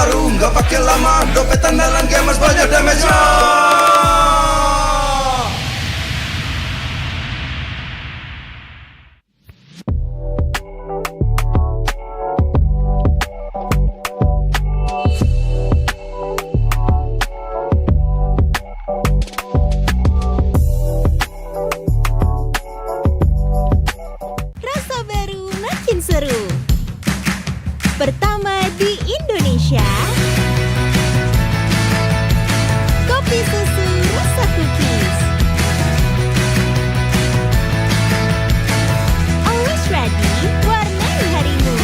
baru, nggak pakai lama. Dompet andalan gamers banyak damage-nya. Rasa baru makin seru. Pertama di Indonesia, kopi susu rasa cookies. Always ready, warnai harimu.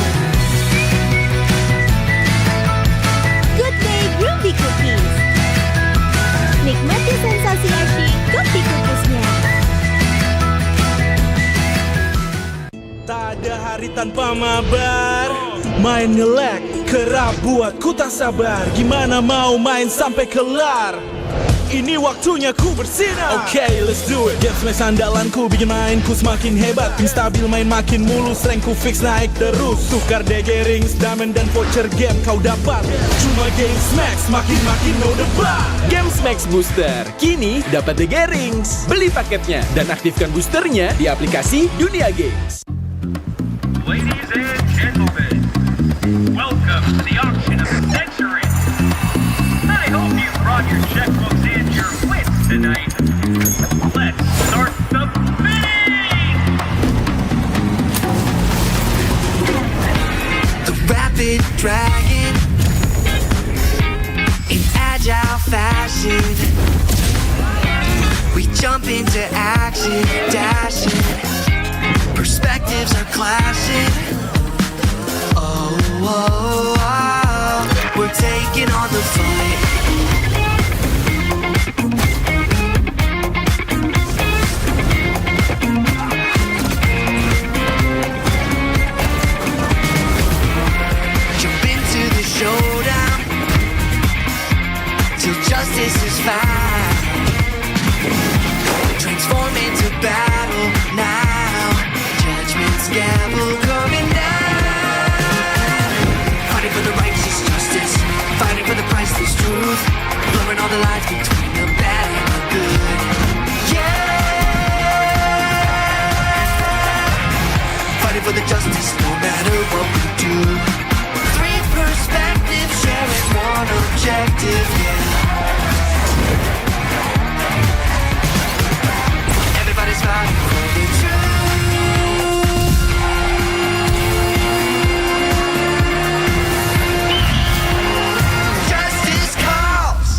Good Day Groovy Cookies. Nikmati sensasi asyik kopi cookiesnya. Tak ada hari tanpa mabar. Main ngelek, kerap buat ku tak sabar. Gimana mau main sampai kelar? Ini waktunya ku bersinar. Okay, let's do it. Game smash andalanku bikin mainku semakin hebat. Ping stabil main makin mulus, rankku fix naik terus. Tukar DG rings, diamond dan voucher game kau dapat. Cuma Game Smash makin no debat. Game Max Booster kini dapat DG Rings. Beli paketnya dan aktifkan boosternya di aplikasi Dunia Games. Ladies and gentlemen, welcome to the auction of the century. I hope you brought your checkbooks and your wits tonight. Let's start the bidding! The rapid dragon in agile fashion. We jump into action, dashing. Perspectives are clashing. Oh, oh, oh, we're taking on the fight. Jump into the showdown till justice is found. Transform into battle now. Judgment's gavel coming down. Fighting for the righteous justice, fighting for the priceless truth, blurring all the lines between the bad and the good. Yeah, fighting for the justice no matter what we do. Three perspectives sharing one objective, yeah. Everybody's fighting for the truth. Justice calls.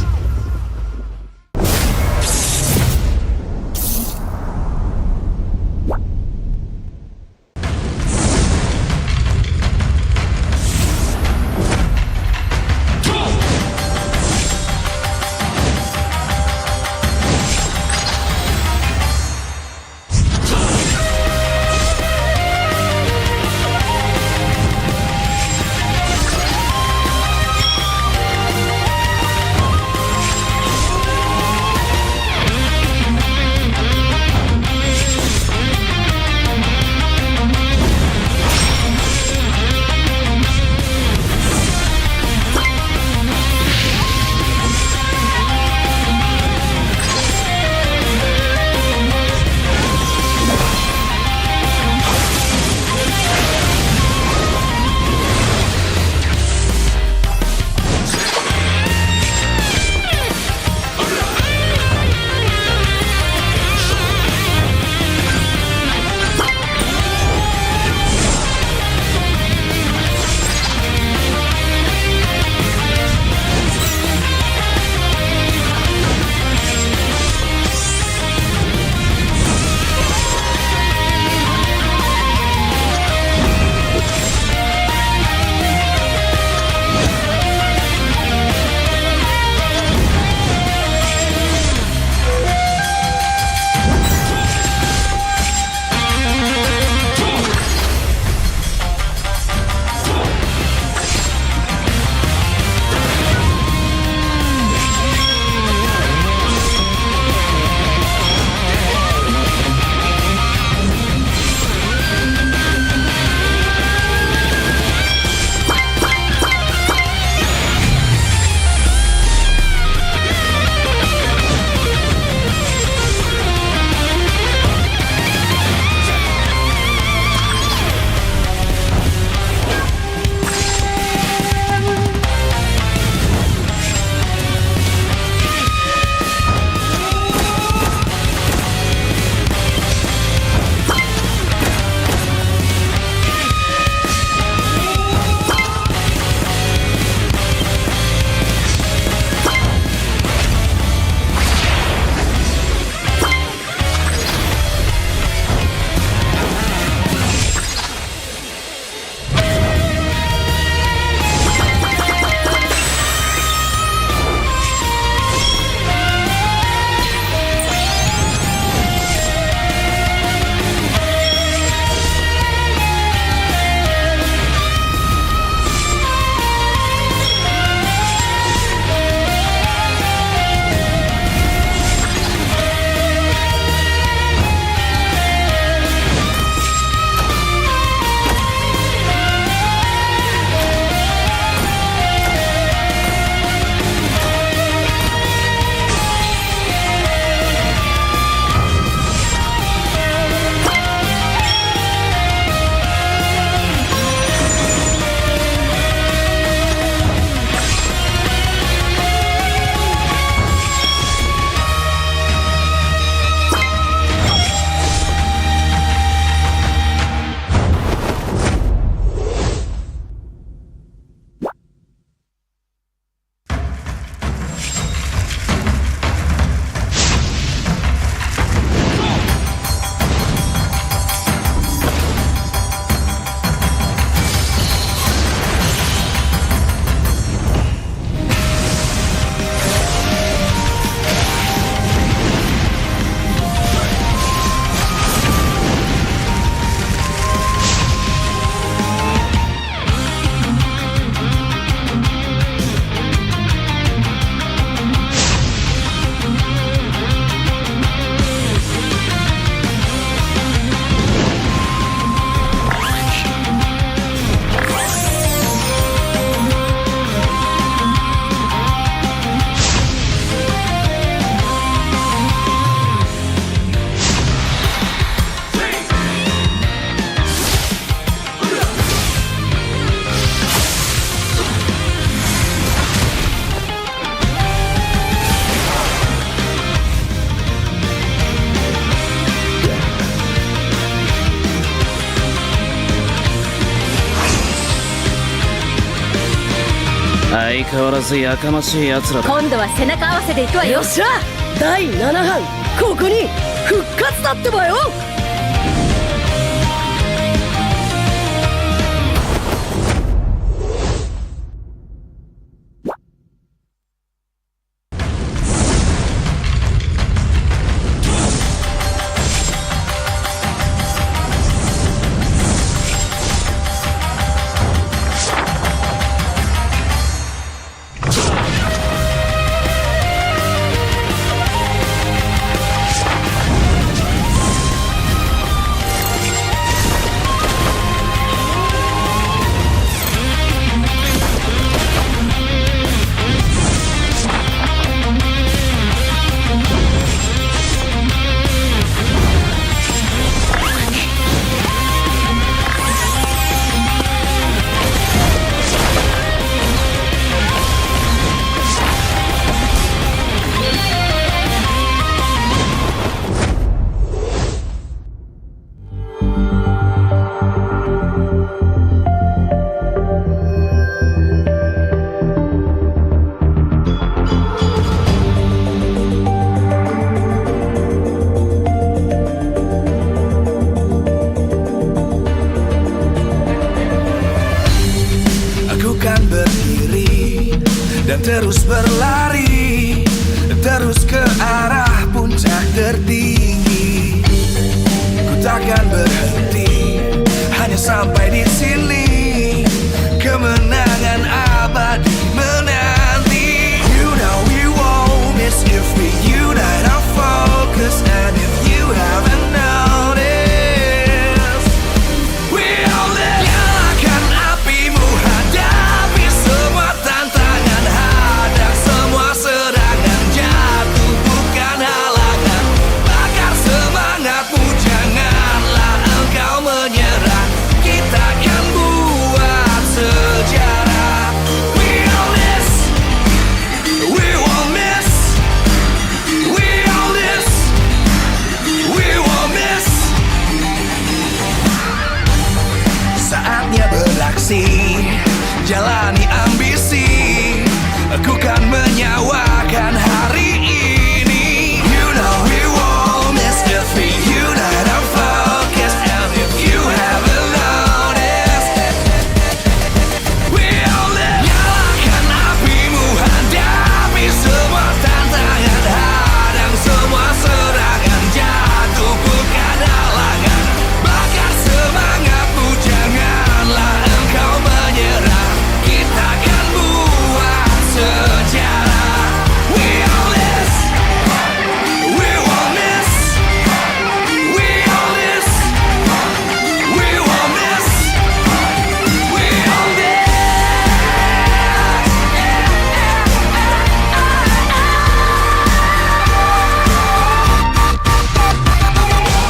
相変わらずやかましい奴らだ。今度は背中合わせで行くわよ。よっしゃ、第7班ここに復活だってばよ。Dan terus berlari, terus ke arah puncak tertinggi. Ku takkan berhenti, hanya sampai di sini. Kemenangan abadi menanti. You know we won't miss if we unite our focus. And if you haven't noticed, we all live. Nyalakan apimu, hadapi semua tantangan, hadang semua serangan, jatuh bukan halangan. Bakar semangatmu, janganlah engkau menyerah. Kita akan buat sejarah. We all this, we won't miss. We all this, we won't miss. Saatnya beraksi, jalani ambisi. Aku kan menyawakan hari ini. You know we won't miss if we unite our focus. And if you haven't noticed, we all live. Nyalakan apimu, hadapi semua tantangan, hadang semua serangan, jatuh bukan halangan. Bakar semangatmu, janganlah engkau menyerah. Kita akan buat sejarah. We all this, we won't miss. We all this, we won't miss. We all this.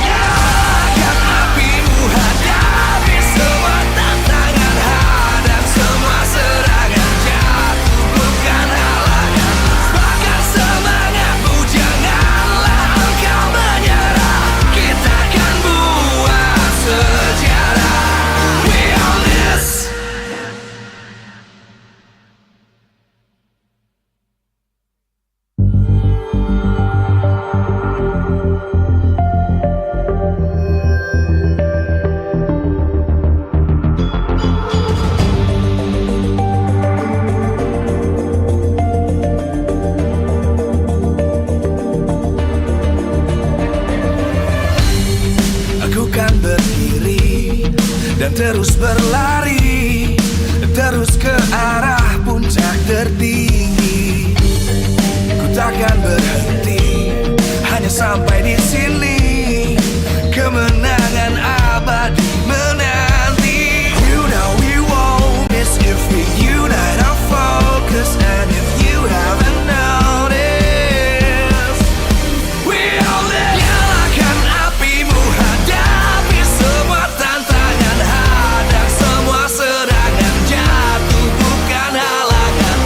Nyalakan apimu, hadapi semua tantangan, hadang semua serangan, jatuh bukan halangan. Bakar semangatmu, janganlah engkau menyerah. Kita akan buat sejarah. We all this. Aku kan berdiri dan terus berlari, terus ke arah puncak tertinggi. Ku takkan berhenti, hanya sampai di sini. Kemenangan abadi menanti. You know we won't miss if we unite our focus. And if you haven't noticed, we all live. Nyalakan apimu, hadapi semua tantangan, hadang semua serangan, jatuh bukan halangan.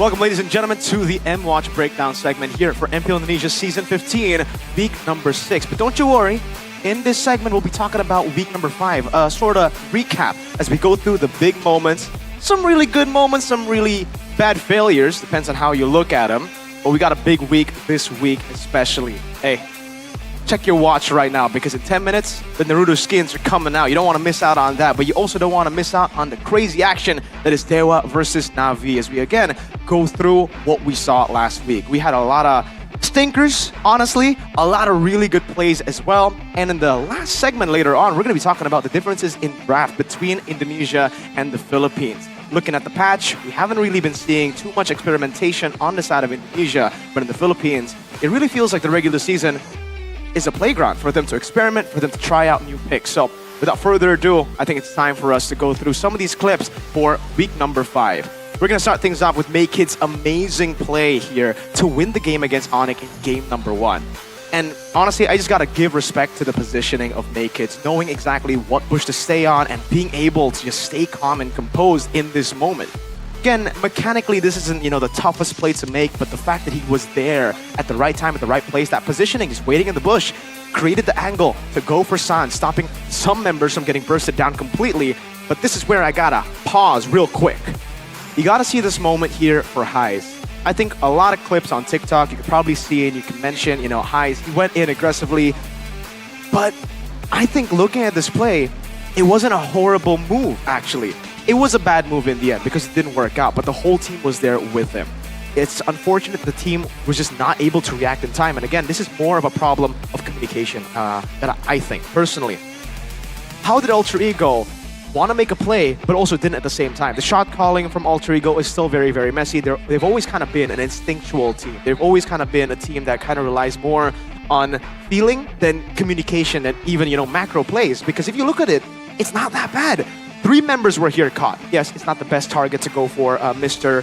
Welcome, ladies and gentlemen, to the M-Watch Breakdown segment here for MPL Indonesia Season 15, week number 6. But don't you worry, in this segment, we'll be talking about week number 5, a sort of recap as we go through the big moments, some really good moments, some really bad failures, depends on how you look at them. But we got a big week this week especially. Hey, check your watch right now because in 10 minutes, the Naruto skins are coming out. You don't want to miss out on that, but you also don't want to miss out on the crazy action that is Dewa versus Navi as we again go through what we saw last week. We had a lot of stinkers, honestly, a lot of really good plays as well. And in the last segment later on, we're going to be talking about the differences in draft between Indonesia and the Philippines. Looking at the patch, we haven't really been seeing too much experimentation on the side of Indonesia, but in the Philippines, it really feels like the regular season is a playground for them to experiment, for them to try out new picks. So without further ado, I think it's time for us to go through some of these clips for week number 5. We're going to start things off with Maykid's amazing play here to win the game against Onyx in game number 1. And honestly, I just got to give respect to the positioning of Maykid, knowing exactly what bush to stay on and being able to just stay calm and composed in this moment. Again, mechanically, this isn't, the toughest play to make, but the fact that he was there at the right time, at the right place, that positioning, he's waiting in the bush, created the angle to go for San, stopping some members from getting bursted down completely. But this is where I gotta pause real quick. You gotta see this moment here for Highs. I think a lot of clips on TikTok, you can probably see it, you can mention, Highs, he went in aggressively. But I think looking at this play, it wasn't a horrible move, actually. It was a bad move in the end because it didn't work out, but the whole team was there with him. It's unfortunate the team was just not able to react in time. And again, this is more of a problem of communication that I think, personally. How did Alter Ego want to make a play, but also didn't at the same time? The shot calling from Alter Ego is still very, very messy. They've always kind of been an instinctual team. They've always kind of been a team that kind of relies more on feeling than communication and even, macro plays. Because if you look at it, it's not that bad. 3 members were here caught. Yes, it's not the best target to go for Mr.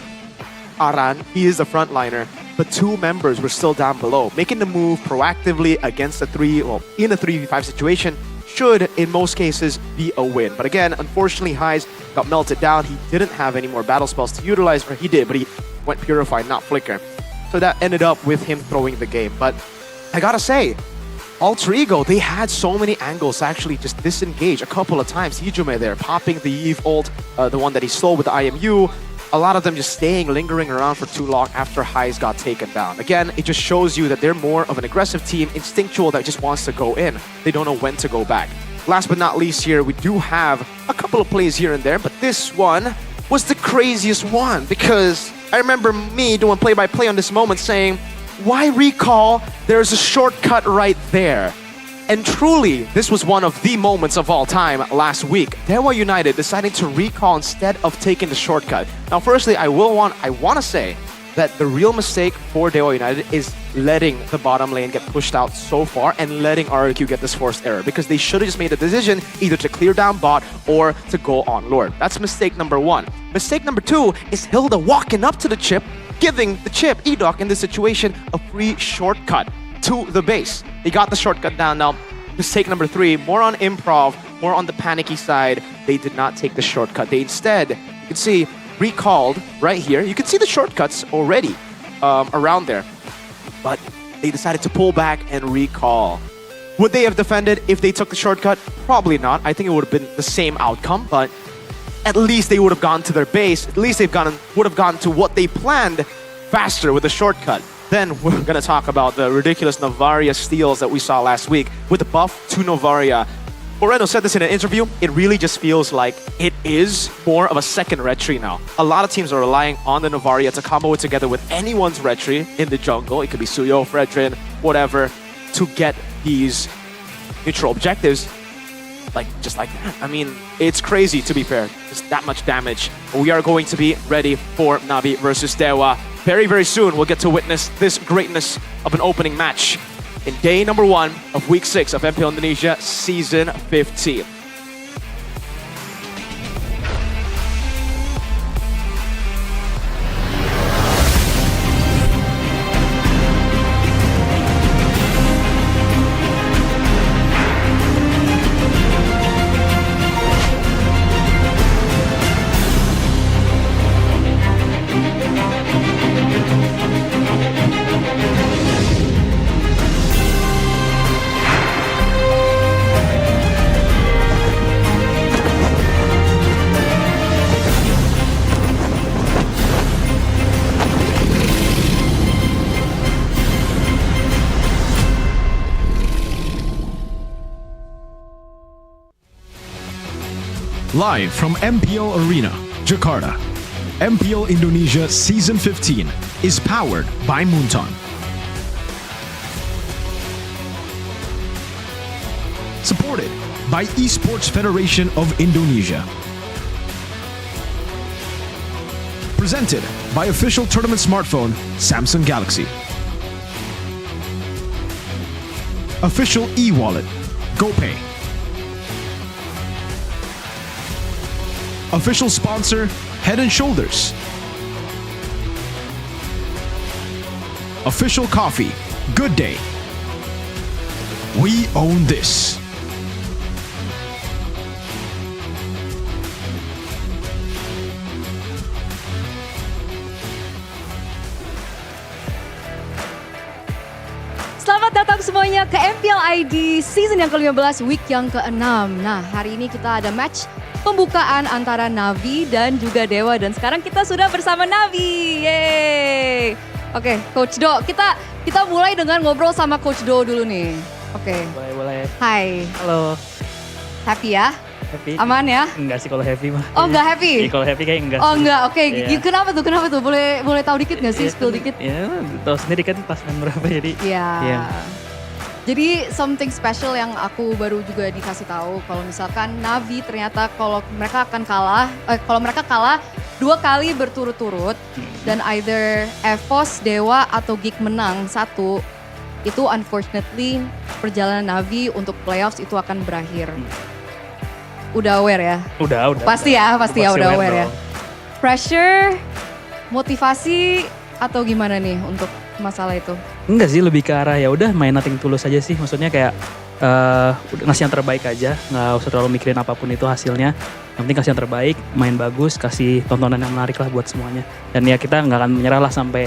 Aran. He is the frontliner. But 2 members were still down below. Making the move proactively against in a 3v5 situation should, in most cases, be a win. But again, unfortunately, Highs got melted down. He didn't have any more battle spells to utilize, or he did, but he went Purify, not Flicker. So that ended up with him throwing the game. But I gotta say, Alter Ego, they had so many angles to actually just disengage a couple of times. Hijume there, popping the Eve ult, the one that he stole with the IMU. A lot of them just lingering around for too long after Highs got taken down. Again, it just shows you that they're more of an aggressive team, instinctual, that just wants to go in. They don't know when to go back. Last but not least here, we do have a couple of plays here and there, but this one was the craziest one because I remember me doing play-by-play on this moment saying, why recall? There's a shortcut right there. And truly, this was one of the moments of all time last week. Dewa United deciding to recall instead of taking the shortcut. Now, firstly, I want to say that the real mistake for Dewa United is letting the bottom lane get pushed out so far and letting RRQ get this forced error, because they should have just made a decision either to clear down bot or to go on Lord. That's mistake number 1. Mistake number 2 is Hilda walking up to the chip, giving the chip, Edok, in this situation, a free shortcut to the base. He got the shortcut down. Now, mistake number 3, more on improv, more on the panicky side. They did not take the shortcut. They instead, you can see, recalled right here. You can see the shortcuts already around there. But they decided to pull back and recall. Would they have defended if they took the shortcut? Probably not. I think it would have been the same outcome, but at least they would have gone to their base. At least would have gone to what they planned faster with the shortcut. Then we're going to talk about the ridiculous Novaria steals that we saw last week with the buff to Novaria. Moreno said this in an interview. It really just feels like it is more of a second retry now. A lot of teams are relying on the Novaria to combo it together with anyone's retry in the jungle. It could be Suyo, Fredrin, whatever, to get these neutral objectives. Just like that. I mean, it's crazy, to be fair. Just that much damage. We are going to be ready for Navi versus Dewa. Very, very soon, we'll get to witness this greatness of an opening match in day number 1 of week 6 of MPL Indonesia Season 15. Live from MPL Arena, Jakarta, MPL Indonesia Season 15 is powered by Moonton. Supported by Esports Federation of Indonesia. Presented by official tournament smartphone Samsung Galaxy. Official e-wallet GoPay. Official sponsor Head and Shoulders. Official coffee Good Day. We own this. Selamat datang semuanya ke MPL ID season yang ke-15, week yang ke-6. Nah, hari ini kita ada match pembukaan antara Navi dan juga Dewa. Dan sekarang kita sudah bersama Navi. Yeay. Oke, Coach Do, kita mulai dengan ngobrol sama Coach Do dulu nih. Oke. Boleh. Hai. Halo. Happy ya? Happy? Aman ya? Enggak sih kalau happy mah. Oh, enggak happy? Iya, kalau happy kayak enggak. Oh, sih. enggak. Oke, Iya. Kenapa tuh? Boleh tahu dikit nggak sih? Iya, Spill dikit. Ya, tahu sendiri kan pas main berapa jadi. Iya. Iya. Jadi something special yang aku baru juga dikasih tahu kalau misalkan Navi ternyata kalau mereka kalah 2 kali berturut-turut dan either EVOS, Dewa atau Geek menang 1, itu unfortunately perjalanan Navi untuk playoffs itu akan berakhir. Udah aware ya? Udah. Pasti ya, udah aware ya. dong. Pressure, motivasi atau gimana nih untuk masalah itu? Enggak sih, lebih ke arah ya udah main nothing tulus aja sih. Maksudnya kayak udah ngasih yang terbaik aja, nggak usah terlalu mikirin apapun itu hasilnya. Yang penting kasih yang terbaik, main bagus, kasih tontonan yang menarik lah buat semuanya. Dan ya kita nggak akan menyerah lah sampai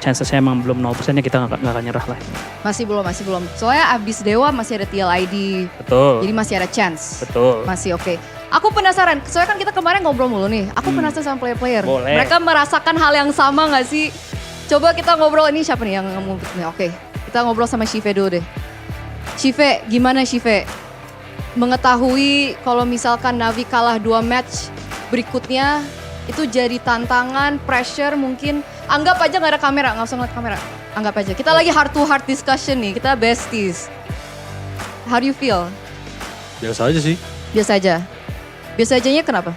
chances-nya emang belum 0% ya kita nggak akan nyerah lah. Masih belum. Soalnya abis Dewa masih ada TL ID. Betul. Jadi masih ada chance. Betul. Masih oke. Aku penasaran, soalnya kan kita kemarin ngobrol mulu nih. Aku penasaran sama player-player. Boleh. Mereka merasakan hal yang sama gak sih? Coba kita ngobrol, ini siapa nih yang ngomong? Oke, kita ngobrol sama Shive dulu deh. Shive, gimana Shive? Mengetahui kalau misalkan Navi kalah 2 match berikutnya, itu jadi tantangan, pressure mungkin. Anggap aja gak ada kamera, gak usah ngeliat kamera. Anggap aja, kita lagi heart to heart discussion nih, kita besties. How do you feel? Biasa aja sih. Biasa aja? Biasa ajanya kenapa?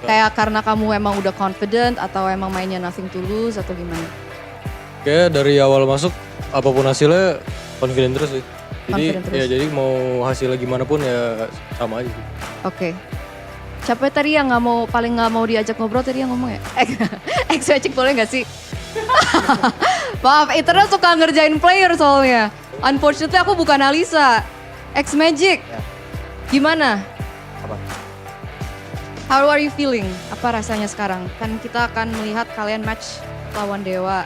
Kayak karena kamu emang udah confident atau emang mainnya nothing to lose atau gimana? Kayak dari awal masuk apapun hasilnya confident terus sih. Jadi Confident terus. ya jadi mau hasilnya gimana pun ya sama aja sih. Oke. Siapa tadi yang paling nggak mau diajak ngobrol tadi yang ngomong ya? X-Magic boleh nggak sih? Maaf, Eternal suka ngerjain player soalnya. Unfortunately aku bukan Alisa. X-Magic, gimana? Apa? How are you feeling? Apa rasanya sekarang? Kan kita akan melihat kalian match lawan Dewa.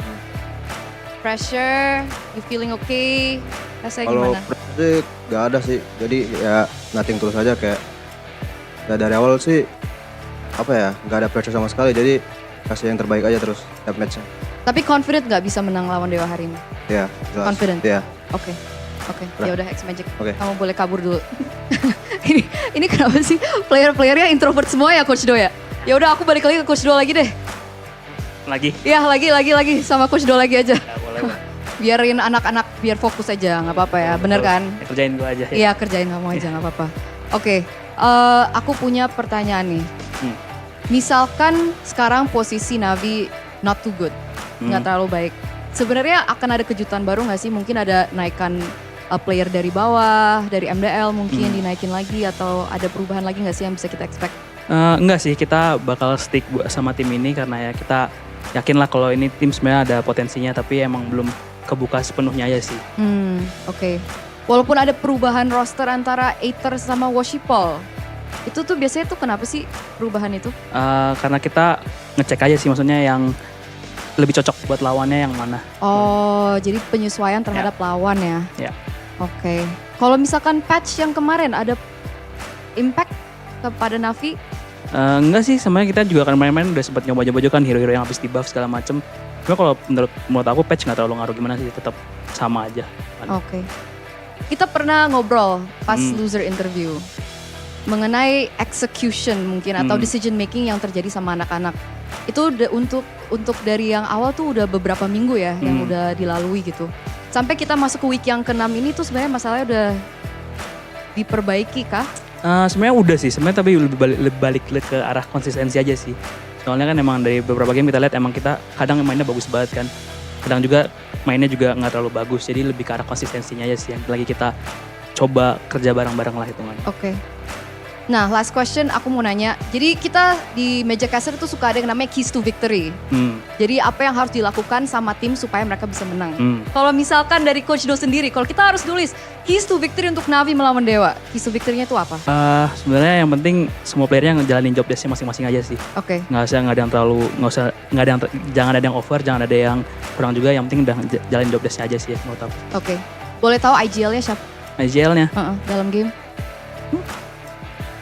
Pressure, you feeling okay? Rasanya Kalau gimana? pressure gak ada sih, jadi ya nothing tulus aja kayak ya dari awal sih apa ya, gak ada pressure sama sekali, jadi kasih yang terbaik aja terus tiap matchnya. Tapi confident gak bisa menang lawan Dewa hari ini? Ya, jelas. Confident? Iya. Oke. Ya udah X-Magic, Oke. kamu boleh kabur dulu. ini kenapa sih player-playernya introvert semua ya Coach Do ya? Ya udah aku balik lagi ke Coach Do lagi deh. Lagi? Ya lagi sama Coach Do lagi aja. Ya, boleh. Biarin anak-anak biar fokus aja, nggak apa-apa ya, bener kan? Ya, kerjain gue aja. Iya kerjain kamu aja nggak apa-apa. Oke, aku punya pertanyaan nih. Misalkan sekarang posisi Navi not too good, nggak terlalu baik. Sebenarnya akan ada kejutan baru nggak sih? Mungkin ada naikan player dari bawah, dari MDL mungkin dinaikin lagi atau ada perubahan lagi nggak sih yang bisa kita expect? Enggak sih, kita bakal stick sama tim ini karena ya kita yakin lah kalau ini tim sebenarnya ada potensinya tapi emang belum kebuka sepenuhnya aja sih. Oke. Walaupun ada perubahan roster antara Aether sama Washipol, itu tuh biasanya tuh kenapa sih perubahan itu? Karena kita ngecek aja sih, maksudnya yang lebih cocok buat lawannya yang mana. Oh, jadi penyesuaian terhadap lawan ya? Ya. Oke. Kalau misalkan patch yang kemarin ada impact kepada Navi? Enggak sih, sebenarnya kita juga kan main-main udah sempat nyoba-nyoba juga kan hero-hero yang habis di buff segala macem. Cuma kalau menurut aku patch nggak terlalu ngaruh gimana sih, tetap sama aja. Oke. Kita pernah ngobrol pas loser interview. mengenai execution mungkin atau decision making yang terjadi sama anak-anak. Itu untuk dari yang awal tuh udah beberapa minggu ya yang udah dilalui gitu. Sampai kita masuk ke week yang ke-6 ini tuh sebenarnya masalahnya udah diperbaiki kah? Sebenarnya udah sih, sebenarnya tapi lebih balik ke arah konsistensi aja sih. Soalnya kan emang dari beberapa game kita lihat emang kita kadang mainnya bagus banget kan. Kadang juga mainnya juga nggak terlalu bagus, jadi lebih ke arah konsistensinya aja sih yang lagi kita coba kerja bareng-bareng lah hitungannya. Oke. Nah, last question aku mau nanya. Jadi kita di meja caster itu suka ada yang namanya keys to victory. Jadi apa yang harus dilakukan sama tim supaya mereka bisa menang. Kalau misalkan dari Coach Do sendiri, kalau kita harus tulis keys to victory untuk Navi melawan Dewa, keys to victory-nya itu apa? Sebenarnya yang penting semua playernya ngejalanin job desk-nya masing-masing aja sih. Oke. Nggak ada yang jangan ada yang over, jangan ada yang kurang juga. Yang penting udah jalanin job desk-nya aja sih ya, menurut aku. Oke. Boleh tahu IGL-nya siapa? IGL-nya? Dalam game?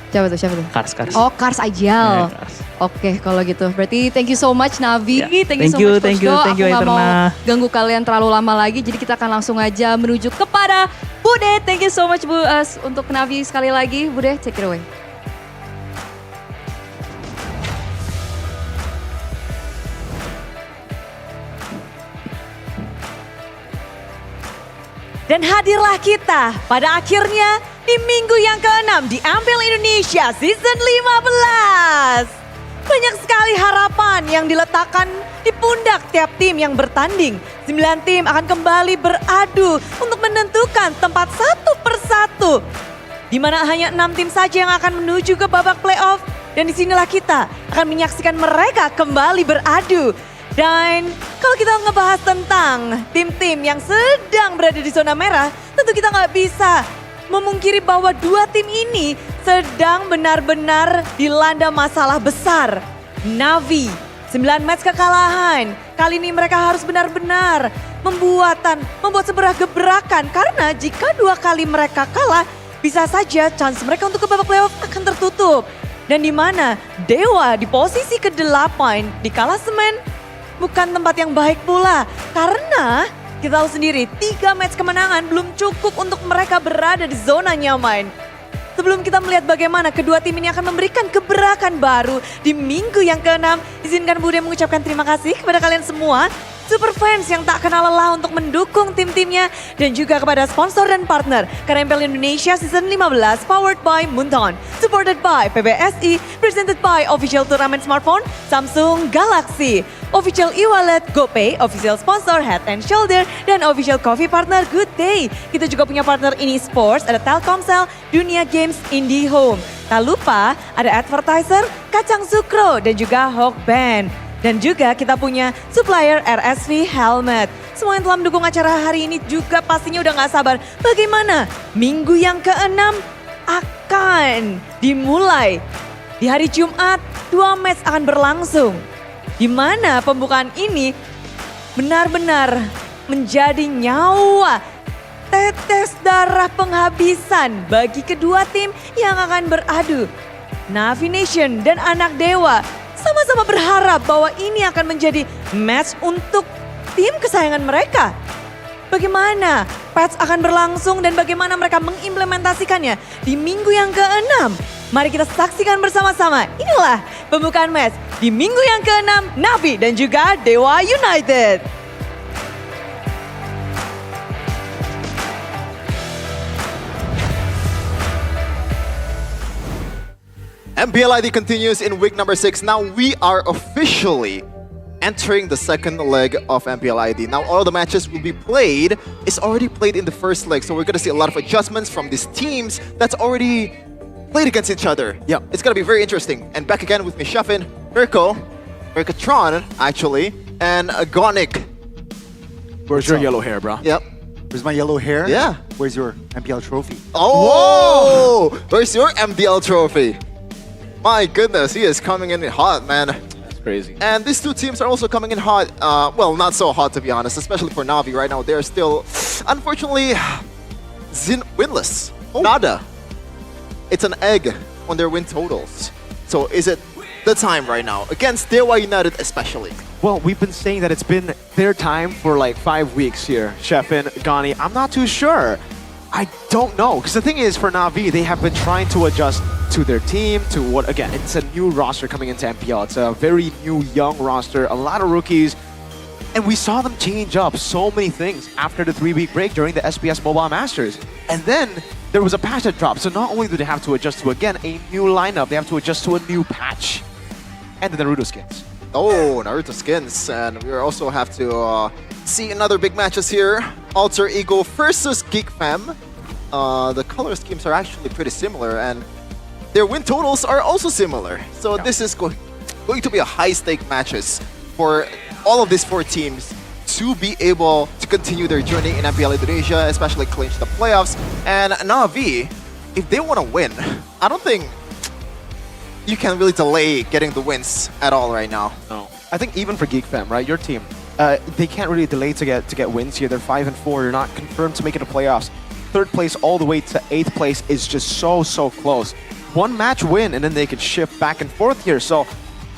Siapa tuh? Kars. Oh, Kars IGL. Oke, kalau gitu. Berarti thank you so much Navi. Thank you so much Coach Do. Aku gak mau ganggu kalian terlalu lama lagi. Jadi kita akan langsung aja menuju kepada Bude. Thank you so much untuk Navi sekali lagi. Bude, take it away. Dan hadirlah kita pada akhirnya di minggu yang ke-6 di MPL Indonesia Season 15. Banyak sekali harapan yang diletakkan di pundak tiap tim yang bertanding. 9 tim akan kembali beradu untuk menentukan tempat satu persatu. Di mana hanya 6 tim saja yang akan menuju ke babak playoff. Dan disinilah kita akan menyaksikan mereka kembali beradu. Dan kalau kita ngebahas tentang tim-tim yang sedang berada di zona merah, tentu kita nggak bisa memungkiri bahwa dua tim ini sedang benar-benar dilanda masalah besar. Navi, 9 match kekalahan. Kali ini mereka harus benar-benar membuat sebuah gebrakan. Karena jika 2 kali mereka kalah, bisa saja chance mereka untuk ke babak playoff akan tertutup. Dan di mana Dewa di posisi ke-8 di klasemen bukan tempat yang baik pula. Karena kita tahu sendiri 3 match kemenangan belum cukup untuk mereka berada di zona nyaman. Sebelum kita melihat bagaimana kedua tim ini akan memberikan gebrakan baru di minggu yang ke-6. Izinkan Bude mengucapkan terima kasih kepada kalian semua. Super fans yang tak kenal lelah untuk mendukung tim-timnya. Dan juga kepada sponsor dan partner. Karena MPL Indonesia Season 15 powered by Munton. Supported by PBSI. Presented by Official Tournament Smartphone Samsung Galaxy. Official e-wallet GoPay. Official sponsor Head and Shoulder. Dan official coffee partner Good Day. Kita juga punya partner ini Sports. Ada Telkomsel, Dunia Games, IndiHome. Tak lupa ada advertiser Kacang Sukro dan juga Hawk Band. Dan juga kita punya supplier RSV Helmet. Semua yang telah mendukung acara hari ini juga pastinya udah gak sabar. Bagaimana minggu yang ke-6 akan dimulai. Di hari Jumat 2 match akan berlangsung. Di mana pembukaan ini benar-benar menjadi nyawa. Tetes darah penghabisan bagi kedua tim yang akan beradu. Navi Nation dan Anak Dewa sama-sama berharap bahwa ini akan menjadi match untuk tim kesayangan mereka. Bagaimana patch akan berlangsung dan bagaimana mereka mengimplementasikannya di minggu yang ke-6. Mari kita saksikan bersama-sama. Inilah pembukaan match di minggu yang ke-6 Navi dan juga Dewa United. MPL ID continues in week number 6. Now we are officially entering the second leg of MPL ID. Now all the matches will be played. It's already played in the first leg, so we're gonna see a lot of adjustments from these teams that's already played against each other. Yeah, it's gonna be very interesting. And back again with me, Shafin, Mirkatron actually, and Gonic. Where's your yellow hair, bro? Yep. Where's my yellow hair? Yeah. Where's your MPL trophy? Oh! Where's your MPL trophy? My goodness, he is coming in hot, man. That's crazy. And these two teams are also coming in hot. Well, not so hot to be honest, especially for Navi right now. They're still, unfortunately, winless. Nada. It's an egg on their win totals. So is it the time right now against Dewa United especially? Well, we've been saying that it's been their time for like 5 weeks here, Shefin, Gani. I'm not too sure. I don't know, because the thing is, for Na'Vi, they have been trying to adjust to their team, to what, again, it's a new roster coming into MPL. It's a very new, young roster, a lot of rookies, and we saw them change up so many things after the 3-week break during the SBS Mobile Masters. And then there was a patch that dropped, so not only do they have to adjust to, again, a new lineup, they have to adjust to a new patch. And the Naruto skins. Oh, Naruto skins, and we also have to see another big matches here. Alter Ego versus Geek Fam. The color schemes are actually pretty similar, and their win totals are also similar. So this is going to be a high-stake matches for all of these 4 teams to be able to continue their journey in MPL Indonesia, especially clinch the playoffs. And Na'Vi, if they want to win, I don't think you can really delay getting the wins at all right now. No. I think even for Geek Fam, right, your team, they can't really delay to get wins here. They're 5-4. You're not confirmed to make it to playoffs. 3rd place all the way to 8th place is just so close. 1 match win, and then they can shift back and forth here. So,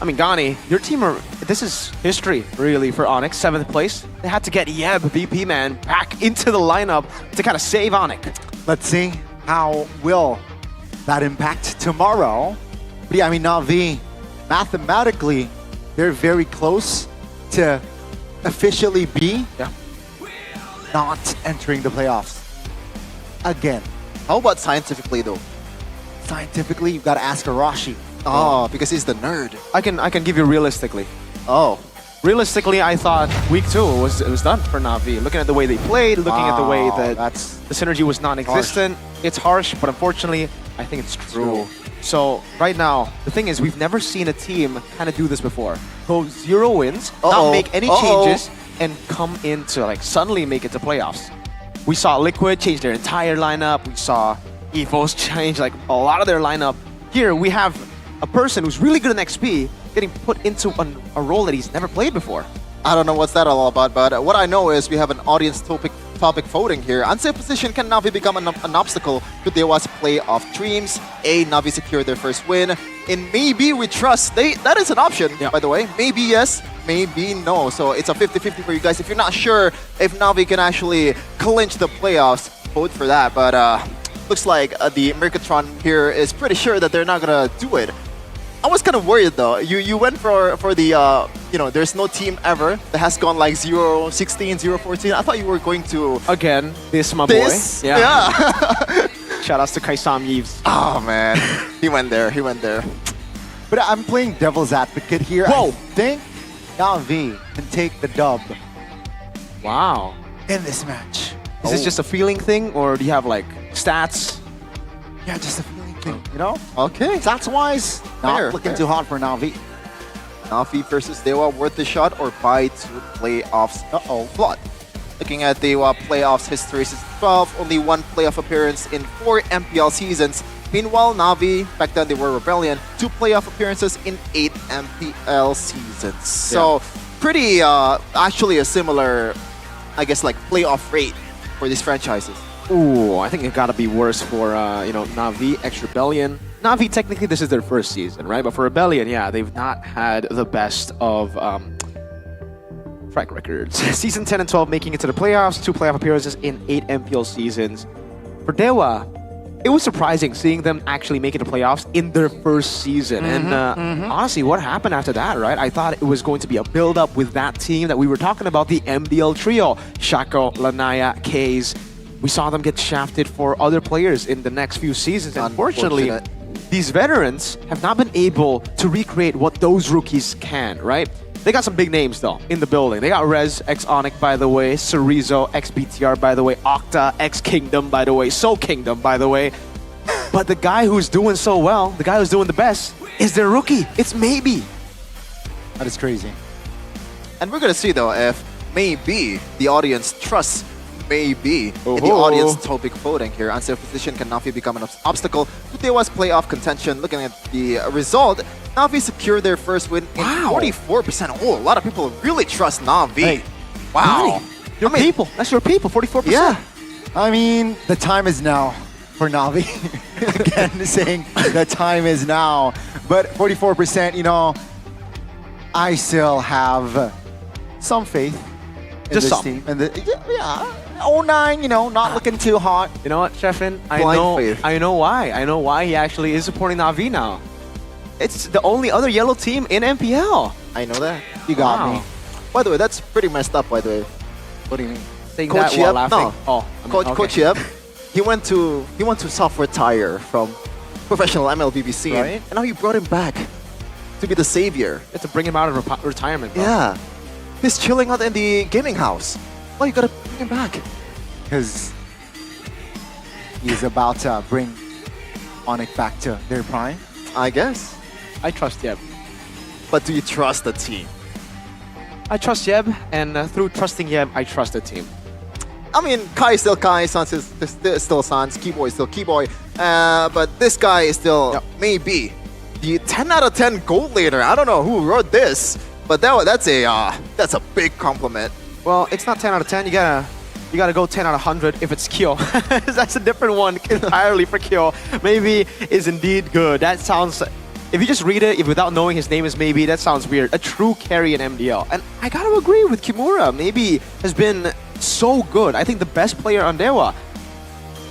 I mean, Gani, your team this is history, really, for Onyx. 7th place. They had to get Yeb, VP Man, back into the lineup to kind of save Onyx. Let's see how will that impact tomorrow. But yeah, I mean, Na'Vi, mathematically, they're very close to officially be not entering the playoffs again. How about scientifically, though? Scientifically, you've got to ask Arashi. Oh, because he's the nerd. I can give you realistically. Oh. Realistically, I thought week 2 it was done for Na'Vi. Looking at the way they played, looking at the way that the synergy was non-existent. It's harsh, but unfortunately, I think it's true. So right now, the thing is, we've never seen a team kind of do this before. Go 0 wins, not make any changes, and come into like suddenly make it to playoffs. We saw Liquid change their entire lineup. We saw EVOS change like a lot of their lineup. Here we have a person who's really good in XP getting put into a role that he's never played before. I don't know what's that all about, but what I know is we have an audience topic voting here. Unsafe position, can Na'Vi become an obstacle to Dewa's playoff dreams? A, Na'Vi secure their first win. And maybe we trust. That is an option, by the way. Maybe yes, maybe no. So it's a 50-50 for you guys. If you're not sure if Na'Vi can actually clinch the playoffs, vote for that. But looks like the Mercatron here is pretty sure that they're not gonna do it. I was kind of worried though. You went for the there's no team ever that has gone like 0-16, 0-14. I thought you were going to again my boy. Yeah. Shout outs to Kaisam Yves. Oh man, he went there. But I'm playing devil's advocate here. Whoa. I think Na'Vi can take the dub. Wow. In this match. Is this just a feeling thing, or do you have like stats? Yeah, just a feeling thing, you know? Okay. Stats-wise, not looking too hot for Na'Vi. Na'Vi versus Dewa, worth the shot or bye to playoffs? Flood. Looking at Dewa playoffs history, since 12, only 1 playoff appearance in 4 MPL seasons. Meanwhile, Na'Vi, back then they were Rebellion, 2 playoff appearances in 8 MPL seasons. So, pretty, actually a similar, I guess, like playoff rate for these franchises. Ooh, I think it gotta be worse for, Na'Vi, ex-Rebellion. Na'Vi, technically, this is their first season, right? But for Rebellion, yeah, they've not had the best of track records. Season 10 and 12 making it to the playoffs, 2 playoff appearances in 8 MPL seasons. For Dewa, it was surprising seeing them actually make it to playoffs in their first season. And honestly, what happened after that, right? I thought it was going to be a build-up with that team that we were talking about, the MDL trio. Shako, Lanaya, Kaze. We saw them get shafted for other players in the next few seasons. Unfortunately, these veterans have not been able to recreate what those rookies can, right? They got some big names, though, in the building. They got Rez, ex-Onyx, by the way, Cerezo, ex-BTR, by the way, Octa, ex-Kingdom, by the way, Soul Kingdom, by the way. But the guy who's doing so well, the guy who's doing the best, is their rookie. It's Maybe. That is crazy. And we're going to see, though, if maybe the audience trusts Maybe in the audience topic voting here. Unsafe position, can Na'Vi become an obstacle to Dewa's playoff contention? Looking at the result, Na'Vi secured their first win in 44%. Oh, a lot of people really trust Na'Vi. Hey, wow. Your people. That's your people, 44%. Yeah. I mean, the time is now for Na'Vi. Again, saying the time is now. But 44%, I still have some faith in Just this some. team. And 09, not looking too hot. You know what, Sheffin? Blind faith. I know why. I know why he actually is supporting Na'Vi now. It's the only other yellow team in MPL. I know that. You got me. By the way, that's pretty messed up, by the way. What do you mean? Saying Coach that while Yep, laughing. no. Oh, I mean, okay. Coach Yep, he went to self-retire from professional MLBB scene, Right. and now you brought him back to be the savior. You have to bring him out of retirement, bro. Yeah, he's chilling out in the gaming house. Why you gotta bring him back? Because he's about to bring Onyx back to their prime. I guess. I trust Yeb. But do you trust the team? I trust Yeb, and through trusting Yeb, I trust the team. I mean, Kai is still Kai, Sans is still Sans, Keyboy is still Keyboy, but this guy is still maybe the 10 out of 10 gold laner. I don't know who wrote this, but that's a big compliment. Well, it's not 10 out of 10. You gotta go 10 out of 100 if it's Kyo. That's a different one entirely for Kyo. Maybe is indeed good. That sounds. If you just read it without knowing his name is Maybe, that sounds weird. A true carry in MDL. And I gotta agree with Kimura. Maybe has been so good. I think the best player on Dewa.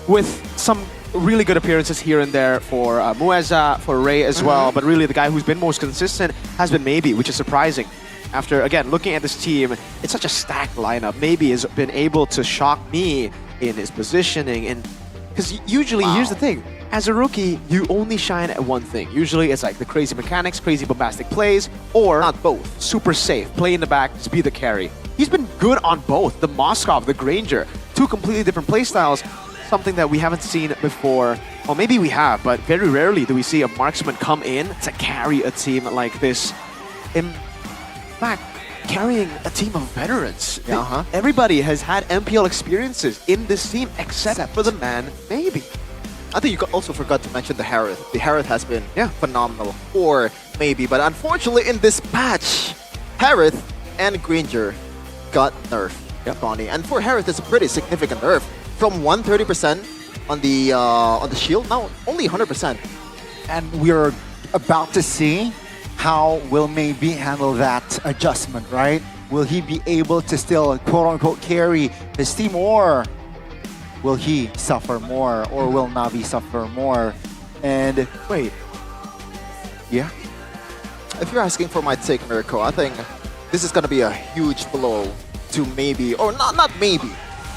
With some really good appearances here and there for Mueza, for Ray as well. But really the guy who's been most consistent has been Maybe, which is surprising. After, again, looking at this team, it's such a stacked lineup. Maybe has been able to shock me in his positioning. And because usually, here's the thing. As a rookie, you only shine at one thing. Usually it's like the crazy mechanics, crazy bombastic plays, or not both. Super safe, play in the back, just be the carry. He's been good on both. The Moskov, the Granger, two completely different playstyles, something that we haven't seen before. Well, maybe we have, but very rarely do we see a marksman come in to carry a team like this. In fact, carrying a team of veterans. Everybody has had MPL experiences in this team except for the man Maybe. I think you also forgot to mention the Harith. The Harith has been phenomenal, or Maybe, but unfortunately in this patch, Harith and Granger got nerfed, Bonnie. And for Harith, it's a pretty significant nerf. From 130% on the shield, now only 100%. And we're about to see how will Maybe handle that adjustment, right? Will he be able to still quote-unquote carry his team, or will he suffer more, or will Na'Vi suffer more? And wait, yeah. If you're asking for my take, Mirko, I think this is gonna be a huge blow to Maybe, or not Maybe,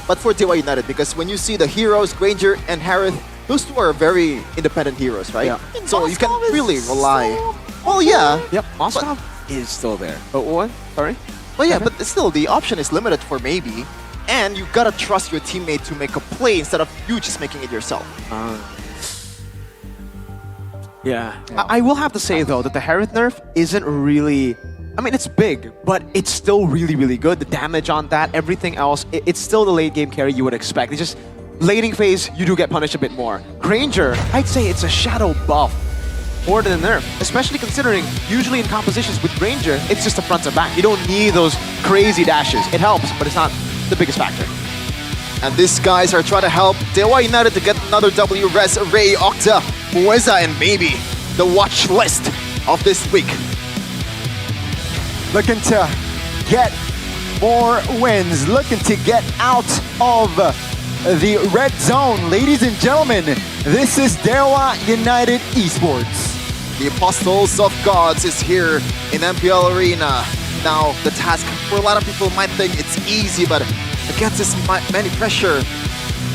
but for Dewa United, because when you see the heroes, Granger and Harith, those two are very independent heroes, right? Yeah. So you can really rely. Well, yeah. Yep, Moskov is still there. But what? Sorry? Well, yeah, but still, the option is limited for Maybe. And you gotta trust your teammate to make a play instead of you just making it yourself. Yeah. I will have to say, though, that the Harith nerf isn't really... I mean, it's big, but it's still really, really good. The damage on that, everything else, it's still the late game carry you would expect. It's just laning phase, you do get punished a bit more. Granger, I'd say it's a shadow buff more than a nerf, especially considering usually in compositions with Granger, it's just a front to back. You don't need those crazy dashes. It helps, but it's not the biggest factor. And these guys are trying to help Dewa United to get another W. Res, Ray, Octa, Mueza, and Maybe the watch list of this week. Looking to get more wins, looking to get out of the red zone. Ladies and gentlemen, this is Dewa United Esports. The Apostles of Gods is here in MPL Arena. Now, the task for a lot of people might think it's easy, but against this many pressure,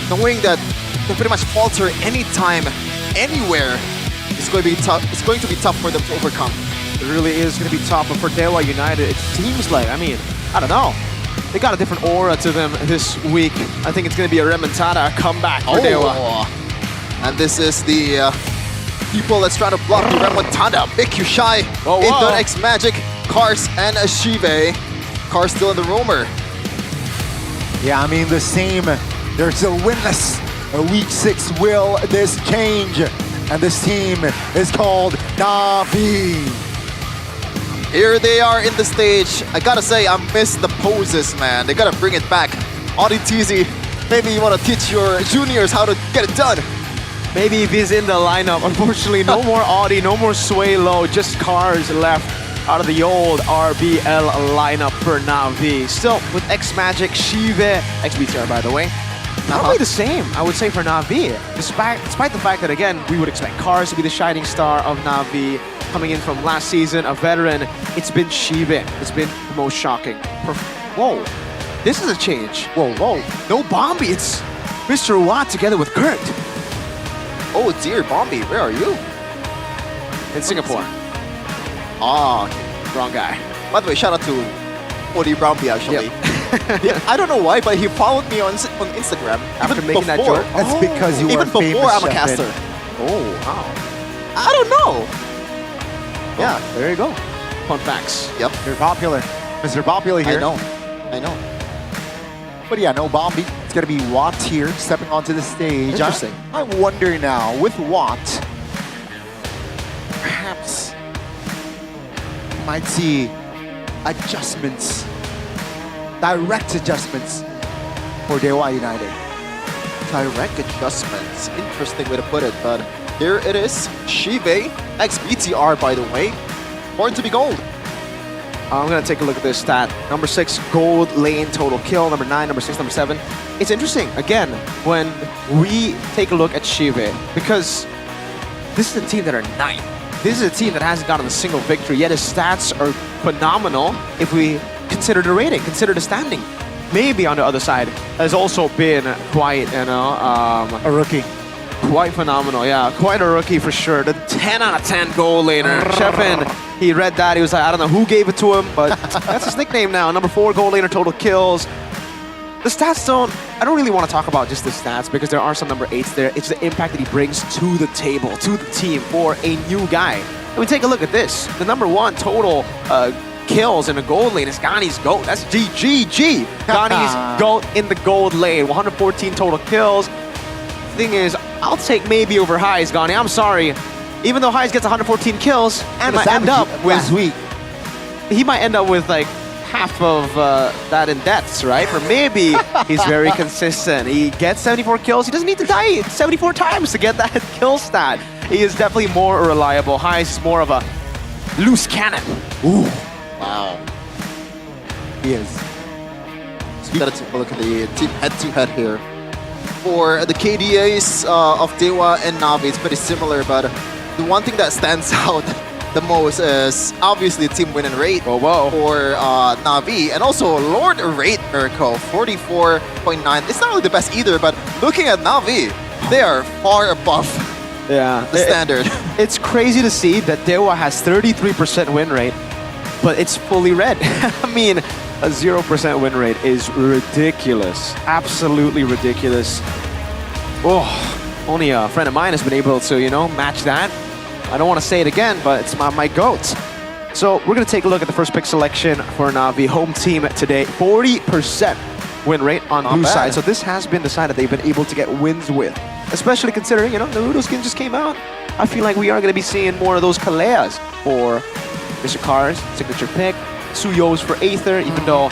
knowing that they pretty much falter anytime, anywhere, it's going to be tough. It's going to be tough for them to overcome. It really is going to be tough, but for Dewa United, it seems like, I mean, I don't know. They got a different aura to them this week. I think it's going to be a remontada, a comeback for Dewa. And this is the people that's trying to block the remontada. Big Yushai, Indoor X Magic, Kars, and Shive. Kars still in the roamer. Yeah, I mean, the same. They're still winless. Week 6 will this change. And this team is called Na'Vi. Here they are in the stage. I gotta say, I miss the poses, man. They gotta bring it back. Audi TZ, maybe you wanna teach your juniors how to get it done. Maybe if he's in the lineup. Unfortunately, no more Audi, no more Sway Low, just Cars left. out of the old RBL lineup for Na'Vi. Still with X-Magic, Shive, XBTR by the way. Probably the same, I would say, for Na'Vi. Despite the fact that, again, we would expect Cars to be the shining star of Na'Vi. Coming in from last season, a veteran, it's been Shive. It's been the most shocking. Whoa, this is a change. Whoa, no Bombi, it's Mr. Watt together with Kurt. Oh dear, Bombi, where are you? In Singapore. Ah, wrong guy. By the way, shout out to Odi Bombi actually. Yeah, I don't know why, but he followed me on Instagram. After even making that before. joke? That's because you Even are famous, before I'm a Chefin. caster. Oh, wow. I don't know. Yeah, there you go. Fun facts. Yep. You're popular. Mr. Popular here. I know. But yeah, no Bombi. It's going to be Watt here stepping onto the stage. Interesting. I wonder now, with Watt, perhaps you might see adjustments, direct adjustments for Dewa United. Direct adjustments. Interesting way to put it, but here it is. Shive, XBTR by the way. Born to be gold. I'm going to take a look at this stat. Number 6, gold lane total kill. Number 9, number 6, number 7. It's interesting, again, when we take a look at Shive, because this is a team that are 9th. This is a team that hasn't gotten a single victory, yet his stats are phenomenal if we consider the rating, consider the standing. Maybe on the other side has also been quite, a rookie. Quite phenomenal, yeah. Quite a rookie for sure. The 10 out of 10 goal laner. Chefin, he read that. He was like, I don't know who gave it to him, but that's his nickname now. Number 4 goal laner total kills. The stats I don't really want to talk about just the stats because there are some number 8s there. It's the impact that he brings to the table, to the team for a new guy. And we take a look at this. The number 1 total kills in the gold lane is Gani's GOAT. That's GGG. Gani's GOAT in the gold lane. 114 total kills. Thing is, I'll take maybe over Highs, Gani. I'm sorry. Even though Highs gets 114 kills, And he might end up with last week. He might end up with like half of that in deaths, right? Or maybe he's very consistent. He gets 74 kills. He doesn't need to die 74 times to get that kill stat. He is definitely more reliable. Highs is more of a loose cannon. Ooh, wow. He is. So we gotta take a look at the team head-to-head here. For the KDAs of Dewa and Na'Vi, it's pretty similar, but the one thing that stands out the most is obviously team win and rate for Na'Vi, and also Lord Rate Miracle, 44.9. It's not really the best either, but looking at Na'Vi, they are far above the standard. It's crazy to see that Dewa has 33% win rate, but it's fully red. I mean, a 0% win rate is ridiculous. Absolutely ridiculous. Oh, only a friend of mine has been able to, match that. I don't want to say it again, but it's my GOAT. So we're going to take a look at the first pick selection for Na'Vi home team today. 40% win rate on blue side. So this has been the side that they've been able to get wins with. Especially considering, the Naruto skin just came out. I feel like we are going to be seeing more of those Kaleas for Mr. Cars, signature pick. Suyo's for Aether, even though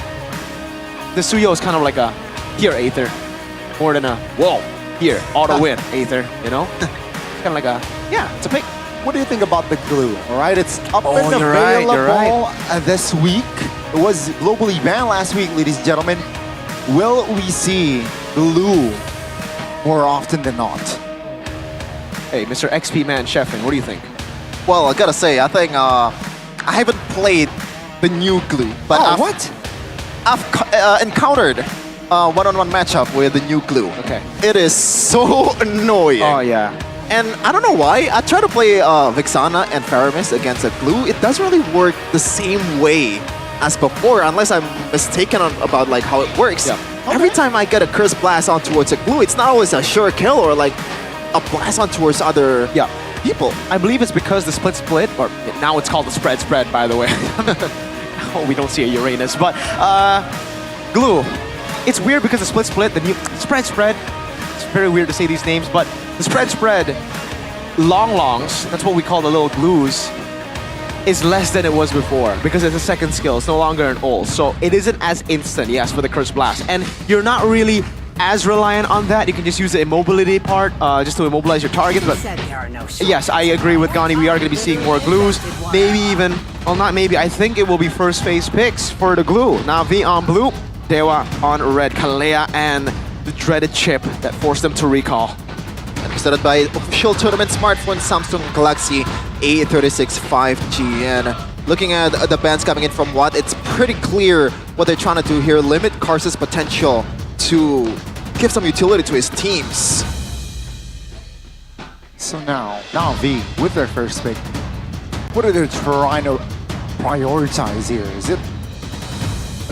the Suyo is kind of like a here Aether, more than a whoa, here, auto win Aether, It's kind of like a, it's a pick. What do you think about the glue? All right, it's up and you're available this week. It was globally banned last week, ladies and gentlemen. Will we see glue more often than not? Hey, Mr. XP Man Chefin, what do you think? Well, I gotta say, I think I haven't played the new glue, but I've encountered one-on-one matchup with the new glue. Okay. It is so annoying. Oh yeah. And I don't know why. I try to play Vixana and Faramis against a glue. It doesn't really work the same way as before, unless I'm mistaken about like how it works. Yeah. Every time I get a curse blast on towards a glue, it's not always a sure kill or like a blast on towards other people. I believe it's because the split, or now it's called the spread, by the way. Oh, we don't see a Uranus, but glue. It's weird because the split, the new spread. It's very weird to say these names, but the spread, longs, that's what we call the little glues, is less than it was before because it's a second skill. It's no longer an ult, so it isn't as instant, yes, for the curse blast. And you're not really as reliant on that. You can just use the immobility part just to immobilize your targets. But yes, I agree with Gani. We are going to be seeing more glues. Maybe even, well, not maybe. I think it will be first phase picks for the glue. Na'Vi on blue, Dewa on red, Kalea and the dreaded chip that forced them to recall. And presented by official tournament smartphone Samsung Galaxy A36 5G. And looking at the bans coming in from Watt, it's pretty clear what they're trying to do here. Limit Karsa's potential to give some utility to his teams. So now V with their first pick, what are they trying to prioritize here? Is it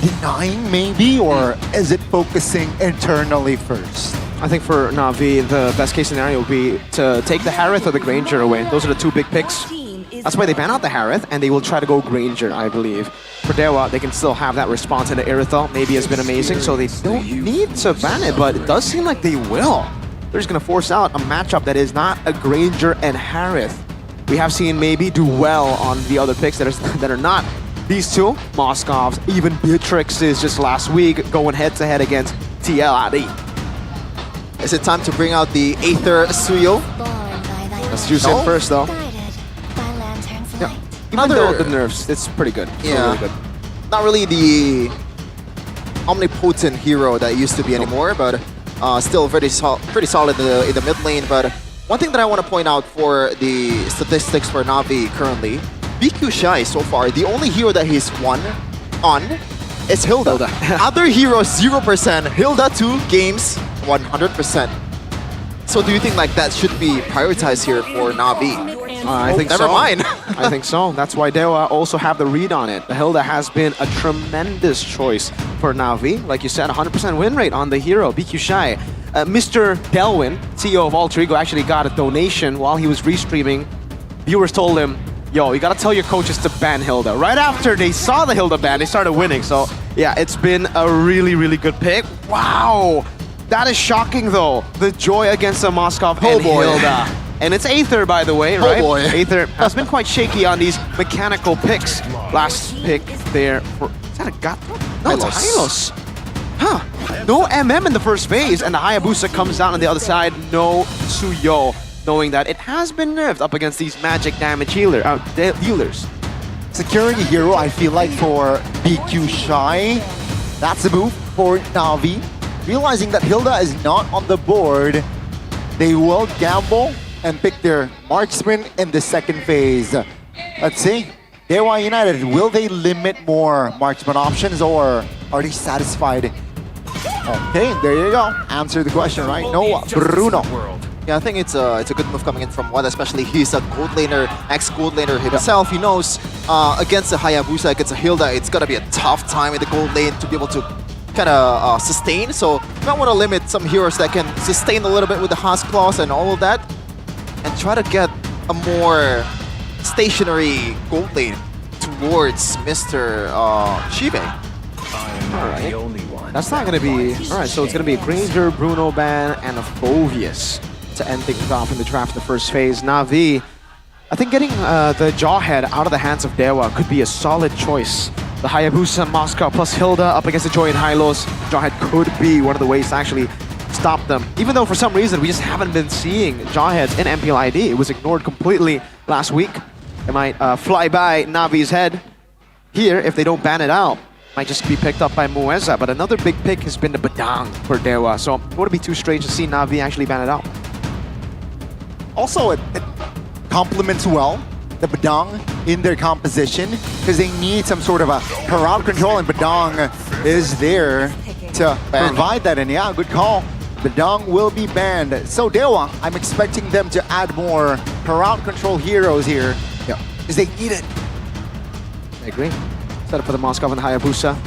denying maybe, or is it focusing internally first? I think for Na'Vi, the best case scenario would be to take the Harith or the Granger away. Those are the two big picks. That's why they ban out the Harith, and they will try to go Granger, I believe. For Dewa, they can still have that response in the Irithel. Maybe it's been amazing, so they don't need to ban it, but it does seem like they will. They're just going to force out a matchup that is not a Granger and Harith. We have seen maybe do well on the other picks that are not these two. Moscov's, even Beatrix's just last week going head-to-head against MPL ID. Is it time to bring out the Aether Suyo? Let's juice in first, though. Yeah. Even though the nerfs, it's pretty good. Yeah. Really good. Not really the omnipotent hero that it used to be anymore, but still pretty solid in the mid lane. But one thing that I want to point out for the statistics for Na'Vi currently, BQ Shy so far, the only hero that he's won on is Hilda. Other heroes 0%, Hilda 2 games 100%. So do you think like that should be prioritized here for Na'Vi? I think Never so. mind. I think so. That's why Dewa also have the read on it. The Hilda has been a tremendous choice for Na'Vi. Like you said, 100% win rate on the hero, BQ Shy. Mr. Delwin, CEO of Alter Ego, actually got a donation while he was restreaming. Viewers told him, yo, you gotta tell your coaches to ban Hilda. Right after they saw the Hilda ban, they started winning. So yeah, it's been a really, really good pick. Wow. That is shocking though. The joy against the Moskov and Hilda. And it's Aether, by the way, right? boy. Aether has been quite shaky on these mechanical picks. Last pick there for... Is that a Gato? No, it's Hylos. Huh. No MM in the first phase, and the Hayabusa comes down on the other side. No Suyo, knowing that it has been nerfed up against these magic damage dealers. Securing a hero, I feel like, for BQ Shy, that's a move for Na'Vi. Realizing that Hilda is not on the board, they will gamble and pick their marksman in the second phase. Let's see. Dewa United, will they limit more marksman options, or are they satisfied? Okay, there you go. Answer the question, right? No, Bruno. Yeah, I think it's a good move coming in from Watt, especially he's a gold laner, ex-gold laner himself. He knows against a Hayabusa, against a Hilda, it's gonna be a tough time in the gold lane to be able to kind of sustain. So you might want to limit some heroes that can sustain a little bit with the Husk Claws and all of that, and try to get a more stationary gold lane towards Mr. Shive. Alright. That's not going to be... Alright, so it's going to be a Granger, Bruno ban, and a Phoveus to end things off in the draft in the first phase. Na'Vi, I think getting the Jawhead out of the hands of Dewa could be a solid choice. The Hayabusa, Moscow, plus Hilda up against the Joy and Hylos. Jawhead could be one of the ways to actually stop them. Even though for some reason we just haven't been seeing Jawheads in MPL ID. It was ignored completely last week. It might fly by Navi's head. Here, if they don't ban it out, might just be picked up by Mueza. But another big pick has been the Badang for Dewa. So it wouldn't be too strange to see Na'Vi actually ban it out. Also, it complements well the Badang in their composition, because they need some sort of a crowd control, and Badang is there to provide that. And yeah, good call. Badang will be banned. So Dewa, I'm expecting them to add more crowd control heroes here, because they need it. I agree. Set up for the Moskov and Hayabusa.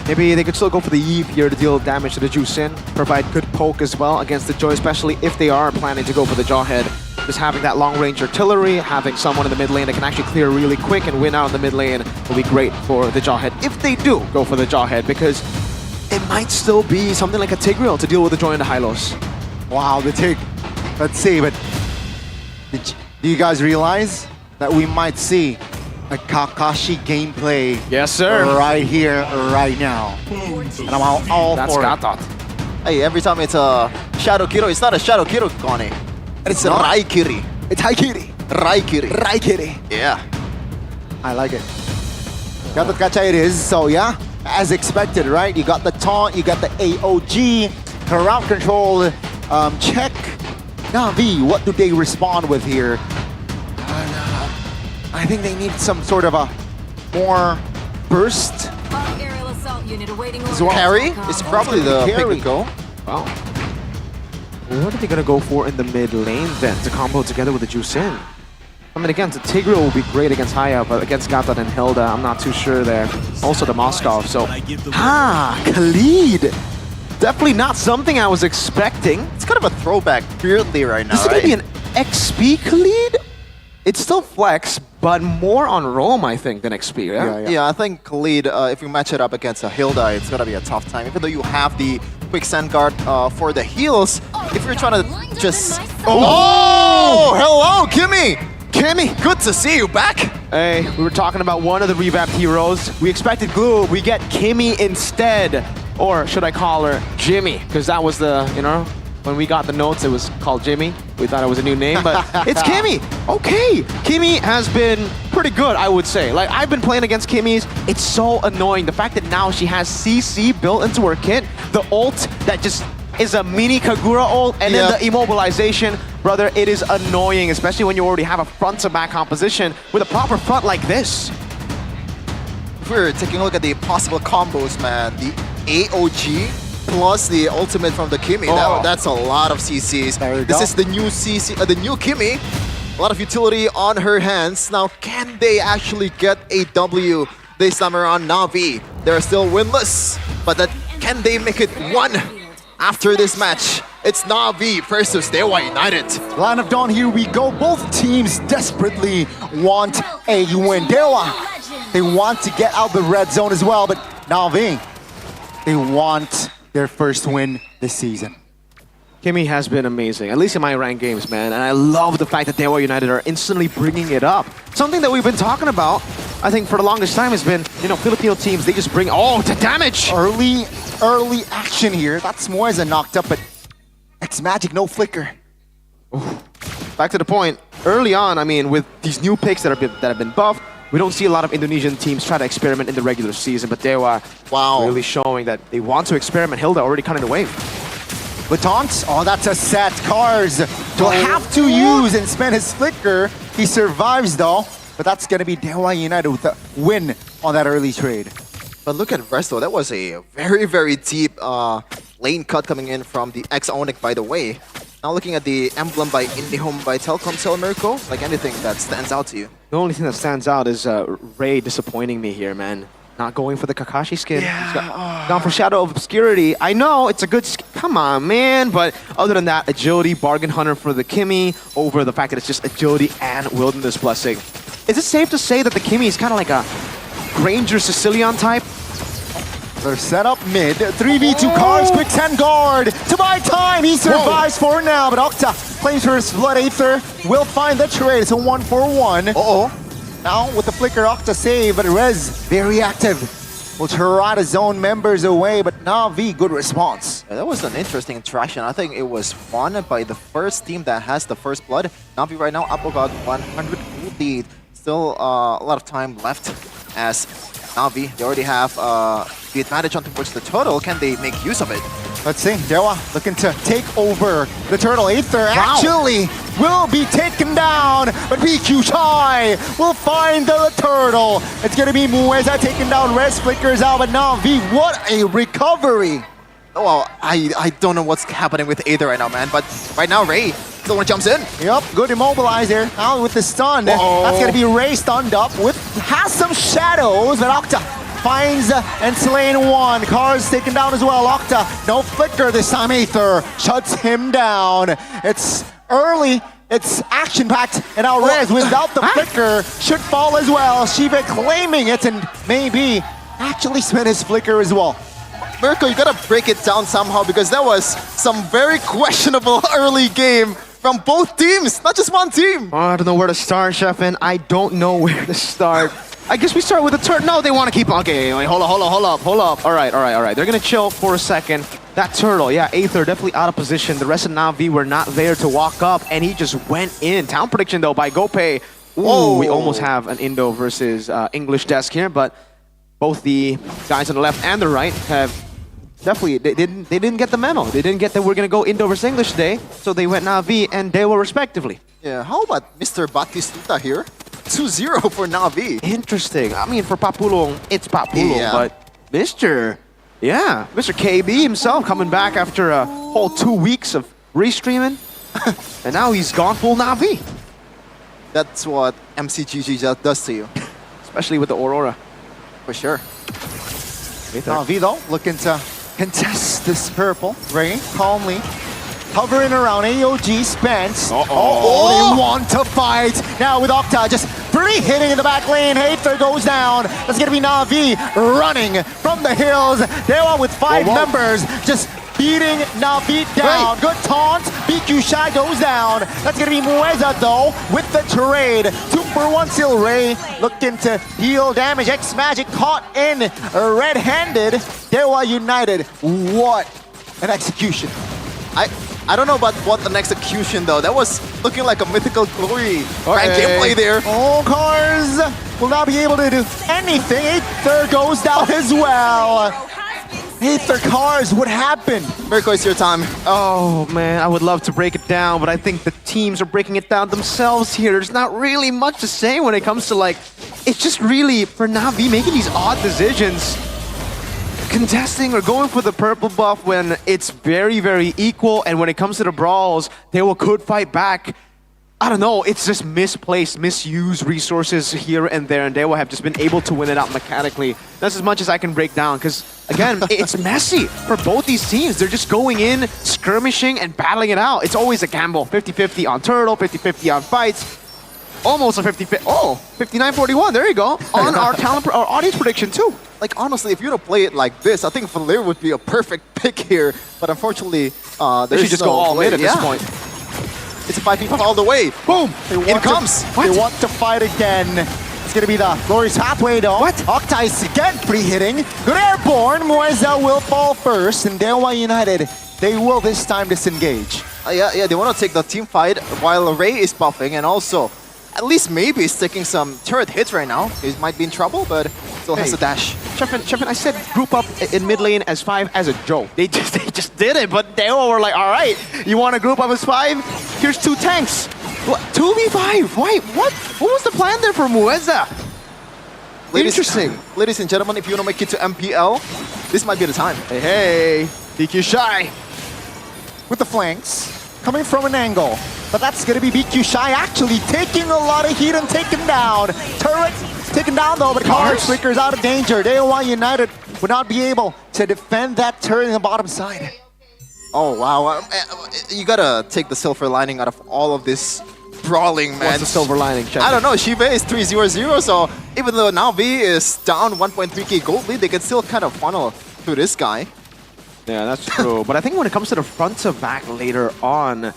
Maybe they could still go for the Eve here to deal damage to the Juicin. Provide good poke as well against the Joy, especially if they are planning to go for the Jawhead. Just having that long-range artillery, having someone in the mid lane that can actually clear really quick and win out in the mid lane will be great for the Jawhead. If they do go for the Jawhead, because it might still be something like a Tigreal to deal with the Joy and the Hylos. Wow, the Tig. Let's see, but do you guys realize that we might see a Kakashi gameplay? Yes, sir. Right here, right now. And I'm all That's for Gatot. Hey, every time it's a Shadow Kiro, it's not a Shadow Kiro, Connie. It's a Raikiri. It's Haikiri. Raikiri. Raikiri. Yeah. I like it. Got the gacha it is, so yeah, as expected, right? You got the taunt, you got the AOG, around control, check. Na'Vi, what do they respond with here? I think they need some sort of a more burst. Carry is probably the pick Carry. and go. Wow. What are they gonna go for in the mid lane then to combo together with the Jusin? I mean, again, the Tigreal will be great against Haya, but against Gata and Hilda, I'm not too sure there. Also the Moskov, so... Khalid! Definitely not something I was expecting. It's kind of a throwback weirdly right now, This is right? gonna be an XP Khalid? It's still flex, but more on roam, I think, than XP, yeah? Yeah, I think Khalid, if you match it up against a Hilda, it's gonna be a tough time. Even though you have the quick send guard for the heals, if you're trying to just... Oh! Hello, Kimmy! Kimmy, good to see you back! Hey, we were talking about one of the revamped heroes. We expected Glue, we get Kimmy instead. Or should I call her Jimmy? Because that was the, you know, when we got the notes, it was called Jimmy. We thought it was a new name, but it's Kimmy. Okay, Kimmy has been pretty good, I would say. Like, I've been playing against Kimmy's. It's so annoying. The fact that now she has CC built into her kit, the ult that just is a mini Kagura ult, and then the immobilization. Brother, it is annoying, especially when you already have a front-to-back composition with a proper front like this. If we're taking a look at the possible combos, man, the AOG plus the ultimate from the Kimmy, that's a lot of CCs. This is the new CC, the new Kimmy. A lot of utility on her hands. Now, can they actually get a W this time around? Na'Vi, they're still winless, but can they make it one after this match? It's Na'Vi versus Dewa United. Line of Dawn, here we go. Both teams desperately want a win. Dewa, they want to get out the red zone as well, but Na'Vi, they want their first win this season. Kimmy has been amazing, at least in my ranked games, man. And I love the fact that Dewa United are instantly bringing it up. Something that we've been talking about, I think for the longest time, has been, you know, Filipino teams, they just bring, the damage! Early action here. That's Moisa knocked up, but X-Magic, no flicker. Back to the point, early on, I mean, with these new picks that have been buffed, we don't see a lot of Indonesian teams try to experiment in the regular season, but Dewa really showing that they want to experiment. Hilda already cutting the wave. With taunts, that's a set. Cars will have to use and spend his flicker. He survives though, but that's gonna be Dewa United with a win on that early trade. But look at Resto, that was a very, very deep lane cut coming in from the X-Onyx, by the way. Now looking at the emblem by IndiHome by Telkomsel, Mirko, like anything that stands out to you? The only thing that stands out is Ray disappointing me here, man. Not going for the Kakashi skin. He's gone for Shadow of Obscurity. I know, it's a good skin. Come on, man. But other than that, Agility, Bargain Hunter for the Kimmy over the fact that it's just Agility and Wilderness Blessing. Is it safe to say that the Kimmy is kind of like a Granger Sicilian type? They're set up mid. 3v2 Cars, quick 10 guard. To buy time, he survives for now, but Octa claims for his Blood Aether. Will find the trade. It's a 1-for-1. Now with the flicker, Octa save, but Rez very active. Will try to zone members away, but Na'Vi, good response. Yeah, that was an interesting interaction. I think it was won by the first team that has the first blood. Na'Vi right now up about 100 gold lead. Still a lot of time left as Na'Vi, they already have the advantage on towards the turtle. Can they make use of it? Let's see, Dewa looking to take over the turtle. Aether actually will be taken down, but PQ Chai will find the turtle. It's gonna be Mueza taking down Res, flickers out, but Na'Vi, what a recovery. Oh, well, I don't know what's happening with Aether right now, man, but right now Ray, the one jumps in. Yep, good immobilizer. Now with the stun, that's gonna be Ray stunned up has some shadows, but Octa finds and slain one. Cars taken down as well. Octa, no flicker this time. Aether shuts him down. It's early, it's action-packed, and now Rez without the flicker should fall as well. Shiva claiming it and maybe actually spin his flicker as well. Mirko, you gotta break it down somehow because that was some very questionable early game from both teams, not just one team. I don't know where to start, Chefin. I don't know where to start. I guess we start with the turn. No, they want to keep on. Okay, wait, hold up. All right. They're going to chill for a second. That turtle, yeah, Aether definitely out of position. The rest of Na'Vi were not there to walk up, and he just went in. Town prediction though by Gopay. Ooh, we almost have an Indo versus English desk here, but both the guys on the left and the right have definitely, they didn't get the memo. They didn't get that we're gonna go Indo versus English today, so they went Na'Vi and Dewa respectively. Yeah, how about Mr. Batistuta here? 2-0 for Na'Vi. Interesting. I mean, for Papulong, it's Papulong, Yeah. but Mr. KB himself coming back after a whole 2 weeks of restreaming, and now he's gone full Na'Vi. That's what MCGG just does to you. Especially with the Aurora. For sure. Na'Vi though, looking to contest this purple. Ray calmly hovering around AOG Spence. Oh, they want to fight. Now with Octa just free hitting in the back lane. Aether goes down. That's gonna be Na'Vi running from the hills. Dewa with 5 members just beating Na'Vi down. Good taunt. BQ Shy goes down. That's gonna be Mueza though with the trade. 2 for 1 still. Ray looking to heal damage. X Magic caught in red-handed. Dewa United. What an execution. I don't know about what an execution though. That was looking like a mythical glory rank gameplay there. All cars will not be able to do anything. Aether goes down as well. Aether cars, what happened? Mirko, it's your time. Oh man, I would love to break it down, but I think the teams are breaking it down themselves here. There's not really much to say when it comes to like, it's just really for Na'Vi making these odd decisions. Contesting or going for the purple buff when it's very, very equal, and when it comes to the brawls, they could fight back. I don't know, it's just misplaced, misused resources here and there, and they will have just been able to win it out mechanically. That's as much as I can break down, because again, it's messy for both these teams. They're just going in, skirmishing, and battling it out. It's always a gamble. 50-50 on Turtle, 50-50 on fights. Almost a 50-50. Oh, 59-41, there you go. On our audience prediction too. Like honestly, if you were to play it like this, I think Valir would be a perfect pick here. But unfortunately, they should just go all mid at this point. It's a 5v5 all the way. Boom! It comes. They want to fight again. It's going to be the Glorious Pathway though. What? Octa is again pre-hitting. Good airborne. Mueza will fall first. And Dewa United, they will this time disengage. Yeah, they want to take the team fight while Ray is buffing, and also at least maybe he's taking some turret hits right now. He might be in trouble, but still has a dash. Chefin, I said group up in mid lane as 5 as a joke. They just did it, but they all were like, all right, you want to group up as 5? Here's 2 tanks. What? 2v5? Wait, what? What was the plan there for Mueza? Interesting. Ladies and gentlemen, if you want to make it to MPL, this might be the time. Hey, BQ Shy. With the flanks, coming from an angle. But that's going to be BQ Shy actually taking a lot of heat and taken down. Turret taken down though, but Card Breaker is out of danger. Dewa United would not be able to defend that turret in the bottom side. Oh wow, you gotta take the silver lining out of all of this brawling, man. What's the silver lining? I don't know, Shive is 3-0-0, so even though Na'Vi is down 1.3k gold lead, they can still kind of funnel through this guy. Yeah, that's true. But I think when it comes to the front to back later on,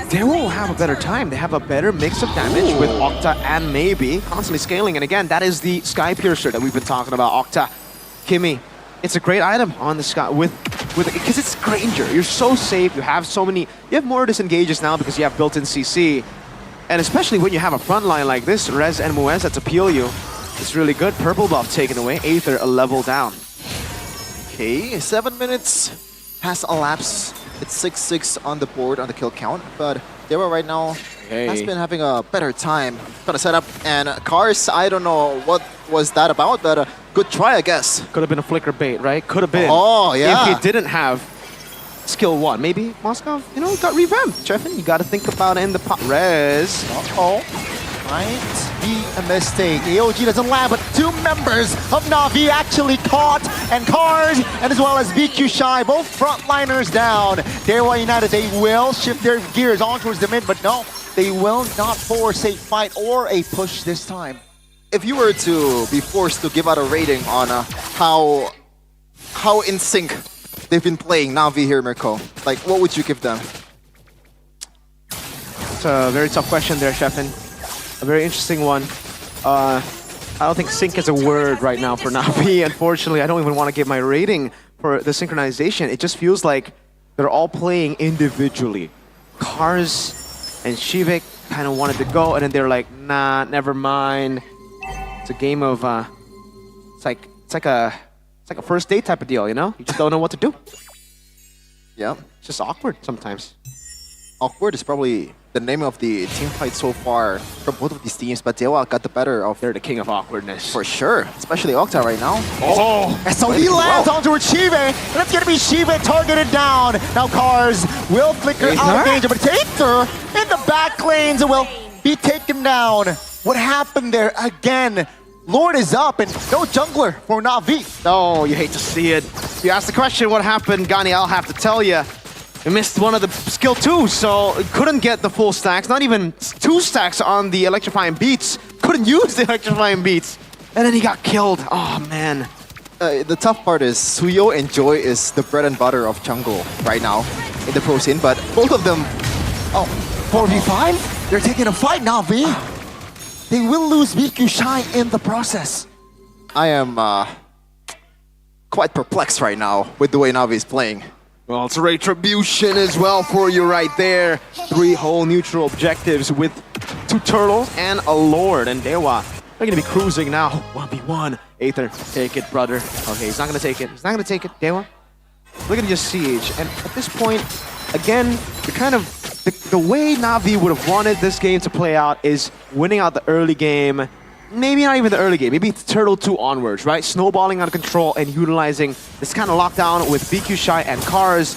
they will have a better time. They have a better mix of damage with Octa and maybe constantly scaling. And again, that is the Sky Piercer that we've been talking about. Octa, Kimmy, it's a great item on the Sky because it's Granger. You're so safe. You have so many. You have more disengages now because you have built-in CC, and especially when you have a front line like this, Rez and Mueza to peel you, it's really good. Purple buff taken away. Aether a level down. Okay, 7 minutes has elapsed. It's 6-6 on the board on the kill count, but Dewa right now has been having a better time trying to set up. And Cars, I don't know what was that about, but a good try, I guess. Could have been a flicker bait, right? Could have been. Oh, yeah. If he didn't have skill 1, maybe Moscow, got revamped. Chefin, you got to think about it in the pot. Rez. Might be a mistake. AOG doesn't land, but 2 members of Na'Vi actually caught, and Cars, and as well as BQ Shy, both frontliners down. Dewa United, they will shift their gears on towards the mid, but no, they will not force a fight or a push this time. If you were to be forced to give out a rating on how in sync they've been playing Na'Vi here, Mirko, like what would you give them? It's a very tough question there, Chefin. A very interesting one. I don't think sync is a word right now for Na'Vi. Unfortunately, I don't even want to give my rating for the synchronization, it just feels like they're all playing individually. Cars and Shivik kind of wanted to go, and then they're like, nah, never mind. It's a game of it's like a first date type of deal, you know? You just don't know what to do. Yeah. It's just awkward sometimes. Awkward is probably the name of the team fight so far from both of these teams, but Dewa got the better of. They're the king of awkwardness. For sure, especially Octa right now. And so he lands onto Chive, and that's gonna be Chive targeted down. Now Cars will flicker out of danger, but Taker in the back lanes will be taken down. What happened there again? Lord is up and no jungler for Na'Vi. Oh, you hate to see it. You asked the question, what happened, Gani? I'll have to tell you. We missed one of the skill 2, so couldn't get the full stacks. Not even 2 stacks on the electrifying beats. Couldn't use the electrifying beats. And then he got killed. Oh, man. The tough part is Suyo and Joy is the bread and butter of jungle right now in the pro scene, but both of them... Oh, 4v5? They're taking a fight now, V. They will lose VQ Shine in the process. I am quite perplexed right now with the way Na'Vi is playing. Well, it's a retribution as well for you right there. 3 whole neutral objectives with 2 turtles and a lord. And Dewa, they're going to be cruising now. 1v1. Aether, take it, brother. Okay, he's not going to take it. He's not going to take it. Dewa, look at just siege. And at this point, again, the kind of... The way Na'Vi would have wanted this game to play out is winning out the early game. Maybe not even the early game, maybe it's Turtle 2 onwards, right? Snowballing out of control and utilizing this kind of lockdown with VQ Shy and Cars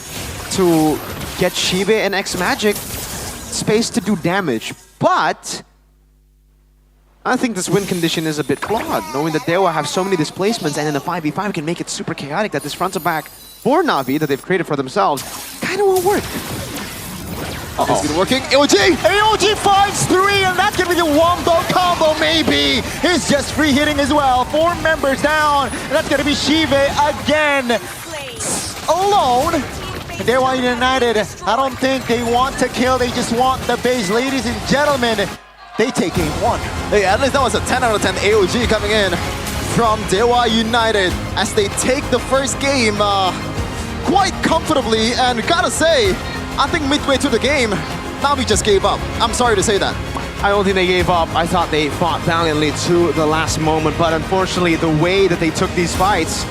to get Shibe and X Magic space to do damage. But I think this win condition is a bit flawed, knowing that Dewa have so many displacements and in a 5v5 can make it super chaotic that this front to back for Na'Vi that they've created for themselves kind of won't work. It's been working. AOG! AOG finds 3, and that's gonna be the wombo combo, maybe. He's just free hitting as well. 4 members down, and that's gonna be Shive again. Alone. And they want United. I don't think they want to kill, they just want the base. Ladies and gentlemen, they take game 1. Hey, at least that was a 10 out of 10 AOG coming in from Dewa United as they take the first game quite comfortably, and gotta say, I think midway through the game, Na'Vi just gave up. I'm sorry to say that. I don't think they gave up. I thought they fought valiantly to the last moment, but unfortunately the way that they took these fights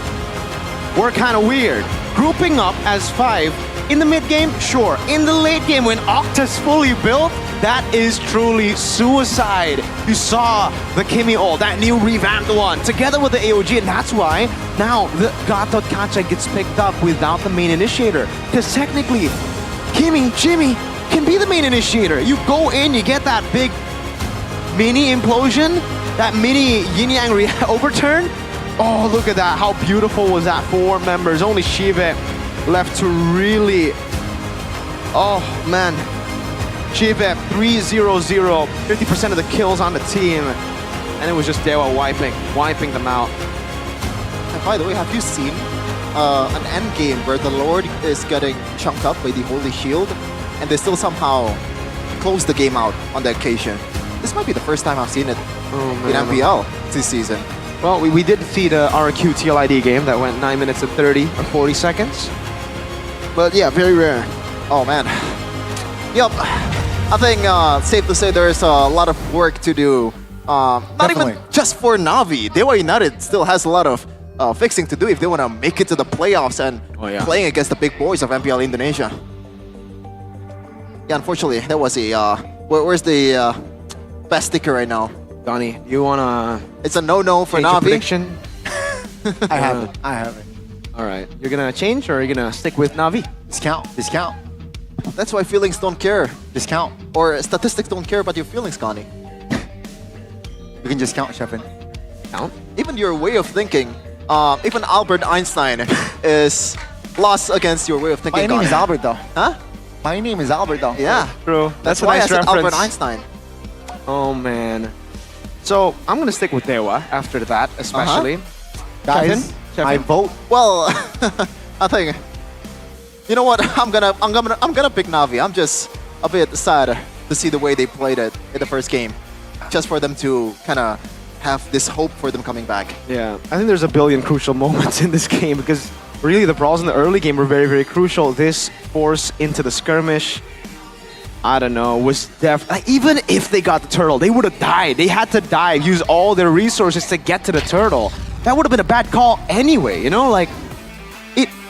were kind of weird. Grouping up as 5 in the mid game, sure. In the late game when Octa's fully built, that is truly suicide. You saw the Kimi ult, that new revamped one, together with the AOG, and that's why now the God.Kacha gets picked up without the main initiator. Because technically, Kimi, Jimmy can be the main initiator. You go in, you get that big mini implosion, that mini yin-yang overturn. Oh, look at that. How beautiful was that? 4 members. Only Shive left to really... Oh, man. Shive 3-0-0. 50% of the kills on the team. And it was just Dewa wiping them out. And by the way, have you seen an end game where the Lord is getting chunked up by the Holy Shield and they still somehow close the game out on the occasion? This might be the first time I've seen it in MPL this season. Well, we did see the RQ TLID game that went 9 minutes and 30 or 40 seconds. But yeah, very rare. Oh man. Yep. I think safe to say there's a lot of work to do. Not even just for Na'Vi. Dewa United still has a lot of fixing to do if they want to make it to the playoffs and playing against the big boys of MPL Indonesia. Yeah, unfortunately, that was a... where's the best sticker right now? Donnie, you want to... It's a no-no for Na'Vi. Prediction? I have it. I have it. All right. You're going to change or are you going to stick with Na'Vi? Discount. Discount. That's why feelings don't care. Discount. Or statistics don't care about your feelings, Connie. You can just count, Shepin. Count? Even your way of thinking, even Albert Einstein is lost against your way of thinking. My name is Albert, though. Huh? My name is Albert, though. Yeah. True. That's a why nice I said reference. Albert Einstein. Oh, man. So, I'm going to stick with Dewa after that, especially. Guys, I vote. Well, I think... You know what? I'm gonna pick Na'Vi. I'm just a bit sad to see the way they played it in the first game. Just for them to kind of have this hope for them coming back. Yeah, I think there's a billion crucial moments in this game because really the brawls in the early game were very, very crucial. This force into the skirmish, I don't know, was even if they got the turtle, they would have died. They had to dive, use all their resources to get to the turtle. That would have been a bad call anyway, you know? Like,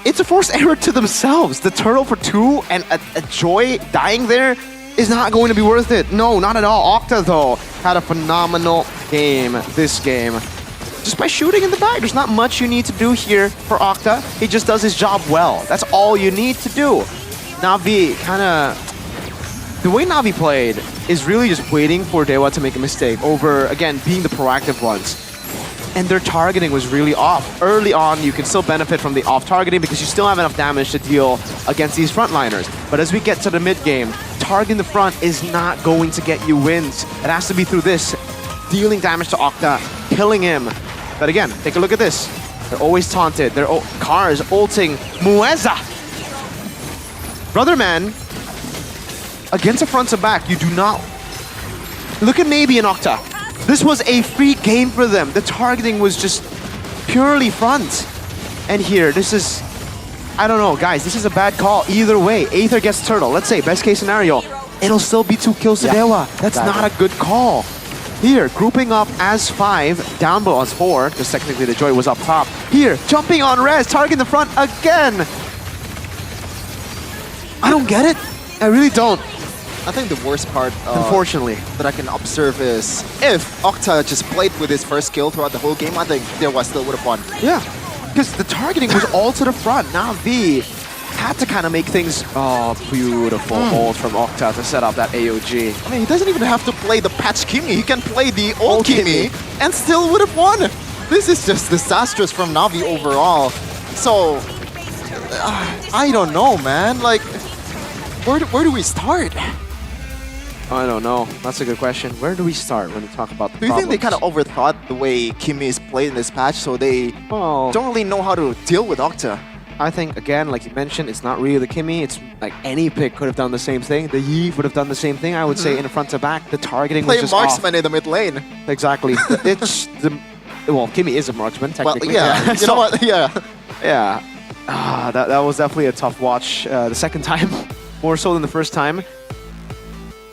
it's a forced error to themselves. The turtle for 2 and a Joy dying there is not going to be worth it. No, not at all. Octa, though, had a phenomenal game this game. Just by shooting in the back, there's not much you need to do here for Octa. He just does his job well. That's all you need to do. Na'Vi kind of... The way Na'Vi played is really just waiting for Dewa to make a mistake over, again, being the proactive ones. And their targeting was really off. Early on, you can still benefit from the off targeting because you still have enough damage to deal against these frontliners. But as we get to the mid game, targeting the front is not going to get you wins. It has to be through this, dealing damage to Octa, killing him. But again, take a look at this. They're always taunted. Their cars ulting Mueza. Brother man, against a front to back, you do not... Look at maybe an Octa. This was a free game for them. The targeting was just purely front. And here, this is... I don't know, guys, this is a bad call either way. Aether gets turtle. Let's say, best case scenario, it'll still be 2 kills to Dewa. That's not a good call. Here, grouping up as 5, down below as 4, because technically the Joy was up top. Here, jumping on res, targeting the front again. I don't get it. I really don't. I think the worst part, unfortunately, that I can observe is if Octa just played with his first kill throughout the whole game, I think Dewa still would have won. Yeah, because the targeting was all to the front. Na'Vi had to kind of make things... Oh, beautiful ult from Octa to set up that AOG. I mean, he doesn't even have to play the patch Kimi. He can play the old Kimi and still would have won. This is just disastrous from Na'Vi overall. So, I don't know, man. Like, where do we start? I don't know. That's a good question. Where do we start when we talk about the Do you think they kind of overthought the way Kimi is played in this patch, so they don't really know how to deal with Octa? I think, again, like you mentioned, it's not really the Kimi. It's like any pick could have done the same thing. The Yi would have done the same thing, I would say, in the front to back. The targeting was just marksman off. in the mid lane. Exactly. It's the... Well, Kimi is a marksman, technically. Well, yeah. You know what? Yeah. Yeah. That was definitely a tough watch the second time, more so than the first time.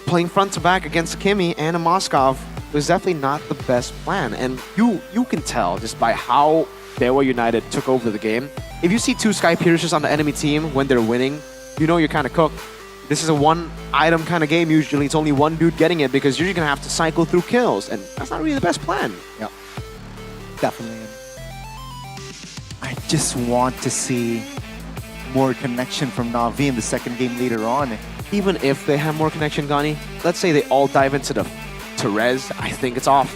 Playing front to back against Kimi and a Moskov was definitely not the best plan. And you can tell just by how Dewa United took over the game. If you see 2 Sky Piercers on the enemy team when they're winning, you know you're kind of cooked. This is a one-item kind of game usually. It's only one dude getting it because you're going to have to cycle through kills. And that's not really the best plan. Yeah, definitely. I just want to see more connection from Na'Vi in the second game later on. Even if they have more connection, Gani, let's say they all dive into the Therese, I think it's off.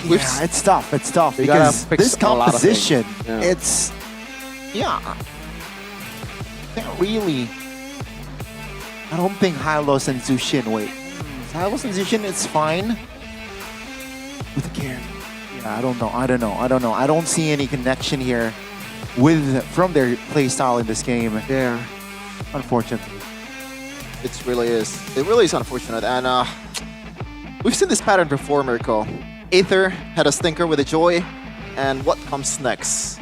Yeah, it's tough. It's tough You gotta because fix this a lot of things. composition, Yeah. it's not really. I don't think Hylos and Zushin. Wait, Hylos and Zushin, it's fine with the carry. Yeah, I don't know. I don't see any connection here from their play style in this game. Yeah. Unfortunately. It really is. It really is unfortunate. And we've seen this pattern before, Mirko. Aether had a stinker with a Joy. And what comes next?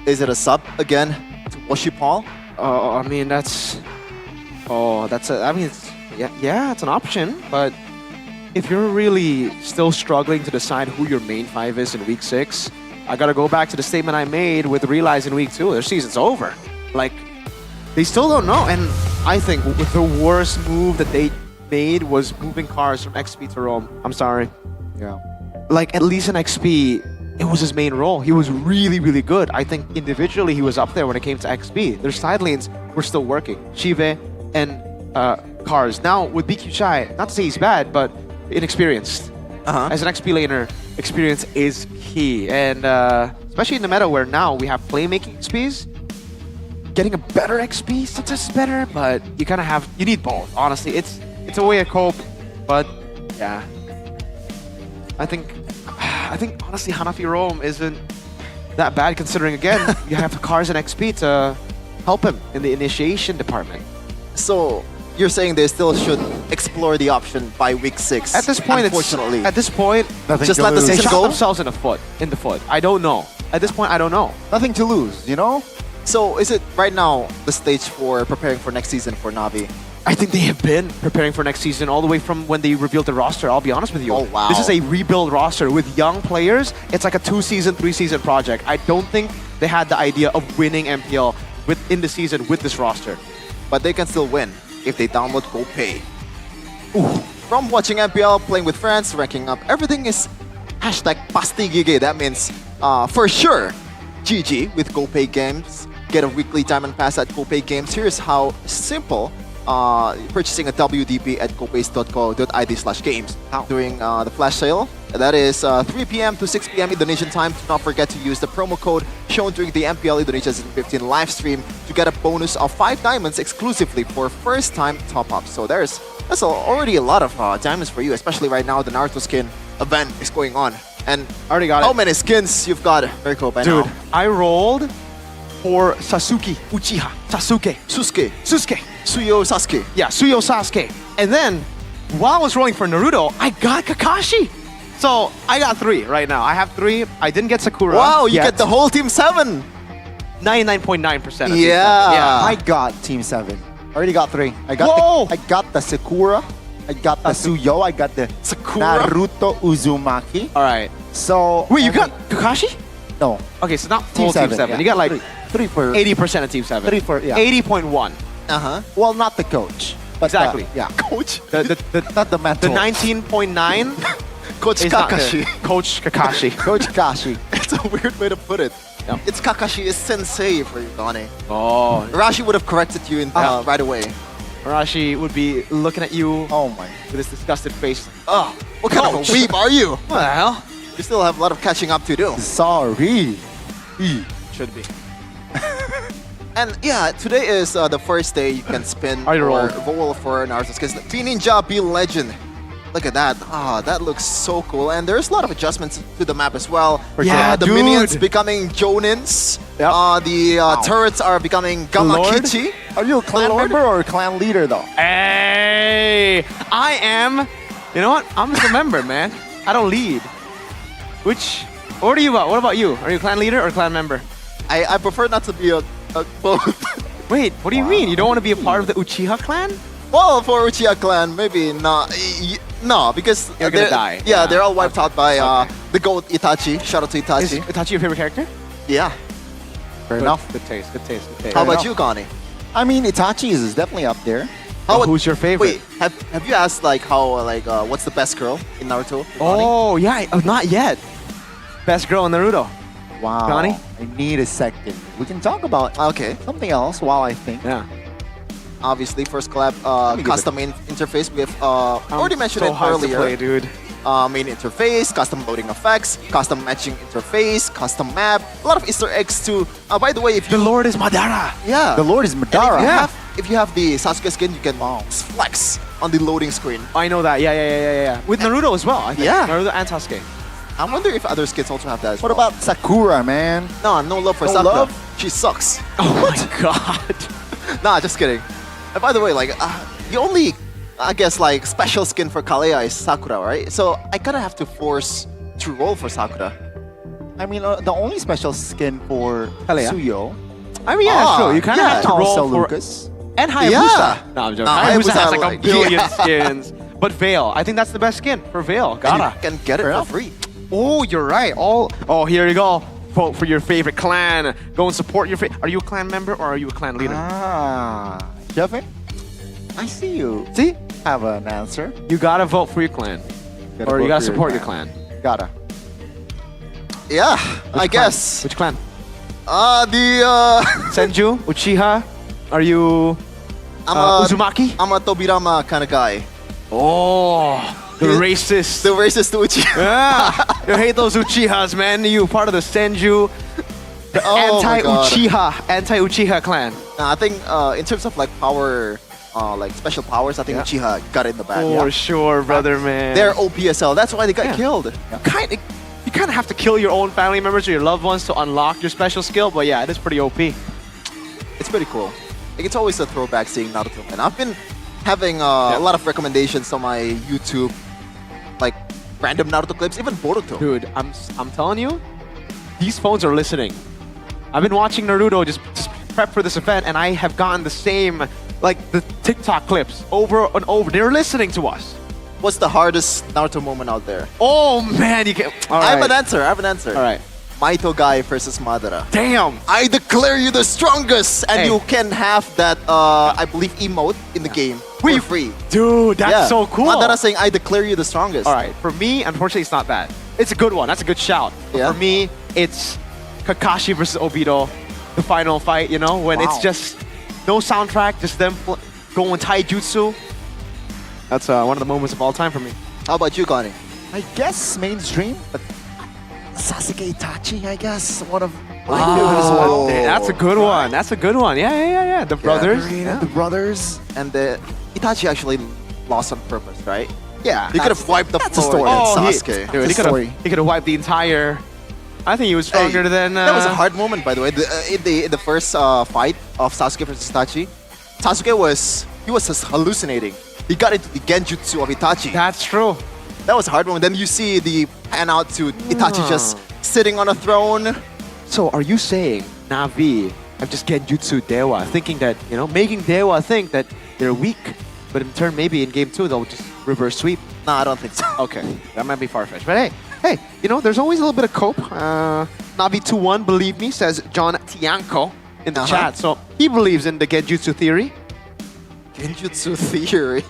Is it a sub again to Washipal? I mean, that's... Oh, that's a... I mean, it's, yeah, it's an option. But if you're really still struggling to decide who your main 5 is in Week 6, I gotta go back to the statement I made with Realize in Week 2. Their season's over. Like, they still don't know. And I think the worst move that they made was moving cars from XP to Rome. I'm sorry. Yeah. Like, at least in XP, it was his main role. He was really, really good. I think individually he was up there when it came to XP. Their side lanes were still working. Shive and Cars. Now, with BQ Chai, not to say he's bad, but inexperienced. As an XP laner, experience is key. And especially in the meta where now we have playmaking XPs, getting a better XP sometimes is better, but you kind of you need both, honestly. It's a way of cope, but yeah. I think honestly Hanafi Rome isn't that bad considering, again, you have the Cars and XP to help him in the initiation department. So you're saying they still should explore the option by Week 6? At this point, unfortunately. Just let the season shot go? themselves in the foot. I don't know. at this point, I don't know. Nothing to lose, you know? So is it right now the stage for preparing for next season for Navi? I think they have been preparing for next season all the way from when they revealed the roster. I'll be honest with you. Oh, wow. This is a rebuild roster with young players. It's like a 2-season, 3-season project. I don't think they had the idea of winning MPL within the season with this roster. But they can still win if they download GoPay. Ooh. From watching MPL, playing with friends, ranking up, everything is hashtag pasti GG. That means for sure GG with GoPay games. Get a weekly diamond pass at GoPay games. Here's how simple purchasing a WDP at gopays.co.id/games during the flash sale. That is 3 p.m. to 6 p.m. Indonesian time. Do not forget to use the promo code shown during the MPL Indonesia Season 15 live stream to get a bonus of 5 diamonds exclusively for first-time top-ups. So that's already a lot of diamonds for you, especially right now the Naruto skin event is going on. And already got how it. many skins you've got, Merko, by Dude, now? I rolled for Sasuke Uchiha. Sasuke. Suyo Sasuke. Yeah, Suyo Sasuke. And then, while I was rolling for Naruto, I got Kakashi. So, I got 3 right now. I have 3. I didn't get Sakura. Wow, you yet. get the whole Team 7. 99.9%. Yeah. I got Team 7. Already got 3. I got the Sakura. I got the Suyo. I got the Sakura? Naruto Uzumaki. All right. So Wait, you got Kakashi? No. Okay, so not Team full Team 7, 7. yeah. You got like 3 for 80% of Team 7. 3 for 80.1. Well, not the coach. But Exactly. yeah. Coach? Not the mentor. The 19.9 Coach is not there. Kakashi. Coach Kakashi. Coach Kakashi. It's a weird way to put it. Yeah. It's Kakashi is sensei for you, Donnie. Oh. Rashi would have corrected you right away. Arashi would be looking at you Oh my. with his disgusted face. Oh, what kind of a Coach. weeb are you? What the hell? You still have a lot of catching up to do. Sorry. Should be. And yeah, today is the first day you can spin Are you or rolled? roll for Naruto's because Be Ninja, Be Legend. Look at that. Ah, that looks so cool. And there's a lot of adjustments to the map as well. Yeah, the dude. minions becoming Jonins. Yep. The turrets are becoming Gamakichi. Are you a clan member or a clan leader though? Hey, I am. You know what? I'm just a member, man. I don't lead. What are you about? What about you? Are you a clan leader or a clan member? I prefer not to be a both. Wait, what do you mean? You don't want to be a part of the Uchiha clan? Well, for Uchiha clan, maybe not. No, because You're gonna they're- die. Yeah, Yeah. they're all wiped out by Okay. the goat Itachi. Shout out to Is Itachi. Itachi your favorite character? Yeah. Fair enough. Good taste. Good taste. Good taste. How about enough. you, Connie? I mean, Itachi is definitely up there. Who's your favorite? Wait, have you asked like how what's the best girl in Naruto? Connie? Oh yeah, not yet. Best girl in Naruto. Wow. Connie? I need a second. We can talk about Okay. something else while I think. Yeah. Obviously, first collab me get custom main interface. We have already mentioned so it hard earlier. to play, dude. Main interface, custom loading effects, custom matching interface, custom map. A lot of Easter eggs too. By the way, if you The Lord is Madara. yeah, The Lord is And Madara. if you have the Sasuke skin, you can flex on the loading screen. I know that. Yeah. With Naruto as well. I think. Yeah. Naruto and Sasuke. I wonder if other skins also have that as What well. about Sakura, man? No love for No Sakura. love? She sucks. Oh my god. Nah, just kidding. And by the way, the only, I guess, special skin for Kalea is Sakura, right? So I kind of have to force to roll for Sakura. I mean, the only special skin for Kalea? Suyo. I mean, yeah, true. You kind of have to roll also for Lucas. and Hayabusa. Yeah. No, I'm joking. No, Hayabusa Hayabusa, has like a billion yeah. skins. But Veil, I think that's the best skin for Veil. And Gotta. you can get it Fair for enough. free. Oh, you're right. Oh, here you go. Vote for your favorite clan. Go and support your favorite. Are you a clan member or are you a clan leader? Jeffy, I see you. See? Have an answer. You gotta vote for your clan. Gotta Or you vote gotta for your support your clan. clan. Gotta. Yeah, I Which clan? guess. Which clan? Senju. Senju? Uchiha? Are you I'm Uzumaki? I'm a Tobirama kind of guy. Oh, the racist. The racist Uchiha. Yeah, you hate those Uchihas, man. You part of the Senju, the Oh my God. anti-Uchiha clan. Nah, I think in terms of power, special powers, I think Yeah. Uchiha got it in the bag. For sure, brother, man. They're OPSL. That's why they got killed. You kind of have to kill your own family members or your loved ones to unlock your special skill, but yeah, it is pretty OP. It's pretty cool. It's always a throwback seeing Naruto. And I've been having a lot of recommendations on my YouTube, like random Naruto clips, even Boruto. Dude, I'm telling you, these phones are listening. I've been watching Naruto just prep for this event, and I have gotten the same, like the TikTok clips over and over. They're listening to us. What's the hardest Naruto moment out there? Oh man, you can. I have an answer. All right. Maito guy versus Madara. Damn! I declare you the strongest, and Hey. you can have that, I believe, emote in the game for free. Dude, that's so cool. Madara saying, I declare you the strongest. All right, for me, unfortunately, it's not that. It's a good one. That's a good shout. But Yeah. for me, it's Kakashi versus Obito, the final fight. You know, when it's Wow. just no soundtrack, just them going taijutsu. That's one of the moments of all time for me. How about you, Connie? I guess mainstream, but Sasuke Itachi, I guess, one of my Oh, favorites as well. that's a good one. That's a good one. Yeah. The brothers. The brothers. And Itachi actually lost on purpose, right? Yeah. He could have wiped the that's a floor story. against Oh, Sasuke. Dude, he could have wiped the entire. I think he was stronger than. That was a hard moment, by the way. In the first fight of Sasuke versus Itachi, Sasuke was just hallucinating. He got into the genjutsu of Itachi. That's true. That was a hard moment. Then you see the pan out to Itachi just sitting on a throne. So are you saying Navi have just genjutsu Dewa, thinking that, making Dewa think that they're weak, but in turn maybe in game 2 they'll just reverse sweep? Nah, I don't think so. Okay, that might be far-fetched. But hey, there's always a little bit of cope. Navi 2-1, believe me, says John Tianco in the chat. So he believes in the genjutsu theory. Genjutsu theory.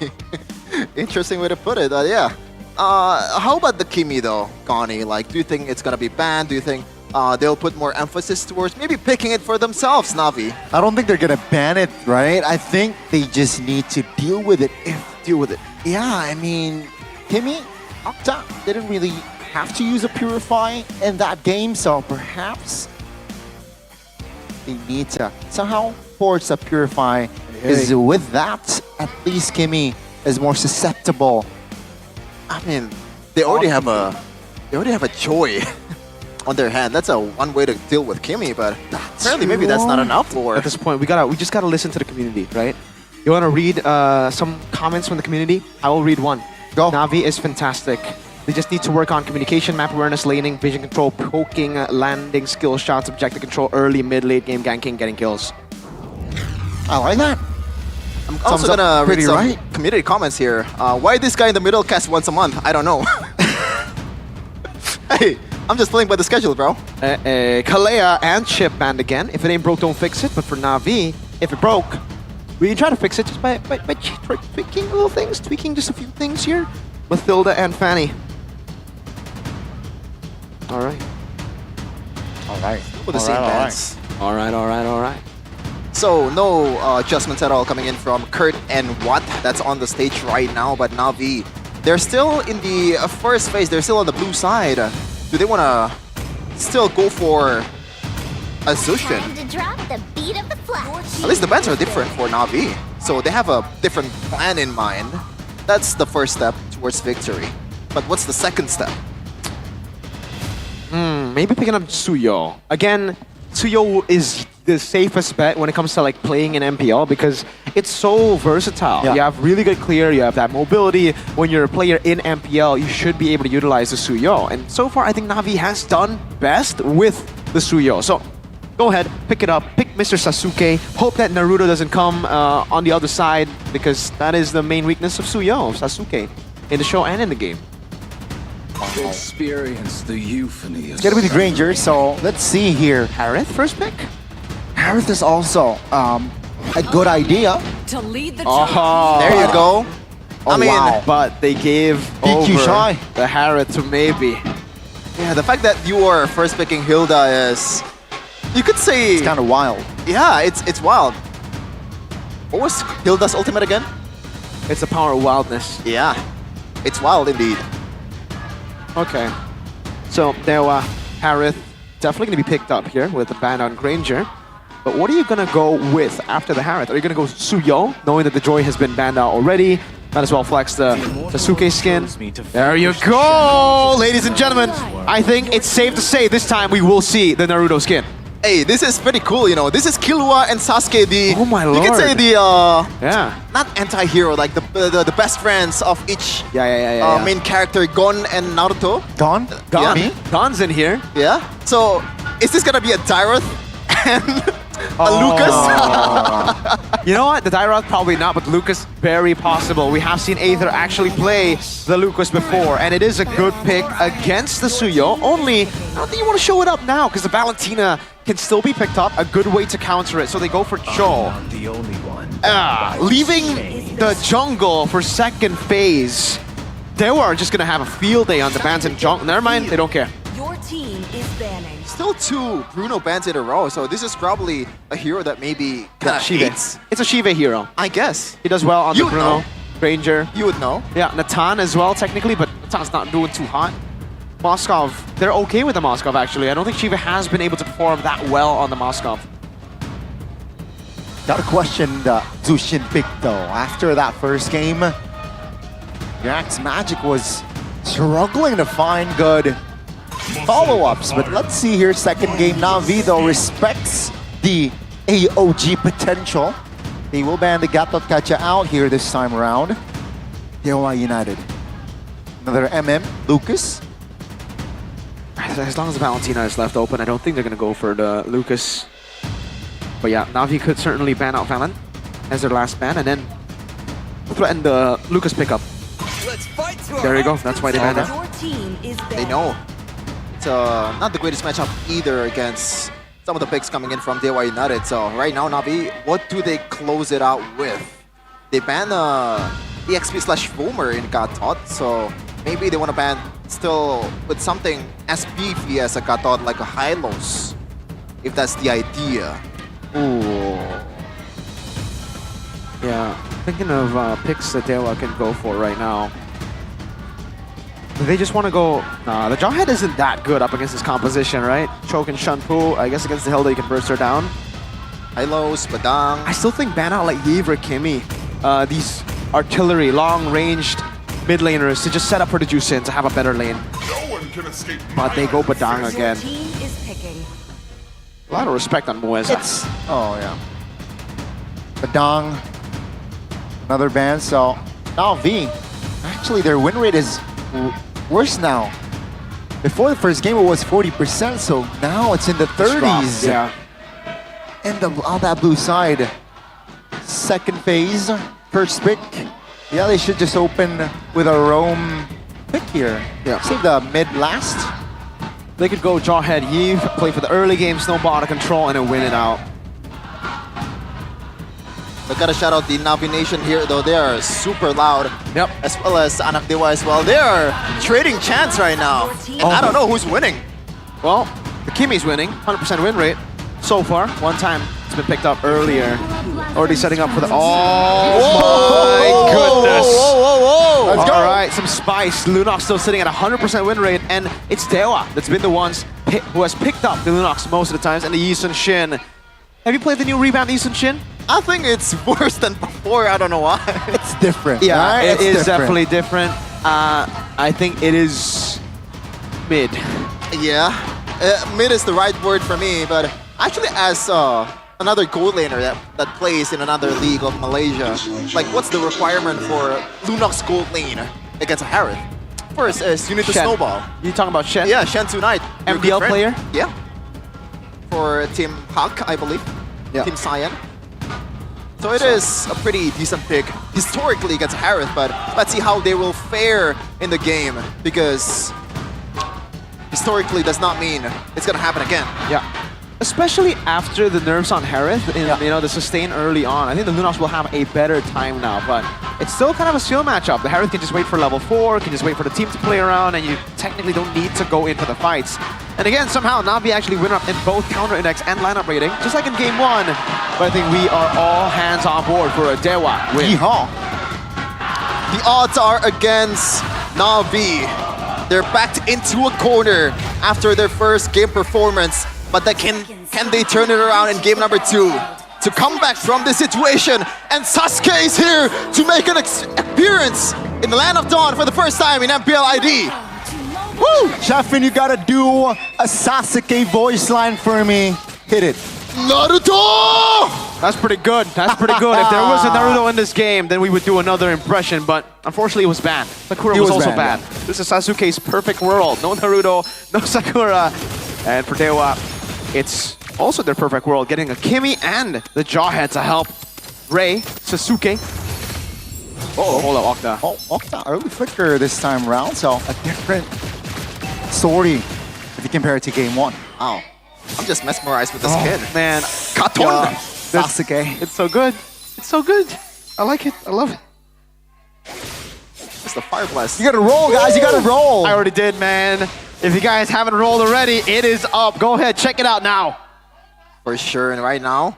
Interesting way to put it. Yeah. How about the Kimi though, Connie? Like, do you think it's gonna be banned? Do you think they'll put more emphasis towards maybe picking it for themselves, Navi? I don't think they're gonna ban it, right? I think they just need to deal with it. Yeah, I mean, Kimi, Octa didn't really have to use a Purify in that game, so perhaps they need to somehow force a Purify. Because with that, at least Kimi is more susceptible. I mean, they already have a Joy on their hand. That's one way to deal with Kimi, but apparently maybe that's not enough. Or At this point, we just gotta listen to the community, right? You wanna read some comments from the community? I will read one. Go. Navi is fantastic. They just need to work on communication, map awareness, laning, vision control, poking, landing, skill shots, objective control, early, mid, late game ganking, getting kills. I like that. I'm also Thumbs up, gonna read pretty some right. community comments here. Why this guy in the middle cast once a month? I don't know. Hey, I'm just playing by the schedule, bro. Kalea and Chip banned again. If it ain't broke, don't fix it. But for Navi, if it broke, we can try to fix it just by tweaking little things, tweaking just a few things here. Mathilda and Fanny. All right. With the same bans. All right. So no adjustments at all coming in from Kurt and Watt. That's on the stage right now. But Navi, they're still in the first phase. They're still on the blue side. Do they want to still go for a Zushin? To drop the beat of the flag. At least the bans are different for Navi. So they have a different plan in mind. That's the first step towards victory. But what's the second step? Maybe picking up Suyo. Again, Suyo is the safest bet when it comes to like playing in MPL because it's so versatile. Yeah. You have really good clear, you have that mobility. When you're a player in MPL, you should be able to utilize the Suyo. And so far, I think Navi has done best with the Suyo. So go ahead, pick it up, pick Mr. Sasuke. Hope that Naruto doesn't come on the other side because that is the main weakness of Suyo, Sasuke, in the show and in the game. Experience the euphony. It's gonna be the Granger, so let's see here. Harith, first pick? Harith is also a good idea. To lead the There you go. Oh, I mean, wow. But they gave DQ over shy. the Harith to maybe. Yeah, the fact that you are first picking Hilda is, you could say, It's kind of wild. yeah, it's wild. What was Hilda's ultimate again? It's the power of wildness. Yeah, it's wild indeed. Okay. So Dewa, Harith, definitely going to be picked up here with the ban on Granger. But what are you going to go with after the Harith? Are you going to go Suyo, knowing that the Joy has been banned out already? Might as well flex the Sasuke skin. There you go, ladies and gentlemen. I think it's safe to say this time we will see the Naruto skin. Hey, this is pretty cool, you know. This is Killua and Sasuke, the Oh my you could say lord. the Yeah. not anti-hero, like the best friends of each Yeah. main character, Gon and Naruto. Gon? Yeah. Me? Gon's in here. Yeah. So Is this gonna be a Dairoth and a Lucas? You know what? The Dairoth probably not, but Lucas very possible. We have seen Aether actually play the Lucas before, and it is a good pick against the Suyo. Only, I don't think you want to show it up now, because the Valentina can still be picked up. A good way to counter it, so they go for Cho. The only one. Leaving the jungle for second phase. They are just gonna have a field day on the bans in jungle. Never mind, they don't care. Your team is banning. Still 2 Bruno bans in a row, so this is probably a hero that maybe kind of hates. It's a Shiva hero. I guess. He does well on the Bruno. Ranger. You would know. Yeah, Natan as well, technically, but Natan's not doing too hot. Moskov, they're okay with the Moskov, actually. I don't think Shiva has been able to perform that well on the Moskov. Gotta question the Zushin pick though. After that first game, Yax Magic was struggling to find good follow-ups. But let's see here, second game, Na'Vi though respects the AOG potential. They will ban the Gatot Kacha out here this time around. Dewa United. Another MM, Lucas. As long as the Valentina is left open, I don't think they're going to go for the Lucas. But yeah, Na'Vi could certainly ban out Valen as their last ban, and then threaten the Lucas pickup. There you go, that's why they banned it. They know. It's not the greatest matchup either against some of the picks coming in from Dewa United. So right now, Na'Vi, what do they close it out with? They ban EXP/Boomer in Gatot, so maybe they want to ban still with something as beefy as a Gatot, like a Hylos, if that's the idea. Ooh. Yeah, thinking of picks that Dewa can go for right now. They just want to go... the Jawhead isn't that good up against this composition, right? Choke and Shunpu, I guess against the Hilda you can burst her down. Hylos, Badang. I still think ban out like Yves or Kimmy. These artillery, long-ranged mid laners to just set up for the Juicin to have a better lane. But they go Badang again. A lot of respect on Mueza. Oh yeah. Badang, another ban. So Na'Vi, actually their win rate is worse now. Before the first game it was 40%, so now it's in the 30s. Yeah. And on that blue side, second phase, first pick. Yeah, they should just open with a roam pick here. Yeah. Save the mid last. They could go Jawhead, Yves, play for the early game, snowball out of control, and then win it out. I gotta shout out the Na'Vi Nation here, though. They are super loud. Yep. As well as Anak Dewa as well. They are trading chants right now. And I don't know who's winning. Well, the Kimmy's winning, 100% win rate so far. One time it's been picked up earlier. Already setting up for the... Oh my goodness. Whoa. Let's go. All right, some spice. Lunox still sitting at 100% win rate, and it's Dewa that's been the ones who has picked up the Lunox most of the times, and the Yi Sun-shin. Have you played the new rebound Yi Sun-shin? I think it's worse than before. I don't know why. It's different. Yeah, right? it is different. definitely different. I think it is mid. Yeah, mid is the right word for me, but actually as another gold laner that plays in another league of Malaysia, like what's the requirement for Lunox gold lane against a Harith? First is you need to Shen. snowball. You talking about Shen? Yeah, Shen tonight. MPL player? Yeah. For Team Hawk, I believe. Yeah. Team Cyan. So it is a pretty decent pick historically against Harith, but let's see how they will fare in the game, because historically does not mean it's gonna happen again. Yeah. Especially after the nerfs on Harith, the sustain early on. I think the Lunox will have a better time now, but it's still kind of a skill matchup. The Harith can just wait for level 4, can just wait for the team to play around, and you technically don't need to go into the fights. And again, somehow Na'Vi actually win up in both counter index and lineup rating, just like in game 1. But I think we are all hands on board for a Dewa win. Yeehaw. The odds are against Na'Vi. They're backed into a corner after their first game performance. But can they turn it around in game number 2 to come back from this situation? And Sasuke is here to make an appearance in the Land of Dawn for the first time in MPL ID. Woo! Chefin, you gotta do a Sasuke voice line for me. Hit it. Naruto! That's pretty good. That's pretty good. If there was a Naruto in this game, then we would do another impression, but unfortunately it was banned. Sakura was also banned. Yeah. This is Sasuke's perfect world. No Naruto, no Sakura. And for Dewa, it's also their perfect world, getting a Kimmy and the Jawhead to help Ray, Sasuke. Hold up, Octa. Oh, Octa, early flicker this time around, so a different story if you compare it to game 1. Wow. I'm just mesmerized with this kid. Man, Katon! Sasuke. It's so good. It's so good. I like it. I love it. It's the Fire Blast. You gotta roll, guys. You gotta roll. I already did, man. If you guys haven't rolled already, it is up. Go ahead, check it out now. For sure, and right now,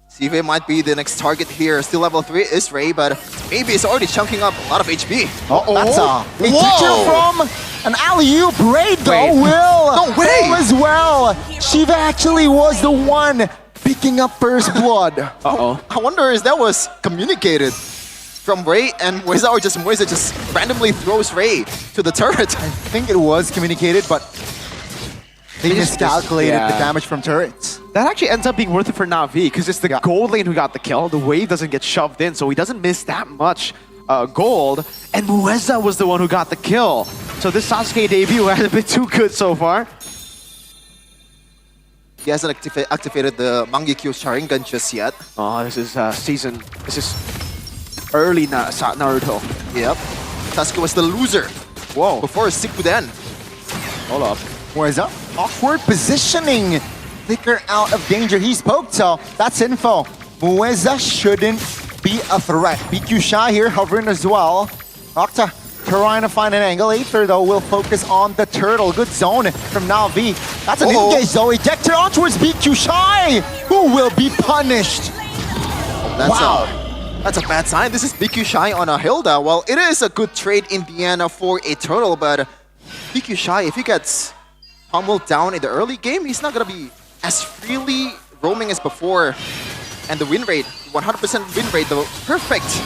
CV might be the next target here. Still level 3 is Ray, but maybe it's already chunking up a lot of HP. That's a ejector from an alley-oop. Ray, though, will fall as well. Shiva actually was the one picking up first blood. I wonder if that was communicated from Ray and Moisa, or just Moisa just randomly throws Ray to the turret. I think it was communicated, but they miscalculated the damage from turrets. That actually ends up being worth it for Na'Vi, because it's the gold lane who got the kill. The wave doesn't get shoved in, so he doesn't miss that much gold. And Mueza was the one who got the kill. So this Sasuke debut hasn't been too good so far. He hasn't activated the Mangekyo Sharingan just yet. Oh, this is this is early Naruto. Yep. Sasuke was the loser. Whoa. Before Shippuden. Hold up. Moisa, awkward positioning. Flicker out of danger. He spoke, so that's info. Moisa shouldn't be a threat. BQ Shy here hovering as well. Octa trying to find an angle. Aether, though, will focus on the turtle. Good zone from Na'Vi. That's an engage, though. Ejector on towards BQ Shy, who will be punished. That's a bad sign. This is BQ Shy on a Hilda. Well, it is a good trade in the end for a turtle, but BQ Shy, if he gets pummeled down in the early game, he's not going to be as freely roaming as before. And the win rate, 100% win rate, the perfect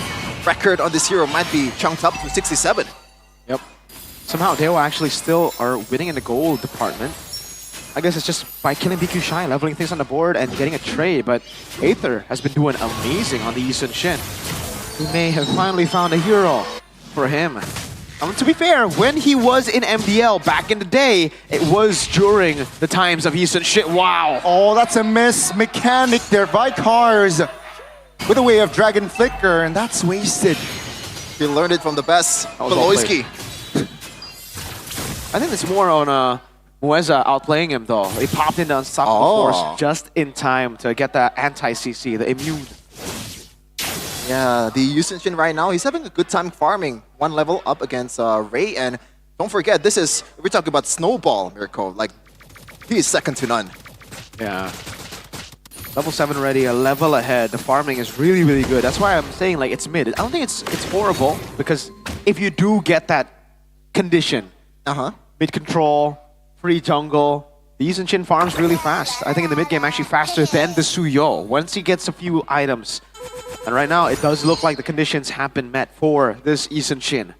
record on this hero might be chunked up to 67. Yep. Somehow Dewa actually still are winning in the gold department. I guess it's just by killing BQ Shy, leveling things on the board and getting a trade, but Aether has been doing amazing on the Yisun Shin. We may have finally found a hero for him. To be fair, when he was in MPL back in the day, it was during the times of Yisun Shin. Wow. Oh, that's a miss mechanic there by Cars with a way of Dragon Flicker, and that's wasted. He learned it from the best, Beloyski. I think it's more on Mueza outplaying him, though. He popped in the Unstoppable Force just in time to get the anti-CC, the immune. Yeah, the Yisun Shin right now, he's having a good time farming one level up against Ray. And don't forget, this is, we're talking about Snowball, Mirko. Like, he is second to none. Yeah. Level 7 ready, a level ahead. The farming is really, really good. That's why I'm saying, like, it's mid. I don't think it's horrible, because if you do get that condition, mid control, free jungle, the Yisun Shin farms really fast. I think in the mid game, actually faster than the Suyo, once he gets a few items. And right now, it does look like the conditions have been met for this Yisun Shin.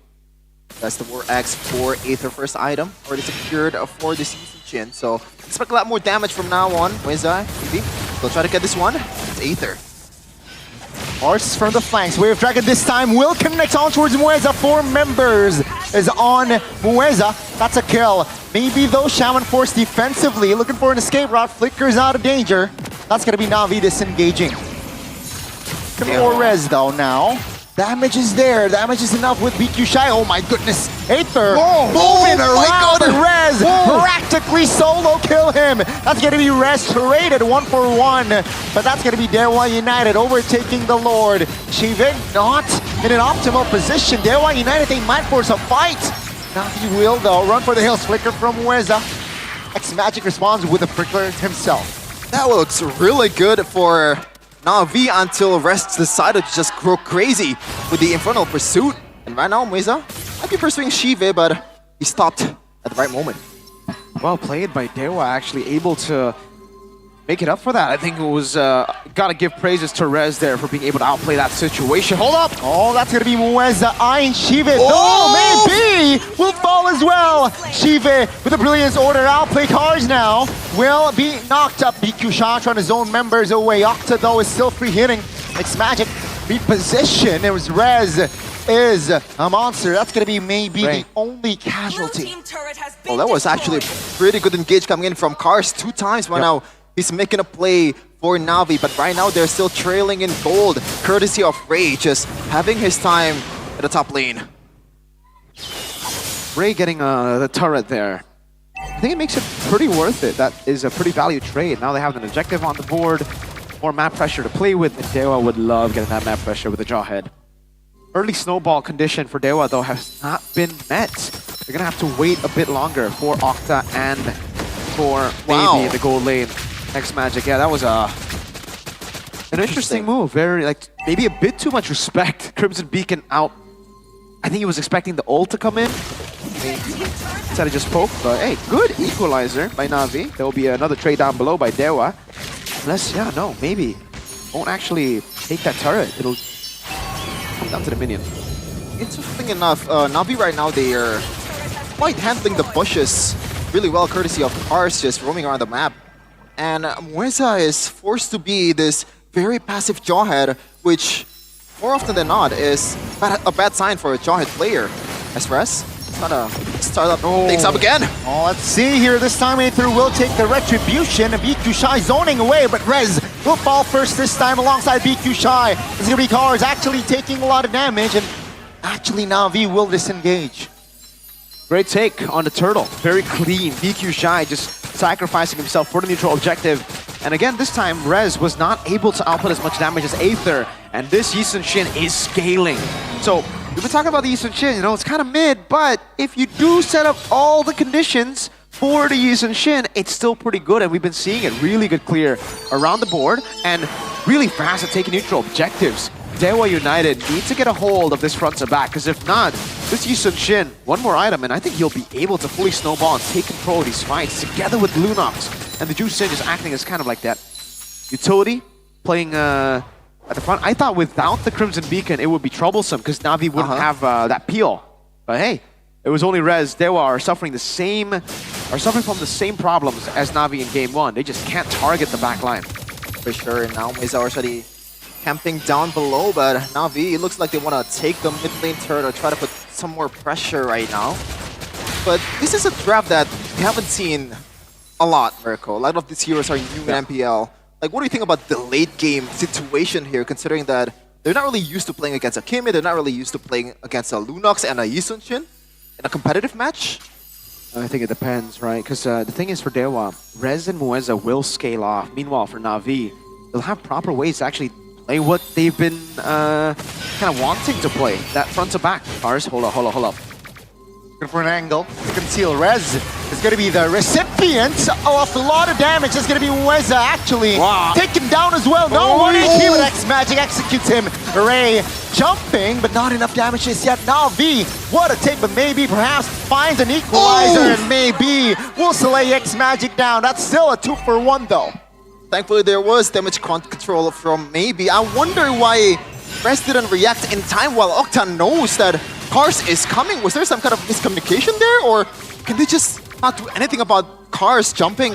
That's the War X for Aether first item, already secured for this Yisun Shin. So expect a lot more damage from now on. Moisa, maybe. They'll try to get this one. It's Aether. Horse from the flanks. Wave Dragon this time will connect on towards Moisa. 4 members is on Moisa. That's a kill. Maybe though Shaman Force defensively looking for an escape route. Flickers out of danger. That's going to be Na'Vi disengaging. Ores though now. Damage is there. Damage is enough with BQ Shy. Oh my goodness. Aether moving around Rez. Practically solo kill him. That's going to be restorated 1-for-1. But that's going to be Dewa United overtaking the Lord. Shiva not in an optimal position. Dewa United, they might force a fight. Now he will though. Run for the hills. Flicker from Weza. X-Magic responds with a prickler himself. That looks really good for Na'Vi until Rest decided to just grow crazy with the Infernal Pursuit. And right now, Moisa might be pursuing Shive, but he stopped at the right moment. Well played by Dewa, actually able to make it up for that. I think it was, gotta give praises to Rez there for being able to outplay that situation. Hold up! Oh, that's gonna be Moisa eyeing Shive. Oh, maybe will fall as well. Shive with a brilliance order. Outplay Cars now will be knocked up. BQ Sha trying to zone members away. Octa though is still free hitting. It's Magic reposition. It was Rez is a monster. That's going to be maybe the only casualty. Well, that was actually pretty good engage coming in from Cars 2 times by now. He's making a play for Na'Vi, but right now they're still trailing in gold, courtesy of Ray just having his time at the top lane. Ray getting the turret there. I think it makes it pretty worth it. That is a pretty value trade. Now they have an objective on the board, more map pressure to play with, and Dewa would love getting that map pressure with the Jawhead. Early snowball condition for Dewa, though, has not been met. They're gonna have to wait a bit longer for Octa and for maybe the gold lane. Next Magic, yeah, that was an interesting move. Very, like, maybe a bit too much respect. Crimson Beacon out. I think he was expecting the ult to come in. Instead of just poke, but hey, good equalizer by Na'Vi. There will be another trade down below by Dewa. Unless, yeah, no, maybe won't actually take that turret. It'll come down to the minion. Interesting enough, Na'Vi right now, they are quite handling the bushes really well, courtesy of Cars just roaming around the map. And Mueza is forced to be this very passive Jawhead, which more often than not is a bad sign for a Jawhead player. Express, trying to start up things up again. Oh, let's see here. This time Aether will take the retribution. BQ Shy zoning away, but Rez will fall first this time alongside BQ Shy. It's going to be Cars actually taking a lot of damage, and actually Na'Vi will disengage. Great take on the turtle. Very clean. BQ Shy just sacrificing himself for the neutral objective. And again, this time, Rez was not able to output as much damage as Aether. And this Yi Sun-shin is scaling. So, we've been talking about the Yi Sun-shin, you know, it's kind of mid, but if you do set up all the conditions for the Yi Sun-shin, it's still pretty good. And we've been seeing it really good clear around the board and really fast at taking neutral objectives. Dewa United need to get a hold of this front to back, because if not, this Yi Sun-shin, one more item, and I think he'll be able to fully snowball and take control of these fights together with Lunox. And the Juice Sin just acting as kind of like that utility, playing at the front. I thought without the Crimson Beacon, it would be troublesome, because Na'Vi wouldn't have that peel. But hey, it was only Rez. Dewa are suffering from the same problems as Na'Vi in Game 1. They just can't target the back line. For sure, and now Meza already camping down below, but Na'Vi, it looks like they want to take the mid lane turret or try to put some more pressure right now. But this is a draft that we haven't seen a lot, Mirko. A lot of these heroes are new in MPL. Like, what do you think about the late game situation here, considering that they're not really used to playing against a Kimi, they're not really used to playing against a Lunox and a Yi Sun-shin in a competitive match? I think it depends, right? Because the thing is for Dewa, Rez and Mueza will scale off. Meanwhile, for Na'Vi, they'll have proper ways to actually play what they've been kind of wanting to play. That front to back. Cars, hold up. Good for an angle to conceal. Rez is going to be the recipient of a lot of damage. It's going to be Mueza actually taken down as well. No one HP, but X-Magic executes him. Ray jumping, but not enough damage just yet. Na'Vi, what a take, but maybe perhaps finds an equalizer and maybe will slay X-Magic down. That's still a 2-for-1 though. Thankfully, there was damage control from Maybe. I wonder why Rez didn't react in time while Octa knows that Cars is coming. Was there some kind of miscommunication there? Or can they just not do anything about Cars jumping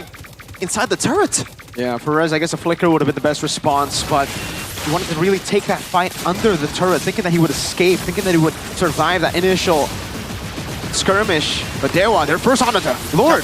inside the turret? Yeah, for Rez, I guess a flicker would have been the best response, but he wanted to really take that fight under the turret, thinking that he would escape, thinking that he would survive that initial skirmish. But Dewa, they're first on the Lord.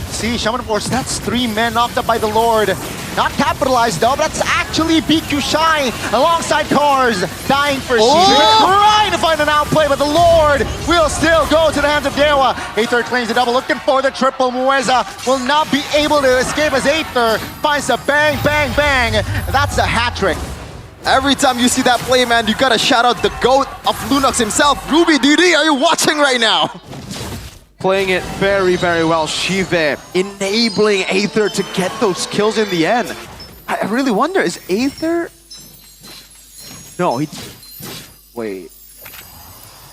See, Shaman Force, that's 3 men knocked up by the Lord. Not capitalized though, but that's actually BQ Shy alongside Cars. Dying for Shield. Trying to find an outplay, but the Lord will still go to the hands of Dewa. Aether claims the double, looking for the triple. Mueza will not be able to escape as Aether finds a bang, bang, bang. That's a hat trick. Every time you see that play, man, you gotta shout out the GOAT of Lunox himself. Ruby DD, are you watching right now? Playing it very, very well. Shive enabling Aether to get those kills in the end. I really wonder, is Aether... No, he... Wait.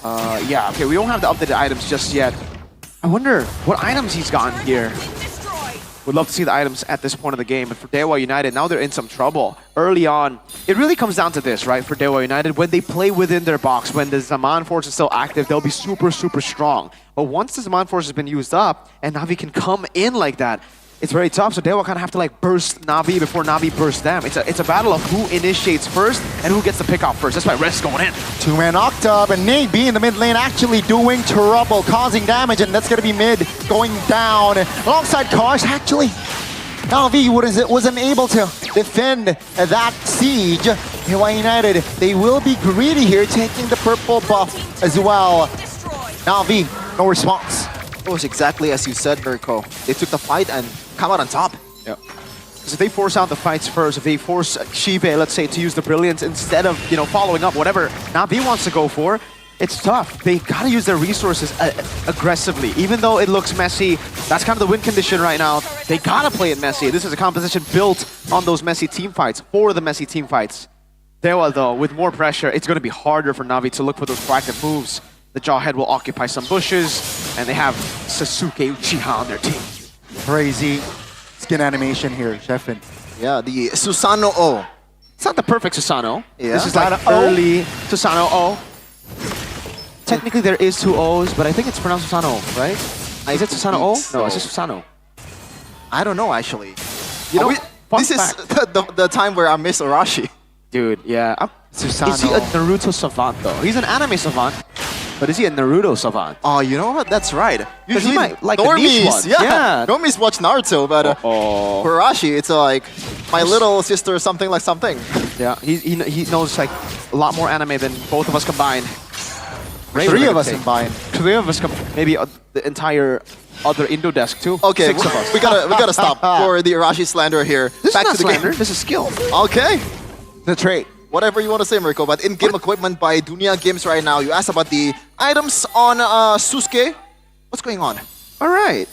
Yeah, okay, we don't have the updated items just yet. I wonder what items he's gotten here. Would love to see the items at this point of the game. But for Dewa United, now they're in some trouble. Early on, it really comes down to this, right? For Dewa United, when they play within their box, when the Zaman Force is still active, they'll be super, super strong. But once the Zaman Force has been used up, and Na'Vi can come in like that, it's very tough. So Dewa kind of have to like burst Na'Vi before Na'Vi bursts them. It's a battle of who initiates first and who gets the pick off first. That's why Rez going in. Two-man Octop and Nate B in the mid lane actually doing trouble, causing damage, and that's gonna be mid going down. Alongside Cars, actually, Na'Vi wasn't able to defend that siege. Dewa United, they will be greedy here, taking the purple buff as well. Na'Vi, no response. It was exactly as you said, Mirko. They took the fight and come out on top. Yeah. Because if they force out the fights first, if they force Shive, let's say, to use the brilliance instead of, you know, following up whatever Na'Vi wants to go for, it's tough. They gotta use their resources aggressively. Even though it looks messy, that's kind of the win condition right now. They gotta play it messy. This is a composition built on those messy team fights, for the messy team fights. Dewa, though, with more pressure, it's gonna be harder for Na'Vi to look for those proactive moves. The Jawhead will occupy some bushes, and they have Sasuke Uchiha on their team. Crazy skin animation here, Sheffin. Yeah, the Susanoo. It's not the perfect Susanoo. Yeah. This is like early Susanoo. Technically, there is two O's, but I think it's pronounced Susanoo, right? Is it Susanoo? So. No, it's just Susanoo. I don't know, actually. You know, this is the time where I miss Arashi. Dude, yeah. Susanoo. Is he a Naruto savant, though? He's an anime savant, but is he a Naruto savant? Oh, you know what? That's right. Usually, might like the niche ones. yeah. Normies watch Naruto, but for Arashi, it's like my little sister something like something. Yeah, he knows like a lot more anime than both of us combined. Three of us combined. Three of us maybe the entire other Indo desk too. Okay, 6 of us. we gotta stop for the Arashi slander here. This Back is not to the slander. game. This is skill. Okay. The trait. Whatever you want to say, Mirko, but in-game equipment by Dunia Games right now. You asked about the items on Susuke. What's going on? All right.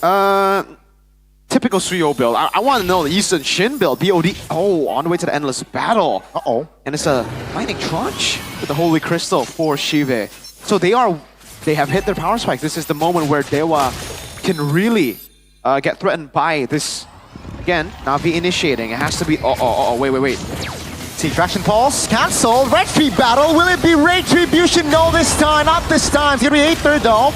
Typical Suyo build. I want to know the Eastern Shin build. BOD. Oh, on the way to the Endless Battle. Uh-oh. And it's a Lightning Crunch with the Holy Crystal for Shive. So they have hit their power spike. This is the moment where Dewa can really get threatened by this. Again, Na'Vi initiating. It has to be. Wait. See, Traction Pulse cancelled. Retri battle. Will it be Retribution? No, this time. Not this time. It's going to be Aether, though.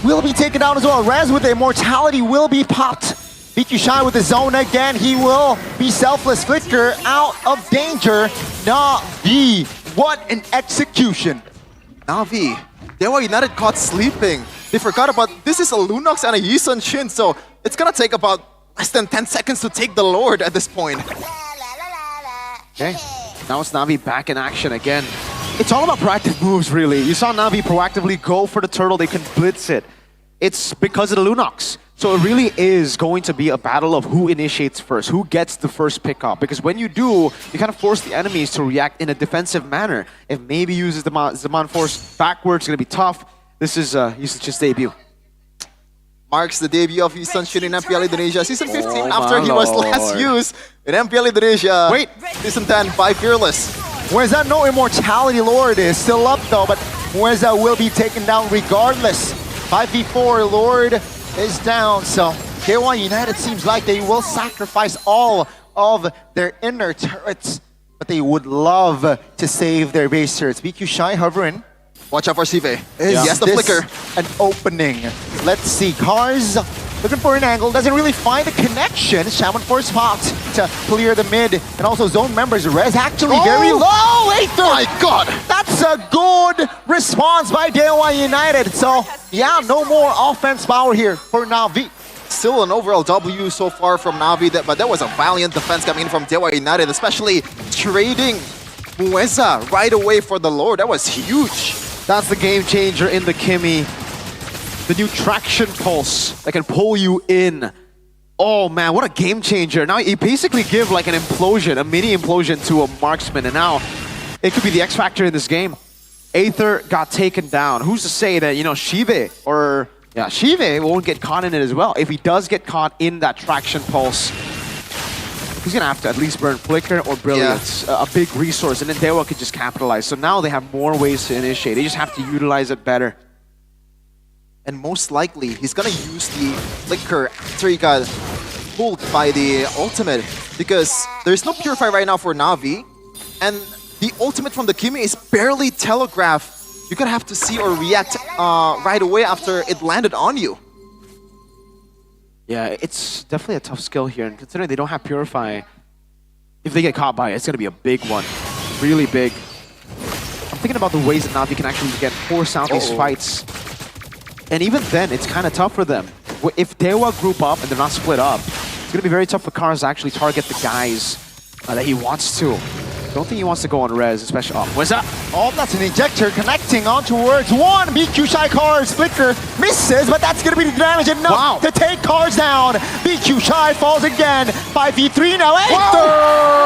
Will be taken down as well. Rez with the Immortality will be popped. BQ Shy with the zone again. He will be selfless. Flicker out of danger. Na'Vi. What an execution. Na'Vi. Dewa United caught sleeping. They forgot about this is a Lunox and a Yisun Shin, so it's gonna take about less than 10 seconds to take the Lord at this point. Okay, now it's Na'Vi back in action again. It's all about proactive moves, really. You saw Na'Vi proactively go for the turtle. They can blitz it. It's because of the Lunox. So it really is going to be a battle of who initiates first, who gets the first pick up. Because when you do, you kind of force the enemies to react in a defensive manner. If maybe uses the Zaman Force backwards, it's going to be tough. This is Yusuch's debut. Marks the debut of Yisun Shin in MPL Indonesia Season 15 Oh after he was my last lord. used in MPL Indonesia. Wait. Season 10 by Fearless. Whereas no Immortality Lord is still up, though, but whereas will be taken down regardless. 5v4 Lord is down, so K1 United seems like they will sacrifice all of their inner turrets, but they would love to save their base turrets. BQ Shy hovering. Watch out for Sive. Is Yes, the this flicker. an opening? Let's see. Cars looking for an angle, doesn't really find a connection. Shaman for a spot to clear the mid, and also zone members. Rez actually very low. Aether. My God. That's a good response by Dewa United. So yeah, no more offense power here for Na'Vi. Still an overall W so far from Na'Vi, but that was a valiant defense coming in from Dewa United, especially trading Mueza right away for the Lord. That was huge. That's the game changer in the Kimmy. The new traction pulse that can pull you in. Oh man, what a game changer. Now you basically give like an implosion, a mini implosion to a marksman, and now it could be the X factor in this game. Aether got taken down. Who's to say that, you know, Shive won't get caught in it as well. If he does get caught in that traction pulse, he's gonna have to at least burn Flicker or Brilliance, a big resource, and then Dewa could just capitalize. So now they have more ways to initiate. They just have to utilize it better. And most likely, he's gonna use the Flicker after he got pulled by the ultimate, because there's no Purify right now for Na'Vi, and the ultimate from the Kimi is barely telegraphed. You're gonna have to see or react right away after it landed on you. Yeah, it's definitely a tough skill here, and considering they don't have Purify, if they get caught by it, it's going to be a big one. Really big. I'm thinking about the ways that Na'Vi can actually get force out these fights. And even then, it's kind of tough for them. If Dewa group up and they're not split up, it's going to be very tough for Cars to actually target the guys that he wants to. Don't think he wants to go on res, especially. Oh, what's up? Oh, that's an ejector connecting on towards one. BQ Shy Cars flicker misses, but that's going to be the damage enough to take Cars down. BQ Shy falls again. 5v3 now. Aether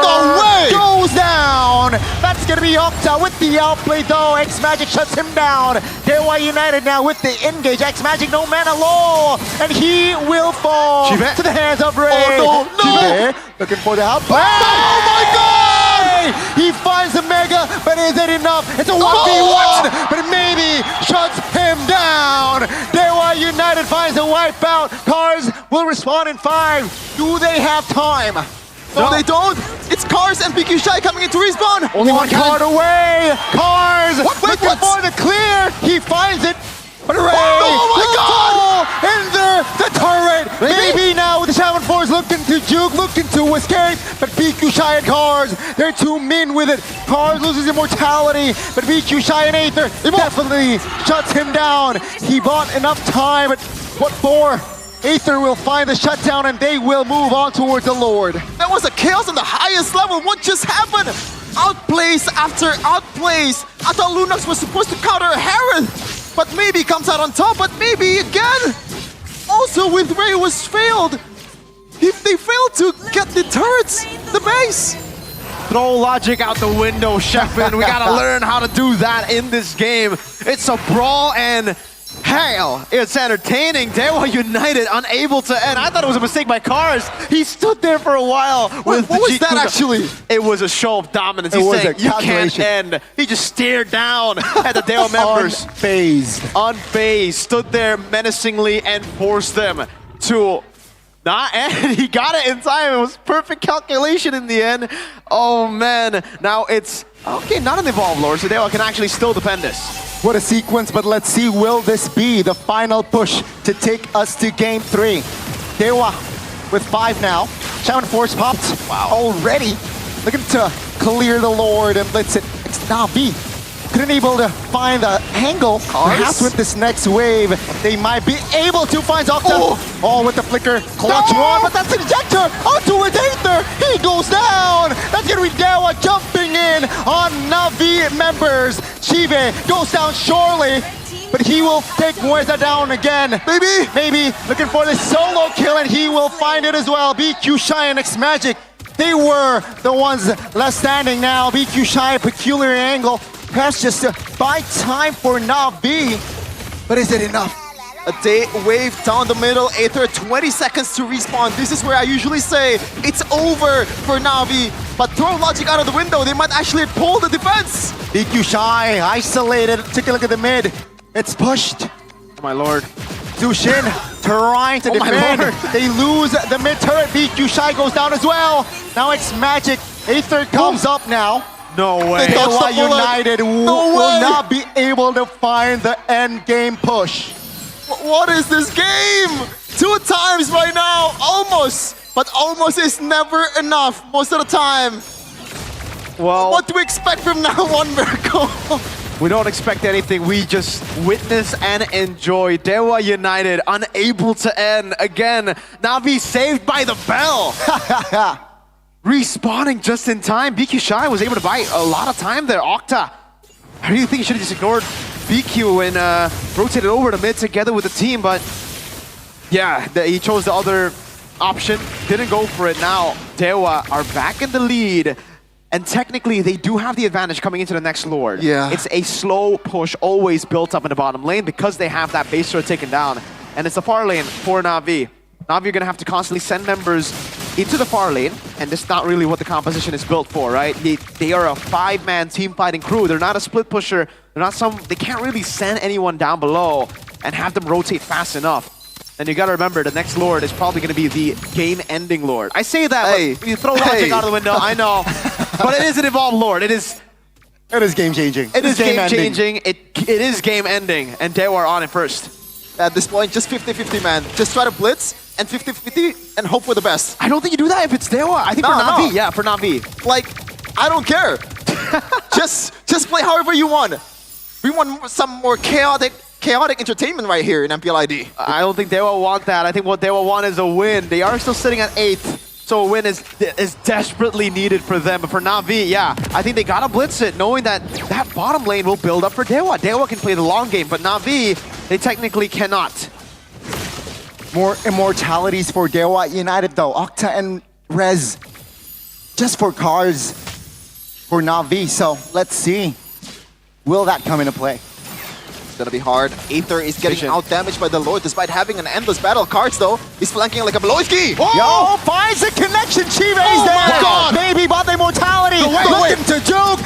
No way! goes down. That's going to be Octa with the outplay though. X Magic shuts him down. Dewa United now with the engage. X Magic no mana low, and he will fall Chive. to the hands of Ray. Oh, no. Chive looking for the outplay. Oh my god! He finds the Mega, but is it enough? It's a 1v1, but maybe shuts him down. Dewa United finds a wipeout. Cars will respond in 5. Do they have time? No, they don't. It's Cars and BQ Shy coming into respawn. Only one card away. Cars looking for the clear. He finds it. But Ray my God! in the turret. Maybe now with the Shaman Force looking to juke, looking to escape. But BQ Shy and Cars, they're too min with it. Cars loses immortality, but BQ Shy and Aether definitely shuts him down. He bought enough time, but what for? Aether will find the shutdown and they will move on towards the Lord. That was a chaos on the highest level. What just happened? Outplays after outplays. I thought Lunox was supposed to counter Herod, but maybe comes out on top, but maybe again. Also with Ray was failed. If they fail to get the turrets, the base. Throw logic out the window, Sheffin. We gotta learn how to do that in this game. It's a brawl and hell, it's entertaining. Dewa United unable to end. I thought it was a mistake by Cars. He stood there for a while. What was that actually? It was a show of dominance. It He's was saying, a you can't calculation. end. He just stared down at the Dewa members. Unfazed. Stood there menacingly and forced them to not end. He got it in time. It was perfect calculation in the end. Oh man. Now it's okay, not an Evolve Lord, so Dewa can actually still defend this. What a sequence, but let's see, will this be the final push to take us to game 3? Dewa with 5 now. Shaman Force popped already. Looking to clear the Lord and blitz it. It's Na'Vi. Couldn't able to find the angle. Perhaps with this next wave, they might be able to find Octa. Oh, with the flicker. Clutch one, but that's an ejector. Onto his Aether. He goes down. That's going to be Dewa jumping in on Na'Vi members. Chive goes down surely, but he will take Mueza down again. Maybe looking for the solo kill, and he will find it as well. BQ Shy and X Magic, they were the ones left standing now. BQ Shy, peculiar angle. Perhaps just to buy time for Na'Vi, but is it enough? A day wave down the middle, Aether 20 seconds to respawn. This is where I usually say it's over for Na'Vi, but throw logic out of the window, they might actually pull the defense. BQ Shy isolated. Take a look at the mid. It's pushed. Oh my lord. Zushin trying to defend. They lose the mid turret. BQ Shy goes down as well. Now X Magic. Aether comes up now. No way. Dewa United will not be able to find the end game push. What is this game? 2 times right now, almost. But almost is never enough most of the time. Well, what do we expect from now on, Miracle? We don't expect anything. We just witness and enjoy. Dewa United unable to end again. Na'Vi saved by the bell. Respawning just in time. BQ Shy was able to buy a lot of time there. Octa, I really think he should have just ignored BQ and rotated over to mid together with the team, but yeah, he chose the other option. Didn't go for it. Now Dewa are back in the lead, and technically they do have the advantage coming into the next Lord. Yeah. It's a slow push always built up in the bottom lane because they have that base turret taken down, and it's the far lane for Na'Vi. Na'Vi are going to have to constantly send members into the far lane, and that's not really what the composition is built for, right? They are a 5-man team fighting crew. They're not a split pusher. They can't really send anyone down below and have them rotate fast enough. And you gotta remember, the next Lord is probably gonna be the game-ending Lord. I say that, but you throw logic out of the window, I know. But it is an evolved Lord. It is game-changing. It is game-changing. It is game-ending, and Dewa are on it first. At this point, just 50-50, man. Just try to blitz. and 50-50 and hope for the best. I don't think you do that if it's Dewa. I think for Na'Vi, yeah, for Na'Vi. Like, I don't care. just play however you want. We want some more chaotic entertainment right here in MPL ID. I don't think Dewa want that. I think what Dewa want is a win. They are still sitting at 8th, so a win is desperately needed for them. But for Na'Vi, yeah, I think they gotta blitz it, knowing that that bottom lane will build up for Dewa. Dewa can play the long game, but Na'Vi, they technically cannot. More immortalities for Dewa United though. Octa and Rez just for cars for Na'Vi. So let's see. Will that come into play? It's gonna be hard. Aether is getting out-damaged by the Lord despite having an endless battle. Cards though, he's flanking like a Beloyski. Yo, finds a connection. Chive is there. My God. Baby bought the immortality. Looking to juke.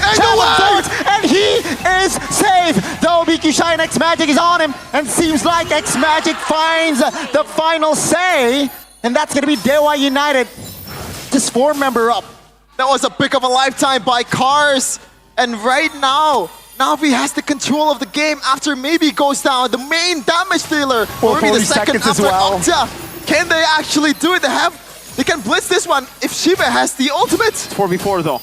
And he is safe. Though BQ Shine X Magic is on him. And seems like X Magic finds the final say. And that's gonna be Dewa United. Just 4-member up. That was a pick of a lifetime by Cars. And right now, Na'Vi has the control of the game after maybe goes down the main damage dealer. For or maybe the 40 second seconds as after well. Octa. Can they actually do it? They can blitz this one if Shiva has the ultimate. 4v4 though.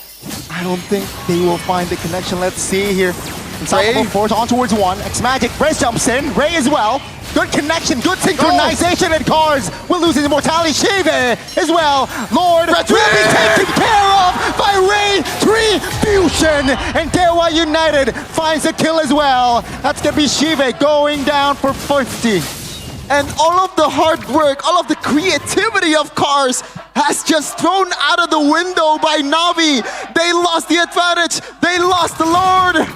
I don't think they will find the connection. Let's see here. Unstoppable Force on towards 1. X Magic. Ray jumps in. Ray as well. Good connection, good synchronization, and Cars will lose his immortality. Shive as well. Lord will be taken care of by Ray Retribution. And Dewa United finds the kill as well. That's gonna be Shive going down for 50. And all of the hard work, all of the creativity of Cars has just thrown out of the window by Na'Vi. They lost the advantage. They lost the Lord.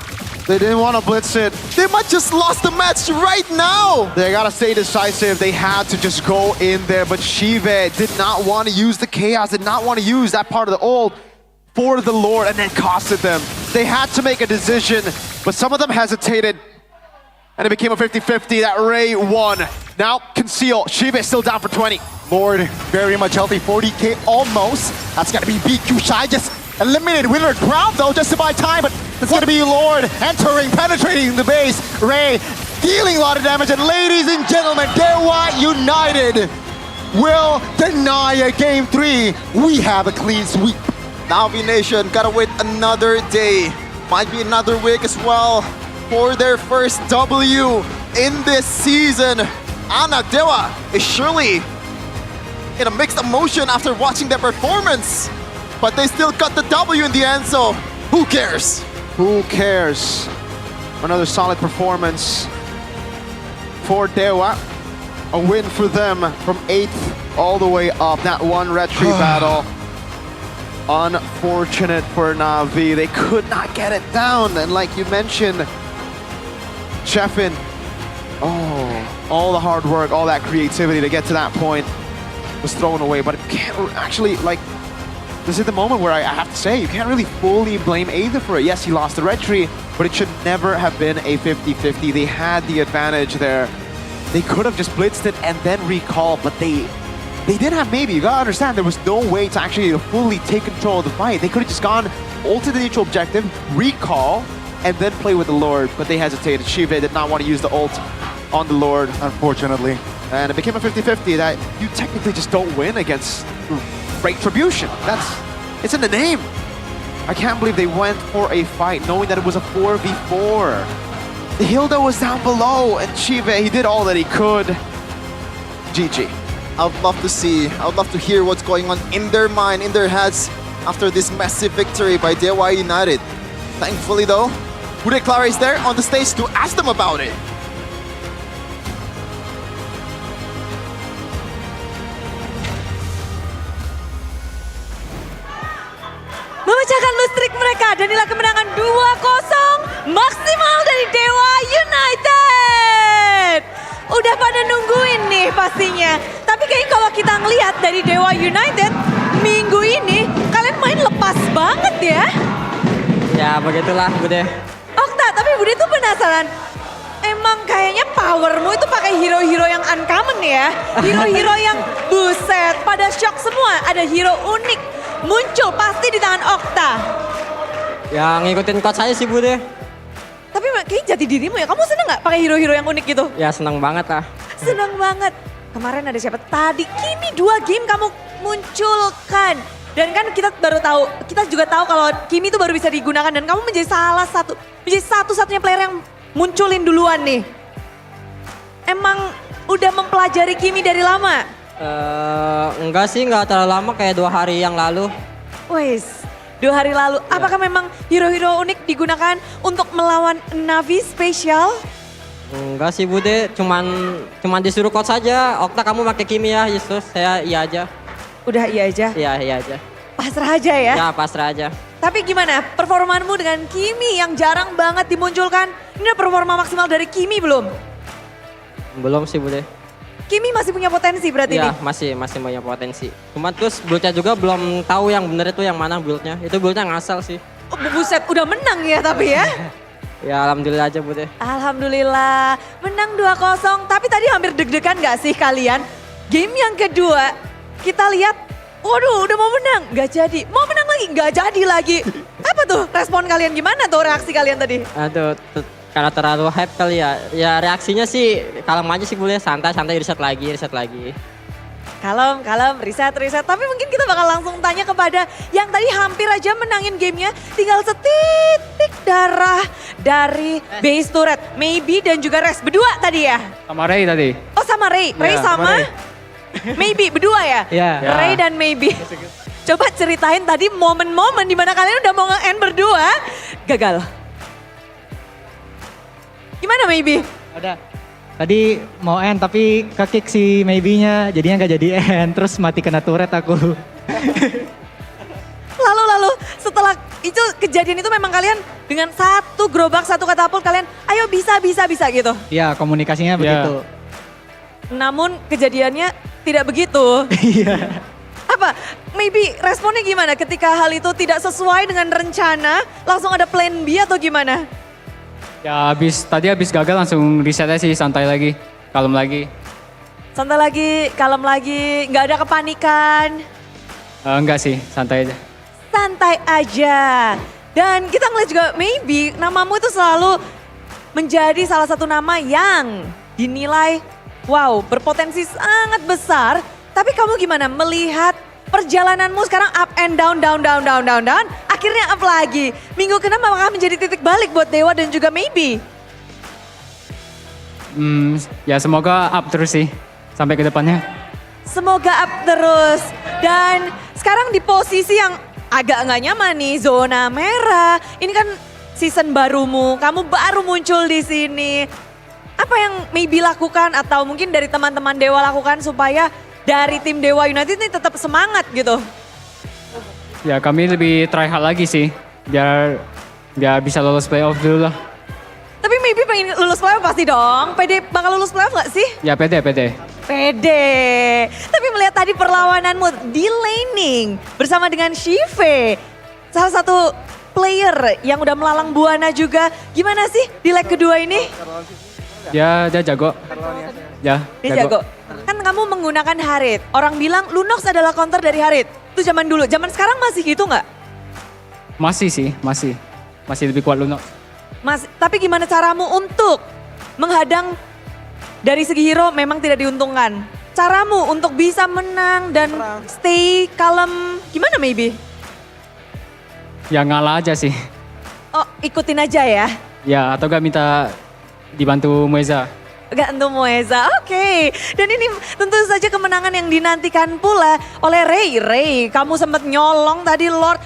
They didn't want to blitz it. They might just lost the match right now. They gotta stay decisive. They had to just go in there, but Shive did not want to use the chaos, did not want to use that part of the ult for the Lord, and then costed them. They had to make a decision, but some of them hesitated, and it became a 50-50 that Ray won. Now, Conceal. Shive is still down for 20. Lord, very much healthy, 40k almost. That's gonna be BQ Shy, just eliminated Winter Crowd though, just to buy time, but it's gonna be Lord entering, penetrating the base. Ray dealing a lot of damage, and ladies and gentlemen, Dewa United will deny a game 3. We have a clean sweep. Na'Vi Nation gotta wait another day. Might be another week as well for their first W in this season. Anak Dewa is surely in a mixed emotion after watching their performance, but they still got the W in the end, so who cares? Who cares? Another solid performance for Dewa. A win for them from 8th all the way up. That one retry battle. Unfortunate for Na'Vi. They could not get it down. And like you mentioned, Chefin, all the hard work, all that creativity to get to that point was thrown away. But it can't actually, like, this is the moment where I have to say, you can't really fully blame Aether for it. Yes, he lost the retry, but it should never have been a 50-50. They had the advantage there. They could have just blitzed it and then recalled, but they didn't have maybe. You gotta understand, there was no way to actually fully take control of the fight. They could have just gone ult to the neutral objective, recall, and then play with the Lord, but they hesitated. Shive did not want to use the ult on the Lord, unfortunately. And it became a 50-50 that you technically just don't win against Retribution. It's in the name. I can't believe they went for a fight knowing that it was a 4v4. The Hilda was down below, and Shive, he did all that he could. GG. I would love to see, I would love to hear what's going on in their mind, in their heads after this massive victory by Dewa United. Thankfully though, Bude Clara is there on the stage to ask them about it. Memecahkan listrik mereka dan inilah kemenangan 2-0 maksimal dari Dewa United. Udah pada nungguin nih pastinya. Tapi kayaknya kalau kita ngelihat dari Dewa United minggu ini kalian main lepas banget ya. Ya begitulah Bude. Okta, tapi Bude tuh penasaran. Emang kayaknya powermu itu pakai hero-hero yang uncommon ya. Hero-hero yang buset, pada shock semua. Ada hero unik muncul pasti di tangan Okta. Ya ngikutin coach saya sih Bude. Tapi kayaknya jati dirimu ya, kamu seneng gak pakai hero-hero yang unik gitu? Ya senang banget lah. Seneng banget. Kemarin ada siapa? Tadi Kimi 2 game kamu munculkan. Dan kan kita juga tahu kalau Kimi itu baru bisa digunakan dan kamu menjadi satu-satunya player yang munculin duluan nih. Emang udah mempelajari Kimi dari lama? Enggak sih, enggak terlalu lama, kayak 2 hari yang lalu. Wes, 2 hari lalu. Apakah memang hero-hero unik digunakan untuk melawan Navi spesial? Enggak sih Bude, cuman disuruh coach saja. Okta kamu pakai Kimi ya, Yesus. Saya iya aja. Udah iya aja? Iya aja. Pasrah aja ya? Ya, pasrah aja. Tapi gimana performanmu dengan Kimi yang jarang banget dimunculkan? Ini udah performa maksimal dari Kimi belum? Belum sih Bude. Kimi masih punya potensi berarti Iya, nih? masih punya potensi. Cuma terus build-nya juga belum tahu yang bener itu yang mana build-nya. Itu build-nya ngasal sih. Oh, buset, udah menang ya tapi ya? Ya alhamdulillah aja Bude. Alhamdulillah, menang 2-0. Tapi tadi hampir deg-degan gak sih kalian? Game yang kedua, kita lihat, waduh udah mau menang, gak jadi. Mau menang lagi, gak jadi lagi. Apa tuh respon kalian, gimana tuh reaksi kalian tadi? Aduh, karena terlalu hype kali ya. Ya reaksinya sih kalem aja sih Bude, santai reset lagi. Kalem, riset. Tapi mungkin kita bakal langsung tanya kepada yang tadi hampir aja menangin gamenya. Tinggal setitik darah dari base turret. Maybe dan juga Res, berdua tadi ya? Sama Ray tadi. Oh sama Ray, Ray Ya, sama? Maybe, berdua ya? Iya. Ray dan Maybe. Coba ceritain tadi momen-momen dimana kalian udah mau nge-end berdua, gagal. Gimana Maybe? Ada. Tadi mau end tapi ke-kick si Maybe-nya jadinya gak jadi end. Terus mati kena turret aku. Lalu setelah itu kejadian itu memang kalian dengan satu gerobak, satu katapult kalian ayo bisa gitu. Iya komunikasinya begitu. Namun kejadiannya tidak begitu. Iya. Apa? Maybe responnya gimana ketika hal itu tidak sesuai dengan rencana? Langsung ada plan B atau gimana? Ya tadi habis gagal langsung reset aja sih, santai lagi, kalem lagi. Santai lagi, kalem lagi, nggak ada kepanikan. Enggak sih, santai aja. Santai aja. Dan kita ngeliat juga Maybe namamu itu selalu menjadi salah satu nama yang dinilai wow berpotensi sangat besar. Tapi kamu gimana melihat perjalananmu sekarang up and down, akhirnya up lagi. Minggu ke-6 apakah menjadi titik balik buat Dewa dan juga Maybe? Ya semoga up terus sih, sampai ke depannya. Semoga up terus. Dan sekarang di posisi yang agak nggak nyaman nih, zona merah. Ini kan season barumu, kamu baru muncul di sini. Apa yang Maybe lakukan atau mungkin dari teman-teman Dewa lakukan supaya dari tim Dewa United ini tetap semangat gitu? Ya kami lebih try hard lagi sih, biar bisa lolos playoff dulu lah. Tapi Maybe pengen lulus playoff pasti dong. PD bakal lulus playoff gak sih? Ya pede. Pede. Tapi melihat tadi perlawananmu di laning bersama dengan Shive. Salah satu player yang udah melalang buana juga. Gimana sih di leg kedua ini? Ya dia jago. Ya Dia jago. Kan kamu menggunakan Harit. Orang bilang Lunox adalah counter dari Harit. Itu zaman dulu. Zaman sekarang masih gitu nggak? Masih sih, masih lebih kuat Lunox. Tapi gimana caramu untuk menghadang dari segi hero memang tidak diuntungkan. Caramu untuk bisa menang dan stay kalem gimana Maybe? Ya ngalah aja sih. Oh ikutin aja ya? Ya atau gak minta dibantu Mueza. Gantung Mueza, oke. Dan ini tentu saja kemenangan yang dinantikan pula oleh Ray. Kamu sempat nyolong tadi Lord.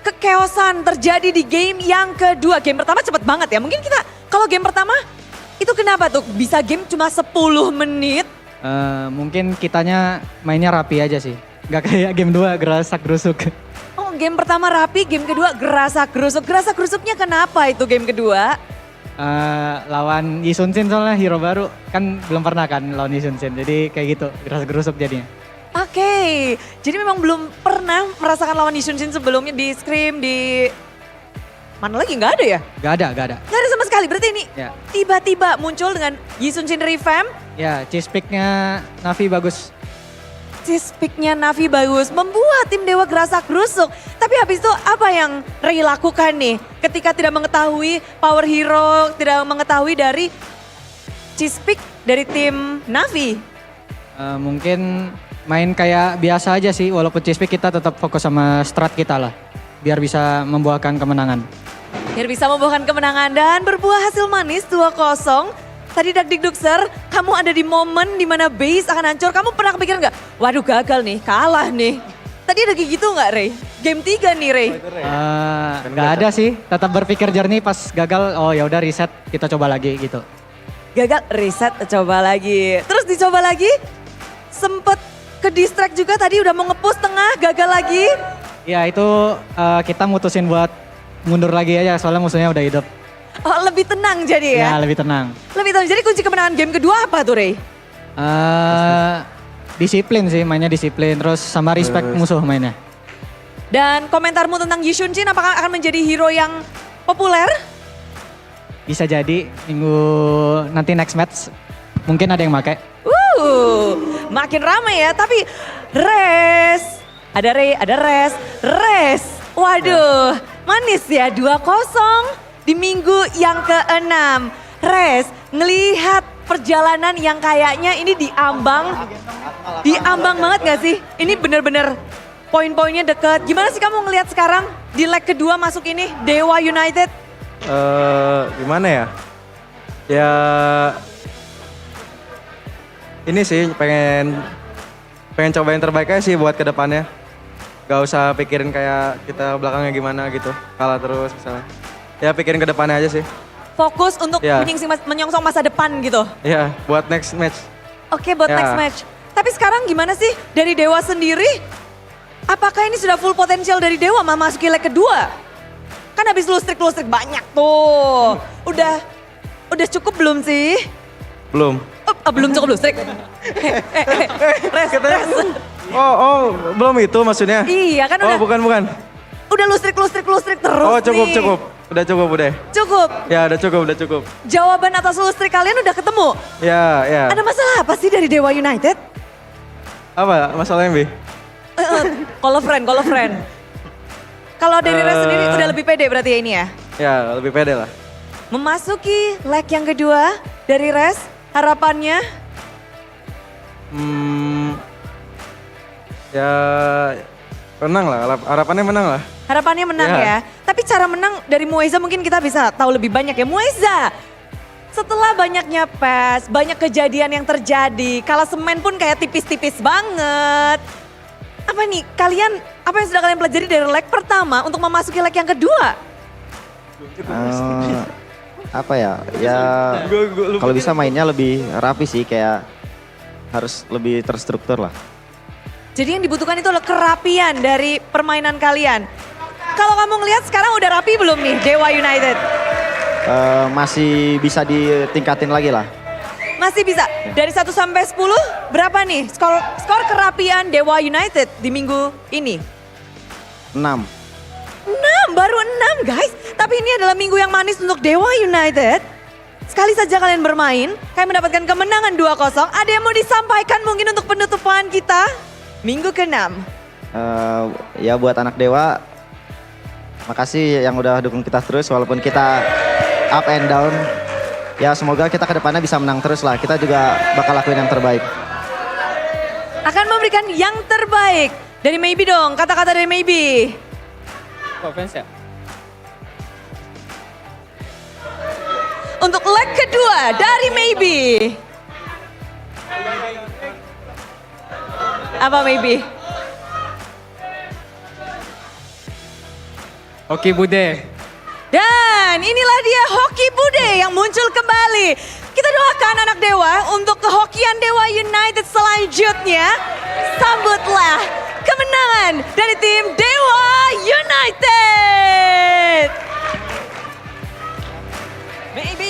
Kekeosan terjadi di game yang kedua. Game pertama cepet banget ya. Mungkin kita kalau game pertama itu kenapa tuh bisa game cuma 10 menit? Mungkin kitanya mainnya rapi aja sih. Gak kayak game 2 gerasak-gerusuk. Oh game pertama rapi, game kedua gerasak-gerusuk. Gerasak-gerusuknya kenapa itu game kedua? Lawan Yi Sun Shin soalnya hero baru. Kan belum pernah kan lawan Yi Sun Shin. Jadi kayak gitu, gerasak-gerusuk jadinya. Oke, jadi memang belum pernah merasakan lawan Yi Sun Shin sebelumnya di Scream, di... Mana lagi, nggak ada ya? Gak ada. Nggak ada sama sekali, berarti ini Ya. tiba-tiba muncul dengan Yi Sun Shin revamp. Ya, cheese picknya Navi bagus. Cheese picknya Navi bagus, membuat tim Dewa gerasak-gerusuk. Tapi habis itu apa yang Ray lakukan nih? Ketika tidak mengetahui power hero, tidak mengetahui dari cheese pick dari tim Navi. Mungkin main kayak biasa aja sih, walaupun CSP kita tetap fokus sama strat kita lah. Biar bisa membuahkan kemenangan. Biar bisa membuahkan kemenangan dan berbuah hasil manis 2-0. Tadi Dakdikdukser, kamu ada di momen dimana base akan hancur. Kamu pernah kepikiran nggak? Waduh gagal nih, kalah nih. Tadi ada kayak gitu nggak Ray? Game 3 nih Ray. Nggak ada sih, tetap berpikir jernih pas gagal, oh ya udah reset, kita coba lagi gitu. Gagal, reset, coba lagi. Terus dicoba lagi, sempet ke distract juga tadi udah mau nge-push tengah, gagal lagi. Ya itu kita mutusin buat mundur lagi aja, soalnya musuhnya udah hidup. Oh lebih tenang jadi ya? Ya lebih tenang. Lebih tenang, jadi kunci kemenangan game kedua apa tuh Ray? Disiplin sih, mainnya disiplin, terus sama respect musuh mainnya. Dan komentarmu tentang Yi Shunchin, apakah akan menjadi hero yang populer? Bisa jadi minggu nanti next match mungkin ada yang pakai. Makin ramai ya, tapi Res, ada Ray, ada Res. Waduh, manis ya 2-0 di minggu yang ke-6. Res, ngelihat perjalanan yang kayaknya ini diambang banget gak sih? Ini bener-bener poin-poinnya deket. Gimana sih kamu ngelihat sekarang di leg kedua masuk ini, Dewa United? Gimana ya? Ya ini sih pengen coba yang terbaik aja sih buat kedepannya. Gak usah pikirin kayak kita belakangnya gimana gitu, kalah terus misalnya. Ya pikirin kedepannya aja sih. Fokus untuk menyongsong masa depan gitu? Iya, buat next match. Oke, buat next match. Tapi sekarang gimana sih dari Dewa sendiri? Apakah ini sudah full potensial dari Dewa memasuki leg kedua? Kan habis lustrik banyak tuh. Udah cukup belum sih? Belum. Belum cukup lustrik. Res. Oh, belum itu maksudnya? Iya kan udah. Oh, bukan. Udah lustrik terus. Oh, cukup. nih. Udah cukup. Ya, udah cukup. Jawaban atas lustrik kalian udah ketemu? Ya. Ada masalah apa sih dari Dewa United? Apa masalahnya, Bi? Call a friend. Kalau dari Res sendiri udah lebih pede berarti ya ini ya? Ya, lebih pede lah. Memasuki leg yang kedua dari Res, harapannya? Ya menang lah, harapannya menang lah. Harapannya menang ya. Tapi cara menang dari Mueza mungkin kita bisa tahu lebih banyak ya. Mueza, setelah banyaknya PES, banyak kejadian yang terjadi, klasemen pun kayak tipis-tipis banget. Apa nih apa yang sudah kalian pelajari dari leg pertama untuk memasuki leg yang kedua? Apa ya, kalau bisa mainnya lebih rapi sih, kayak harus lebih terstruktur lah. Jadi yang dibutuhkan itu adalah kerapian dari permainan kalian. Kalau kamu ngelihat sekarang udah rapi belum nih Dewa United? Masih bisa ditingkatin lagi lah. Masih bisa. Dari 1 sampai 10 berapa nih skor kerapian Dewa United di minggu ini? 6. 6, baru 6 guys. Tapi ini adalah minggu yang manis untuk Dewa United. Sekali saja kalian bermain, kalian mendapatkan kemenangan 2-0. Ada yang mau disampaikan mungkin untuk penutupan kita? Minggu ke-6. Ya buat anak Dewa, makasih yang udah dukung kita terus walaupun kita up and down. Ya semoga kita ke depannya bisa menang terus lah. Kita juga bakal lakuin yang terbaik. Akan memberikan yang terbaik. Dari Maybe dong, kata-kata dari Maybe. Offense ya? Untuk leg kedua dari Maybe. Apa Maybe? Hoki Bude. Dan inilah dia Hoki Bude yang muncul kembali. Kita doakan anak Dewa untuk kehokian Dewa United selanjutnya. Sambutlah kemenangan dari tim Dewa United. Maybe.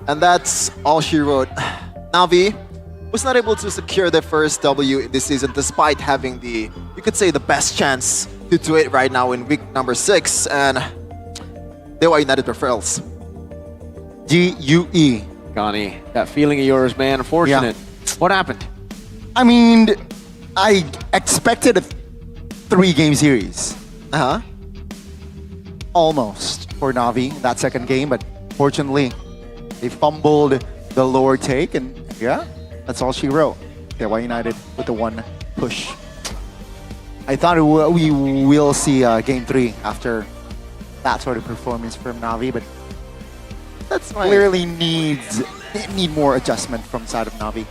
And that's all she wrote. Navi was not able to secure their first W in this season despite having you could say, the best chance to do it right now in week number 6. And Dewa United referrals. GUE. Gani, that feeling of yours, man. Unfortunate. What happened? I mean, I expected a 3-game series. Almost for Na'Vi that second game, but fortunately, they fumbled the lower take, and yeah, that's all she wrote. Dewa United with the 1 push. I thought we will see Game 3 after that sort of performance from Na'Vi, but That's why clearly need more adjustment from side of Na'Vi.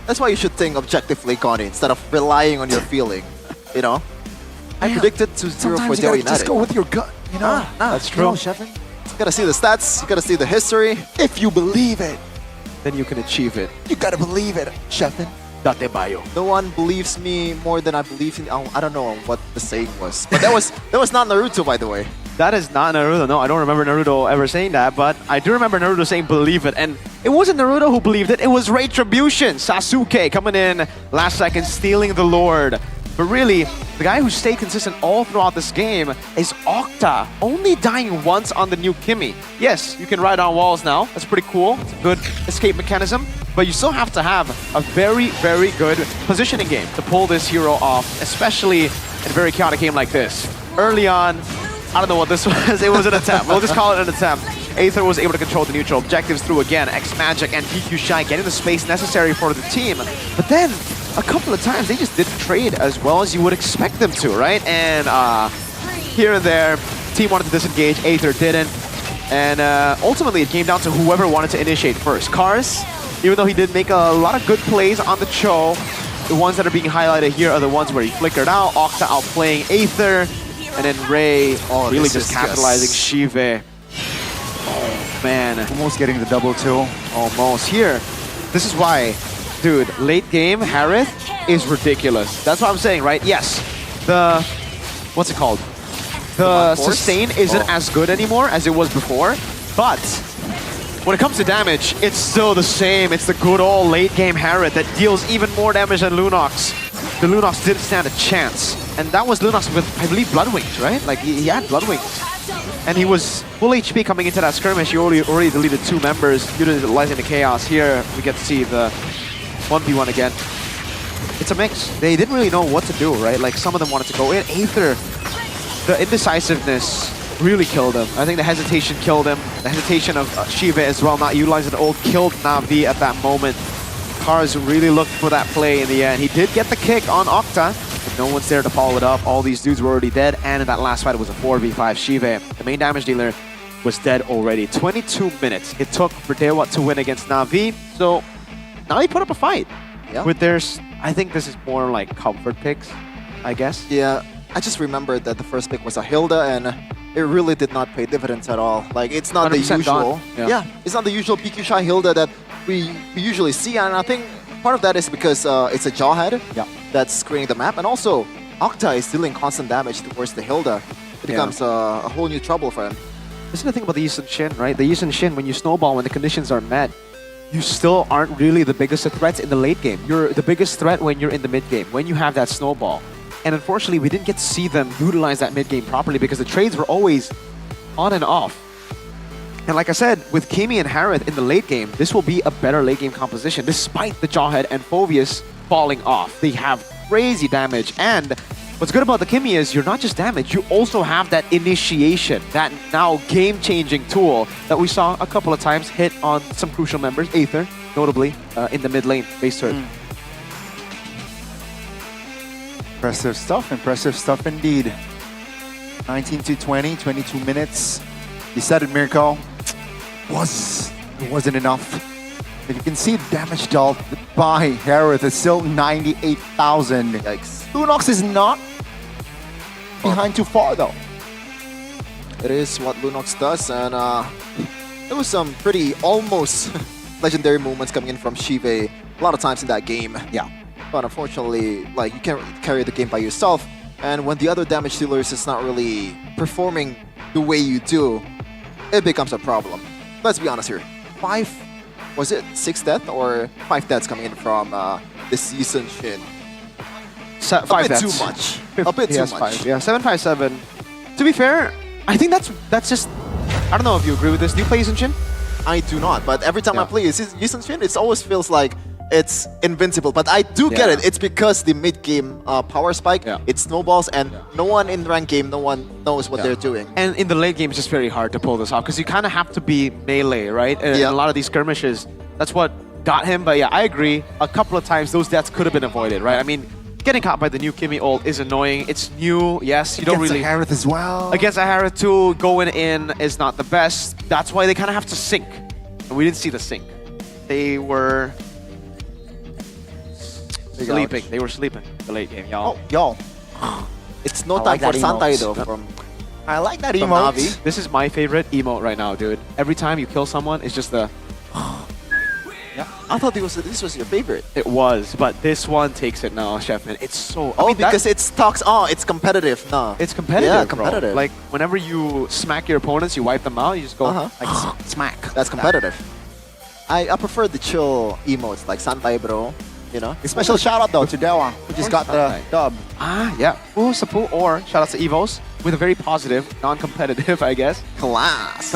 That's why you should think objectively, Connie, instead of relying on your feeling. You know, I predicted 2-0 for Sometimes you Dewa gotta United. just go with your gut, you know? That's You true. know, Shevin? You gotta see the stats. You gotta see the history. If you believe it, Then you can achieve it. you gotta believe it, Shevin. Date bayo. No one believes me more than I believe in. I don't know what the saying was, but that was not Naruto, by the way. That is not Naruto. No, I don't remember Naruto ever saying that, but I do remember Naruto saying believe it. And it wasn't Naruto who believed it, it was Retribution. Sasuke coming in last second, stealing the Lord. But really, the guy who stayed consistent all throughout this game is Octa, only dying once on the new Kimmy. Yes, you can ride on walls now. That's pretty cool. It's a good escape mechanism. But you still have to have a very, very good positioning game to pull this hero off, especially in a very chaotic game like this. Early on, I don't know what this was. It was an attempt. We'll just call it an attempt. Aether was able to control the neutral objectives through again X-Magic and PQ Shy getting the space necessary for the team. But then, a couple of times, they just didn't trade as well as you would expect them to, right? And here and there, team wanted to disengage, Aether didn't. And ultimately, it came down to whoever wanted to initiate first. Cars, even though he did make a lot of good plays on the Cho, the ones that are being highlighted here are the ones where he flickered out, Octa outplaying Aether, and then Ray really just capitalizing Shive. Oh, man. Almost getting the double too. Almost. Here, this is why, dude, late game, Harith is ridiculous. That's what I'm saying, right? Yes, the, what's it called? The sustain isn't as good anymore as it was before, but when it comes to damage, it's still the same. It's the good old late game Harith that deals even more damage than Lunox. The Lunox didn't stand a chance. And that was Lunox with, I believe, Blood Wings, right? Like, he had Blood Wings. And he was full HP coming into that skirmish. He already deleted 2 members, utilizing the chaos. Here, we get to see the 1v1 again. It's a mix. They didn't really know what to do, right? Like, some of them wanted to go in. Aether, the indecisiveness really killed him. I think the hesitation killed him. The hesitation of Shiva as well, not utilizing the ult, killed Na'Vi at that moment. Cars really looked for that play in the end. He did get the kick on Octa, but no one's there to follow it up. All these dudes were already dead, and in that last fight, it was a 4v5. Shiva, the main damage dealer, was dead already. 22 minutes it took for Dewa to win against Na'Vi, so Na'Vi put up a fight. Yeah. With theirs, I think this is more like comfort picks, I guess. Yeah, I just remembered that the first pick was a Hilda, and it really did not pay dividends at all. Like, it's not the 100% usual. done. Yeah. It's not the usual PQ Shy Hilda that we usually see, and I think part of that is because it's a Jawhead that's creating the map, and also Octa is dealing constant damage towards the Hilda. It becomes a whole new trouble for him. This is the thing about the Yisun Shin, right? The Yisun Shin, when you snowball, when the conditions are met, you still aren't really the biggest of threats in the late game. You're the biggest threat when you're in the mid game, when you have that snowball. And unfortunately, we didn't get to see them utilize that mid game properly because the trades were always on and off. And like I said, with Kimi and Harith in the late game, this will be a better late game composition, despite the Jawhead and Phoveus falling off. They have crazy damage, and what's good about the Kimi is you're not just damaged, you also have that initiation, that now game-changing tool that we saw a couple of times hit on some crucial members, Aether, notably, in the mid lane, base turret. Impressive stuff indeed. 19 to 20, 22 minutes. You said it, Mirko. It wasn't enough. But you can see the damage dealt by Harith is still 98,000. Yikes. Lunox is not behind too far though. It is what Lunox does, and there was some pretty almost legendary moments coming in from Shive a lot of times in that game. Yeah. But unfortunately, like, you can't carry the game by yourself, and when the other damage dealers is not really performing the way you do, it becomes a problem. Let's be honest here. 6 death or 5 deaths coming in from this season Shin? 5 a bit deaths. too much. A bit He too has much. 5. Yeah, 757. To be fair, I think that's just I don't know if you agree with this. Do you play Yushin Shin? I do not, but every time I play Yushin Shin, it always feels like it's invincible. But I do get it. It's because the mid-game power spike, it snowballs, and no one in rank game, no one knows what they're doing. And in the late game, it's just very hard to pull this off because you kind of have to be melee, right? And a lot of these skirmishes, that's what got him. But yeah, I agree. A couple of times, those deaths could have been avoided, right? I mean, getting caught by the new Kimmy ult is annoying. It's new, yes. You don't really... Against Aharith as well. Against Aharith too, going in is not the best. That's why they kind of have to sync. And we didn't see the sync. They were... sleeping. They were sleeping the late game, y'all. Yo. It's no time for Santai though. I like that from emote. Navi. This is my favorite emote right now, dude. Every time you kill someone, it's just the... I thought this was your favorite. It was, but this one takes it now, Chefman. It's so... I mean, because it's talks... Oh, it's competitive. No. It's competitive, Yeah, bro. competitive. Like, whenever you smack your opponents, you wipe them out, you just go like smack. That's competitive. I prefer the chill emotes like Santai bro, you know? Special shout out though to Dewa, who just got the dub. Ah, yeah. Ooh, Sapu, or shout out to Evos with a very positive, non-competitive, I guess. Class.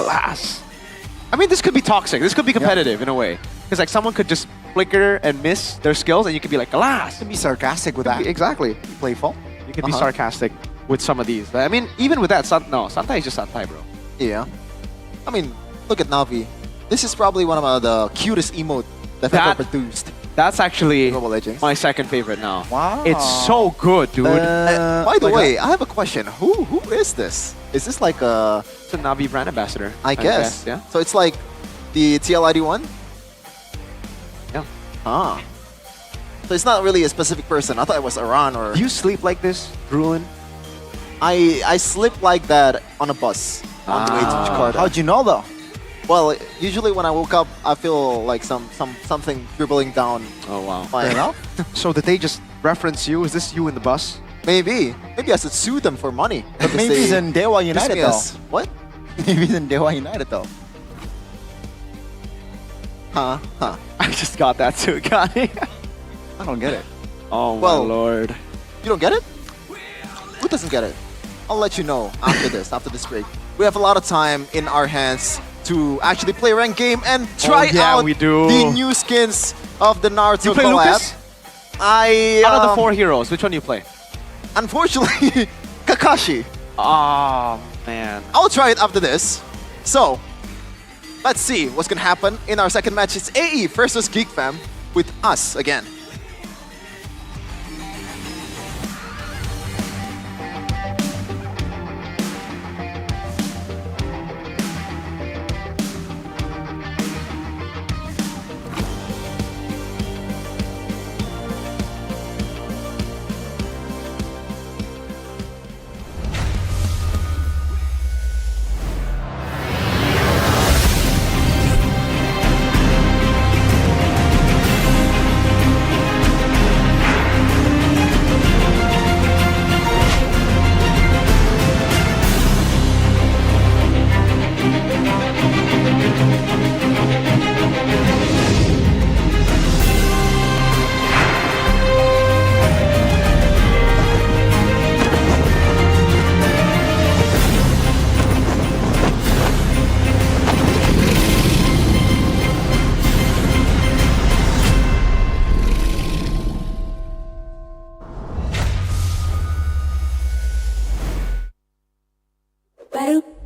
I mean, this could be toxic. This could be competitive in a way. Because like someone could just flicker and miss their skills and you could be like, glass. You can be sarcastic with that. Exactly. Playful. You can be sarcastic with some of these. I mean, even with that, Santai is just Santai, bro. Yeah. I mean, look at Navi. This is probably one of the cutest emote that ever produced. That's actually my second favorite now. Wow. It's so good, dude. By the way, I have a question. Who is this? Is this like a... It's a Navi brand ambassador. I guess. Yeah. So it's like the TLID one? Yeah. Ah. So it's not really a specific person. I thought it was Iran or... Do you sleep like this, Drulin? I sleep like that on a bus on the way to Jakarta. How'd you know though? Well, usually when I woke up, I feel like something dribbling down. Oh wow! My So did they just reference you? Is this you in the bus? Maybe I should sue them for money. Maybe he's in Dewa United though. What? Maybe he's in Dewa United though. Huh? I just got that too, Connie. I don't get it. Oh Well, my lord! You don't get it? Who doesn't get it? I'll let you know after this. After this break, we have a lot of time in our hands to actually play ranked game and try out the new skins of the Naruto You play collab. Lucas? Out of the 4 heroes, which one do you play? Unfortunately, Kakashi. Oh man. I'll try it after this. So, let's see what's gonna happen in our second match. It's AE versus Geek Fam with us again.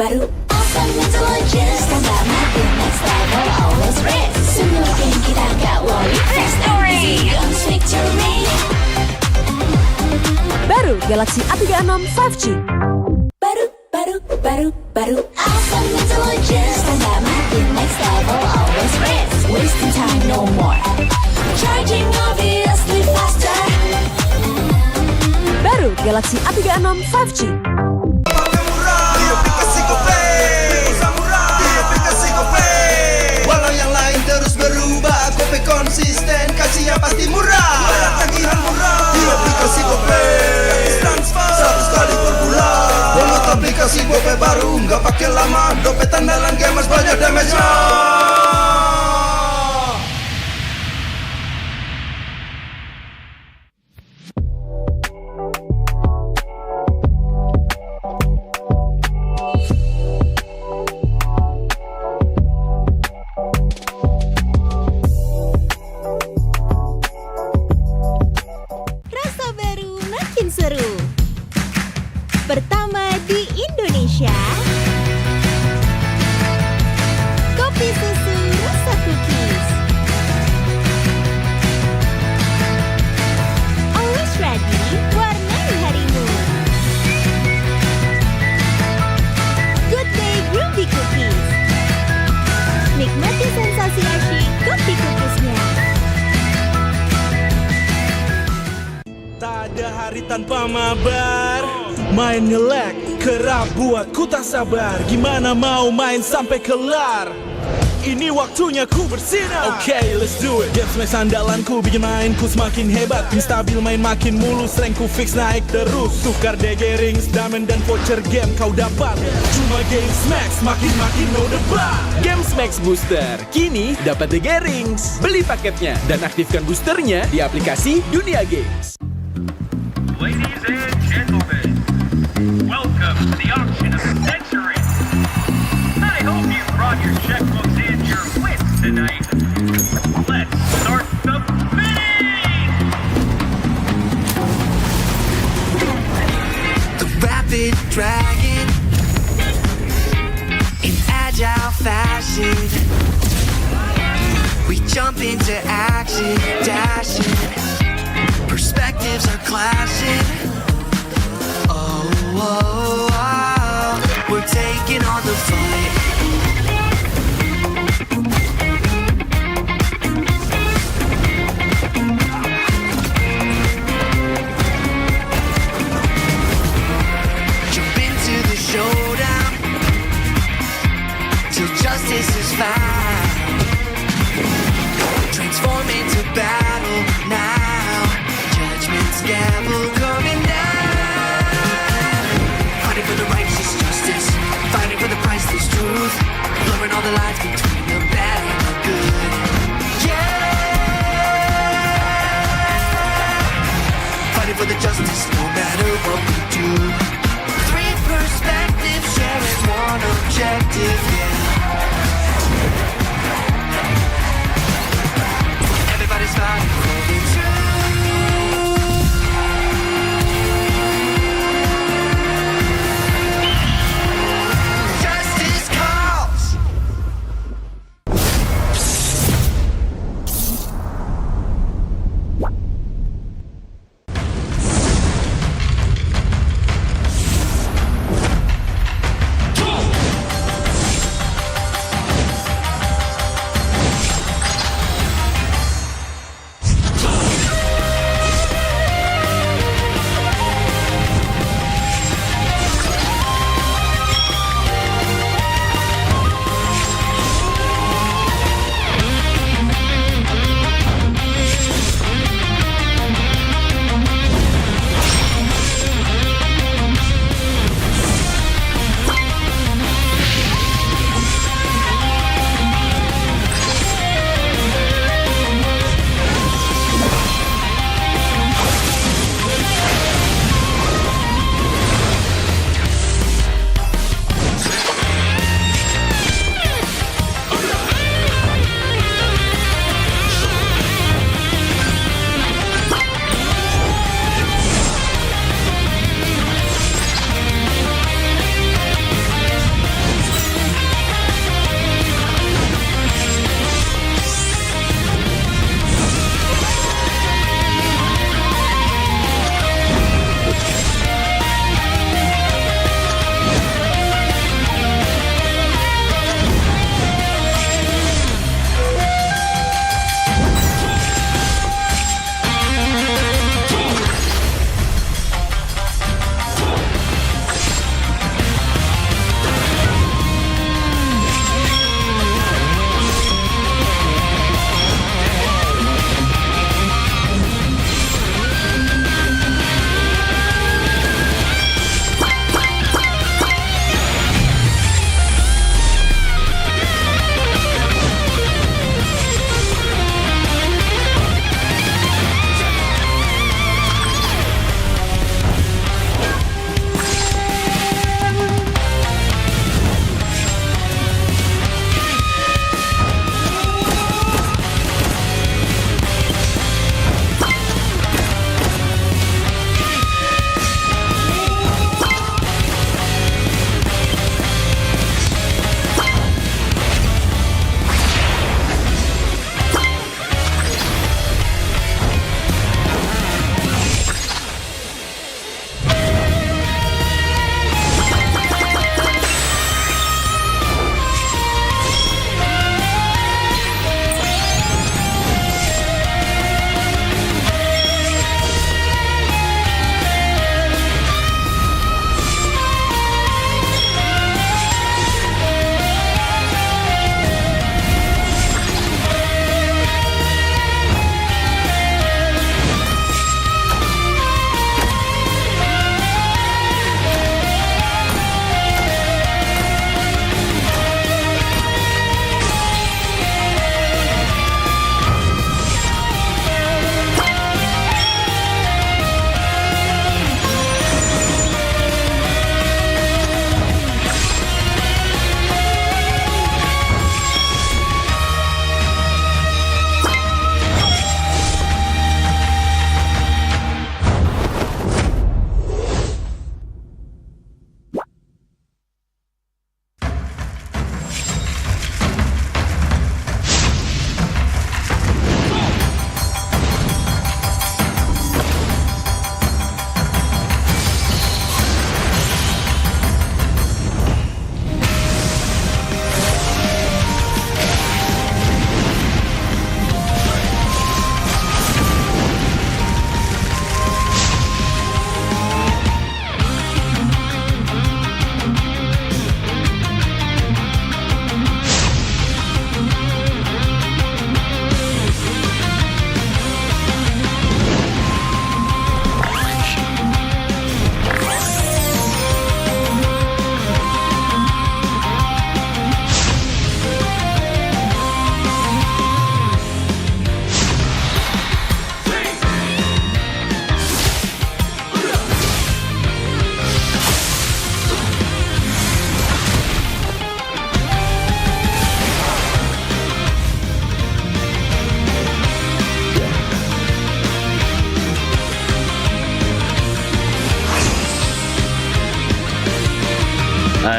baru. Awesome intelligence, tambah makin next level, always red. Semua game kita gak worry, fast and easy comes victory. Baru Galaxy A36 5G. Baru. Awesome intelligence, tambah makin next level, always red. Wasting time no more. Charging obviously faster. Baru Galaxy A36 5G. Walau yang lain terus berubah, Gope konsisten, kasihnya pasti murah. Bayar tagihan murah di aplikasi Gope. Transfer 100 kali per bulan. Download aplikasi Gope baru, nggak pakai lama. Dompet andalan gamers banyak damage-nya. hari tanpa mabar. Main ngelek, kerap buat ku tak sabar. Gimana mau main sampai kelar? Ini waktunya ku bersinar. Okay, let's do it. Game smash andalanku bikin mainku semakin hebat. Pin stabil main makin mulus, rankku fix naik terus. Tukar DG rings, diamond dan voucher game kau dapat. Cuma Game Smash makin no debat. Game Max Booster, kini dapat DG Rings. Beli paketnya dan aktifkan boosternya di aplikasi Dunia Games. Ladies and gentlemen, welcome to the auction of the century. I hope you brought your checkbooks and your wits tonight. Let's start the bidding! The rapid dragon in agile fashion. We jump into action, dashing. Perspectives are clashing. Oh, oh, oh. We're taking on the fight. Jump into the showdown till justice is found. Transform into battle now. Judgment's gavel coming down. Fighting for the righteous justice, fighting for the priceless truth, blurring all the lines between the bad and the good. Yeah, fighting for the justice no matter what we do. Three perspectives sharing one objective, yeah. Everybody's fighting for the truth. Justice calls.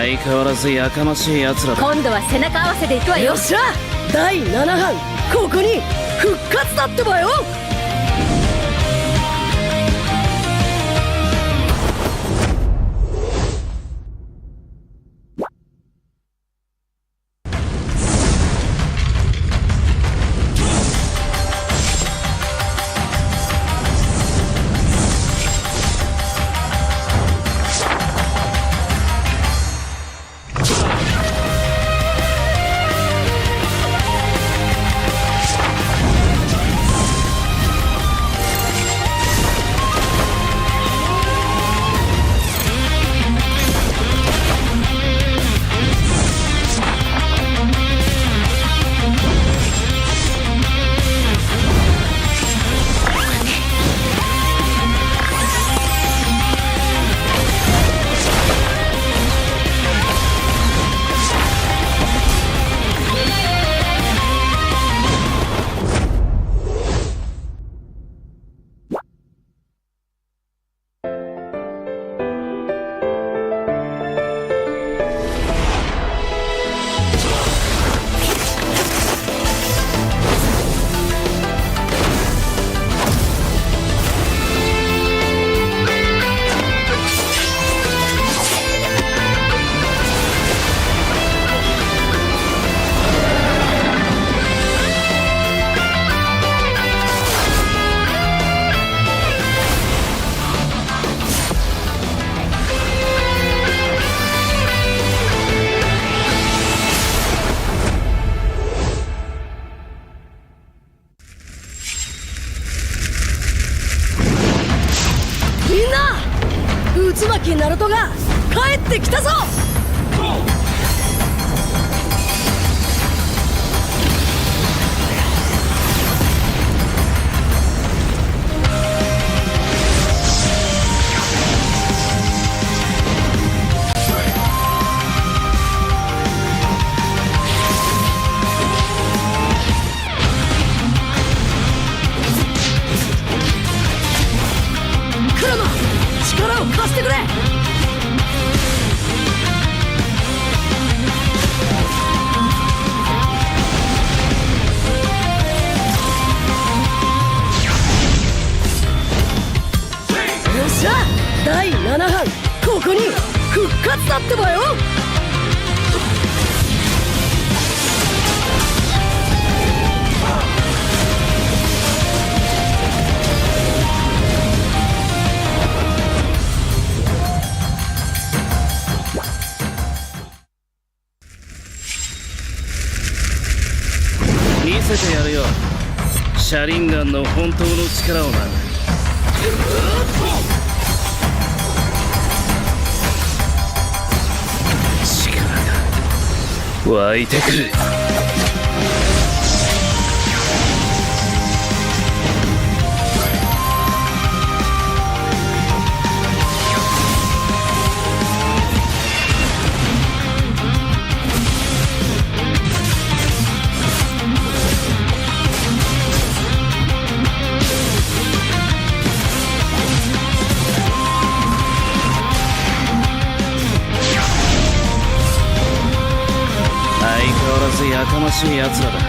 相変わらずやかましい奴らだ。今度は背中合わせでいくわよ。よっしゃ、第7班ここに復活だってばよ。椿ナルトが帰ってきたぞ。クラマ、力を貸してくれ。よっしゃ、第7班ここに復活だってばよ。見せてやるよ、シャリンガンの本当の力をな。力が湧いてくる。相変わらずやかましい奴らだ。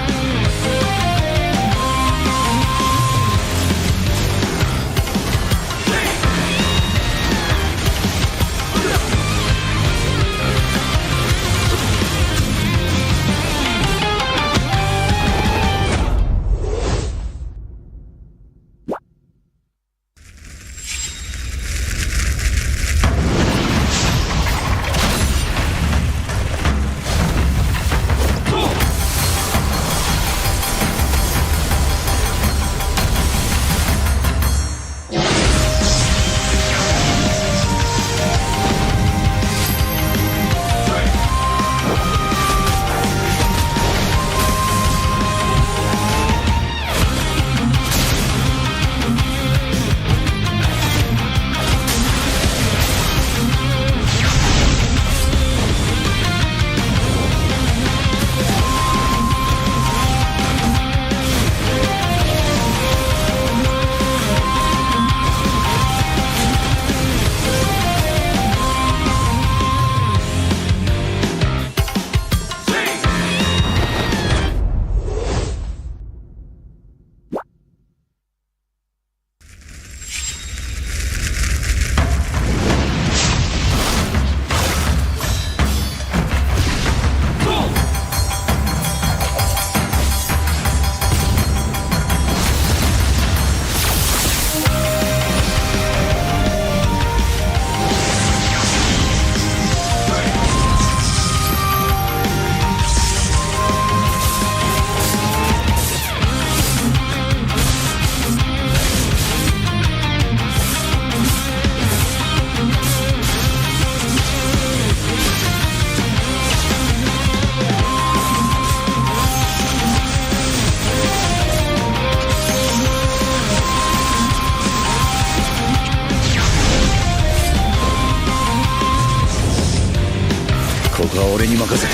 俺に任せて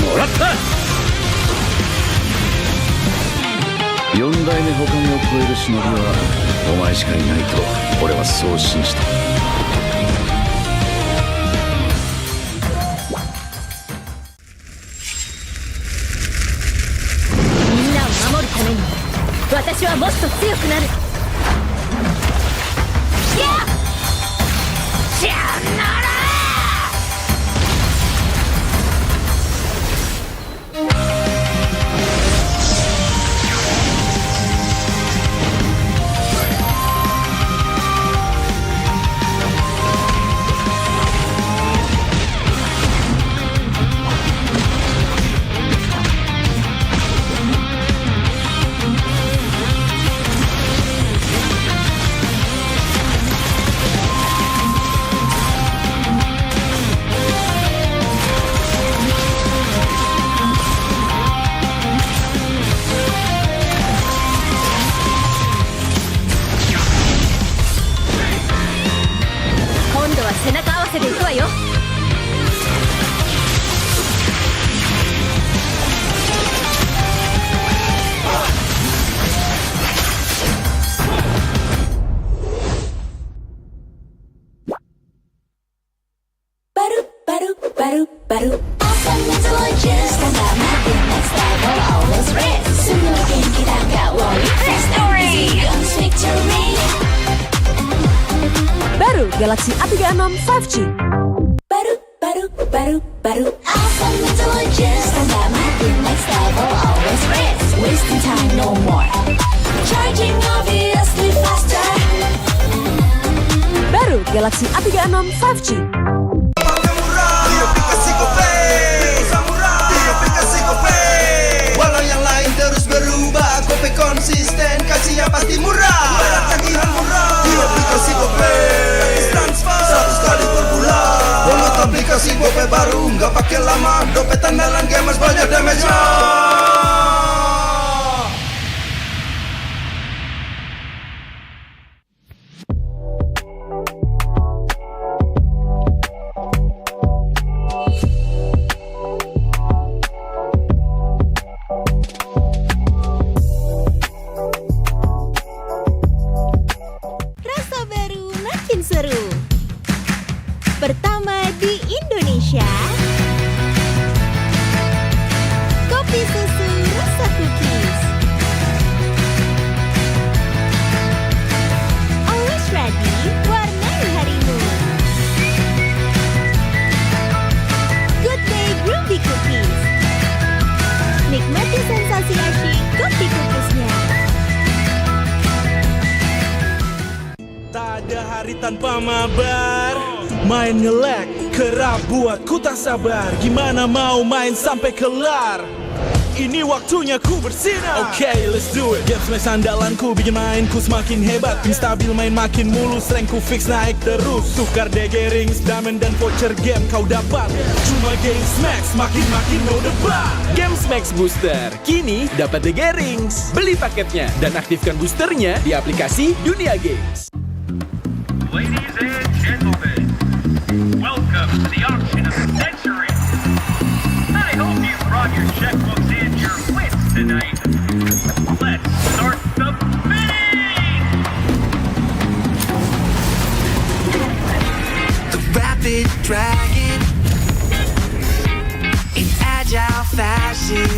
もらった。四代目他を超える忍びはお前しかいないと俺はそう信じた。みんなを守るために私はもっと強くなる。じゃあなら背中合わせでいくわよ。バルバルバルバル Awesome intelligence stand up makin next level always red Semua game kita gak worry Fast and easy guns victory Baru Galaxy A36 5G. Baru Awesome intelligence stand up makin next level always red Wasting time no more Charging obviously faster Baru Galaxy A36 5G. Walau yang lain terus berubah, Gope konsisten, kasih yang pasti murah. Bayar tagihan murah di aplikasi Gope. Transfer 100 kali per bulan. Download aplikasi Gope baru, nggak pakai lama. Dompet andalan gamers banyak damage-nya. Pertama di Indonesia, kopi susu rasa cookies. Always ready, warnai harimu. Good day Groovy Cookies. Nikmati sensasi asyik kopi cookiesnya. Tak ada hari tanpa mabar. Main nge-lag, kerap buat ku tak sabar. Gimana mau main sampai kelar? Ini waktunya ku bersinar. Okay, let's do it. Game smash andalanku bikin mainku semakin hebat. Pin stabil main makin mulus, rankku fix naik terus. Tukar DG rings, diamond dan voucher game kau dapat. Cuma Game Smash, makin-makin no debat. Game Smash Booster, kini dapat DG rings. Beli paketnya dan aktifkan boosternya di aplikasi Dunia Games. Ladies and gentlemen, welcome to the auction of the century. I hope you brought your checkbooks and your wits tonight. Let's start the bidding! The rapid dragon in agile fashion.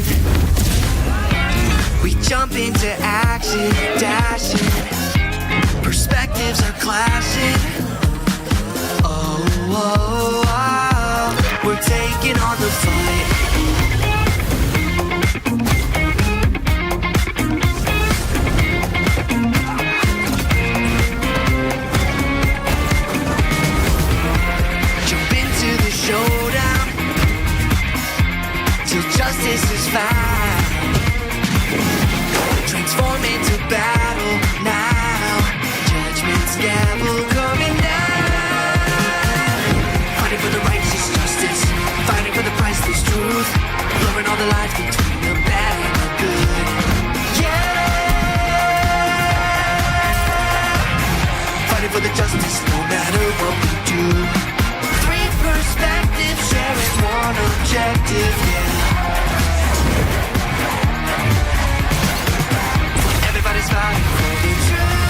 We jump into action, dashing. Perspectives are clashing. Oh, we're taking on the fight. Jump into the showdown till justice is found. Transform into battle now. Judgment's gavel coming down. Fighting for the righteous justice, fighting for the priceless truth, blurring all the lines between the bad and the good. Yeah, fighting for the justice no matter what we do. perspective, yeah. Everybody's fighting for the truth.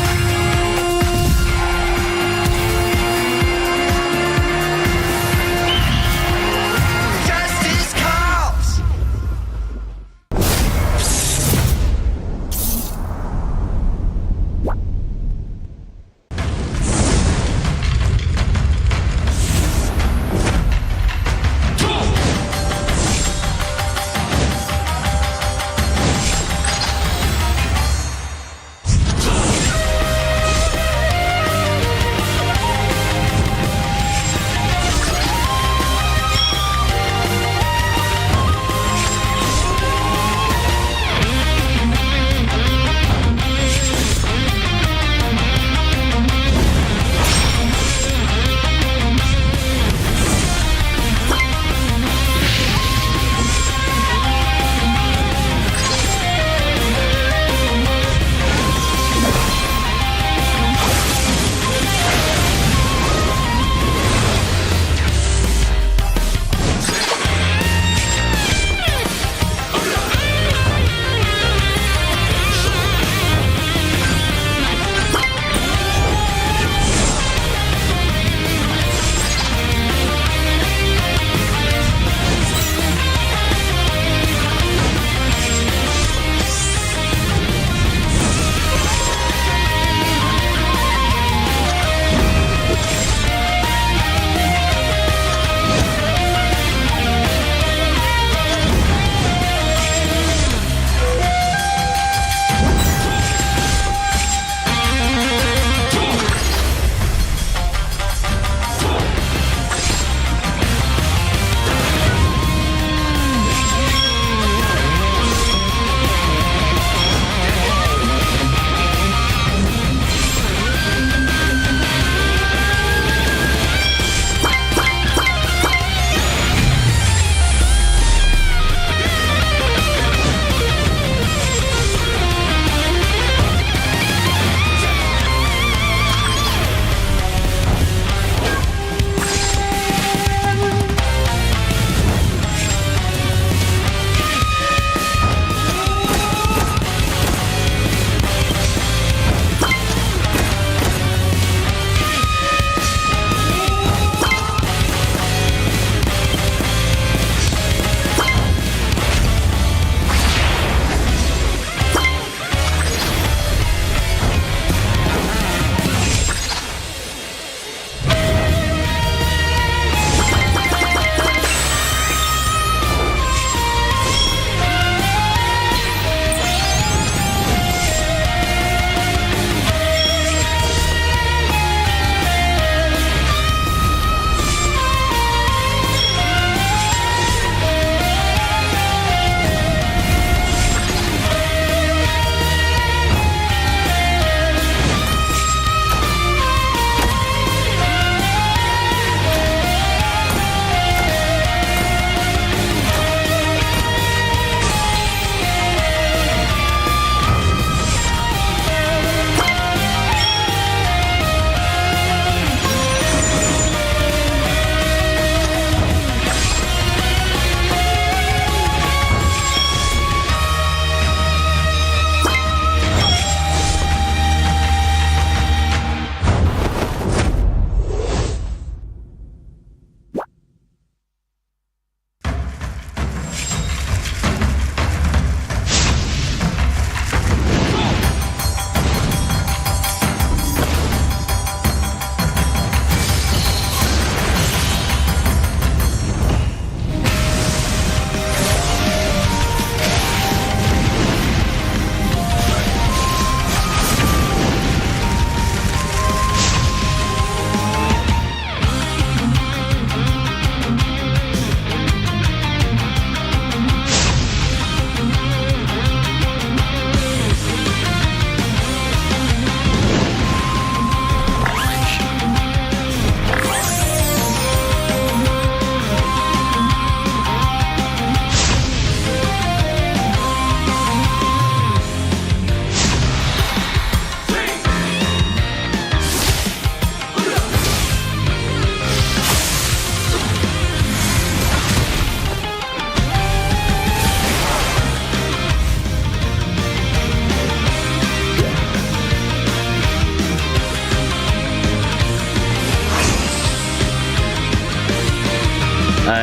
Justice calls.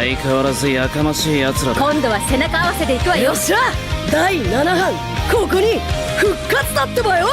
相変わらずやかましい奴らだ。今度は背中合わせでいくわよ。よっしゃ、第7班ここに復活だってばよ。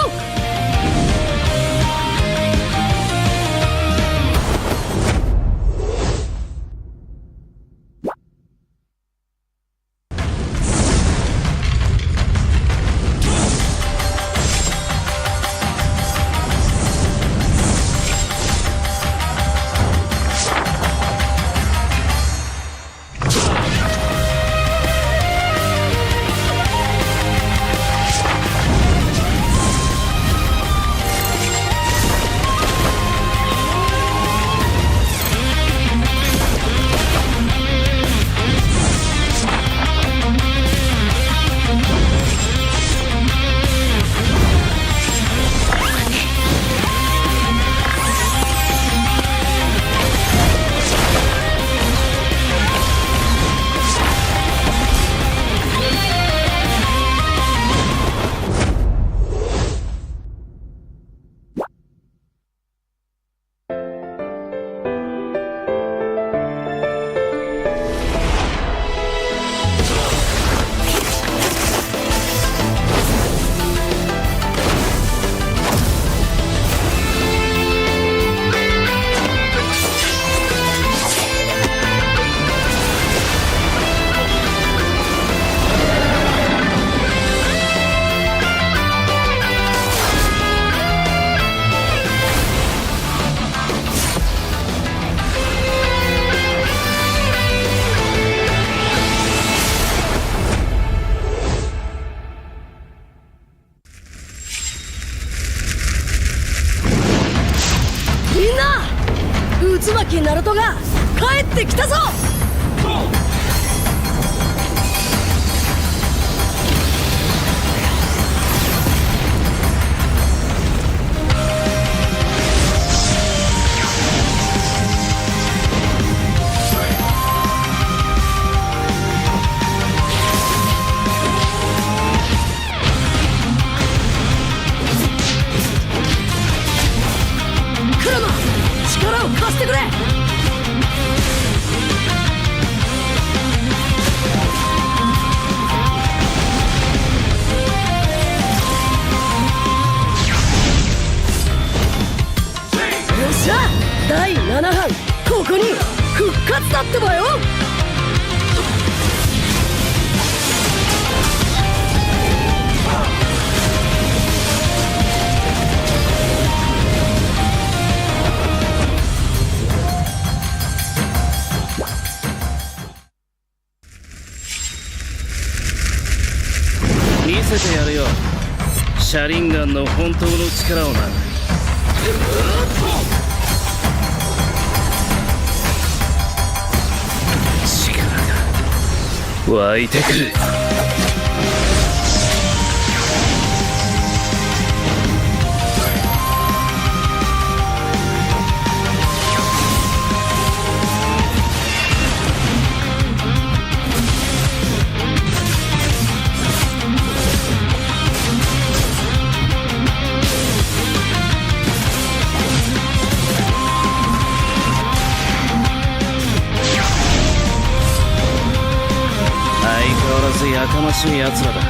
椿ナルトが帰ってきたぞ。クラマ、力を貸してくれ。よっしゃ、第7班ここに復活だってばよ。見せてやるよ、シャリンガンの本当の力をな。力が湧いてくる。やかましい奴らだ。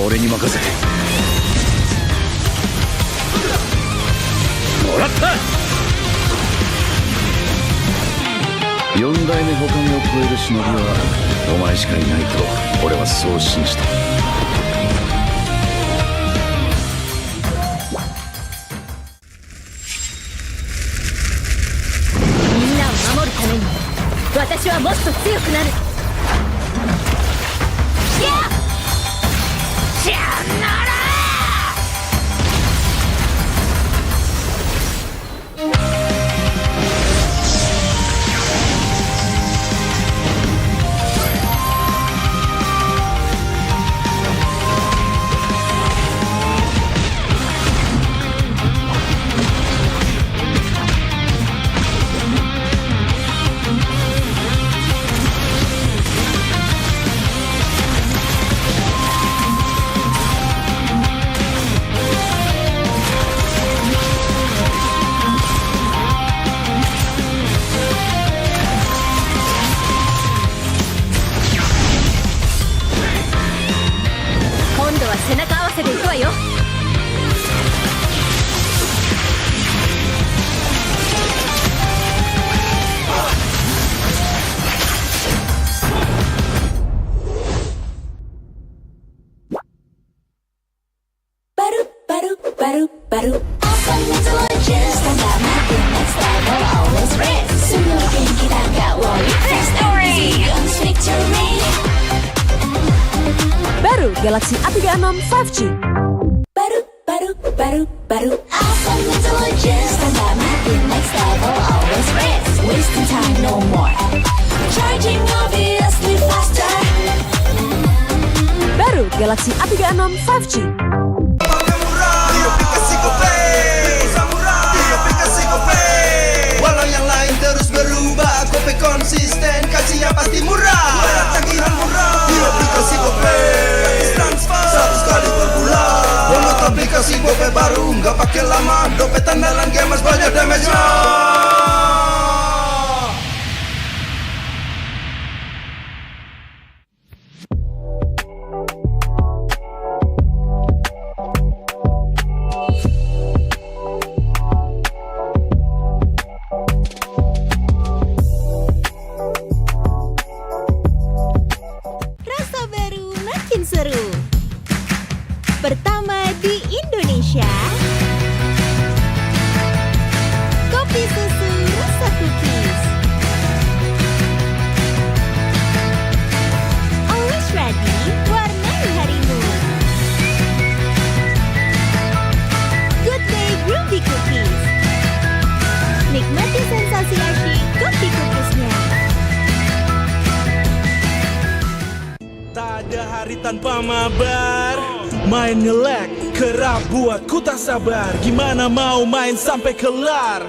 俺に任せてもらった4代目他を超える忍びはお前しかいないと俺はそう信じたみんなを守るために私はもっと強くなる。じゃあなら今度は背中合わせでいくわよ。バルバルバルバル Awesome intelligence dan gak makin next level always race Semua game kita gak worry First story Guns victory Baru Galaxy A36 5G. Baru baru baru baru Awesome intelligence dan gak makin next level always race Wasting time no more Charging obviously faster Baru Galaxy A36 5G. Walau yang lain terus berubah, Gope konsisten, kasih yang pasti murah. Tagihan murah di aplikasi Gope, transfer 100 kali per bulan. Download aplikasi Gope baru, nggak pakai lama. Dompet andalan gamers banyak damage-nya. Rasa baru makin seru. Pertama di Indonesia. Kopi susu rasa cookies. Always ready, warnai harimu. Good day groovy cookies. Nikmati sensasi asyik kopi cookiesnya. Tak ada hari tanpa mabar. Main nge-lag, kerap buat ku tak sabar. Gimana mau main sampai kelar?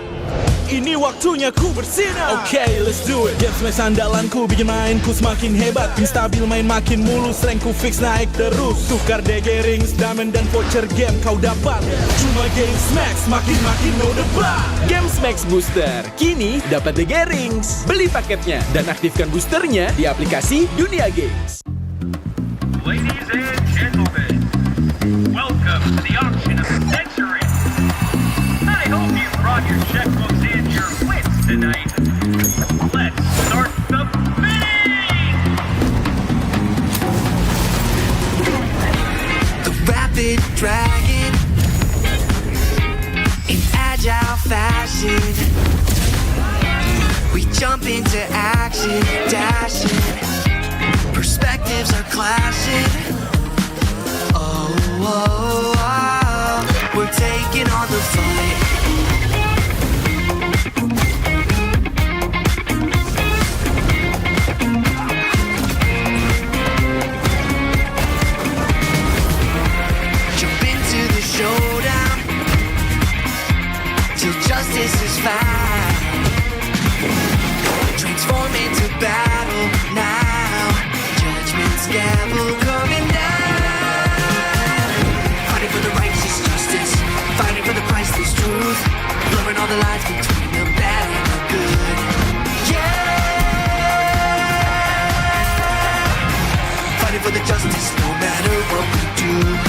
Ini waktunya ku bersinar. Okay, let's do it. Game smash andalanku bikin mainku semakin hebat. Pin stabil main makin mulus, rankku fix naik terus. Tukar DG rings, diamond dan voucher game kau dapat. Cuma Game Smash makin no debat. Game Max Booster, kini dapat DG Rings. Beli paketnya dan aktifkan boosternya di aplikasi Dunia Games. Ladies and gentlemen, welcome to the auction of the century. I hope you brought your checkbooks and your wits tonight. Let's start the bidding! The rapid dragon in agile fashion. We jump into action, dashing. Perspectives are clashing. Oh, oh, oh, we're taking on the fight. Jump into the showdown till justice is found. Transform into battle now. Judgment's gavel coming down. Fighting for the righteous justice, fighting for the priceless truth, blurring all the lines between the bad and the good. Yeah, fighting for the justice no matter what we do.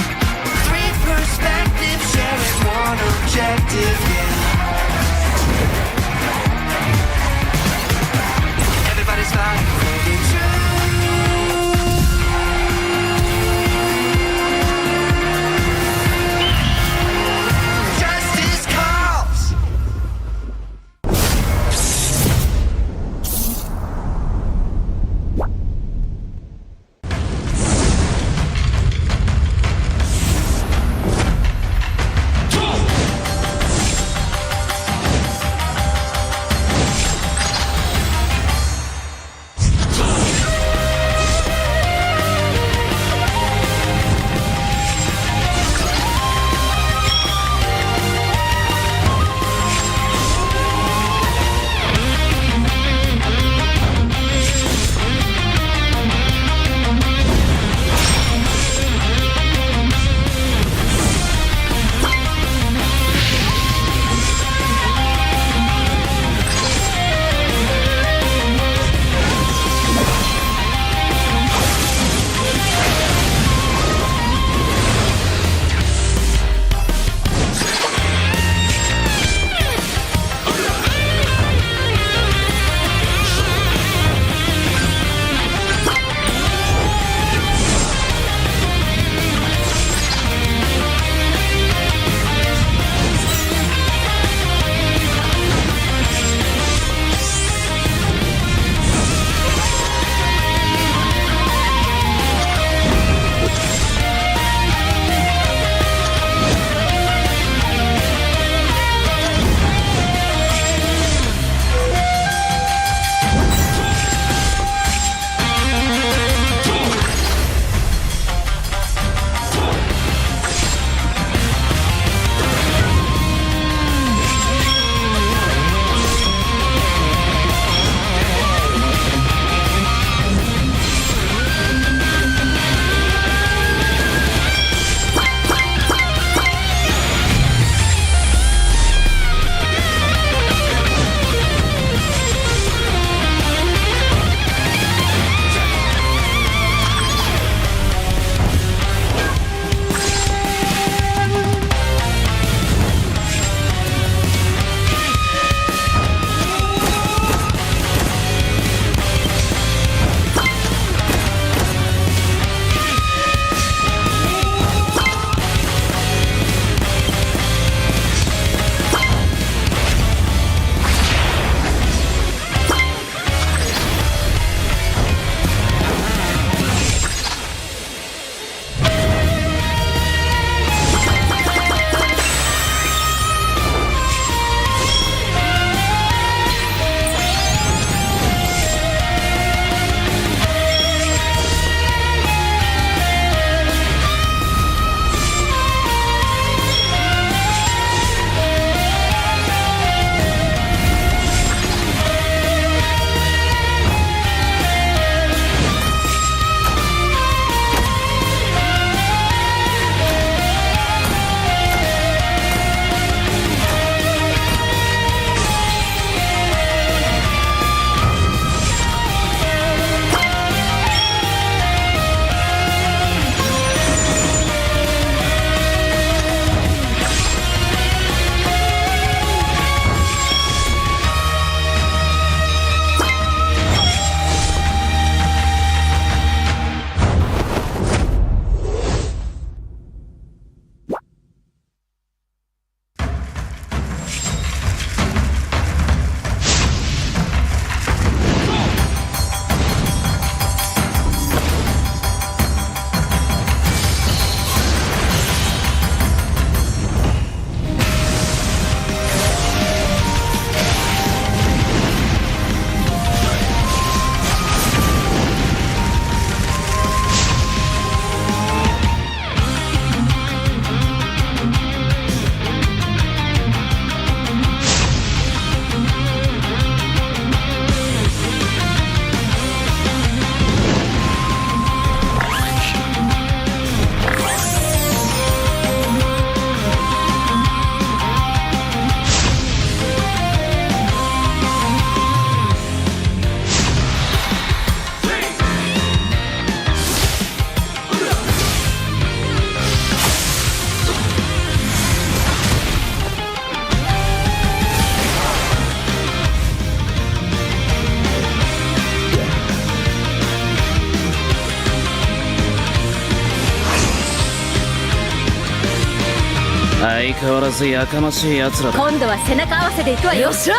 相変わらずやかましい奴らだ。今度は背中合わせでいくわよ。よっしゃ、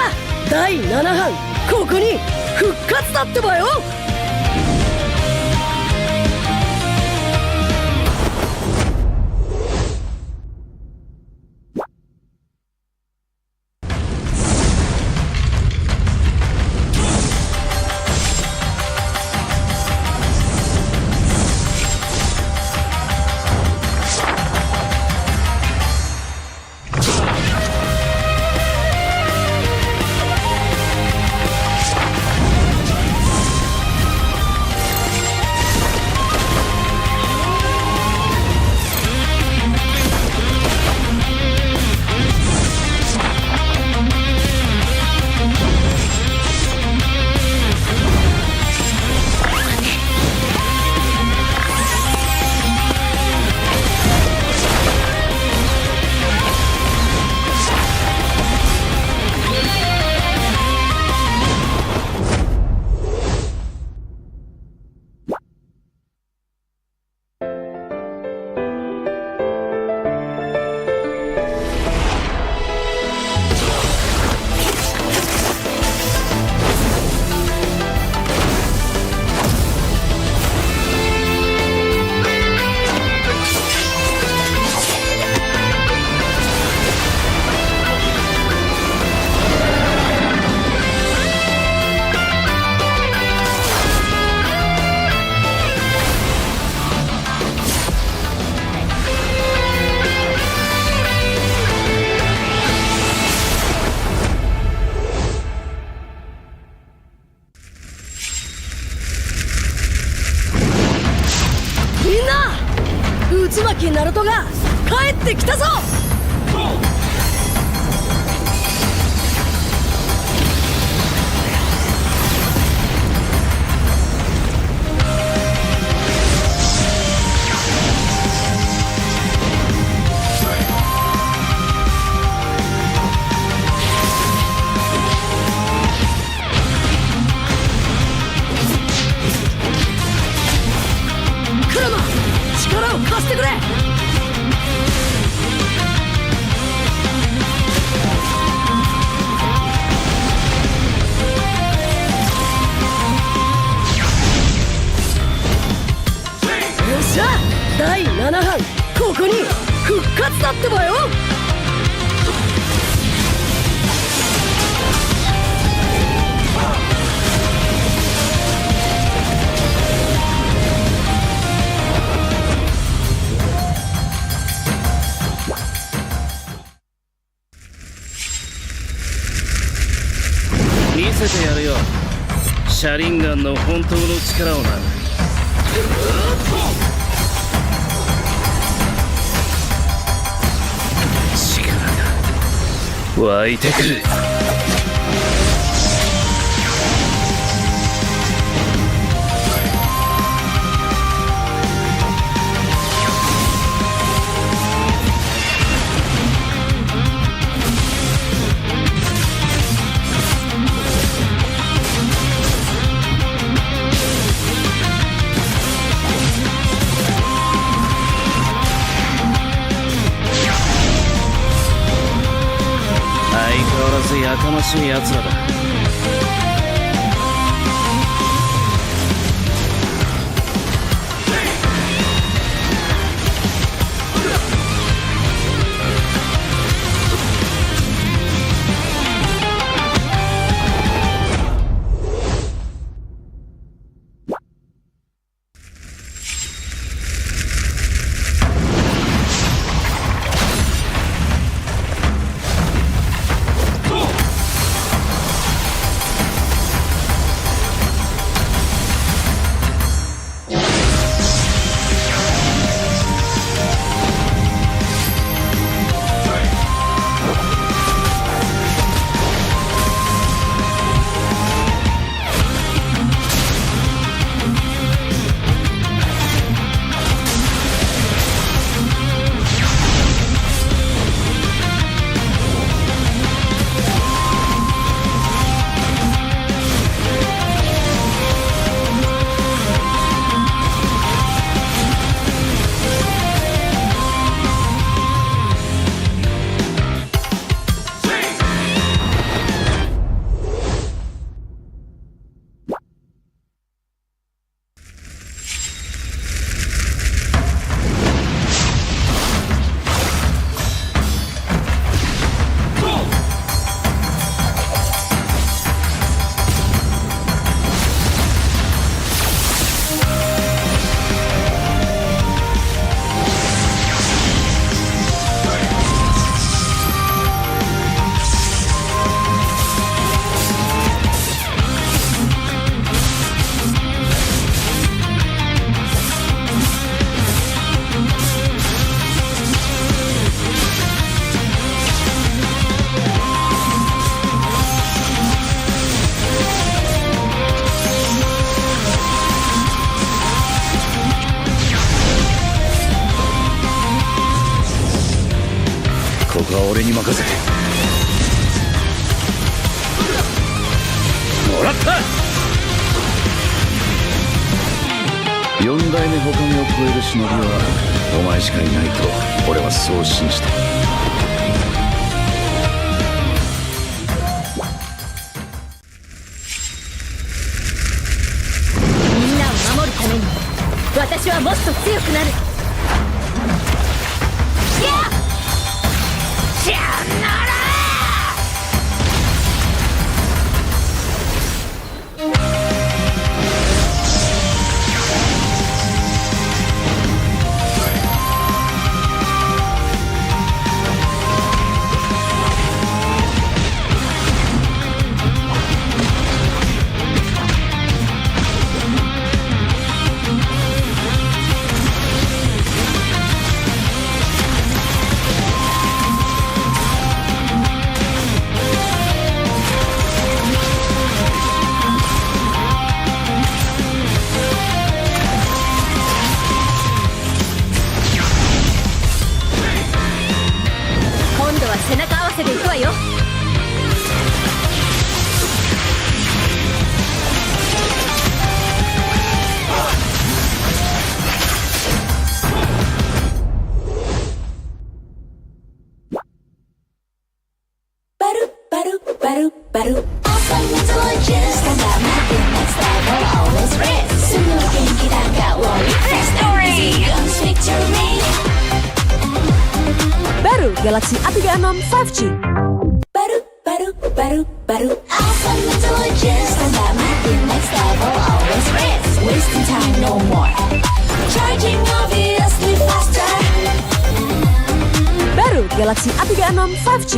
第7班ここに復活だってばよ。内巻ナルトが帰ってきたぞ。力を貸してくれ。よっしゃ、第7班ここに復活だってばよ。見せてやるよ、シャリンガンの本当の力をな。力が湧いてくる。やかましい奴らだ。ここは俺に任せてもらった4代目他目を超える忍びはお前しかいないと俺はそう信じた。みんなを守るために私はもっと強くなる。シャンナラ背中合わせでいくわよ。バルバルバルバル Awesome intelligence 考えて next level always race すぐ元気だが worry Victory guns victory Baru Galaxy A36 5G. Baru Awesome intelligence 考えて next level always race wasting time no more charging obviously faster Baru Galaxy A36 5G.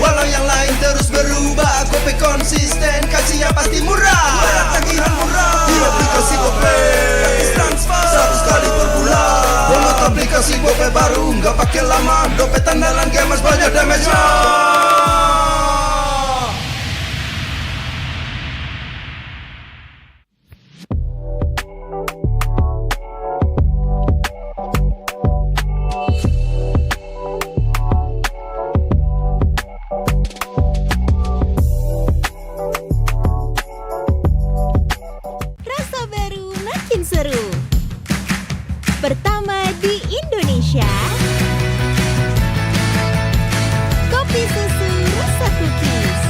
Walau yang lain terus berubah, Gope konsisten, kasih yang pasti murah. Bayar tagihan murah di aplikasi Gope. Gratis transfer 100 kali per bulan. Download aplikasi Gope baru, nggak pakai lama. Dompet andalan gamers banyak damage-nya. Rasa baru makin seru. Pertama di Indonesia, kopi susu rasa cookies.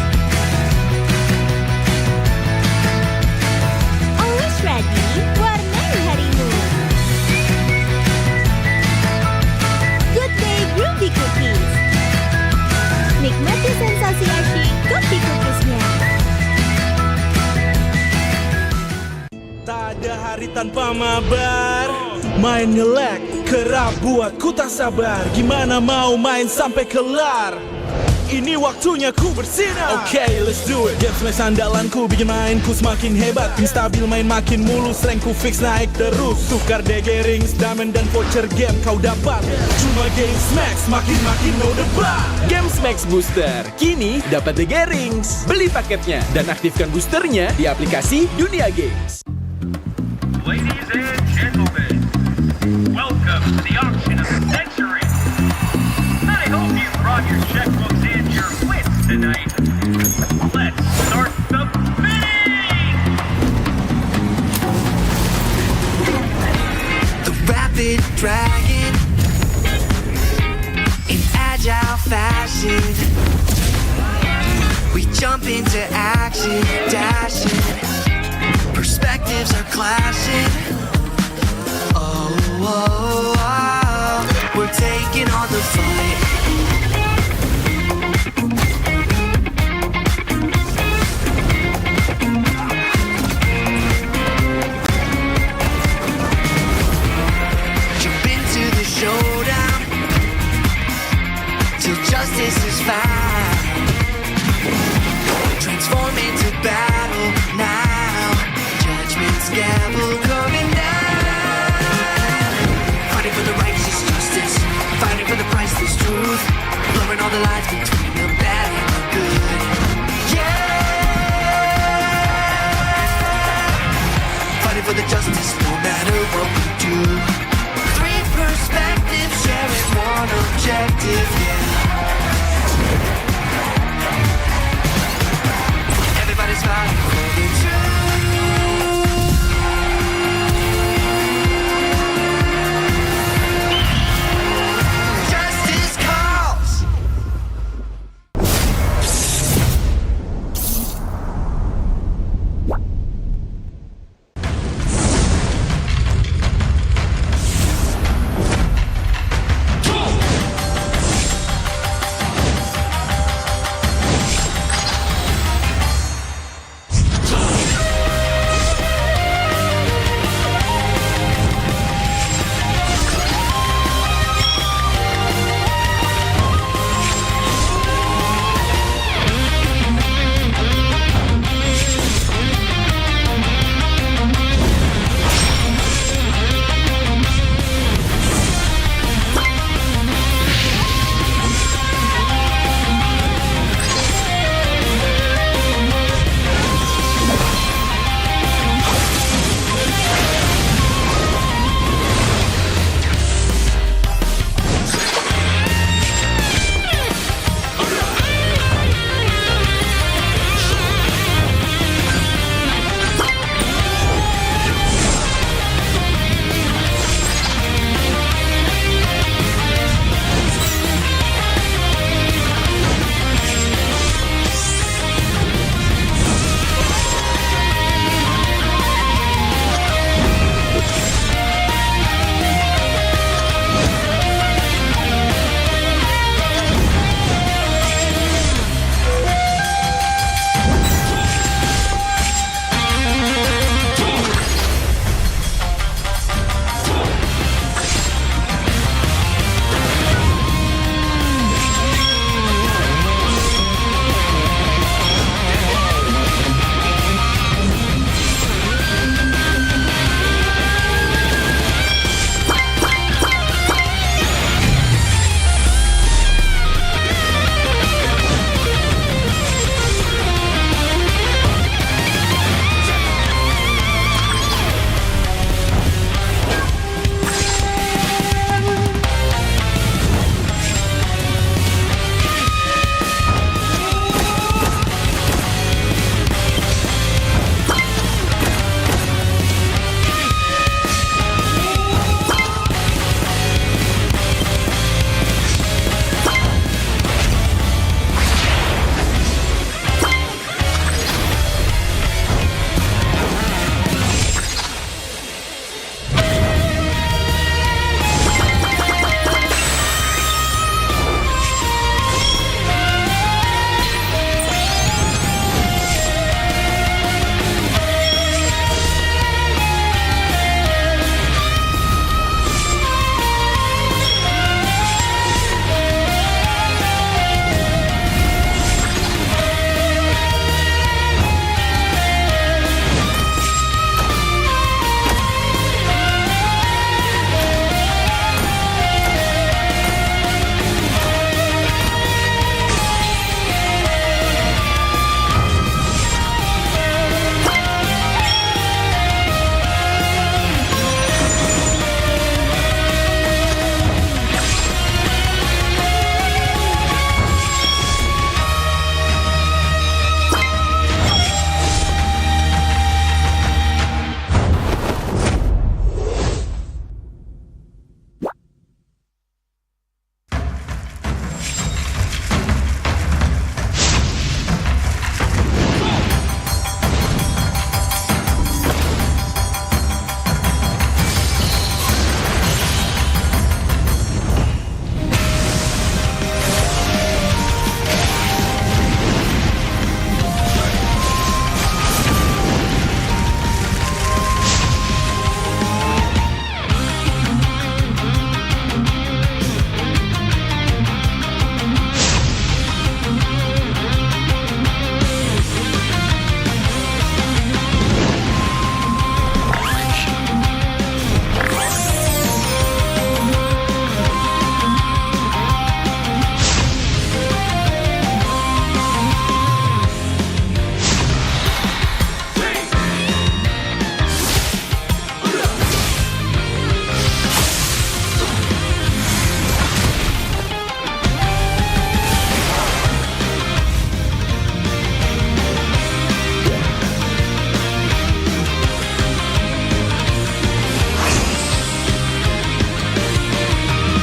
Always ready, warnai harimu. Good day groovy cookies. Nikmati sensasi asyik kopi cookiesnya. Tak ada hari tanpa mabar. Main nge-lag, kerap buat ku tak sabar. Gimana mau main sampai kelar? Ini waktunya ku bersinar. Okay, let's do it. Game smash andalanku bikin mainku semakin hebat. Pin stabil main makin mulus, rank ku fix naik terus. Tukar DG rings, diamond dan voucher game kau dapat. Cuma Game Smash makin no debat. Game Max Booster, kini dapat DG Rings. Beli paketnya dan aktifkan boosternya di aplikasi Dunia Games. Ladies and gentlemen, welcome to the auction of the century. I hope you brought your checkbooks and your wits tonight. Let's start the bidding! The rapid dragon in agile fashion. We jump into action, dashing. Perspectives are clashing. Oh, oh, oh, we're taking on the fight. Jump into the showdown till justice is found. Transform into battle now. Judgment's gavel coming down. Fighting for the righteous justice. Fighting for the price.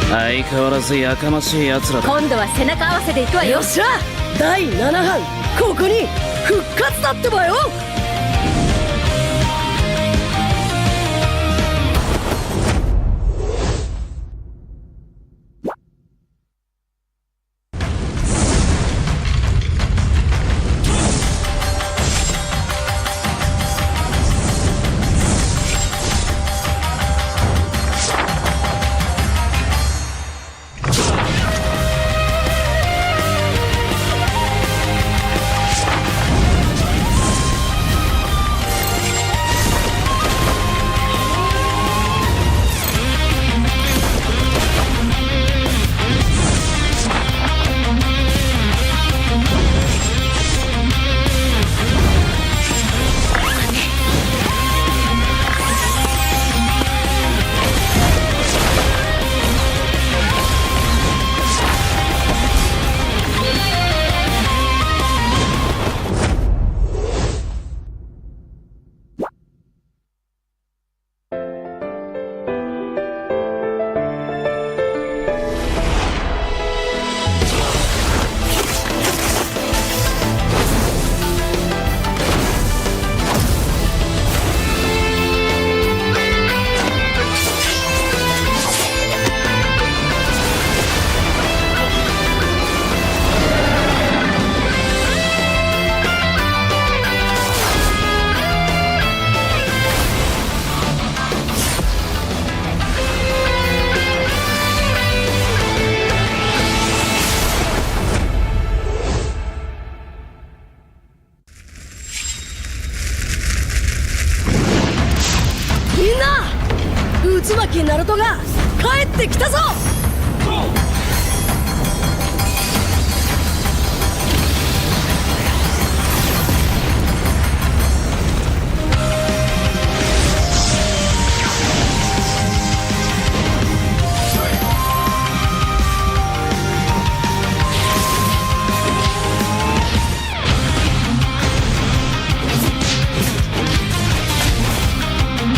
相変わらずやかましい奴らだ。今度は背中合わせでいくわよ。よっしゃ、第7班ここに復活だってばよ。みんな、渦巻きナルトが帰ってきたぞ。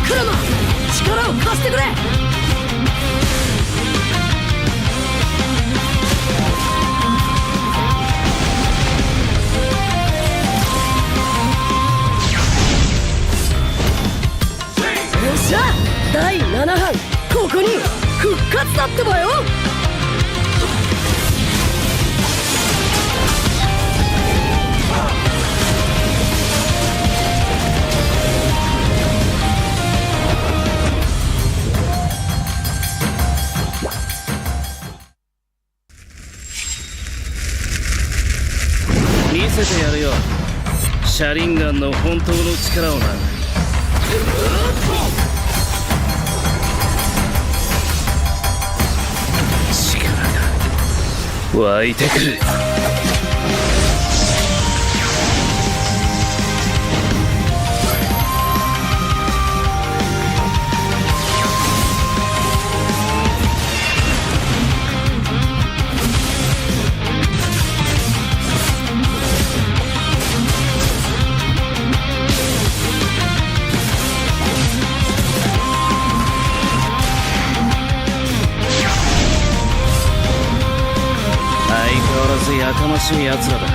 クラマ、力を貸してくれ。よっしゃ、第7班ここに復活だってばよ。見せてやるよ、シャリンガンの本当の力をな。力が湧いてくる。やかましい奴らだ。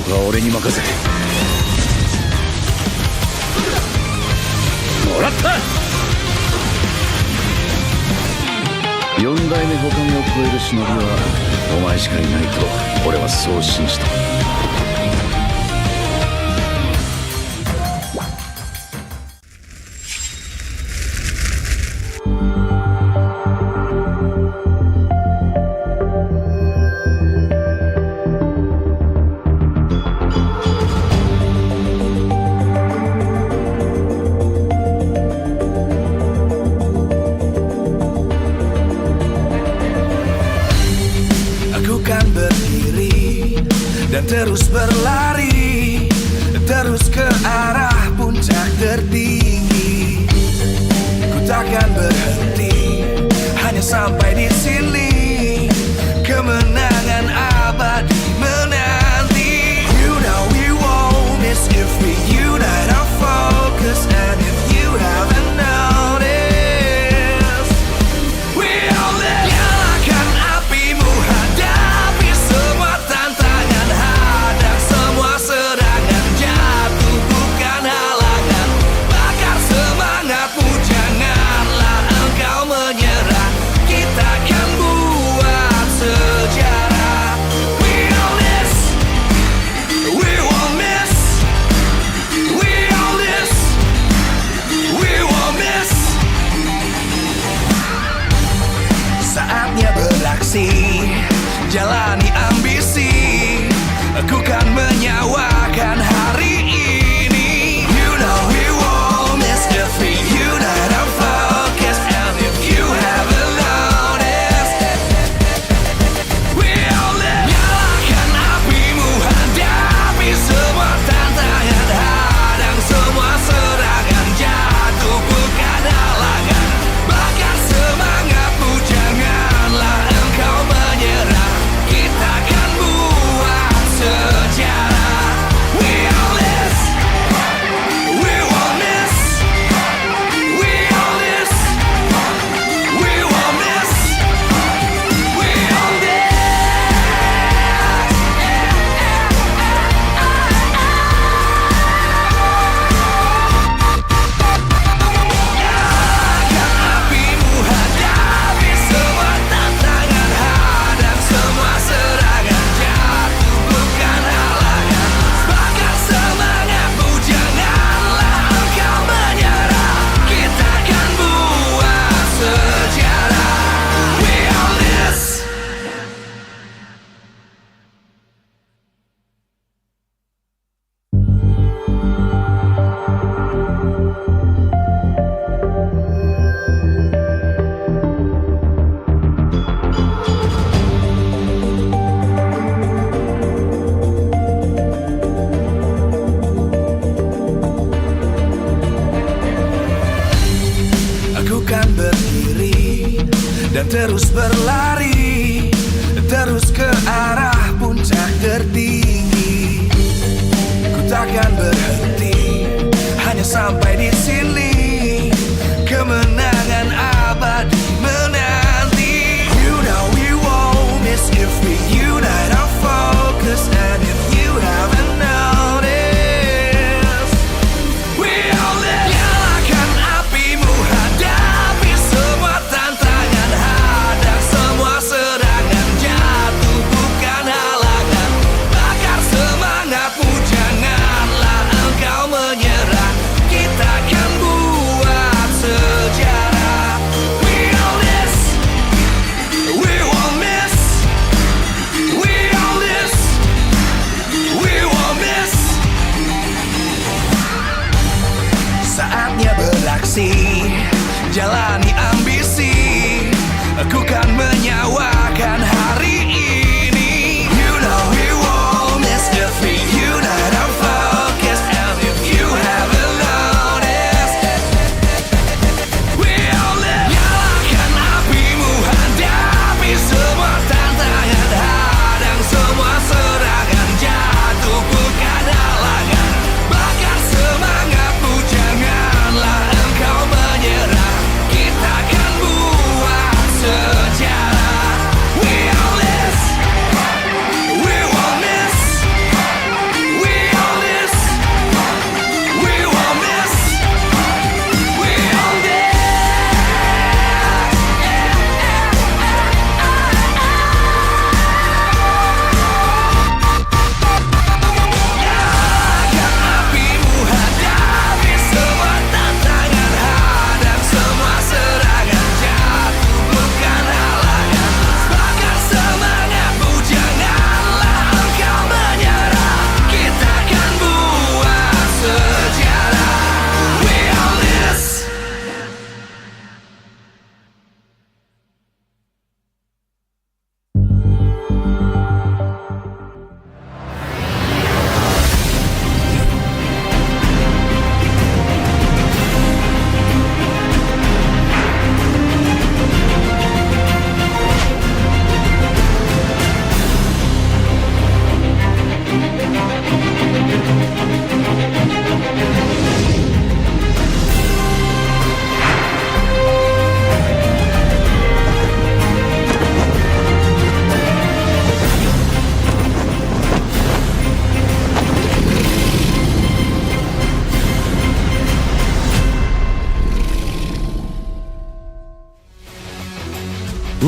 とは俺に任せ。もらった。四代目ほかげを超える忍びはお前しかいないと俺はそう信じた。Aku kan berdiri dan terus berlari, terus ke arah puncak tertinggi. Ku takkan berhenti, hanya sampai di sini. Kemenangan abadi menanti. You know we won't miss if we unite our focus. And if you haven't noticed, we all live. Nyalakan apimu, hadapi semua tantangan, hadang semua serangan, jatuh bukan halangan. Bakar semangatmu, janganlah engkau menyerah. Kita akan buat sejarah. We all this, we won't miss. We all this, we won't miss. Saatnya beraksi, jalani ambisi. Aku kan menyawakan hari ini. You know we won't miss if we unite our focus. And if you haven't noticed, we all live. Nyalakan apimu, hadapi semua tantangan, hadang semua serangan, jatuh bukan halangan. Bakar semangatmu, janganlah engkau menyerah. Kita akan buat sejarah.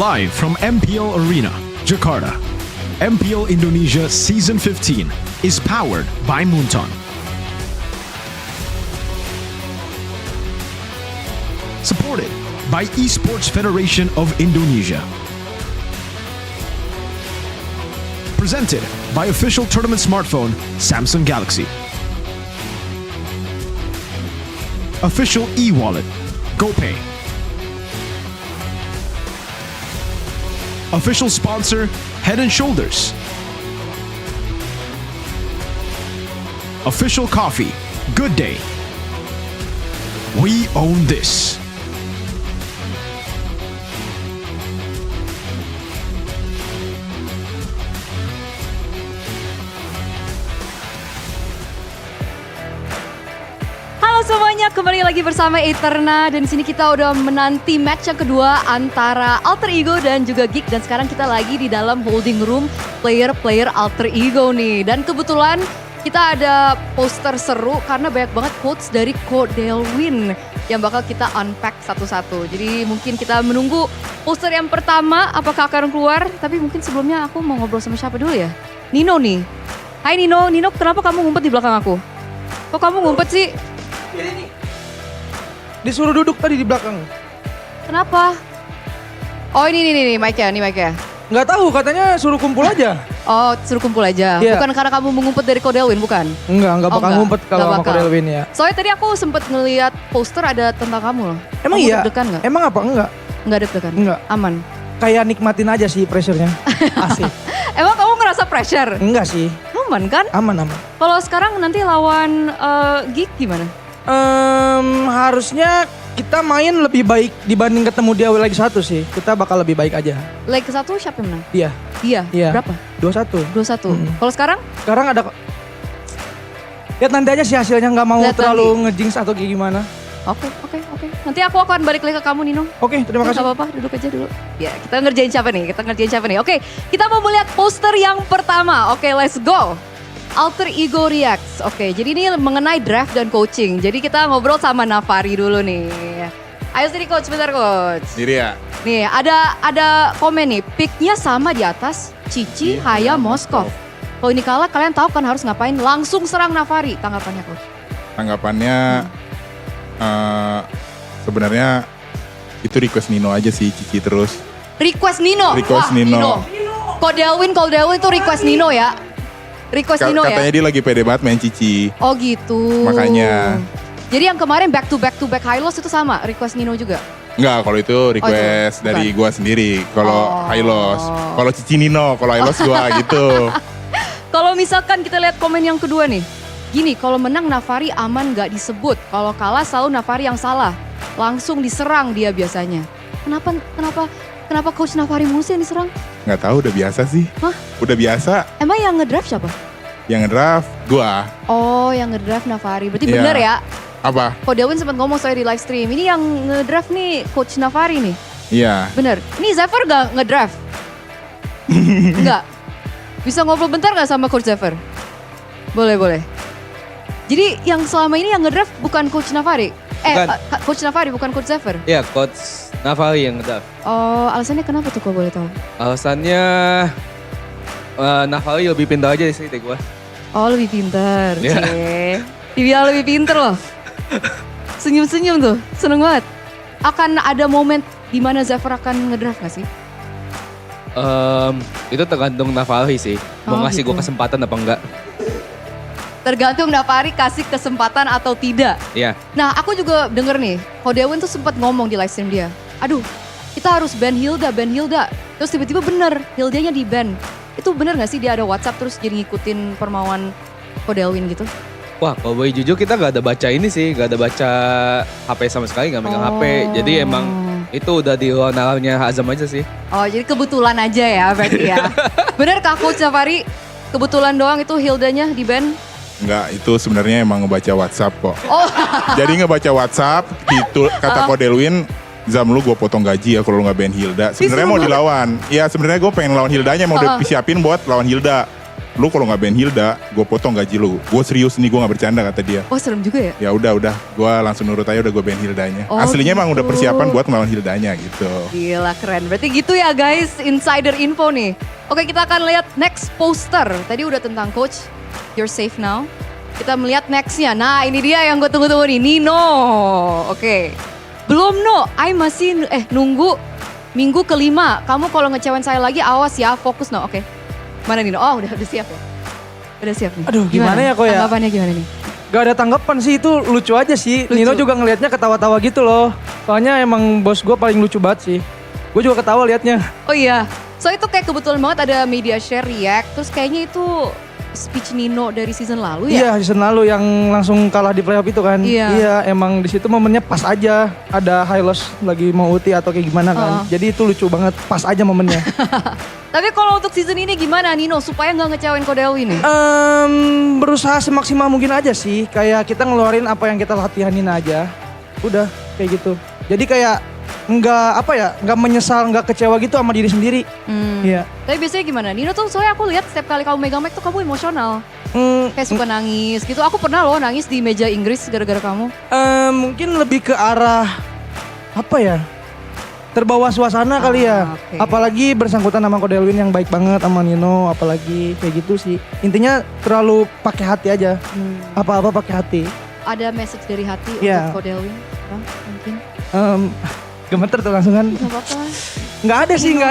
Live from MPL Arena, Jakarta, MPL Indonesia Season 15 is powered by Moonton. Supported by Esports Federation of Indonesia. Presented by official tournament smartphone Samsung Galaxy. Official e-wallet GoPay. Official sponsor Head and Shoulders. Official coffee Good Day. We own this. Halo semuanya, kembali lagi bersama Eterna dan sini kita udah menanti match yang kedua antara Alter Ego dan juga Geek dan sekarang kita lagi di dalam holding room player-player Alter Ego nih dan kebetulan kita ada poster seru karena banyak banget quotes dari Ko Delwin yang bakal kita unpack satu-satu. Jadi mungkin kita menunggu poster yang pertama apakah akan keluar, tapi mungkin sebelumnya aku mau ngobrol sama siapa dulu ya? Nino nih. Hai Nino, kenapa kamu ngumpet di belakang aku? Kok kamu ngumpet sih? Disuruh duduk tadi di belakang. Kenapa? Oh ini mic-nya. Nggak tahu, katanya suruh kumpul aja. Oh, suruh kumpul aja. Iya. Bukan karena kamu mengumpet dari Ko Delwin, bukan? Nggak bakal ngumpet kalau sama Ko Delwin ya. Soalnya tadi aku sempet ngeliat poster ada tentang kamu loh. Emang kamu iya? deg-degan nggak? Emang apa? Enggak. Nggak deg-degan? Enggak. Aman? Kayak nikmatin aja sih pressure-nya. Asik. Emang kamu ngerasa pressure? Enggak sih. Aman kan? Aman. Kalau sekarang nanti lawan Geek gimana? Harusnya kita main lebih baik dibanding ketemu dia leg 1 sih. Kita bakal lebih baik aja. Leg 1 siapa yang menang? Dia. Iya. Berapa? 2-1. 2-1. Kalau sekarang? Sekarang ada... Lihat nanti aja sih hasilnya, nggak mau Lihat terlalu ngejinx atau kayak gimana. Oke. Nanti aku akan balik lagi ke kamu Nino. Oke, terima kasih. Gak apa-apa, duduk aja dulu. Ya, kita ngerjain siapa nih? Oke, kita mau melihat poster yang pertama. Oke, let's go. Alter Ego Reacts. Oke, jadi ini mengenai draft dan coaching. Jadi kita ngobrol sama Navari dulu nih. Ayo sini coach, bentar coach. Diri ya. Nih, ada komen nih. Picknya sama di atas, Cici, Haya, Moskov. Kalau ini kalah, kalian tahu kan harus ngapain? Langsung serang Navari. Tanggapannya coach? Tanggapannya sebenarnya itu request Nino aja sih, Cici terus. Request Nino? Request Wah, Nino. Ko Delwin itu request Nino ya? Request Nino ya? Katanya dia lagi pede banget main Cici. Oh gitu. Makanya. Jadi yang kemarin back to back high loss itu sama, request Nino juga? Enggak, kalau itu request dari gua sendiri. Kalau high loss. Kalau Cici Nino, kalau high loss gua gitu. Kalau misalkan kita lihat komen yang kedua nih. Gini, kalau menang Navari aman gak disebut. Kalau kalah selalu Navari yang salah. Langsung diserang dia biasanya. Kenapa coach Navari mulu sih yang diserang? Nggak tahu, udah biasa sih. Hah? Udah biasa. Emang yang ngedraft siapa? Yang ngedraft gua. Oh, yang ngedraft Navari. Berarti Iya. bener ya? Apa? Ko Delwin sempat ngomong saya di live stream. Ini yang ngedraft nih coach Navari nih. Iya. Bener. Ini Zephyr gak ngedraft? Enggak. Bisa ngobrol bentar gak sama coach Zephyr? Boleh. Jadi yang selama ini yang ngedraft bukan coach Navari? Bukan. Coach Navari bukan coach Zephyr? Iya, coach Navari yang ngedraft. Oh, alasannya kenapa tuh kok boleh tahu? Alasannya Navari lebih pintar aja sih dari gua. Oh, lebih pintar. Iya. Dia lebih pintar loh. Senyum-senyum tuh, seneng banget. Akan ada momen di mana Zephyr akan ngedraft gak sih? Itu tergantung Navari sih. Mau Oh, ngasih gitu. gua kesempatan apa enggak. Tergantung Navari kasih kesempatan atau tidak. Iya. Nah, aku juga denger nih, Ko Delwin tuh sempat ngomong di live stream dia. Aduh, kita harus ban Hilda. Terus tiba-tiba bener, Hildanya di ban. Itu bener gak sih dia ada WhatsApp terus jadi ngikutin permauan Ko Delwin gitu? Wah, kalau boleh jujur kita gak ada baca ini sih. Gak ada baca HP sama sekali, gak megang HP. Jadi emang itu udah di luar nalarnya Azam aja sih. Oh, jadi kebetulan aja ya berarti ya. Bener kah Coach Navari? Kebetulan doang itu Hildanya di ban? Enggak, itu sebenarnya emang ngebaca WhatsApp kok. Oh. Jadi ngebaca WhatsApp, kata Ko Delwin, Zam lu gue potong gaji ya kalau lu nggak ban Hilda. Sebenarnya mau dilawan. Ya sebenarnya gue pengen lawan Hildanya, mau disiapin buat lawan Hilda. lu kalau nggak ban Hilda, gue potong gaji lu. Gue serius nih, gue nggak bercanda kata dia. Oh serem juga ya? Ya udah, gue langsung nurut aja, udah gue ban Hildanya. Oh, Aslinya emang gitu. udah persiapan buat melawan Hildanya gitu. Gila keren, berarti gitu ya guys, insider info nih. Oke kita akan lihat next poster. Tadi udah tentang coach, you're safe now. Kita melihat nextnya, nah ini dia yang gue tunggu-tunggu nih, Nino. Oke, belum no, I masih nunggu minggu kelima. Kamu kalau ngecewain saya lagi awas ya, fokus no, oke. Mana Nino? Oh udah siap ya? Udah siap nih. Aduh gimana ya kok ya? Tanggapannya gimana nih? Gak ada tanggapan sih, itu lucu aja sih. Lucu. Nino juga ngelihatnya ketawa-tawa gitu loh. Soalnya emang bos gue paling lucu banget sih. Gue juga ketawa liatnya. Oh iya, so itu kayak kebetulan banget ada media share react. Terus kayaknya itu speech Nino dari season lalu ya? Iya season lalu yang langsung kalah di playoff itu kan. Iya. Emang di situ momennya pas aja. Ada high loss lagi mau ulti atau kayak gimana kan. Jadi itu lucu banget, pas aja momennya. Tapi kalau untuk season ini gimana Nino supaya nggak ngecewain Kodelwin nih? Berusaha semaksimal mungkin aja sih. Kayak kita ngeluarin apa yang kita latihanin aja. Udah kayak gitu. Jadi kayak nggak menyesal, nggak kecewa gitu sama diri sendiri. Iya. Tapi biasanya gimana? Nino tuh soalnya aku lihat setiap kali kamu megang mic tuh kamu emosional. Kayak suka nangis gitu. Aku pernah loh nangis di meja Inggris gara-gara kamu. Mungkin lebih ke arah apa ya? Terbawa suasana kali ya. Okay. Apalagi bersangkutan sama Kodelwin yang baik banget sama Nino, apalagi kayak gitu sih. Intinya terlalu pakai hati aja. Apa-apa pakai hati. Ada message dari hati untuk Kodelwin? Mungkin. Gemeter tuh langsung kan. Gak apa-apa. Nggak ada sih, nggak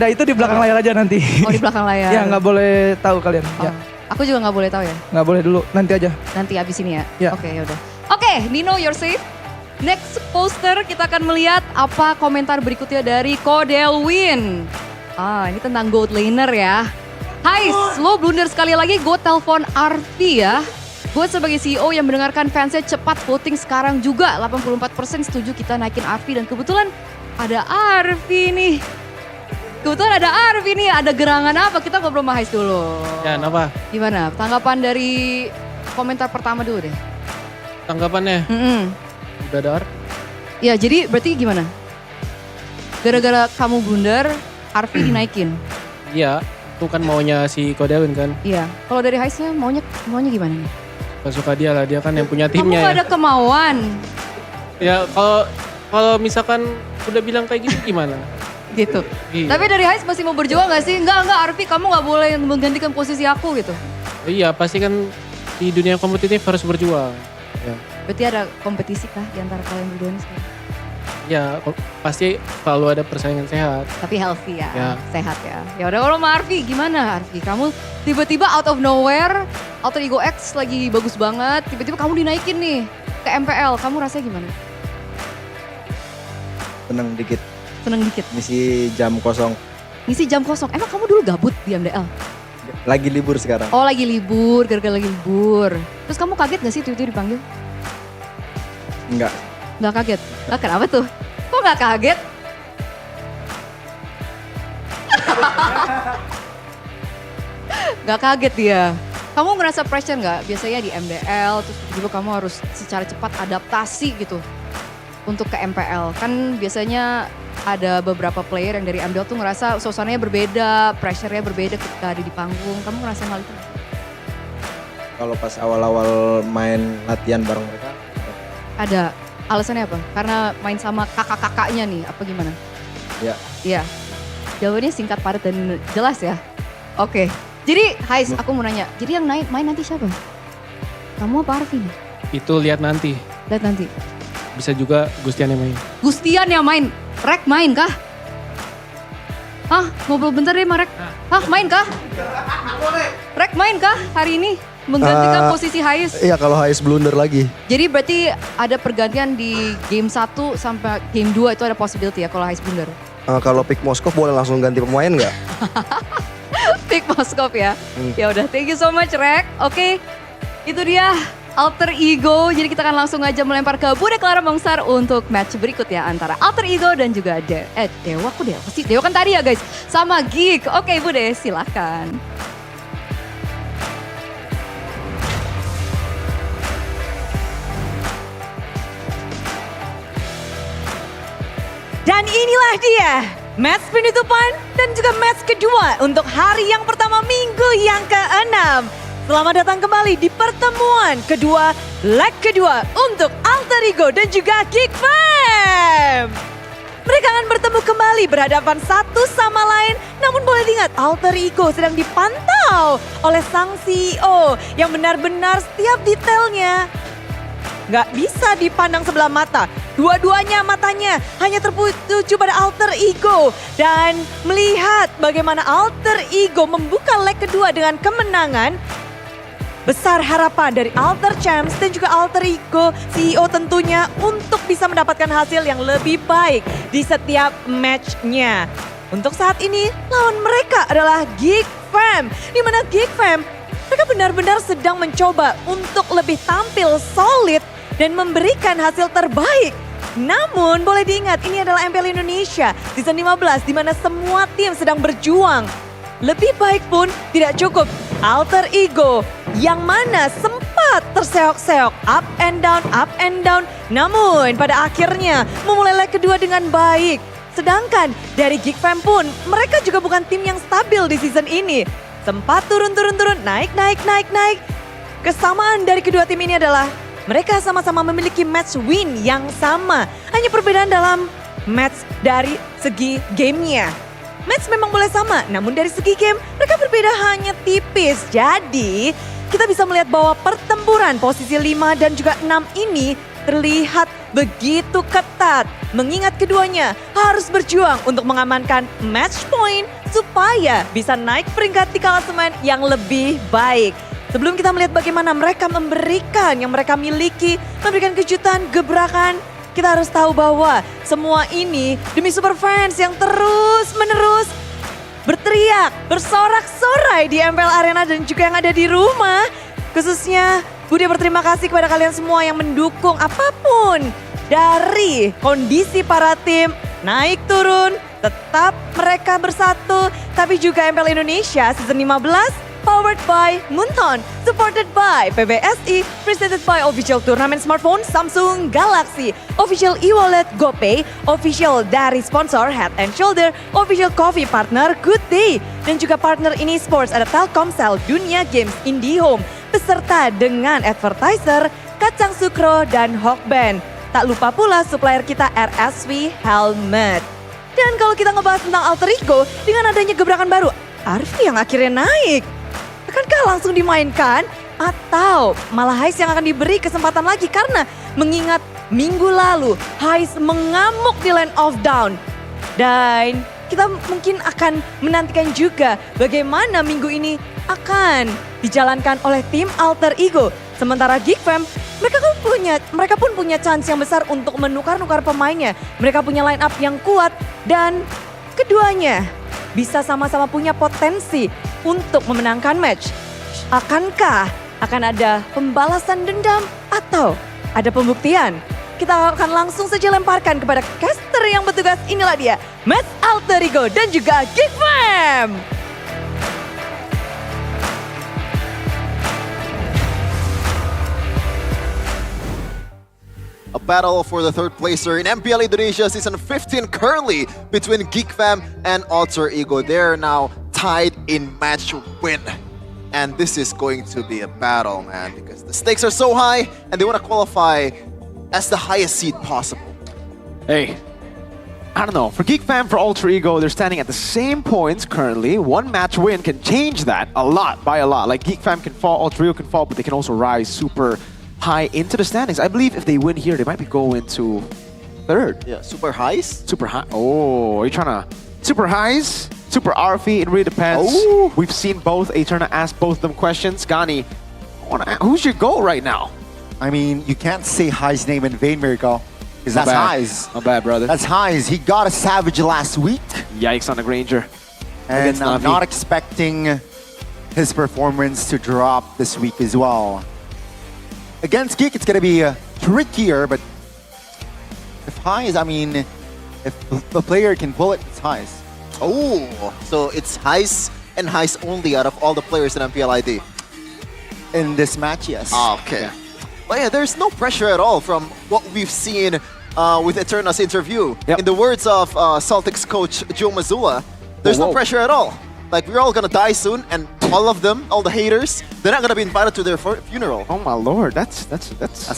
ada. Itu di belakang layar aja nanti. Oh di belakang layar. Ya nggak boleh tahu kalian. Ya. Aku juga nggak boleh tahu ya? Nggak boleh dulu, nanti aja. Nanti abis ini ya? Ya. Oke yaudah. Oke Nino you're safe. Next poster kita akan melihat apa komentar berikutnya dari Kodelwin. Ini tentang gold laner ya. Hai, lo blunder sekali lagi, gue telepon Arfi ya. Gue sebagai CEO yang mendengarkan fansnya cepat voting sekarang juga. 84% setuju kita naikin Arfi dan kebetulan ada Arfi nih. Ada gerangan apa? Kita ngobrol sama Hais dulu. Ya, apa? Gimana? Tanggapan dari komentar pertama dulu deh. Tanggapannya? Udah ada Arfi? Ya, jadi berarti gimana? Gara-gara kamu blunder, Arfi dinaikin? Iya, itu kan maunya si Kodelwin kan. Iya. Kalau dari Haisnya maunya gimana nih? Suka dia lah, dia kan yang punya Kamu timnya. gak ada kemauan? Ya kalau misalkan udah bilang kayak gitu gimana? Gitu. Iya. Tapi dari Hais masih mau berjuang gak sih? Enggak Arfi kamu gak boleh menggantikan posisi aku gitu. Iya pasti kan di dunia kompetitif harus berjuang. Ya, Berarti ada kompetisi kah di antara kalian berdua nih sekarang? ya pasti selalu ada persaingan sehat. Tapi healthy ya, Ya. sehat ya. Ya udah kalau sama Arfi gimana Arfi? Kamu tiba-tiba out of nowhere, Alter Ego X lagi bagus banget, tiba-tiba kamu dinaikin nih ke MPL. Kamu rasanya gimana? Seneng dikit. Seneng dikit? Misi jam kosong. Ngisi jam kosong, emang kamu dulu gabut di MDL? Lagi libur sekarang. Oh lagi libur, gara-gara lagi libur. Terus kamu kaget gak sih tiba-tiba dipanggil? Enggak. Gak kaget? Lah kenapa tuh? Kok gak kaget? Gak kaget dia. Kamu ngerasa pressure gak? Biasanya di MDL, terus tiba-tiba kamu harus secara cepat adaptasi gitu untuk ke MPL. Kan biasanya ada beberapa player yang dari MPL tuh ngerasa suasananya berbeda, pressure-nya berbeda ketika ada di panggung. Kamu ngerasa hal itu gak? Kalau pas awal-awal main latihan bareng mereka. Ada. Alasannya apa? Karena main sama kakak-kakaknya nih, apa gimana? Ya. Iya. Jawabannya singkat, padat, dan jelas ya? Oke. Jadi, Hais, aku mau nanya. Jadi yang main nanti siapa? Kamu apa Arfi nih? Itu lihat nanti. Lihat nanti. Bisa juga Gustian yang main. Gustian yang main? Rek main kah? Hah? Ngobrol bentar deh sama Rek. Hah? Main kah? Rek main kah hari ini? Menggantikan posisi Hais? Iya kalau Hais blunder lagi. Jadi berarti ada pergantian di game 1 sampai game 2 itu ada possibility ya kalau Hais blunder? Kalau pick Moskov boleh langsung ganti pemain nggak? Pick Moskov ya. Ya udah, thank you so much Rek. Oke, itu dia Alter Ego. Jadi kita akan langsung aja melempar ke Bude Clara Mongsar untuk match berikut ya antara Alter Ego dan juga Dewa. Kok Dewa sih? Dewa kan tadi ya guys. Sama Geek. Oke Bude, silakan. Dan inilah dia, match penutupan dan juga match kedua untuk hari yang pertama minggu minggu yang ke-6. Selamat datang kembali di pertemuan kedua, leg kedua untuk Alter Ego dan juga Geek Fam. Mereka akan bertemu kembali berhadapan satu sama lain, namun boleh diingat Alter Ego sedang dipantau oleh sang CEO yang benar-benar setiap detailnya nggak bisa dipandang sebelah mata. Dua-duanya matanya hanya tertuju pada Alter Ego dan melihat bagaimana Alter Ego membuka leg kedua dengan kemenangan. Besar harapan dari Alter Champs dan juga Alter Ego CEO tentunya untuk bisa mendapatkan hasil yang lebih baik di setiap matchnya. Untuk saat ini lawan mereka adalah Geek Fam, di mana Geek Fam mereka benar-benar sedang mencoba untuk lebih tampil solid dan memberikan hasil terbaik. Namun boleh diingat ini adalah MPL Indonesia season 15 di mana semua tim sedang berjuang. Lebih baik pun tidak cukup. Alter Ego yang mana sempat terseok-seok up and down. Namun pada akhirnya memulai leg kedua dengan baik. Sedangkan dari Geek Fam pun mereka juga bukan tim yang stabil di season ini. Sempat turun, naik. Kesamaan dari kedua tim ini adalah mereka sama-sama memiliki match win yang sama. Hanya perbedaan dalam match dari segi gamenya. Match memang boleh sama, namun dari segi game mereka berbeda hanya tipis. Jadi kita bisa melihat bahwa pertempuran posisi 5 dan juga 6 ini terlihat begitu ketat. Mengingat keduanya harus berjuang untuk mengamankan match point supaya bisa naik peringkat di klasemen yang lebih baik. Sebelum kita melihat bagaimana mereka memberikan yang mereka miliki, memberikan kejutan, gebrakan, kita harus tahu bahwa semua ini demi super fans yang terus-menerus berteriak, bersorak-sorai di MPL Arena dan juga yang ada di rumah. Khususnya Budi berterima kasih kepada kalian semua yang mendukung apapun dari kondisi para tim, naik turun, tetap mereka bersatu. Tapi juga MPL Indonesia season 15 powered by Munton, supported by PBSI, presented by official turnamen smartphone Samsung Galaxy, official e-wallet GoPay, official dari sponsor Head and Shoulder, official coffee partner Good Day, dan juga partner ini sports ada Telkomsel, Dunia Games, IndiHome, beserta dengan advertiser Kacang Sukro dan Hawkband. Tak lupa pula supplier kita RSV Helmet. Dan kalau kita ngebahas tentang Alter Ego, dengan adanya gebrakan baru, Arfi yang akhirnya naik. Akankah langsung dimainkan atau malah Hais yang akan diberi kesempatan lagi karena mengingat minggu lalu Hais mengamuk di Land of Down. Dan kita mungkin akan menantikan juga bagaimana minggu ini akan dijalankan oleh tim Alter Ego. Sementara Geek Fam mereka pun punya chance yang besar untuk menukar-nukar pemainnya. Mereka punya line up yang kuat dan keduanya bisa sama-sama punya potensi untuk memenangkan match. Akankah akan ada pembalasan dendam atau ada pembuktian? Kita akan langsung saja lemparkan kepada caster yang bertugas. Inilah dia, match Alter Ego dan juga Geek Fam. A battle for the third placer in MPL Indonesia Season 15 currently between Geek Fam and Alter Ego. They're now tied in match win. And this is going to be a battle, man, because the stakes are so high and they want to qualify as the highest seed possible. Hey, I don't know. For Geek Fam, for Alter Ego, they're standing at the same points currently. One match win can change that a lot, by a lot. Like Geek Fam can fall, Alter Ego can fall, but they can also rise super high into the standings. I believe if they win here, they might be going to third. Yeah, super highs? Super high. Oh, are you trying to... Super highs? Super RFE? It really depends. Oh. We've seen both. Eterna ask both of them questions. Gani, who's your goal right now? I mean, you can't say High's name in vain, Miracle. Because that's High's. Not bad, brother. That's High's. He got a Savage last week. Yikes on the Granger. And I'm not expecting his performance to drop this week as well. Against Geek, it's going to be trickier, but if Highs, I mean, if the player can pull it, it's Highs. Oh, so it's Highs and Highs only out of all the players in MPL ID. In this match, yes. Ah, okay. But yeah, there's no pressure at all from what we've seen with Eterna's interview. In the words of Celtics coach Joe Mazzulla, there's no pressure at all. Like we're all gonna die soon, and all of them, all the haters, they're not gonna be invited to their funeral. Oh my lord, that's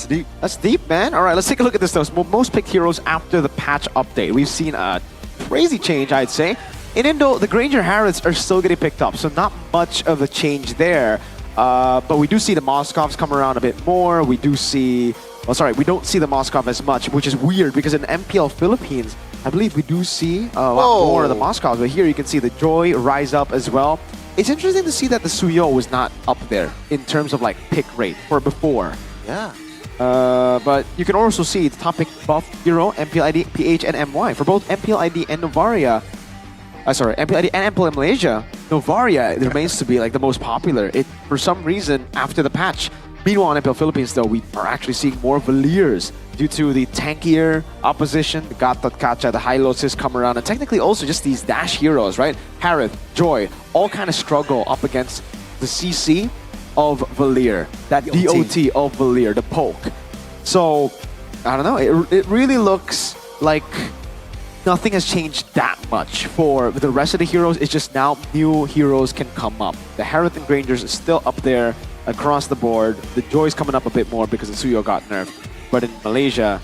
deep. That's deep, man. All right, let's take a look at this though. Most picked heroes after the patch update. We've seen a crazy change, I'd say. In Indo, the Granger Harrods are still getting picked up, so not much of a change there. But we do see the Moskovs come around a bit more. We do see, well, sorry, we don't see the Moskov as much, which is weird because in MPL Philippines, I believe we do see a lot more of the Moskovs. But here you can see the Joy rise up as well. It's interesting to see that the Suyo was not up there in terms of like pick rate for before. Yeah. But you can also see the top pick buff hero, MPL ID, PH, and MY. For both MPL ID and Novaria, MPL ID and MPL Malaysia, Novaria remains to be like the most popular. For some reason, after the patch. Meanwhile, in MPL Philippines, though, we are actually seeing more Valiers due to the tankier opposition. The Gatot Kacha, the Hylosis come around, and technically also just these dash heroes, right? Harith, Joy, all kind of struggle up against the CC of Valier, that DOT of Valier, the poke. So, I don't know, it really looks like nothing has changed that much for the rest of the heroes. It's just now new heroes can come up. The Harith and Grangers is still up there across the board. The Joy's coming up a bit more because the Suyo got nerfed. But in Malaysia,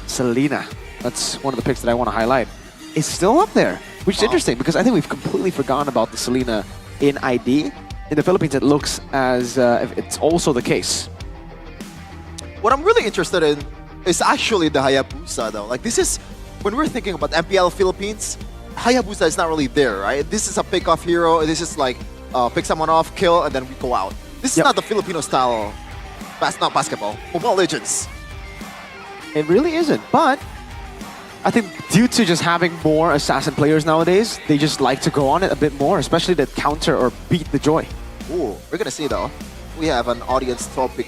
Selena, that's one of the picks that I want to highlight, is still up there, which is interesting because I think we've completely forgotten about the Selena in ID. In the Philippines, it looks as if it's also the case. What I'm really interested in is actually the Hayabusa, though. Like, this is, when we're thinking about MPL Philippines, Hayabusa is not really there, right? This is a pick-off hero. This is like, pick someone off, kill, and then we go out. This is not the Filipino style, not basketball, Mobile Legends. It really isn't, but I think due to just having more assassin players nowadays, they just like to go on it a bit more, especially to counter or beat the Joy. Ooh, we're gonna see though. We have an audience topic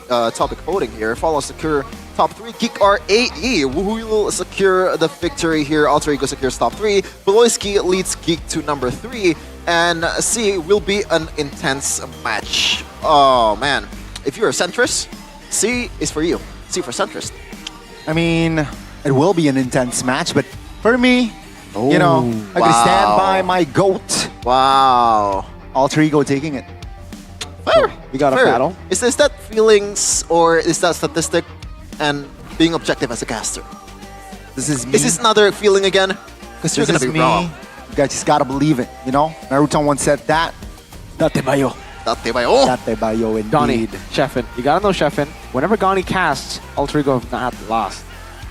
voting here. Follow secure top 3. Geek RAE, who will secure the victory here. Alter Ego secures top 3. Beloyski leads Geek to number 3. And C will be an intense match. Oh man, if you're a centrist, C is for you. C for centrist. I mean, it will be an intense match, but for me, you know, I'm gonna stand by my GOAT. Wow. Alter Ego taking it. Fair. We got a battle. Is that feelings or is that statistic and being objective as a caster? This is me. Is this another feeling again? Because you're gonna be wrong. You guys just gotta believe it, you know? Naruto once said that. Date bayo. Date bayo. Date bayo indeed. Gani, Sheffin. You gotta know Sheffin. Whenever Gani casts, Alter Ego have not lost.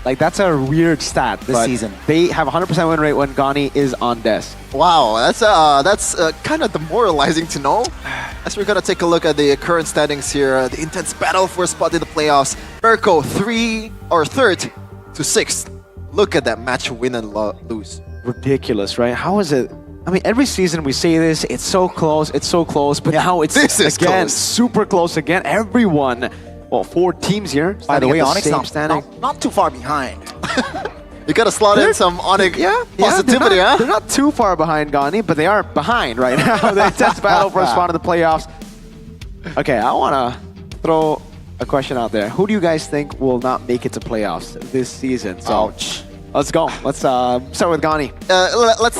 Like, that's a weird stat. This season. They have 100% win rate when Gani is on desk. Wow, that's kind of demoralizing to know. As we're gonna take a look at the current standings here, the intense battle for a spot in the playoffs. Berko 3rd to 6th. Look at that match win and lose. Ridiculous, right? How is it? I mean, every season we say this, it's so close, but now it's again close. super close again. Everyone, well, 4 teams here. By the way, Onyx not too far behind. You gotta slot in some Onyx positivity, huh? They're not too far behind Gani, but they are behind right now. The intense battle for a spot in the playoffs. Okay, I wanna throw a question out there. Who do you guys think will not make it to playoffs this season? So, ouch. Let's go. Let's start with Gani. Let's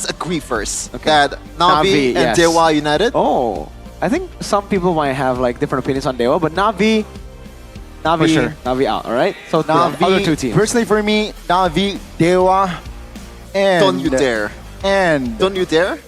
agree first that Navi and yes. Dewa United. Oh, I think some people might have like different opinions on Dewa, but Navi for sure. Navi out. All right. So Navi, the other 2 teams. Personally, for me, Navi, Dewa, and Don't you dare. And Don't you dare.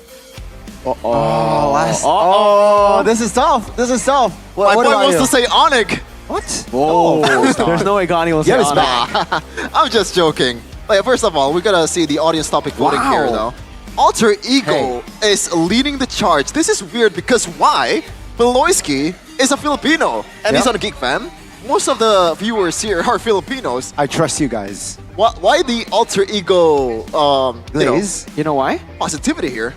This is tough. This is tough. My boy wants to say Onyx. What? Whoa. There's no way Gani will say Get his Onyx. back. I'm just joking. Like, first of all, we gotta see the audience topic voting here, though. Alter Ego is leading the charge. This is weird because why? Beloyski is a Filipino and he's on a Geek Fam. Most of the viewers here are Filipinos. I trust you guys. Why the Alter Ego You know why? positivity here?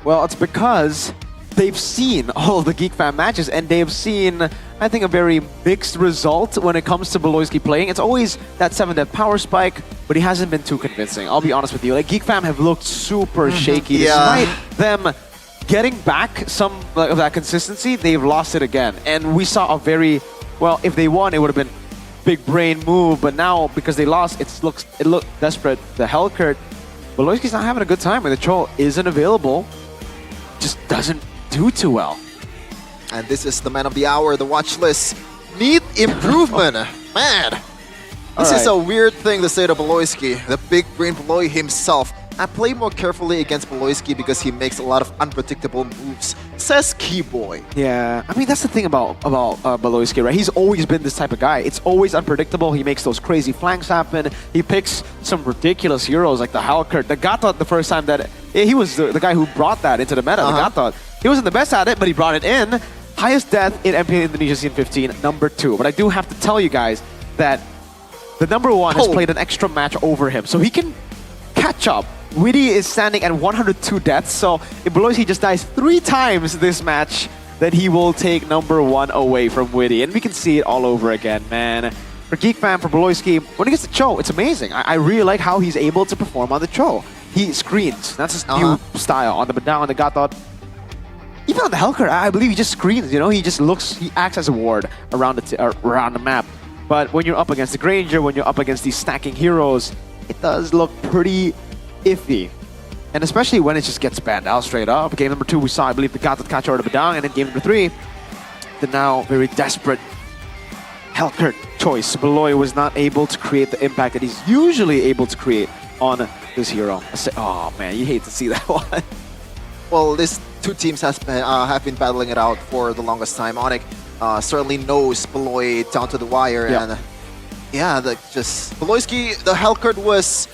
Well, it's because they've seen all of the Geek Fam matches and they've seen, I think, a very mixed result when it comes to Beloyski playing. It's always that 7-death power spike, but he hasn't been too convincing. I'll be honest with you. Like, Geek Fam have looked super shaky. Despite them getting back some of that consistency, they've lost it again. And we saw a very, well, if they won, it would have been big brain move, but now because they lost, it looked desperate. The Hellcurt Beloyski's not having a good time when the troll isn't available. Just doesn't do too well. And this is the man of the hour. The watch list need improvement. Man, this is a weird thing to say to Beloyski. The big brain Beloy himself. I play more carefully against Beloyski because he makes a lot of unpredictable moves, says Keyboy. Yeah, I mean, that's the thing about Beloyski, right? He's always been this type of guy. It's always unpredictable. He makes those crazy flanks happen. He picks some ridiculous heroes like the Halkert, the Gatot the first time that... he was the guy who brought that into the meta, the Gatot. He wasn't the best at it, but he brought it in. Highest death in MPL Indonesia Season 15, number 2. But I do have to tell you guys that the number 1 has played an extra match over him, so he can catch up. Witty is standing at 102 deaths, so if Beloyski just dies 3 times this match, then he will take number 1 away from Witty. And we can see it all over again, man. For Geek Fam, for Beloyski, when he gets the Cho, it's amazing. I really like how he's able to perform on the Cho. He screens. That's his new style. On the Badang, on the Gatot. Even on the Helker, I believe he just screens, you know? He just looks, he acts as a ward around the map. But when you're up against the Granger, when you're up against these stacking heroes, it does look pretty iffy. And especially when it just gets banned out straight up. Game number 2, we saw, I believe, the Gatot catch over the Badang, and then game number 3, the now very desperate Helkert choice. Beloy was not able to create the impact that he's usually able to create on this hero. Oh man, you hate to see that one. Well, these 2 teams have been battling it out for the longest time. Onyx certainly knows Beloy down to the wire, and yeah, Beloyski, the Helkert was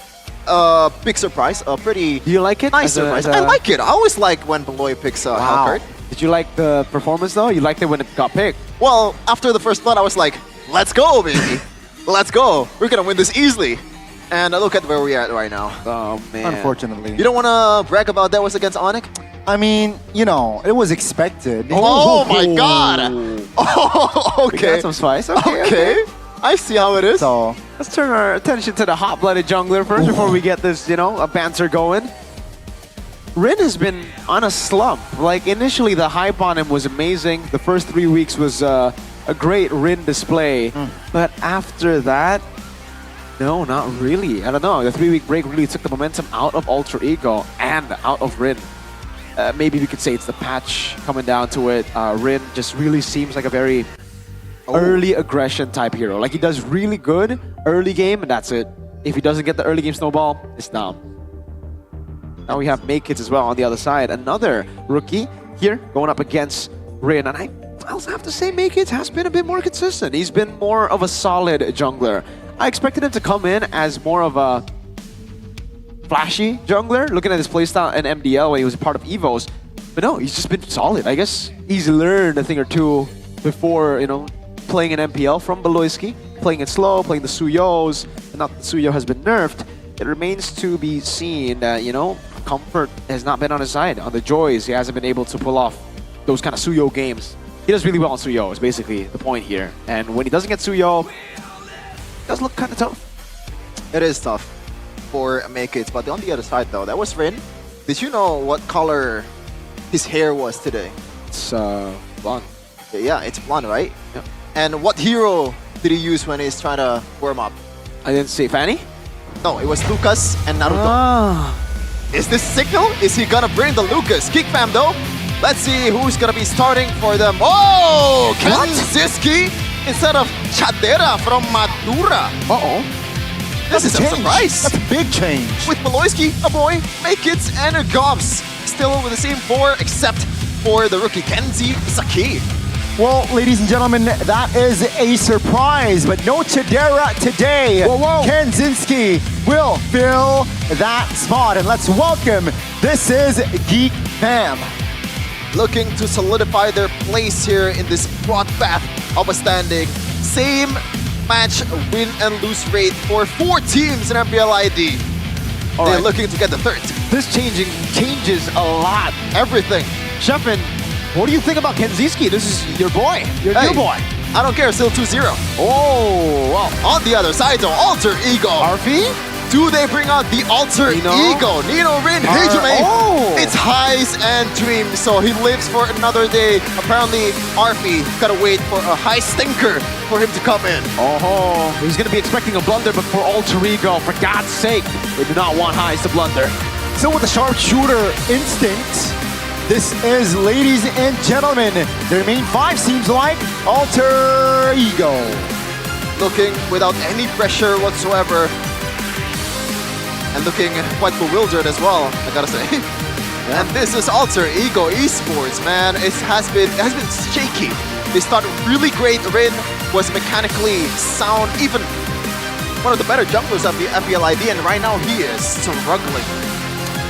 a big surprise, a pretty Do you like it? nice surprise. I like it. I always like when Beloy picks a Helkert. Did you like the performance though? You liked it when it got picked? Well, after the first blood, I was like, let's go, baby. Let's go. We're gonna win this easily. And look at where we're at right now. Oh, man. Unfortunately. You don't want to brag about that was against Onyx? I mean, you know, it was expected. Oh my god! Oh, okay. We got some spice. Okay. I see how it is. So let's turn our attention to the hot-blooded jungler first before we get this, you know, a banter going. Rin has been on a slump. Like, initially the hype on him was amazing. The first 3 weeks was a great Rin display. But after that, no, not really. I don't know. The 3-week break really took the momentum out of Alter Ego and out of Rin. Maybe we could say it's the patch coming down to it. Rin just really seems like a very early aggression type hero. Like, he does really good early game, and that's it. If he doesn't get the early game snowball, it's down. Now we have Make Kids as well on the other side. Another rookie here going up against Rin. And I also have to say Make Kids has been a bit more consistent. He's been more of a solid jungler. I expected him to come in as more of a flashy jungler, looking at his playstyle in MDL when he was a part of EVOs. But no, he's just been solid. I guess he's learned a thing or two before, you know, playing in MPL from Beloyski, playing it slow, playing the Suyos, and now that the Suyo has been nerfed, it remains to be seen that, you know, comfort has not been on his side. On the Joys, he hasn't been able to pull off those kind of Suyo games. He does really well on Suyo, is basically the point here. And when he doesn't get Suyo, it does look kind of tough. It is tough for Make It, but on the other side though, that was Rin. Did you know what color his hair was today? It's blonde. Yeah, it's blonde, right? Yeah. And what hero did he use when he's trying to warm up? I didn't see Fanny? No, it was Lucas and Naruto. Is this signal? Is he gonna bring the Lucas? Geek Fam though. Let's see who's gonna be starting for them. Oh! Kenziski instead of Chadera from Madura. Uh-oh. This is a surprise. That's a big change. With Beloyski, a boy, Make It, and a Gobs. Still with the same 4 except for the rookie Kenzie Saki. Well, ladies and gentlemen, that is a surprise, but no Chadera today. Kenzinski will fill that spot, and let's welcome, this is Geek Fam. Looking to solidify their place here in this broad path of a standing. Same match win and lose rate for 4 teams in MPL ID. They're looking to get the 3rd. This changes a lot. Everything. Sheffin, what do you think about Kenziski? This is your boy, your new boy. I don't care, still 2-0. Oh, well. On the other side though, Alter Ego. RV? do they bring out the alter ego? Nino, Rin, Hejime. It's Highs and Dreams, so he lives for another day. Apparently, Arfi gotta wait for a high stinker for him to come in. Oh, he's gonna be expecting a blunder, but for alter ego, for God's sake, they do not want Highs to blunder. So with the sharpshooter instinct, this is, ladies and gentlemen, their main 5 seems like Alter Ego. Looking without any pressure whatsoever. And looking quite bewildered as well, I gotta say. And this is Alter Ego Esports, man. It has been shaky. They started really great. Rin was mechanically sound, even one of the better jumpers of the MPL ID, and right now he is struggling.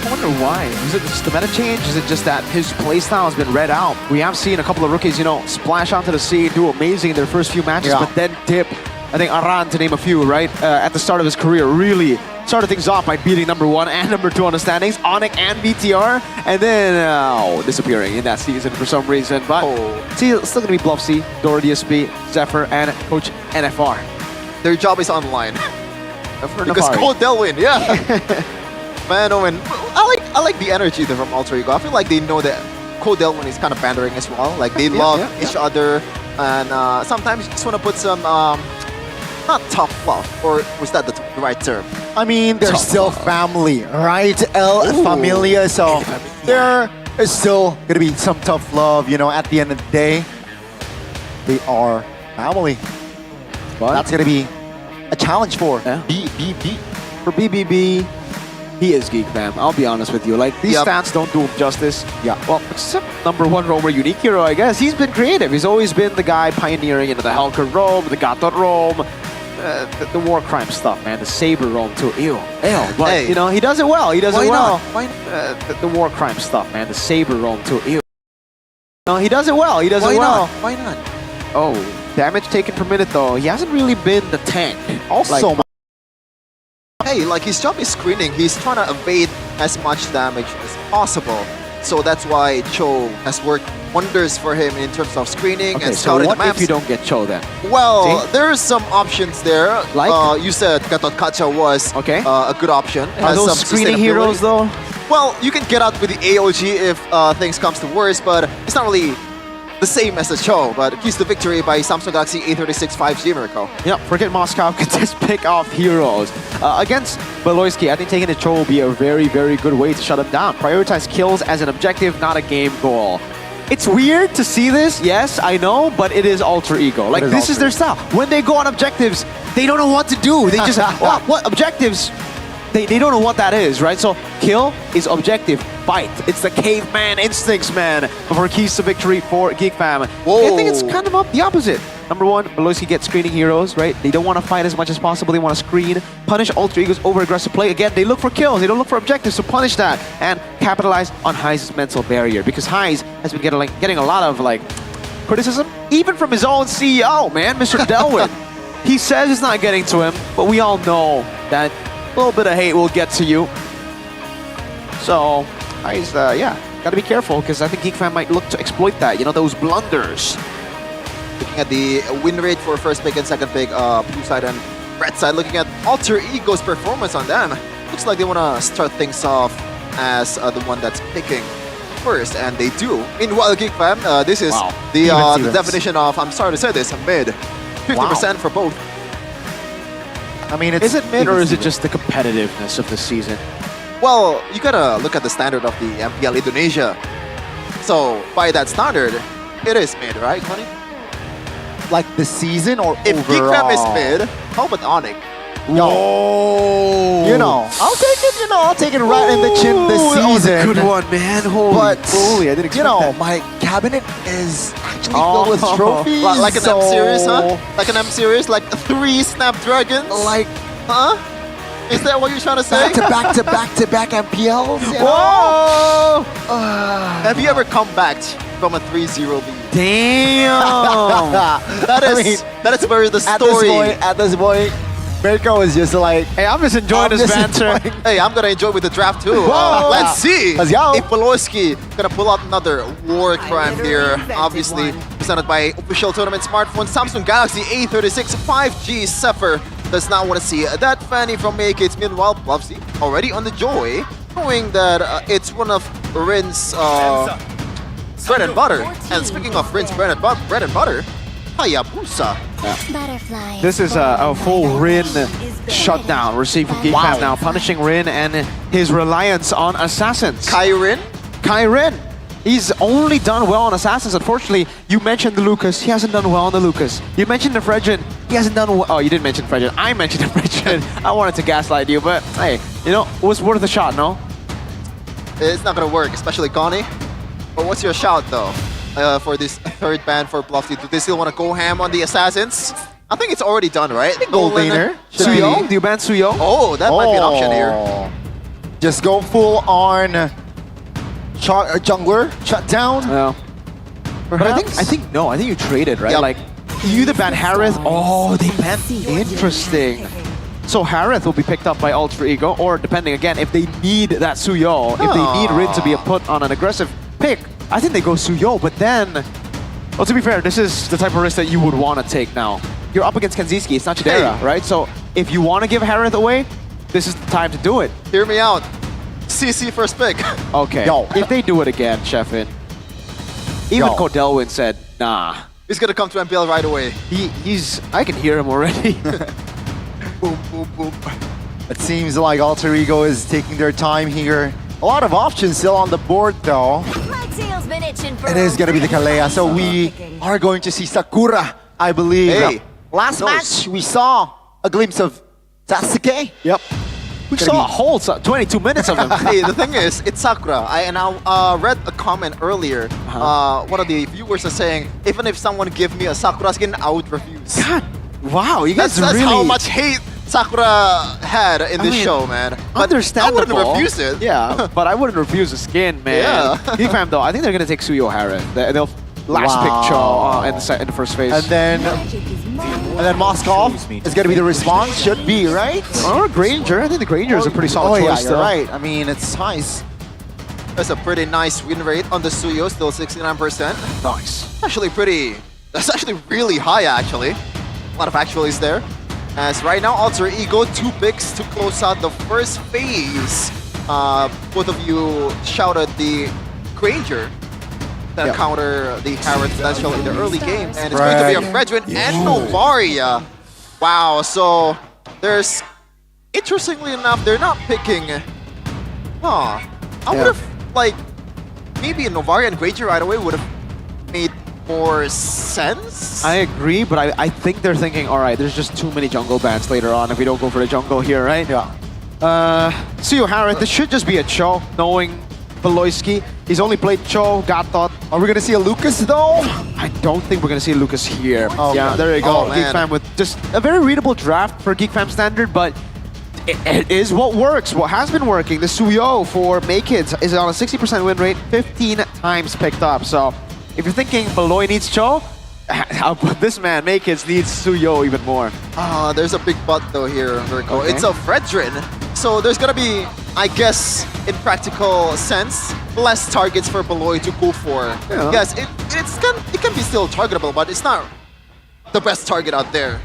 I wonder why. Is it just the meta change? Is it just that his playstyle has been read out? We have seen a couple of rookies, you know, splash onto the scene, do amazing in their first few matches, but then dip. I think Aran, to name a few, right? At the start of his career, really started things off by beating #1 and #2 on the standings, Onyx and BTR, and then disappearing in that season for some reason. But see, it's still gonna be Bluff C, Dora DSP, Zephyr, and Coach NFR. Their job is on the line. Because Nafari. Cole Delwyn, yeah. Man, oh man, I like the energy there from Alter Ego. I feel like they know that Cole Delwyn is kind of pandering as well. Like they love each other, and sometimes you just want to put some not tough love, or was that the right term? I mean, they're still family, right? El Familia, so there is still gonna be some tough love, you know, at the end of the day. They are family. But that's gonna be a challenge for BBB. For BBB, he is Geek Fam. I'll be honest with you. Like, these stats don't do him justice. Yeah. Well, except #1 roamer unique hero, I guess. He's been creative. He's always been the guy pioneering into the Helker roam, the Gatot roam, the war crime stuff, man. The Saber roam too. Ew. But, you know, he does it well. He does it well. Why the war crime stuff, man. The Saber roam too. Ew. No, he does it well. He does it well. Why not? Oh, damage taken per minute, though. He hasn't really been the tank. Also, hey, like his job is screening. He's trying to evade as much damage as possible. So that's why Cho has worked wonders for him in terms of screening and so scouting what the maps. if you don't get Cho then? Well, See? there's some options there. Like? You said Gatot Kacha was a good option. Are Has those some screening heroes, sustainability. though? Well, you can get out with the AOG if things comes to worse, but it's not really the same as the Cho. But keys to victory by Samsung Galaxy A36 5G Miracle. Yeah, forget Moscow, can just pick off heroes. Against Beloyski, I think taking the Cho will be a very, very good way to shut him down. Prioritize kills as an objective, not a game goal. It's weird to see this, yes, I know, but it is Alter Ego. Like, this is their style. When they go on objectives, they don't know what to do. They just, what objectives? They don't know what that is, right? So, kill is objective, fight. It's the caveman instincts, man, for keys to victory for Geek Fam. I think it's kind of the opposite. #1, Beloyski gets screening heroes, right? They don't want to fight as much as possible. They want to screen, punish Alter Ego's over-aggressive play. Again, they look for kills. They don't look for objectives, so punish that. And capitalize on High's mental barrier. Because High's has been getting a lot of, like, criticism, even from his own CEO, man, Mr. Delwyn. He says it's not getting to him, but we all know that a little bit of hate will get to you. So, High's, gotta be careful, because I think Geek Fam might look to exploit that, you know, those blunders. Looking at the win rate for first pick and second pick, blue side and red side. Looking at Alter Ego's performance on them. Looks like they want to start things off as the one that's picking first, and they do. Meanwhile, Geek Fam, this is the definition of, I'm sorry to say this, mid. 50% for both. I mean, is it mid, or is it just the competitiveness of the season? Well, you gotta look at the standard of the MPL Indonesia. So, by that standard, it is mid, right, Connie? Like the season or if overall? Geek Fam is mid, how about Onyx? You know, I'll take it. You know, I'll take it right in the chin this season. That was a good one, man. Holy, I didn't expect that. My cabinet is actually filled with trophies. Like an M series, huh? Like an M series, like 3 Snapdragons. Like, huh? Is that what you're trying to say? Back to back MPLs. You Whoa! Have you ever come back from a 3-0 lead? Damn! that is where the story. At this point, Mirko is just like, hey, I'm just enjoying this banter. Hey, I'm gonna enjoy with the draft too. Let's see if Beloyski gonna pull out another war crime here. Obviously presented by official tournament smartphone Samsung Galaxy A36 5G Zephyr does not want to see that Fanny from Make-Its. Meanwhile, Bluffsy already on the Joy, knowing that it's one of Rin's bread and butter. And speaking of Rin's bread and butter, Hayabusa. This is a full Rin shutdown we're seeing from GeekFam now, punishing Rin and his reliance on Assassins. Kyrin. He's only done well on Assassins. Unfortunately, you mentioned the Lucas. He hasn't done well on the Lucas. You mentioned the Fredrin. He hasn't done well. Oh, you didn't mention Fredrin. I mentioned the Fredrin. I wanted to gaslight you, but hey, you know, it was worth a shot, no? It's not gonna work, especially Connie. But what's your shout though for this third ban for Bluffsy? Do they still want to go ham on the Assassins? I think it's already done, right? Gold laner. Suyo? Do you ban Suyo? Oh, that might be an option here. Just go full on jungler, shut down. Yeah. But I think no. I think you traded, right? Yep. Like you either ban Harith. Oh, they banned. Interesting. So Harith will be picked up by Ultra Ego, or depending again, if they need that Suyo, if they need Rin to be a put on an aggressive pick, I think they go Suyo. But then, well, to be fair, this is the type of risk that you would want to take now. You're up against Kanziski. It's not Chidera, right? So if you want to give Harith away, this is the time to do it. Hear me out. CC first pick. Okay. If they do it again, Sheffin, even Codelwin said, nah. He's gonna come to MPL right away. He's. I can hear him already. Boom, boom, boom. It seems like Alter Ego is taking their time here. A lot of options still on the board though. It is gonna be the Kalea, so we are going to see Sakura, I believe. Hey. Last match, we saw a glimpse of Sasuke. Yep. We saw a whole 22 minutes of him. Hey, the thing is, it's Sakura. I read a comment earlier. One of the viewers are saying, even if someone give me a Sakura skin, I would refuse. God, wow, you guys that's really... how much hate Sakura had in this show, man. But understandable. I wouldn't refuse it. Yeah, but I wouldn't refuse the skin, man. Yeah. GeekFam though, I think they're gonna take Suyo Harith. They'll last pick Cho in the first phase. And then Moskov is going to be the response, should be, right? Or Granger. I think the Granger is a pretty solid choice. You're right. I mean, it's nice. That's a pretty nice win rate on the Suyo, still 69%. Nice. That's actually really high, actually. A lot of actualities there. As right now, Alter Ego, 2 picks to close out the first phase. Both of you shouted the Granger that counter the Harith potential in the early game. And it's going to be a Fredrin and Novaria. Wow, so there's... Interestingly enough, they're not picking... I would have, like... Maybe a Novaria and Granger right away would have made more sense? I agree, but I think they're thinking, alright, there's just too many jungle bans later on if we don't go for the jungle here, right? Yeah. Suyo Harith, this should just be a Cho, knowing Beloyski. He's only played Cho, God thought. Are we going to see a Lucas though? I don't think we're going to see Lucas here. Oh, yeah, there you go. Oh, GeekFam with just a very readable draft for GeekFam standard, but it is what works, what has been working. The Suyo for Make-Its is on a 60% win rate, 15 times picked up. So if you're thinking Beloy needs Cho, this man, Make-Its, needs Suyo even more. There's a big but though here, Virgo. Okay. It's a Fredrin. So there's gonna be, I guess, in practical sense, less targets for Beloy to go for. Yeah. Yes, it can be still targetable, but it's not the best target out there.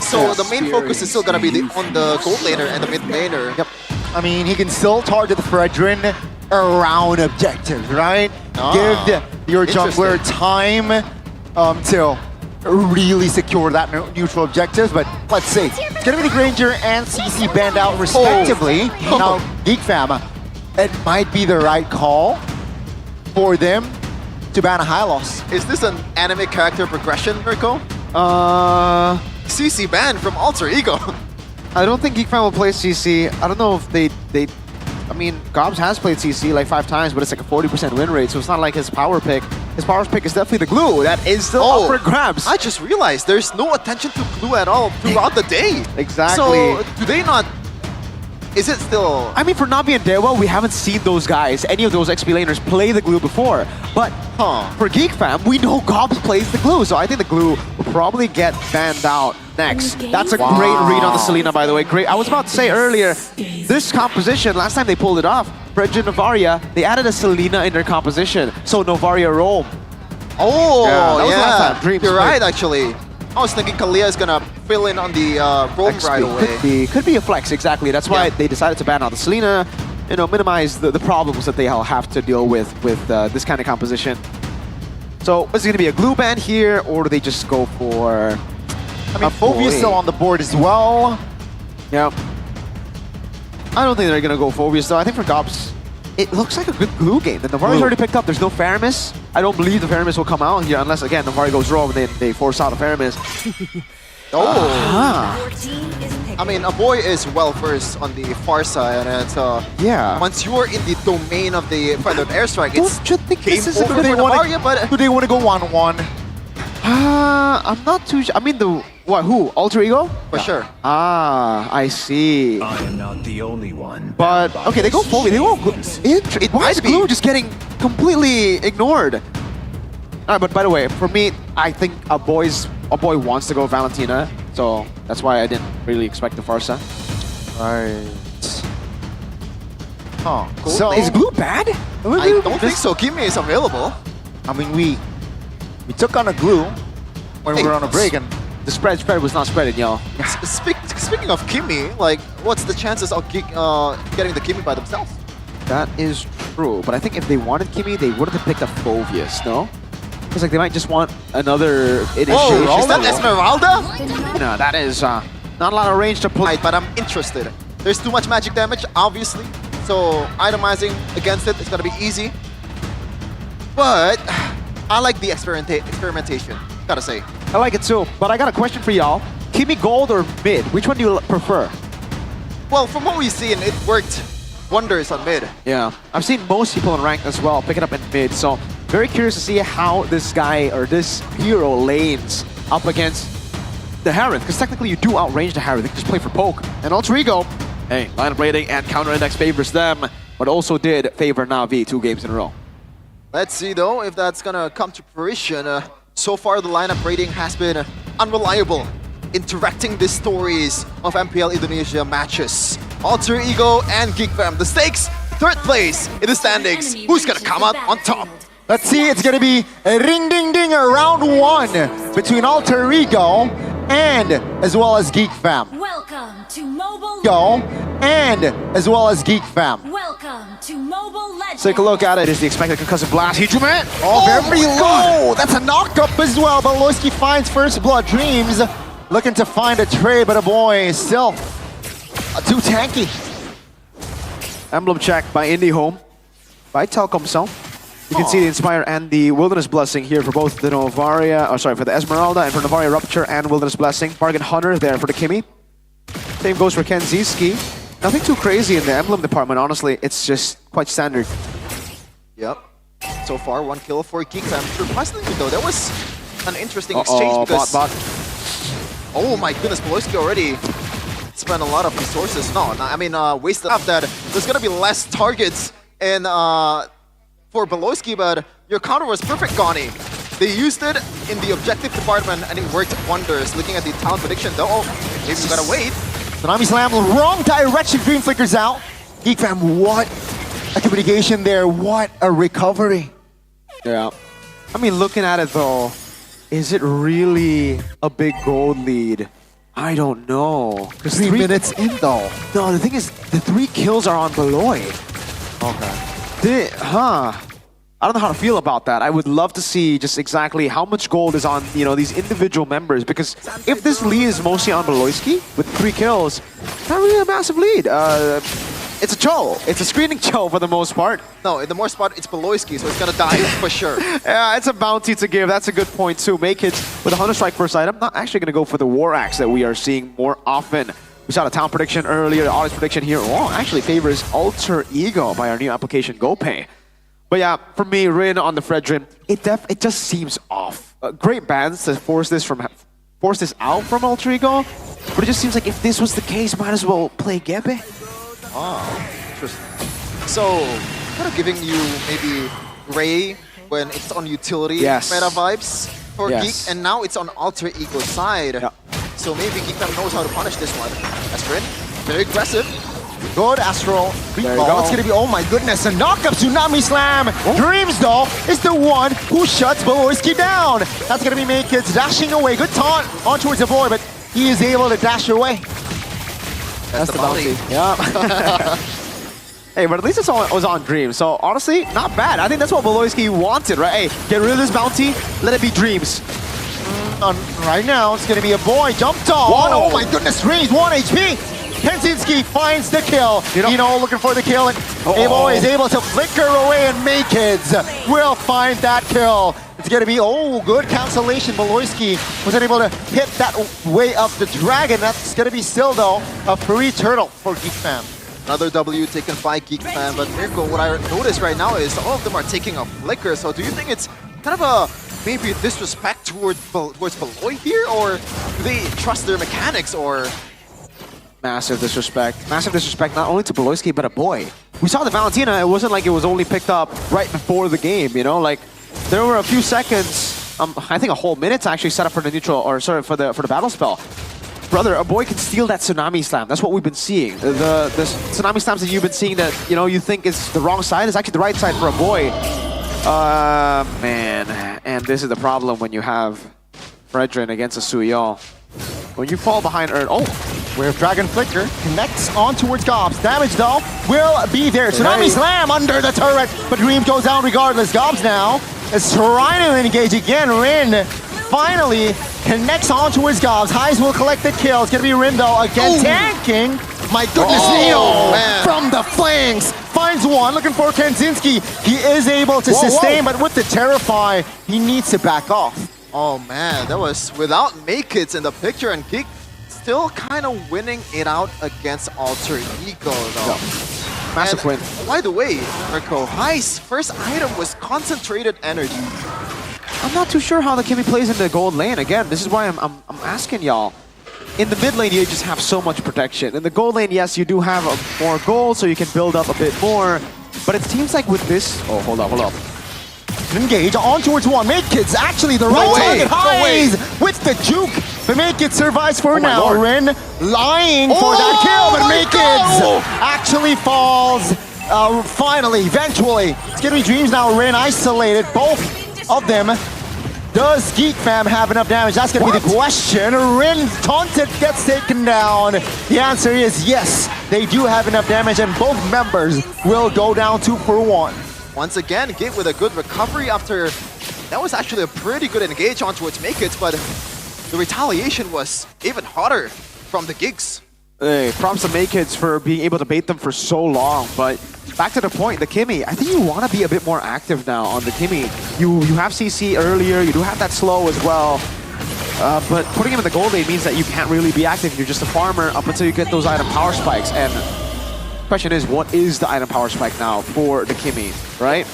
So the main focus is still gonna be on the gold laner and the mid laner. Yep. I mean, he can still target the Fredrin around objective, right? Give your jungler time to really secure that neutral objective, but let's see. It's gonna be the Granger and CC banned out respectively. Now, GeekFam, it might be the right call for them to ban a Hylos. Is this an anime character progression, Mirko? CC banned from Alter Ego. I don't think GeekFam will play CC. I don't know if they I mean, Gobs has played CC like 5 times, but it's like a 40% win rate, so it's not like his power pick. His power pick is definitely the glue. That is still up for grabs. I just realized there's no attention to glue at all throughout the day. Exactly. So, do they not... Is it still... I mean, for Navi and Dewa, we haven't seen those guys, any of those XP laners, play the glue before. But for GeekFam, we know Gobs plays the glue, so I think the glue will probably get banned out next. That's a great read on the Selena, by the way. Great. I was about to say earlier, this composition, last time they pulled it off, Fredrin Novaria, they added a Selena in their composition. So Novaria roam. Oh, that was last time. Dreams You're played. right, actually. I was thinking Kalia is gonna fill in on the roam right away. Could be a flex, exactly. That's why they decided to ban out the Selena, minimize the problems that they'll have to deal with this kind of composition. So is it going to be a glue ban here, or do they just go for... I mean, Phobia's still on the board as well. Yeah. I don't think they're going to go Phobias, though. I think for Gops, it looks like a good glue game. The Navari's already picked up. There's no Faramis. I don't believe the Faramis will come out here unless, again, Navari goes rogue and they force out a Faramis. I mean, a boy is well versed on the far side, and it's once you're in the domain of the feathered airstrike, it's game over for Navaria, but do they want to go 1-1? I'm not too sure. I mean, who? Alter Ego? For sure. I see. I am not the only one. But, okay, they go Phobia. They go glue. Why is glue just getting completely ignored? All right, but by the way, for me, I think a boy wants to go Valentina, so that's why I didn't really expect the Farsa. Right. Huh. Cool. So is glue bad? I don't think so. Kimi is available. I mean, we took on a glue when we were on a break, and the spread was not spreading, y'all. Speaking of Kimi, like, what's the chances of getting the Kimi by themselves? That is true, but I think if they wanted Kimi, they wouldn't have picked up Phobius, no? Because like they might just want another initiation. Oh, is that Esmeralda? No, that is not a lot of range to play. But I'm interested. There's too much magic damage, obviously. So itemizing against it is gonna be easy. But I like the experimentation, gotta say. I like it too, but I got a question for y'all. Kimi Gold or mid? Which one do you prefer? Well, from what we've seen, it worked wonders on mid. Yeah, I've seen most people in ranked as well pick it up in mid, so very curious to see how this guy or this hero lanes up against the Harith, because technically you do outrange the Harith. They can just play for poke. And Alter Ego, hey, lineup rating and counter index favors them, but also did favor Na'Vi 2 games in a row. Let's see though if that's gonna come to fruition. So far the lineup rating has been unreliable in directing the stories of MPL Indonesia matches. Alter Ego and Geek Fam, the stakes, third place in the standings. Who's gonna come out on top? Let's see, it's gonna be a ring ding ding round 1 between Alter Ego and as well as Geek Fam. Welcome to Mobile And as well as Geek Fam. Welcome to Mobile Legends. Take a look at it. Is the expected concussive blast. Hijuman! Oh, very low! That's a knock-up as well, but Loiski finds first blood. Dreams looking to find a trade, but a boy is still too tanky. Emblem check by IndyHome, by Telkomsel. You can see the Inspire and the Wilderness Blessing here for both the for the Esmeralda and for Navaria Rupture and Wilderness Blessing. Bargain Hunter there for the Kimi. Same goes for Ken Ziski. Nothing too crazy in the emblem department, honestly. It's just quite standard. Yep. So far, 1 kill for Geek Fam. Surprisingly though, that was an interesting exchange because... Bot. Oh my goodness, Poloski already spent a lot of resources. Wasted up that. There's gonna be less targets in for Beloski, but your counter was perfect, Gani. They used it in the objective department and it worked wonders. Looking at the talent prediction though, maybe we gotta wait. Tsunami Slam, wrong direction, Dream flickers out. Geek Fam, what a communication there, what a recovery. Yeah. I mean, looking at it though, is it really a big gold lead? I don't know. 3 minutes in though. No, the thing is, the 3 kills are on Beloy. Okay. I don't know how to feel about that. I would love to see just exactly how much gold is on, these individual members, because if this lead is mostly on Beloyski with 3 kills, not really a massive lead. It's a chow. It's a screening chow for the most part. No, in the most part, it's Beloyski, so it's gonna die for sure. Yeah, it's a bounty to give. That's a good point too. Make it with a Hunter Strike first item. Not actually gonna go for the War Axe that we are seeing more often. We saw the town prediction earlier, the audience prediction here. Oh, actually favors Alter Ego by our new application, GoPay. But yeah, for me, Rin on the Fredrin, it just seems off. Great bans to force this out from Alter Ego, but it just seems like if this was the case, might as well play Gebe. Oh, interesting. So, kind of giving you maybe Ray when it's on utility meta vibes for Geek, and now it's on Alter Ego side. Yeah. So maybe Geek knows how to punish this one. Astrid, very aggressive. Good Astral. There you Ball. go. It's gonna be, oh my goodness, a knock-up Tsunami Slam. Dreams though is the one who shuts Beloyski down. That's gonna be Make Kids dashing away. Good taunt on towards the boy, but he is able to dash away. That's the bounty. Yeah. Hey, but at least it was on Dreams. So honestly, not bad. I think that's what Voloisky wanted, right? Hey, get rid of this bounty, let it be Dreams. Right now, it's going to be a boy jumped on. Whoa. Oh my goodness, Dreams, 1 HP. Kensinski finds the kill. Nino looking for the kill, and Avo is able to flicker away, and Maykids will find that kill. It's going to be, good cancellation. Voloisky wasn't able to hit that way of the dragon. That's going to be still, though, a free turtle for Geek Fam. Another W taken by Geek Fan, but Mirko, what I notice right now is all of them are taking a flicker. So do you think it's kind of a maybe disrespect towards Voloy here, or do they trust their mechanics, or? Massive disrespect. Massive disrespect not only to Voloisky, but a boy. We saw the Valentina, it wasn't like it was only picked up right before the game, you know? Like, there were a few seconds, I think a whole minute to actually set up for the neutral, or sorry, for the battle spell. Brother, a boy can steal that Tsunami Slam. That's what we've been seeing. The Tsunami Slams that you've been seeing that, you know, you think is the wrong side is actually the right side for a boy. Man. And this is the problem when you have Fredrin against a Suyol. When you fall behind Earth, Where Dragon Flicker connects on towards Gobs. Damage, though, will be there. Tsunami Slam under the turret, but Dream goes down regardless. Gobs now is trying to engage again. Rin finally connects on towards Gobs. Highs will collect the kill. It's going to be Rin, though, again tanking. My goodness, Nino from the flanks finds one, looking for Kensinski. He is able to sustain, but with the Terrify, he needs to back off. Oh man, that was without Maykids in the picture, and Geek still kind of winning it out against Alter Ego though. Massive win. By the way, Mirko, High's first item was concentrated energy. I'm not too sure how the Kimmy plays in the gold lane. Again, this is why I'm asking y'all. In the mid lane, you just have so much protection. In the gold lane, yes, you do have more gold, so you can build up a bit more. But it seems like with this... Oh, hold up. Engage on towards one. Maykids actually the right target. Highs with the juke. But Maykids survives for now. Rin lying for that kill, but Maykids actually falls. Finally, eventually. It's gonna be Dreams now. Rin isolated, both of them. Does Geek Fam have enough damage? That's gonna be the question. Rin taunted, gets taken down. The answer is yes. They do have enough damage, and both members will go down 2 for 1. Once again, Git with a good recovery after... That was actually a pretty good engage onto its Maykids, but the retaliation was even hotter from the Gigs. Hey, props to Maykids for being able to bait them for so long, but back to the point, the Kimmy, I think you want to be a bit more active now on the Kimmy. You have CC earlier, you do have that slow as well, but putting him in the gold lane means that you can't really be active. You're just a farmer up until you get those item power spikes, and question is, what is the item power spike now for the Kimmy, right?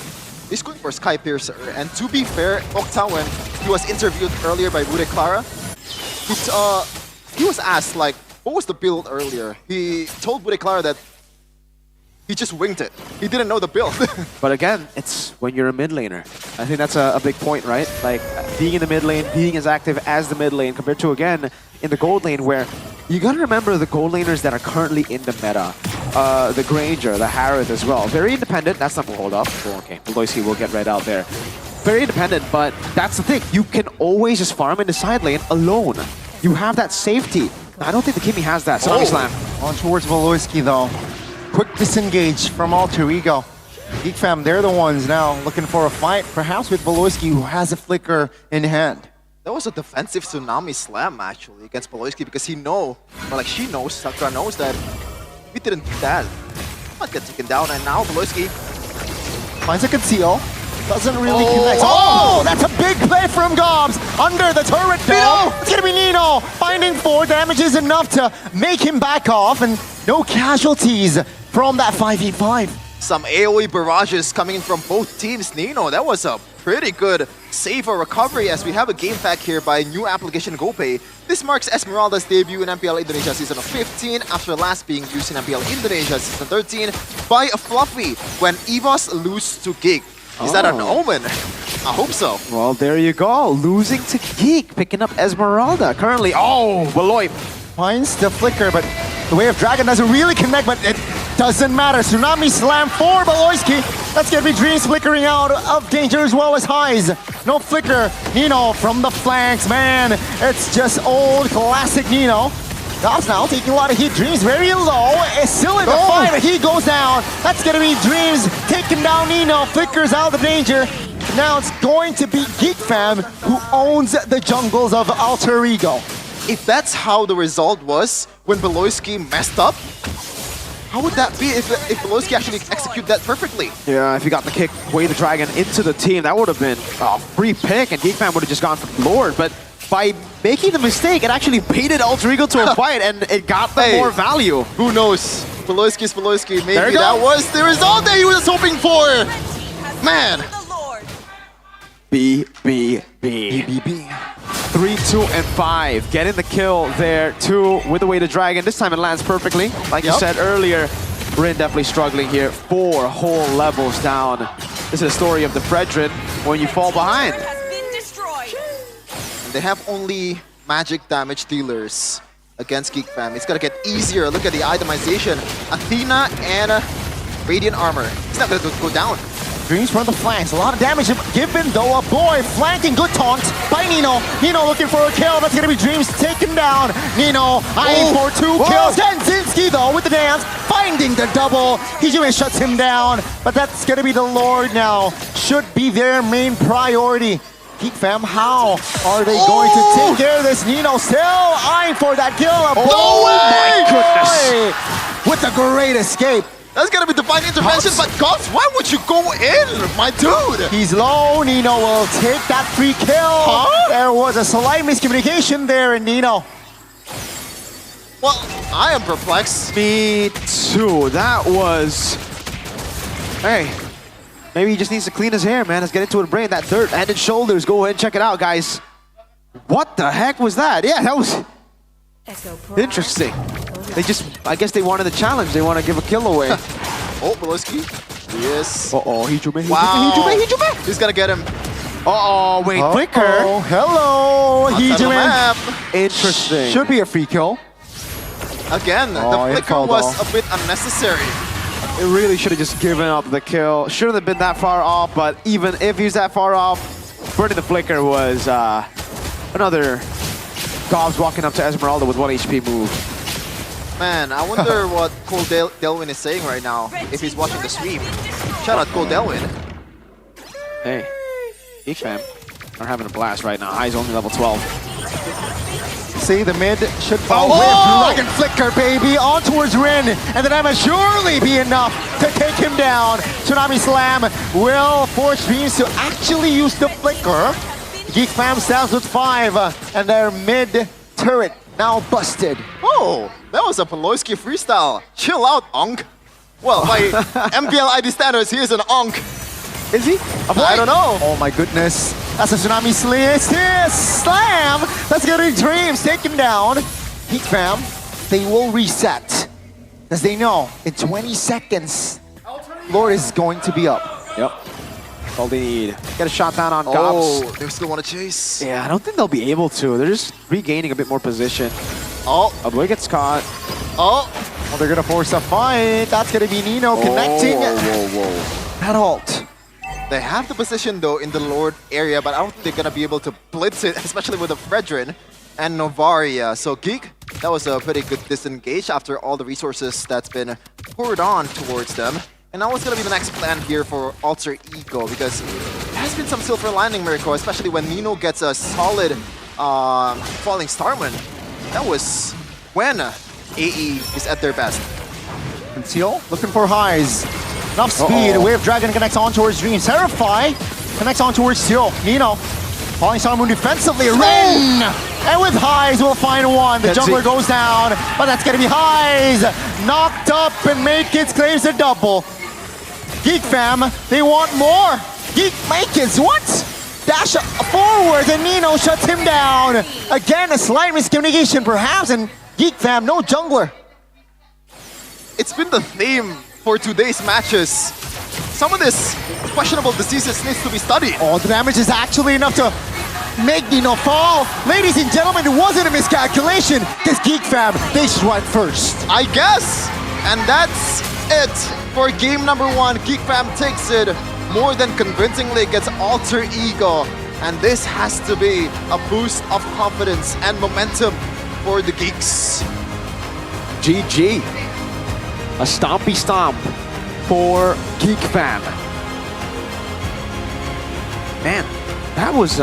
He's going for Sky Piercer, and to be fair, Okta, when he was interviewed earlier by Bude Clara, he was asked, like, what was the build earlier? He told Bude Clara that he just winged it. He didn't know the build. But again, it's when you're a mid laner. I think that's a big point, right? Like, being in the mid lane, being as active as the mid lane, compared to, again, in the gold lane, where you gotta remember the gold laners that are currently in the meta. The Granger, the Harith as well. Very independent. That's not hold up. Oh, okay, Voloisky will get right out there. Very independent, but that's the thing. You can always just farm in the side lane alone. You have that safety. I don't think the Kimmy has that. Tsunami Slam. On towards Voloisky, though. Quick disengage from Alter Ego. Geek Fam, they're the ones now looking for a fight, perhaps with Voloisky, who has a flicker in hand. That was a defensive Tsunami Slam, actually, against Voloisky, because she knows, Sakura knows that we didn't do that. Might get taken down, and now Voloisky finds a conceal. Doesn't really connect. Oh, that's a big play from Gobs. Under the turret, though. It's gonna be Nino. Finding 4 damage is enough to make him back off, and no casualties from that 5v5. Some AoE barrages coming in from both teams. Nino, that was a pretty good save or recovery, as we have a game pack here by new application GoPay. This marks Esmeralda's debut in MPL Indonesia Season 15 after last being used in MPL Indonesia Season 13 by a Fluffy when EVOS lose to Geek. Is that an omen? I hope so. Well, there you go. Losing to Geek, picking up Esmeralda. Currently, Voloy finds the flicker, but the Way of Dragon doesn't really connect, but it doesn't matter. Tsunami Slam for Voloisky. That's gonna be Dreams flickering out of danger as well as highs. No flicker. Nino from the flanks, man. It's just old classic Nino. Dobbs now taking a lot of heat. Dreams very low. Is still in the fight, but he goes down. That's gonna be Dreams taking down Nino. Flickers out of danger. Now it's going to be Geek Fam who owns the jungles of Alter Ego. If that's how the result was when Beloyski messed up, how would that be if Beloyski actually executed that perfectly? Yeah, if he got the kick, Way the Dragon into the team, that would have been a free pick, and Geek Fam would have just gone for Lord. But by making the mistake, it actually baited Alter Ego to a fight, and it got them more value. Who knows? Beloyski's Beloyski. Maybe There you that go. was the result that he was hoping for. Man. B. 3, 2, and 5. Getting the kill there, 2 with the Way the Dragon. This time it lands perfectly. Like you said earlier, Rin definitely struggling here. 4 whole levels down. This is a story of the Fredrin when you fall behind. They have only magic damage dealers against Geek Fam. It's gonna get easier. Look at the itemization. Athena and Radiant Armor. It's not gonna go down. Dreams from the flanks. A lot of damage given though. A boy flanking. Good taunt by Nino. Nino looking for a kill. That's gonna be Dreams taken down. Nino eyeing for 2 kills. Genzinski though with the dance. Finding the double. Hijime shuts him down. But that's gonna be the Lord now. Should be their main priority. Geek Fam, how are they going to take care of this? Nino still eyeing for that kill. My goodness. With a great escape. That's gonna be divine intervention, but Gods, why would you go in, my dude? He's low. Nino will take that free kill. There was a slight miscommunication there in Nino. Well, I am perplexed. Me too. That was... Hey, maybe he just needs to clean his hair, man. Let's get into it, brain. That dirt and his shoulders. Go ahead and check it out, guys. What the heck was that? Yeah, that was interesting. They just, I guess they wanted the challenge. They want to give a kill away. Oh, Beloyski. Yes. Uh-oh, Hijime. Wow. Hijime. He's gonna get him. Uh-oh, wait, flicker. Oh, hello, Hijime. Interesting. Should be a free kill. Again, the flicker was a bit unnecessary. It really should have just given up the kill. Shouldn't have been that far off, but even if he's that far off, burning the flicker was another Gobs walking up to Esmeralda with 1 HP move. Man, I wonder what Cole Delwyn is saying right now, if he's watching the stream. Shout out Cole Delwyn. Hey, Geek Fam are having a blast right now. High's only level 12. See, the mid should fall with Dragon Flicker, baby, on towards Rin, and the damage surely be enough to take him down. Tsunami Slam will force Dreams to actually use the Flicker. Geek Fam stands with 5, and their mid turret now busted. Oh, that was a Beloyski freestyle. Chill out, Onk. Well, by MPL ID standards, he is an Onk. Is he? I don't know. Oh my goodness. That's a Tsunami Slam. That's gonna be Dreams taken down. Geek Fam, they will reset. As they know, in 20 seconds, Lord is going to be up. Yep. All they need. Get a shot down on Gobs. Oh, they still want to chase. Yeah, I don't think they'll be able to. They're just regaining a bit more position. Oh. A boy gets caught. Oh. Well, they're gonna force a fight. That's gonna be Nino connecting. Whoa. That ult. They have the position though in the Lord area, but I don't think they're gonna be able to blitz it, especially with the Fredrin and Novaria. So Geek, that was a pretty good disengage after all the resources that's been poured on towards them. And now what's gonna be the next plan here for Alter Ego? Because there has been some silver lining, Miracle, especially when Nino gets a solid falling Starman. That was when AE is at their best. Conceal, looking for highs. Enough speed. Wave Dragon connects on towards Dream. Terrify connects on towards Steel. Nino. Falling Star Moon defensively. Rin! And with highs, we'll find one. The jungler goes down, but that's going to be highs. Knocked up, and Makins claims the double. Geek Fam, they want more. Geek Makins, what? Dash forward, and Nino shuts him down. Again, a slight miscommunication perhaps, and Geek Fam, no jungler. It's been the theme for today's matches. Some of this questionable diseases needs to be studied. Oh, the damage is actually enough to make Nino fall. Ladies and gentlemen, it wasn't a miscalculation. This Geek Fam, they strike first. I guess. And that's it. for game number 1. Geek Fam takes it more than convincingly against Alter Ego. And this has to be a boost of confidence and momentum for the Geeks. GG. A stompy stomp for Geek Fam. Man, that was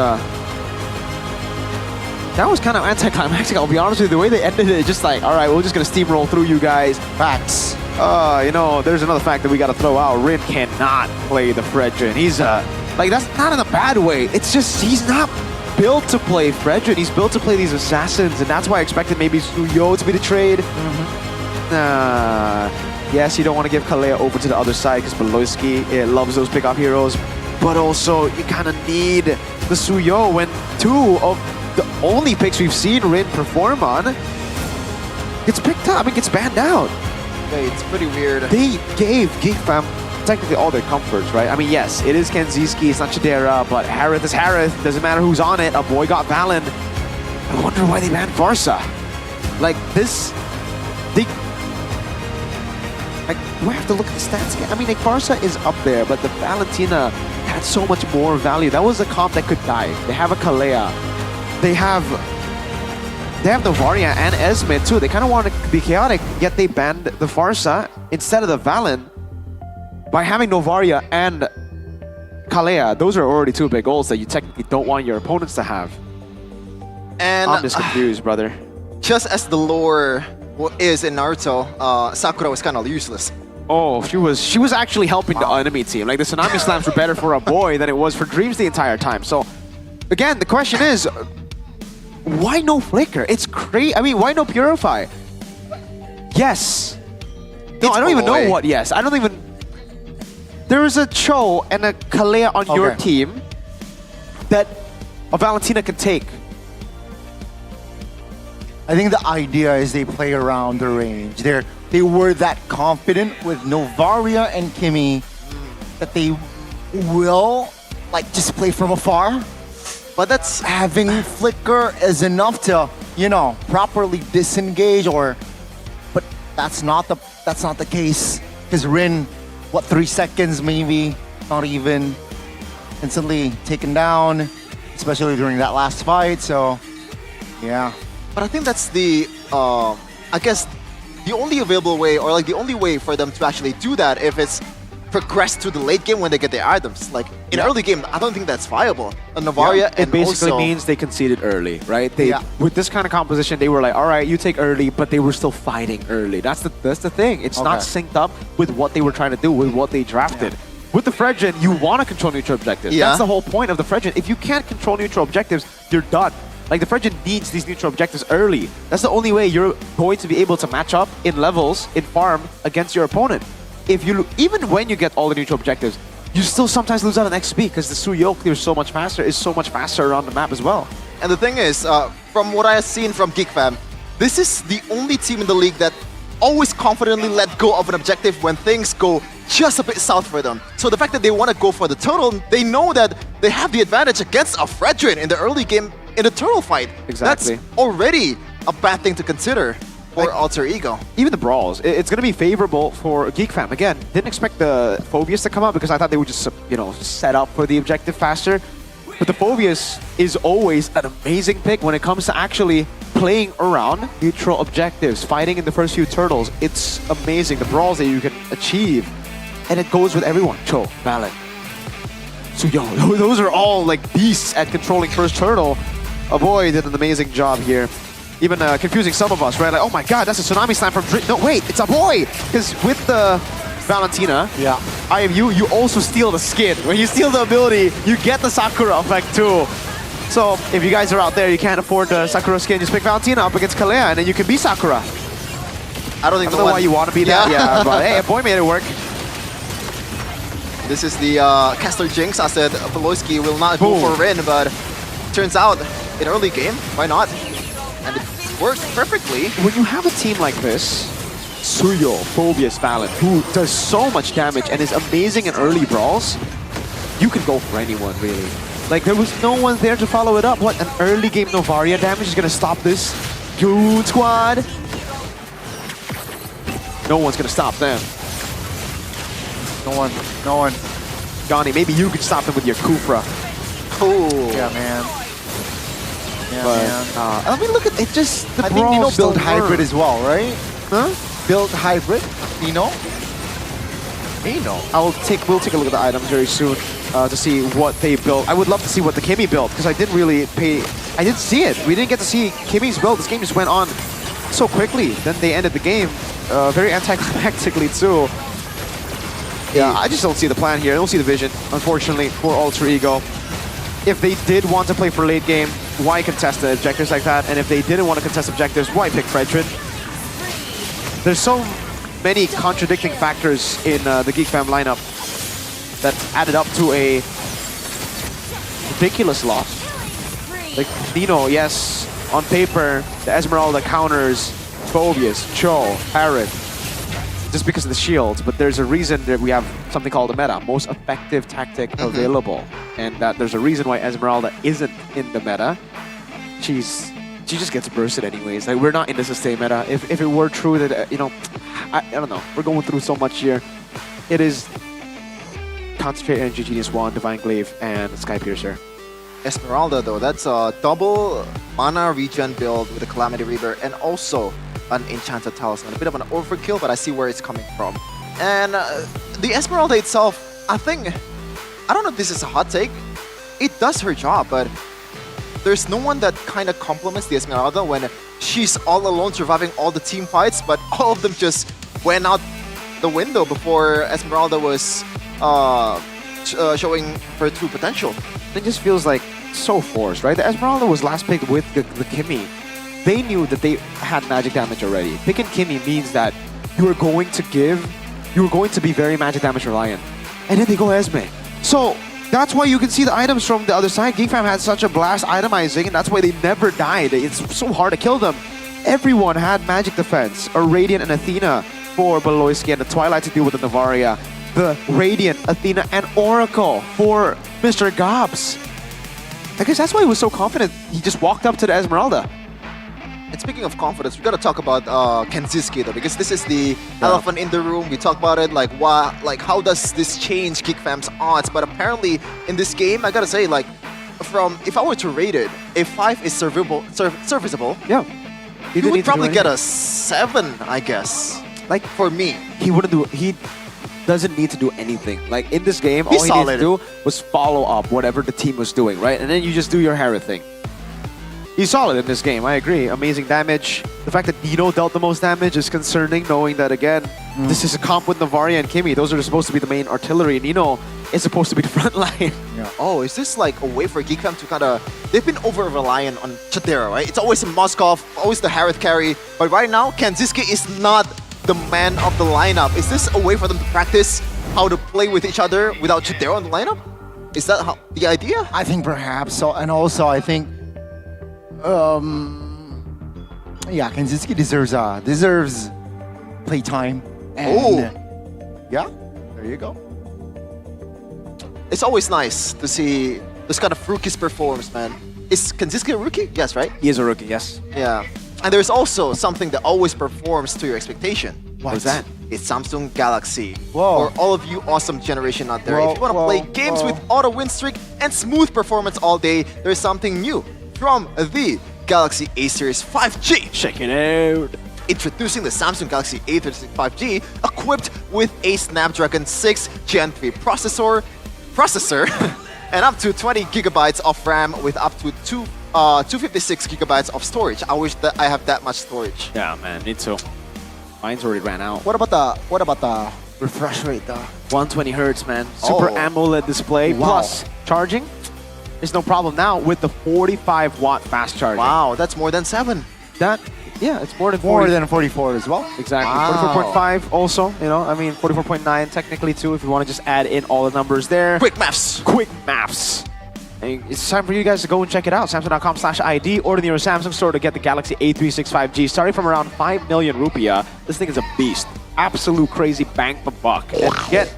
kind of anticlimactic, I'll be honest with you. The way they ended it, just like, all right, we're just going to steamroll through you guys. Facts. You know, there's another fact that we got to throw out. Rin cannot play the Fredrin. He's, like, that's not in a bad way. It's just, he's not built to play Fredrin. He's built to play these assassins, and that's why I expected maybe Suyo to be the trade. Yes, you don't want to give Kalea over to the other side because Beloyski loves those pickoff heroes, but also you kind of need the Suyo when 2 of the only picks we've seen Rin perform on gets picked up and gets banned out. Okay, it's pretty weird. They gave Geek Fam technically all their comforts, right? I mean, yes, it is Kenziski, it's not Chidera, but Harith is Harith. Doesn't matter who's on it. A boy got Valen. I wonder why they banned Farsa. Like this, they. Like, do I have to look at the stats again? I mean, like Farsa is up there, but the Valentina had so much more value. That was a comp that could die. They have a Kalea. They have Novaria and Esme too. They kind of want to be chaotic, yet they banned the Farsa instead of the Valen by having Novaria and Kalea. Those are already 2 big goals that you technically don't want your opponents to have. And I'm just confused, brother. Just as the lore is in Naruto, Sakura was kind of useless. Oh, she was actually helping the enemy team. Like the Tsunami Slams were better for a boy than it was for Dreams the entire time. So again, the question is, why no Flicker? It's crazy. I mean, why no Purify? Yes. No, I don't even know what yes. I don't even... There is a Cho and a Kalea on your team that a Valentina can take. I think the idea is they play around the range. They were that confident with Novaria and Kimmy that they will like just play from afar. But that's having Flicker is enough to, you know, properly disengage but that's not the case. Because Rin, what, 3 seconds maybe, not even, instantly taken down, especially during that last fight, so yeah. But I think that's the, I guess, the only available way, or like the only way for them to actually do that if it's progress to the late game when they get their items. Like in early game, I don't think that's viable. Novaria it basically means they conceded early, right? With this kind of composition, they were like, all right, you take early, but they were still fighting early. That's the thing. It's not synced up with what they were trying to do, with what they drafted. With the Fredrin, you want to control neutral objectives. That's the whole point of the Fredrin. If you can't control neutral objectives, you're done. Like the Fredrin needs these neutral objectives early. That's the only way you're going to be able to match up in levels, in farm, against your opponent. If you, even when you get all the neutral objectives, you still sometimes lose out on XP because the Suyo clears so much faster, is so much faster around the map as well. And the thing is, from what I have seen from Geek Fam, this is the only team in the league that always confidently let go of an objective when things go just a bit south for them. So the fact that they want to go for the turtle, they know that they have the advantage against a Fredrin in the early game in the turtle fight. Exactly. That's already a bad thing to consider for Alter Ego. Even the brawls, it's going to be favorable for Geek Fam. Again, didn't expect the Phobius to come out because I thought they would just, you know, set up for the objective faster. But the Phobius is always an amazing pick when it comes to actually playing around neutral objectives, fighting in the first few turtles. It's amazing, the brawls that you can achieve. And it goes with everyone. Cho, Valen, Suyo, those are all like beasts at controlling first turtle. A boy did an amazing job here. Even confusing some of us, right? Like, oh my god, that's a Tsunami Slam from Dream. No, wait, it's a boy! Because with the Valentina, IMU, you also steal the skin. When you steal the ability, you get the Sakura effect too. So if you guys are out there, you can't afford the Sakura skin, just pick Valentina up against Kalea, and then you can be Sakura. I don't know why you want to be that. Yeah, but hey, a boy made it work. This is the Kessler Jinx. I said Beloyski will not go for Rin, but turns out in early game, why not? And it works perfectly. When you have a team like this, Suyo, Phobius, Valen, who does so much damage and is amazing in early brawls, you can go for anyone, really. Like, there was no one there to follow it up. What, an early game Novaria damage is going to stop this Goon Squad? No one's going to stop them. No one. Johnny, maybe you could stop him with your Kufra. Cool. Yeah, man. Yeah, But, man. I mean, look at it. Just the I think Nino brawls built don't hybrid work. as well, right? Huh? Built hybrid, Nino. We'll take a look at the items very soon to see what they built. I would love to see what the Kimmy built because I didn't see it. We didn't get to see Kimmy's build. This game just went on so quickly. Then they ended the game very anticlimactically too. Yeah, I just don't see the plan here. I don't see the vision, unfortunately, for Alter Ego. If they did want to play for late game, why contest the objectives like that? And if they didn't want to contest objectives, why pick Fredrin? There's so many contradicting factors in the Geek Fam lineup that added up to a ridiculous loss. Like Nino, yes, on paper, the Esmeralda counters Phobius, Cho, Harrod, just because of the shields, but there's a reason that we have something called a meta, most effective tactic available, and that there's a reason why Esmeralda isn't in the meta. She just gets bursted anyways. Like, we're not in the sustain meta. If it were true that, I don't know, we're going through so much here. It is Concentrate Energy Genius 1, Divine Glaive, and Sky Piercer. Esmeralda, though, that's a double mana regen build with a Calamity Reaver and also an Enchanted Talisman. A bit of an overkill, but I see where it's coming from. And the Esmeralda itself, I don't know if this is a hot take. It does her job, but there's no one that kind of complements the Esmeralda when she's all alone surviving all the team fights, but all of them just went out the window before Esmeralda was showing her true potential. It just feels like so forced, right? The Esmeralda was last picked with the Kimmy. They knew that they had magic damage already. Picking Kimmy means that you are going to be very magic damage reliant. And then they go Esme. So that's why you can see the items from the other side. Geek Fam had such a blast itemizing, and that's why they never died. It's so hard to kill them. Everyone had magic defense. A Radiant and Athena for Beloyski, and the Twilight to deal with the Navaria. The Radiant, Athena, and Oracle for Mr. Gobs. I guess that's why he was so confident. He just walked up to the Esmeralda. And speaking of confidence, we gotta talk about Kenziski though, because this is the elephant in the room. We talk about it like how does this change Geek Fam's odds? But apparently in this game, I gotta say, like, if I were to rate it, a 5 is serviceable. Yeah, you would probably get a 7, I guess. Like for me, he doesn't need to do anything. Like in this game, all he needed to do was follow up whatever the team was doing, right? And then you just do your Harrod thing. He's solid in this game, I agree. Amazing damage. The fact that Nino dealt the most damage is concerning, knowing that, again, this is a comp with Navaria and Kimmy. Those are supposed to be the main artillery. Nino is supposed to be the front line. Yeah. Oh, is this like a way for Geek Fam to kind of... They've been over-reliant on Chadera, right? It's always Moskov, always the Harrod carry. But right now, Kenziski is not the man of the lineup. Is this a way for them to practice how to play with each other without Chadera on the lineup? Is that the idea? I think perhaps so. And also, I think... yeah, Kenziski deserves playtime. And yeah, there you go. It's always nice to see this kind of rookies performs, man. Is Kenziski a rookie? Yes, right? He is a rookie, yes. Yeah. And there's also something that always performs to your expectation. What's that? It's Samsung Galaxy. Whoa. For all of you awesome generation out there. Whoa, if you want to play games with auto win streak and smooth performance all day, there's something new from the Galaxy A Series 5G. Check it out. Introducing the Samsung Galaxy A36 5G, equipped with a Snapdragon 6 Gen 3 processor, and up to 20 gigabytes of RAM with up to 256 gigabytes of storage. I wish that I have that much storage. Yeah, man, me too. Mine's already ran out. What about the refresh rate though? 120 hertz, man. Super AMOLED display plus charging. There's no problem now with the 45 watt fast charging. Wow, that's more than 7. Yeah, it's more than 40. More than 44 as well. Exactly. Wow. 44.5 also, I mean 44.9 technically too if you want to just add in all the numbers there. Quick maths. And it's time for you guys to go and check it out. Samsung.com/ID. Order near your Samsung store to get the Galaxy A36 5G. Starting from around 5 million rupiah. This thing is a beast. Absolute crazy bang for buck. And get...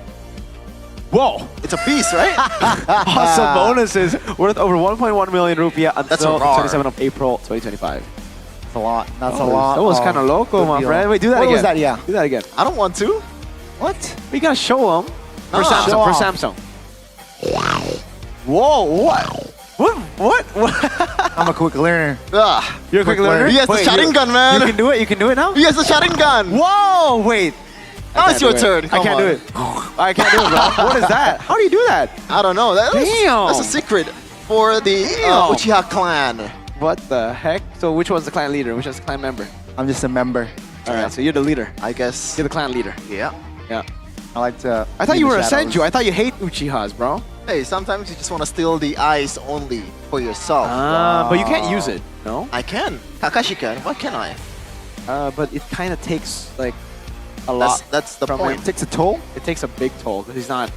Whoa! It's a beast, right? Awesome bonuses worth over 1.1 million rupiah until the 27th of April 2025. That's a lot. That's a lot. That was kind of loco, my friend. Wait, do that again. What was that? Yeah. Do that again. I don't want to. What? We gotta show them. For Samsung. For Samsung. Whoa! What? I'm a quick learner. You're a quick learner? He has the Sharingan, man. You can do it? You can do it now? He has the Sharingan. Whoa! Wait. Now it's your turn. I Come can't on. do it. I can't do it, bro. What is that? How do you do that? I don't know. Damn. That's a secret for the Uchiha clan. What the heck? So which one's the clan leader? Which one's the clan member? I'm just a member. All right, so you're the leader. I guess. You're the clan leader. Yeah. Yeah. I like to. I thought be you the were a shadows. Senju. I thought you hate Uchihas, bro. Hey, sometimes you just want to steal the eyes only for yourself. But you can't use it, no? I can. Kakashi can. Why can't I? But it kind of takes like a lot. That's the from point. him. It takes a toll. It takes a big toll because he's not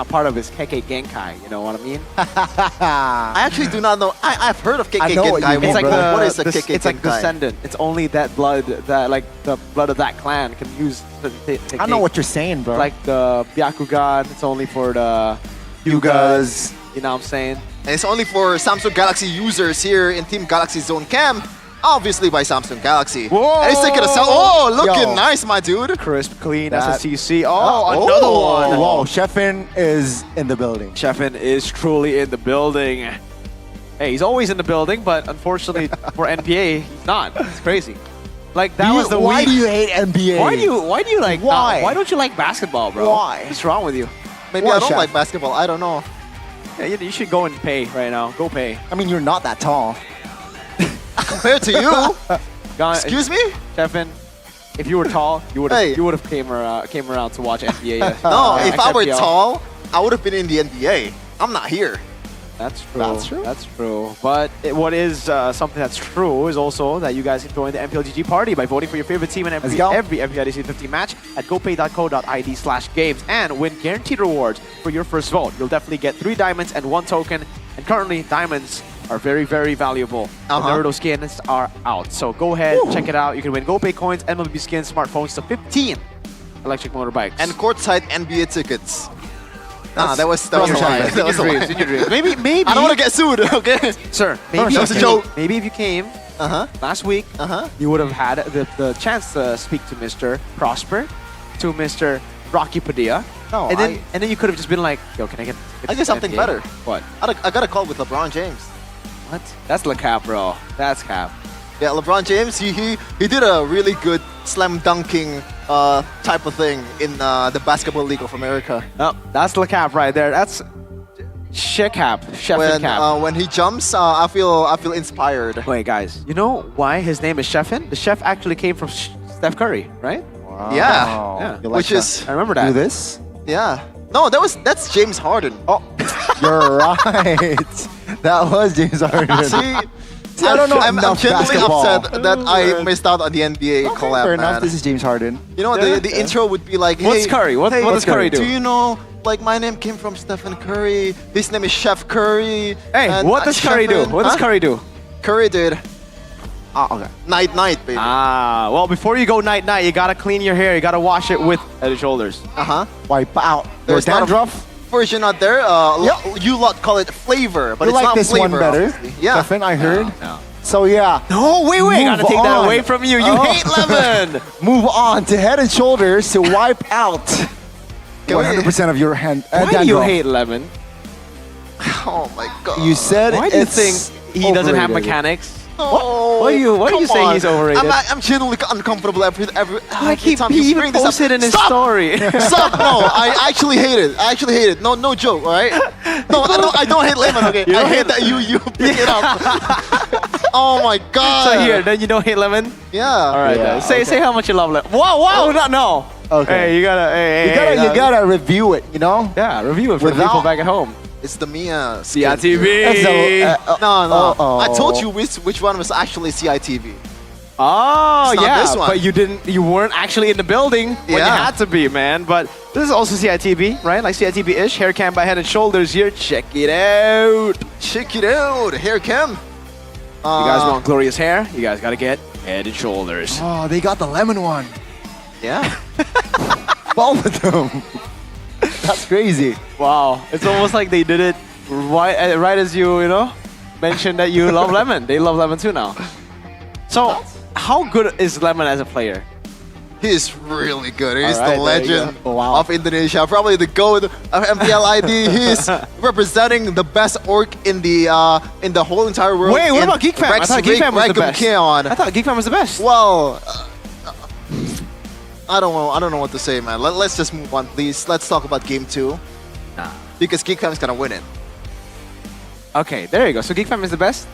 part of his Kekkei Genkai. You know what I mean? I actually do not know. I've heard of Kekkei I know what Genkai. you mean, It's like brother. what is a the, Kekkei it's like Genkai? descendant. It's only that blood that like the blood of that clan can use. I know what you're saying, bro. Like the Byakugan. It's only for the Yugas. You know what I'm saying? And it's only for Samsung Galaxy users here in Team Galaxy Zone Camp. Obviously by Samsung Galaxy. Whoa! And he's taking a cell. Oh, looking Yo. nice, my dude. Crisp, clean, That- SSTC. Oh, another one. Whoa, Sheffin is in the building. Sheffin is truly in the building. Hey, he's always in the building, but unfortunately for NPA, he's not. It's crazy. Like that was the Why week. do you hate NBA? Why do you like? Why? Why don't you like basketball, bro? Why? What's wrong with you? Maybe Why, I don't Chef? like basketball. I don't know. Yeah, you should go and pay right now. Go pay. I mean, you're not that tall. Compared to you. Excuse me? Sheffin, if you were tall, you would have Hey. you would have came around to watch NBA. No, if I were XFPL. tall, I would have been in the NBA. I'm not here. That's true. That's true. That's true. But what is something that's true is also that you guys can join the MPLGG party by voting for your favorite team in Let's every go. MPL ID 15 match at gopay.co.id/games and win guaranteed rewards for your first vote. You'll definitely get 3 diamonds and 1 token. And currently, diamonds are very, very valuable. The Naruto skins are out. So go ahead, check it out. You can win GoPay coins, MLB skins, smartphones to 15 electric motorbikes. And courtside NBA tickets. Nah, That's that was a lie. dreams. That was a lie. In your dreams. Maybe. I don't want to get sued, okay? Sir, That was a joke. Maybe if you came last week, you would have had the chance to speak to Mr. Prosper, to Mr. Rocky Padilla. No, and then you could have just been like, yo, can I get I did something NBA? better. What? I got a call with LeBron James. What? That's La Cap, bro. That's Cap. Yeah, LeBron James, he did a really good slam dunking type of thing in the Basketball League of America. Oh, that's La Cap right there. That's Shekap. Sheffin Cap. When he jumps, I feel inspired. Wait, guys. You know why his name is Sheffin? The chef actually came from Steph Curry, right? Yeah. Yeah. Which is I remember that. Do this? yeah. No, that's James Harden. Oh, you're right. That was James Harden. See, I don't know I'm enough genuinely basketball. upset that I missed out on the NBA collab, Fair man. enough. This is James Harden. You know, the intro would be like, hey, What's Curry? What does Curry do? Do you know, like, my name came from Stephen Curry. His name is Chef Curry. Hey, and what does Curry do? Chefin- What does Huh? Curry do? Curry did Okay. night, baby. Well, before you go night, you gotta clean your hair. You gotta wash it with Head and Shoulders. Wipe out. There's Your not a dandruff. version out there. You lot call it flavor, but You it's like not this flavor. one better? obviously. Yeah. Stefan, I heard. No. So yeah. No, wait. I gotta Move take that on. away from you. You Oh. hate lemon. Move on to Head and Shoulders to wipe out Can we- 100% of your hand. Why do you dandruff. hate lemon? Oh my god. You said Why do you it's think he doesn't have overrated. mechanics? Oh, What are you come saying on. he's overrated? I'm genuinely uncomfortable every Like time he you even bring this up. posted in his Stop! story. Stop! No, I actually hate it. No joke, all right? No, I don't hate lemon, okay? You I don't hate hate- that you pick it up. Oh my god. So here, then you don't hate lemon? Yeah. All right, Yeah, then. Say how much you love lemon. Whoa, no. Okay. Hey, you gotta, You gotta review it, you know? yeah, review it for the Without- people back at home. It's the Mia. CITV. That's No. Uh-oh. I told you which one was actually CITV. Oh, It's not yeah, this one. but you weren't actually in the building when you Yeah. had to be, man. But this is also CITV, right? Like CITV-ish. Hair cam by Head and Shoulders here. Check it out. Check it out. Hair cam. You guys want glorious hair? You guys gotta get Head and Shoulders. Oh, they got the lemon one. Yeah. Both of them. That's crazy. Wow, it's almost like they did it right as you mentioned that you love lemon. They love lemon too now. So, how good is Lemon as a player? He's really good. He's All right, the there you legend go. Wow. of Indonesia. Probably the GOAT of MPL ID. He's representing the best orc in the whole entire world. Wait, what in about Geek Fam? I Rex thought Geek Fam was the Regum best. Keon. I thought Geek Fam was the best. Well, I don't know what to say, man. Let's just move on, please. Let's talk about game 2. Because Geek Fam is gonna win it. Okay, there you go. So Geek Fam is the best?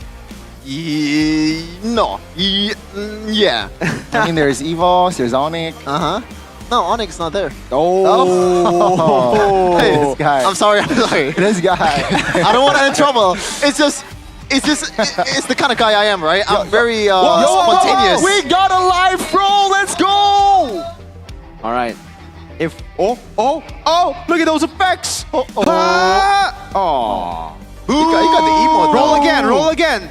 No. Yeah. I mean, there's Evos, there's Onyx. No, Onyx is not there. Oh. Hey, This guy. I'm sorry. This guy. I don't want to get in trouble. It's the kind of guy I am, right? I'm very spontaneous. We got a live throw. Let's go. All right. Look at those effects. You got the emote. Roll again.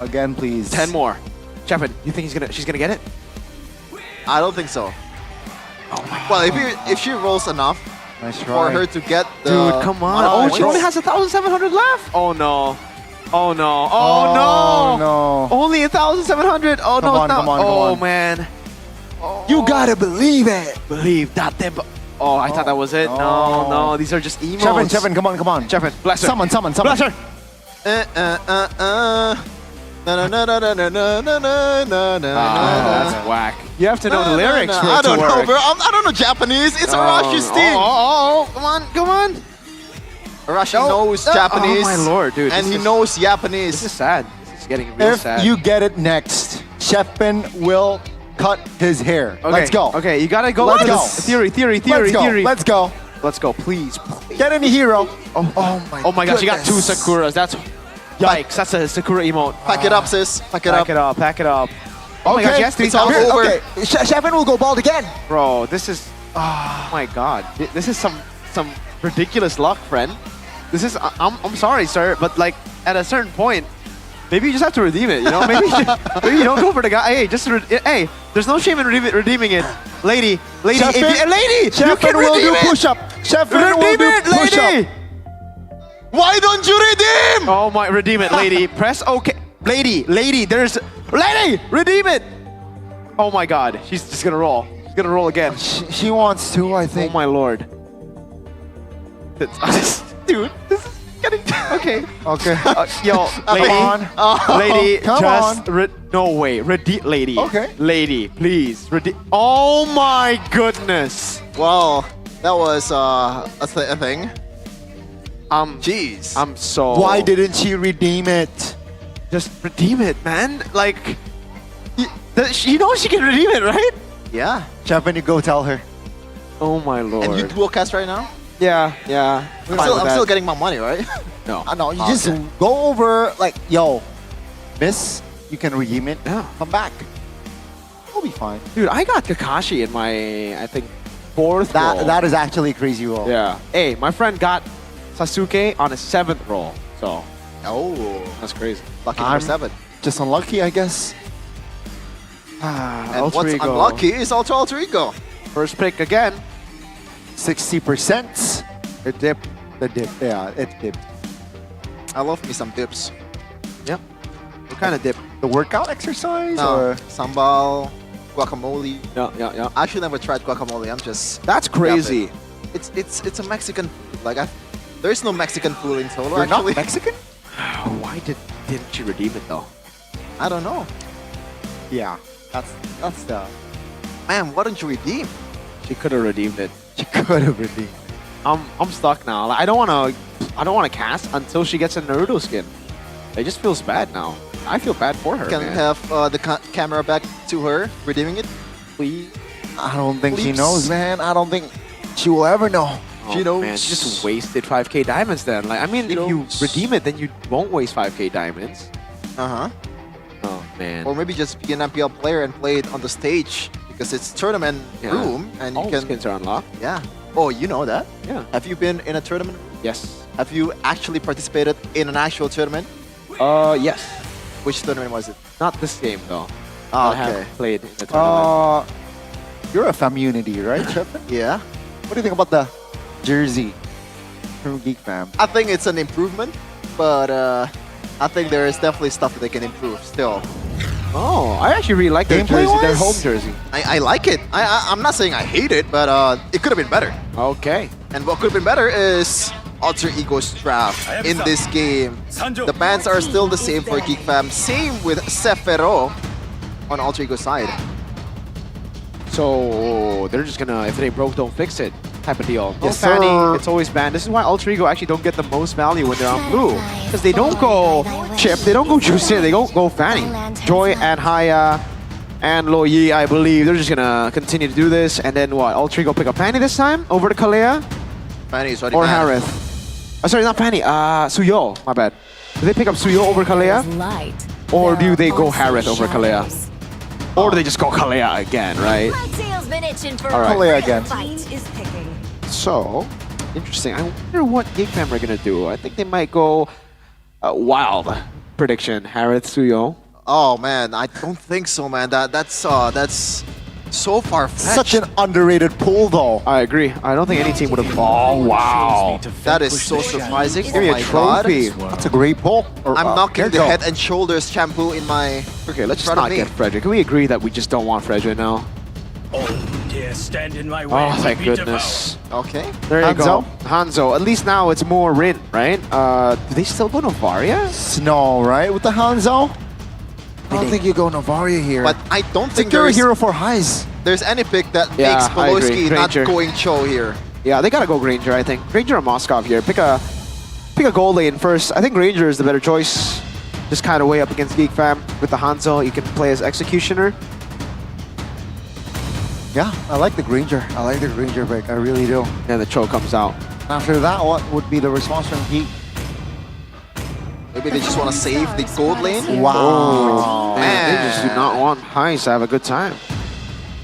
Again, please. 10 more. Chapin, you think she's gonna get it? I don't think so. Well, if she rolls enough for her to get the... Dude, come on. She only has 1,700 left. Oh no. Oh, no. Only 1,700. Oh no. Come on. Oh man. You gotta believe it. Believe that. Oh, I thought that was it. No. These are just emotes. Chevin, come on. Chevin, bless her. Summon. Bless her. That's whack. You have to know the lyrics for it I to don't know, work. bro. I don't know Japanese. It's Arashi's thing. Come on. Arashi knows Japanese. Oh my lord, dude. And he knows Japanese. This is sad. This is getting real sad. If you get it next, Chefin will cut his hair. Okay, Let's go. Okay, you gotta go. Let's with go. this Theory. Let's go. Let's go, please. Get any hero. Oh my gosh, you got 2 Sakuras. That's yikes. That's a Sakura emote. Pack it up, sis. Pack it up. Pack it up. Oh my gosh, yes, 3,000. Okay, Chefin will go bald again. Bro, this is. Oh my god. This is some ridiculous luck, friend. This is. I'm sorry, sir, but like at a certain point, maybe you just have to redeem it. You know, maybe you don't go for the guy. Hey, hey, there's no shame in redeeming it, lady. Chefin will do push-up. Chefin will do push-up. Why don't you redeem? Oh my, redeem it, lady. Press OK. Lady, redeem it. Oh my god, she's just gonna roll. She's gonna roll again. She wants to, I think. Oh my lord. Dude, this is getting... Okay. Yo, lady. Lady, just... no way. Lady. Okay. Lady, please. Oh my goodness. Well, that was a thing. Jeez. I'm so... Why didn't she redeem it? Just redeem it, man. Like... You know she can redeem it, right? Yeah. Chefin, you go tell her. Oh my lord. And you dual cast right now? Yeah. I'm still getting my money, right? No. No, you just go over, like, yo, miss, you can redeem it. Yeah. Come back. We'll be fine. Dude, I got Kakashi in my, I think, 4th roll. That is actually a crazy roll. Yeah. Hey, my friend got Sasuke on his 7th roll. So. Oh. That's crazy. Lucky number 7. Just unlucky, I guess. And what's unlucky is Alter Ego. First pick again. 60%. It dipped. The dip, yeah, it dipped. I love me some dips. Yep. What kind of dip? The workout exercise? No, Or? sambal, guacamole. Yeah. I actually never tried guacamole. I'm just... That's crazy. It's a Mexican food. Like, there's no Mexican food in Solo, You're actually. not Mexican? Why didn't she redeem it though? I don't know. Yeah, that's the... Man, why don't you redeem? She could have redeemed it. She could have redeemed. I'm stuck now. Like, I don't wanna cast until she gets a Naruto skin. It just feels bad now. I feel bad for her. Can man. have the camera back to her, redeeming it, please. I don't think she Please. knows, man. I don't think she will ever know. Oh, she knows. man, she just wasted 5k diamonds then. Like, I mean, She if you knows. redeem it, then you won't waste 5k diamonds. Uh-huh. Oh man. Or maybe just be an MPL player and play it on the stage because it's tournament room and you All can... skins are unlocked. Yeah. Oh, you know that? Yeah. Have you been in a tournament? Yes. Have you actually participated in an actual tournament? Yes. Which tournament was it? Not this game though. Ah, I have okay. played in the tournament. You're a community, right, Chefin? Yeah. What do you think about the jersey from Geek Fam? I think it's an improvement, but I think there is definitely stuff that they can improve still. Oh, I actually really like their jersey, their home jersey. I like it. I'm not saying I hate it, but it could have been better. Okay. And what could have been better is Alter Ego's draft in this game. The bans are still the same for Geek Fam. Same with Sefero on Alter Ego's side. So they're just gonna, if it ain't broke, don't fix it type of deal. Yes, Fanny, sir. it's always banned. This is why Alter Ego actually don't get the most value when they're on blue. Because they don't go Chip, they don't go Juicy, they don't go Fanny. Joy and Haya and Lo Yi, I believe, they're just gonna continue to do this. And then what? Alter Ego pick up Fanny this time over to Kalea? Fanny's already Or banned. Harith. Oh, sorry, not Fanny, Suyo, my bad. Do they pick up Suyo over Kalea? Or do they go Harith over Kalea? Or do they just go Kalea again, right? All right. Kalea again. Is picking. So, interesting. I wonder what Geek Fam are gonna do. I think they might go wild prediction. Harith Suyo. Oh man, I don't think so, man. That's so far-fetched. Such an underrated pool, though. I agree. I don't think any team would have. Oh wow, That is so surprising. Give me Oh a my god. trophy. That's a great pull. I'm knocking the go. Head and Shoulders shampoo in my. Okay, let's just front of not me. get Frederick. Can we agree that we just don't want Frederick now? Stand in my way. Oh, thank goodness. Okay. There you go. Hanzo? Hanzo. At least now it's more Rin, right? Do they still go Novaria? Snow, right? With the Hanzo? I don't think you go Novaria here. But I don't think You're a there's, hero for highs. there's any pick that Yeah, makes I agree. Poloski not Granger. going Cho here. Yeah, they gotta go Granger, I think. Granger or Moskov here. Pick a gold lane first. I think Granger is the better choice. Just kind of way up against Geek Fam. With the Hanzo, you can play as Executioner. Yeah, I like the Granger. I like the Granger pick. I really do. And the Cho comes out. After that, what would be the response from Geek? Maybe they just want to save the gold lane. Wow. Man, they just do not want Heist to have a good time.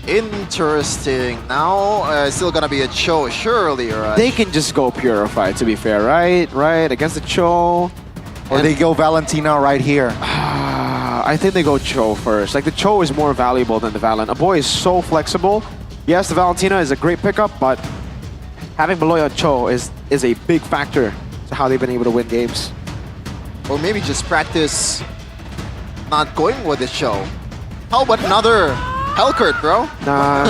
Interesting. Now, still gonna be a Cho, surely, right? They can just go Purify, to be fair, right? Right, against the Cho. Or they go Valentina right here. I think they go Cho first. Like, the Cho is more valuable than the Valen. A boy is so flexible. Yes, the Valentina is a great pickup, but having Beloya Cho is a big factor to how they've been able to win games. Or maybe just practice not going with the Cho. How about another Hellcurt, bro? Nah.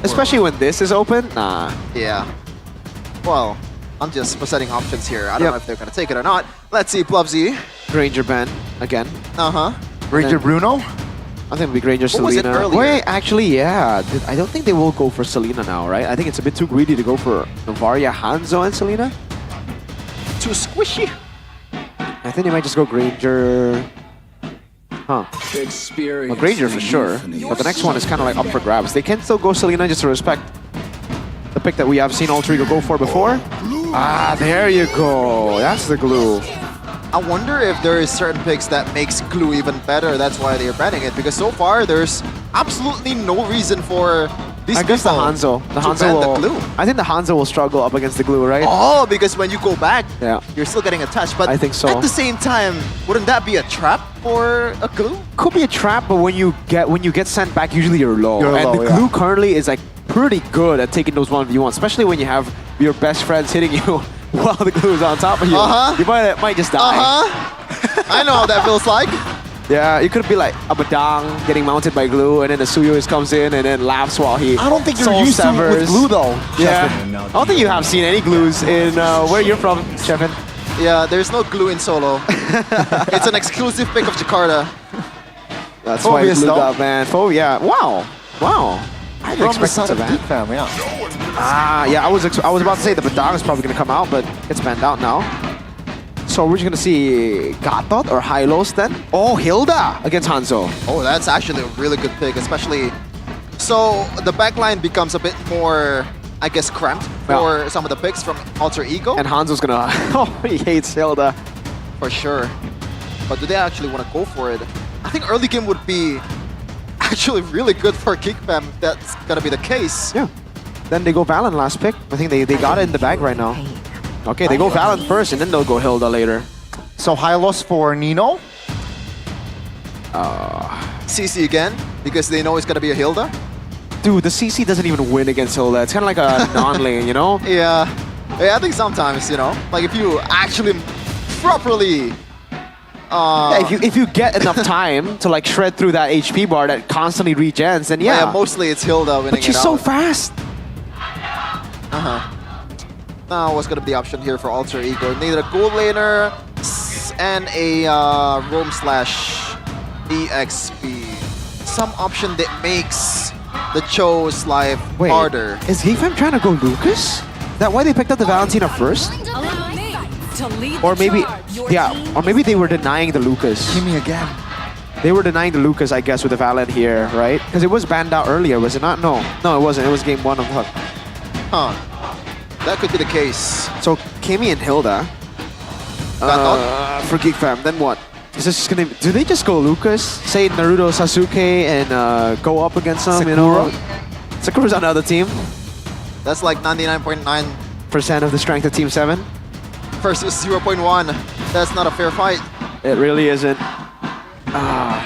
Especially when this is open, nah. Yeah. Well, I'm just presenting options here. I don't know if they're gonna take it or not. Let's see, Plubsy. Granger ban again. Uh-huh. Granger Bruno? I think it'll be Granger What was it Selena. earlier? Wait, actually, yeah. I don't think they will go for Selena now, right? I think it's a bit too greedy to go for Novaria, Hanzo, and Selena. Too squishy. I think they might just go Granger. Huh. Well, Granger for sure. But the next one is kind of like up for grabs. They can still go Selena just to respect the pick that we have seen Alter Ego go for before. Ah, there you go. That's the glue. I wonder if there is certain picks that makes glue even better. That's why they're banning it. Because so far, there's absolutely no reason for these I guess the people Hanzo. The to Hanzo ban will. the glue. I think the Hanzo will struggle up against the glue, right? Oh, because when you go back, Yeah. you're still getting attached. But I think so. at the same time, wouldn't that be a trap for a glue? Could be a trap, but when you get sent back, usually you're low. You're and low, the yeah. glue currently is like pretty good at taking those 1v1s, especially when you have your best friends hitting you while the glue is on top of you. Uh-huh. You might just die. Uh-huh. I know how that feels like. Yeah, it could be like a Badang getting mounted by glue, and then the Suyos comes in and then laughs while he I don't think you're soul used to it with severs. glue, though. Yeah, Shefin. I don't think you have seen any glues in where you're from, Shefin. Yeah, there's no glue in solo. It's an exclusive pick of Jakarta. That's why Phobia's it's glued though. up, man. Yeah, wow. I didn't From the expect side it to of ban. Geek Fam, yeah. Ah, yeah, I was about to say the Badang is probably gonna come out, but it's banned out now. So we're just gonna see Gatot or Hylos then. Oh, Hilda against Hanzo. Oh, that's actually a really good pick, especially... So, the backline becomes a bit more, I guess, cramped for some of the picks from Alter Ego. And Hanzo's gonna... Oh, he hates Hilda. For sure. But do they actually want to go for it? I think early game would be actually really good for Geek Fam if that's gonna be the case. Yeah. Then they go Valen last pick. I think they got it in the bag right now. Okay, they go Valen first and then they'll go Hilda later. So Hylos for Nino? CC again, because they know it's gonna be a Hilda. Dude, the CC doesn't even win against Hilda. It's kind of like a non-lane, you know? Yeah, I think sometimes, you know, like if you actually properly Yeah, if you get enough time to like shred through that HP bar that constantly regens, then yeah. Mostly it's Hilda winning But she's it so out. fast. Now what's gonna be the option here for Alter Ego? Need a gold laner and a roam slash EXP. Some option that makes the Cho's life harder. Is Geekfam trying to go Lucas? Is that why they picked up the Valentina first? Or maybe, or maybe they were denying the Lucas. Give me again. They were denying the Lucas, I guess, with the Valen here, right? Because it was banned out earlier, was it not? No, it wasn't. It was game 1 of the That could be the case. So Kimmy and Hilda for Geekfam. Then what? Is this just gonna? Do they just go Lucas? Say Naruto, Sasuke, and go up against them? You know, Sakura's on the other team. That's like 99.9% of the strength of Team 7 versus 0.1. That's not a fair fight. It really isn't.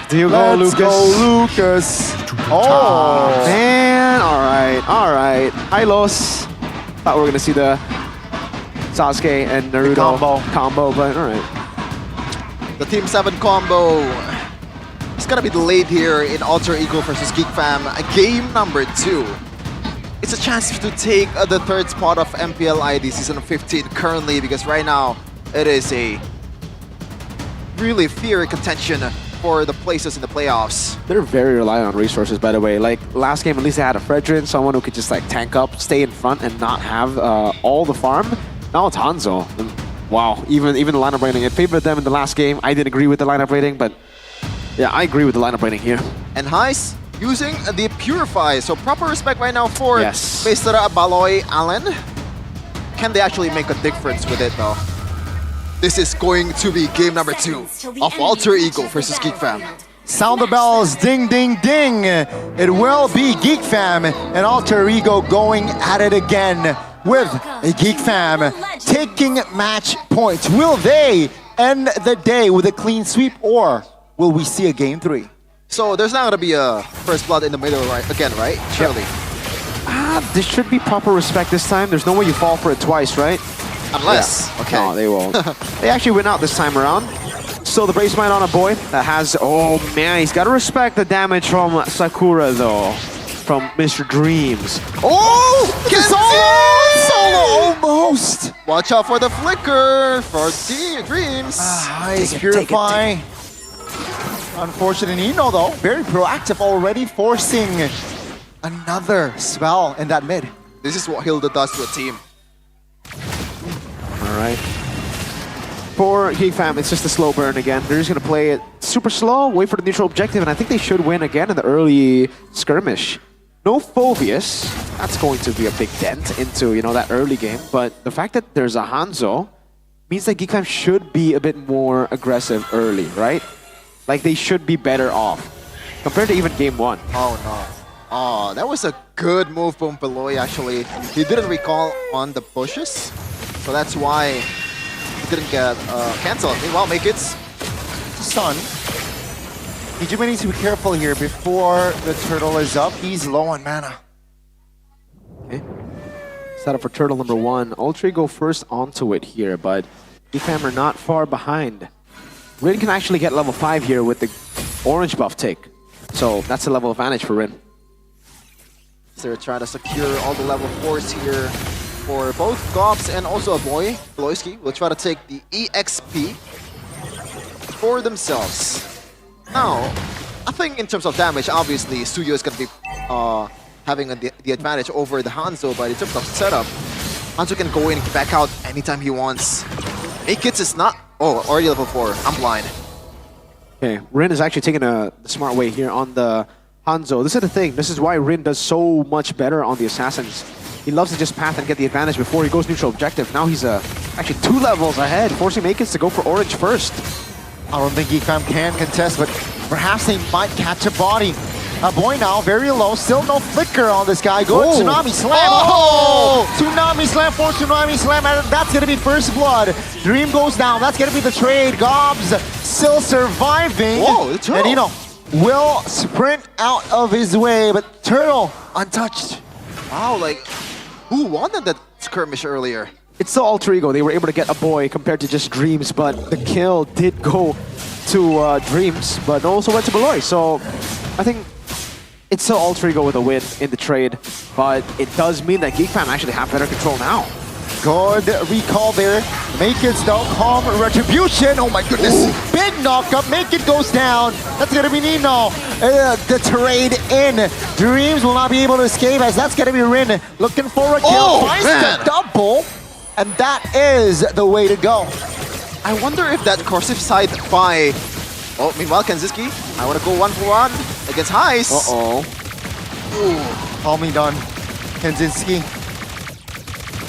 Do you go Let's Lucas? go Lucas. Oh man! All right. Hi Los. Thought we were gonna see the Sasuke and Naruto combo, but all right. The Team 7 combo is gonna be delayed here in Alter Ego versus Geekfam. Game number 2. It's a chance to take the third spot of MPL ID Season 15 currently, because right now it is a really fiery contention for the places in the playoffs. They're very reliant on resources, by the way. Like last game, at least they had a Fredrin, someone who could just like tank up, stay in front, and not have all the farm. Now it's Hanzo. And wow, even the lineup rating. It favored them in the last game. I didn't agree with the lineup rating, but yeah, I agree with the lineup rating here. And Heist using the Purify. So proper respect right now for Yes. Mr. Baloy Allen. Can they actually make a difference with it though? This is going to be game number 2 of Alter Ego versus Geekfam. Sound the bells, ding, ding, ding. It will be Geekfam and Alter Ego going at it again with a Geekfam taking match points. Will they end the day with a clean sweep, or will we see a game 3? So there's not going to be a first blood in the middle again, right? Surely. This should be proper respect this time. There's no way you fall for it twice, right? Unless. Yeah. Okay. No, they won't. They actually win out this time around. So the Brace Mind on a boy that has, oh man, he's got to respect the damage from Sakura though. From Mr. Dreams. Oh! Solo almost! Watch out for the flicker for Dreams. Nice Purify. Unfortunate Nino though, very proactive already, forcing another spell in that mid. This is what Hilda does to a team. All right. For Geekfam, it's just a slow burn again. They're just going to play it super slow, wait for the neutral objective, and I think they should win again in the early skirmish. No Phobius. That's going to be a big dent into, you know, that early game. But the fact that there's a Hanzo means that Geekfam should be a bit more aggressive early, right? Like, they should be better off compared to even game 1. Oh, no. Oh, that was a good move from Beloy, actually. He didn't recall on the bushes, so that's why he didn't get cancelled. Meanwhile, make it Sun. Hijime needs to be careful here before the turtle is up. He's low on mana. Okay. Set up for turtle number 1. Ultra go first onto it here, but Geekfam are not far behind. Rin can actually get level 5 here with the orange buff take. So that's a level advantage for Rin. So they're trying to secure all the level 4s here for both Gobs and also Aboy. Beloyski will try to take the EXP for themselves. Now, I think in terms of damage, obviously, Suyo is going to be having the advantage over the Hanzo, but in terms of setup, Hanzo can go in and back out anytime he wants. Akits is not... Oh, already level 4. I'm blind. Okay, Rin is actually taking the smart way here on the Hanzo. This is the thing. This is why Rin does so much better on the Assassins. He loves to just path and get the advantage before he goes neutral objective. Now he's actually 2 levels ahead, forcing Akits to go for orange first. I don't think Geekfam can contest, but perhaps they might catch a body. Boy now, very low, still no flicker on this guy. Good Tsunami Slam. Oh! Tsunami Slam for Tsunami Slam, and that's gonna be first blood. Dream goes down, that's gonna be the trade. Gobs still surviving. Whoa, the turtle. And Ino will sprint out of his way, but Turtle untouched. Wow, like, who won that skirmish earlier? It's the Alter Ego. They were able to get a boy compared to just Dreams, but the kill did go to Dreams, but also went to Beloy. So I think it's still Alter Ego with a win in the trade, but it does mean that Geek Fam actually have better control now. Good recall there. Make it though. Calm retribution. Oh my goodness. Ooh. Big knockup. Make it goes down. That's going to be Nino. The trade in. Dreams will not be able to escape as that's going to be Rin. Looking for a kill. Finds the double. And that is the way to go. I wonder if that corrosive side by... Oh, meanwhile, Kenziski, I want to go 1-for-1 against Heist. Uh-oh. Ooh. Call me done. Kenziski.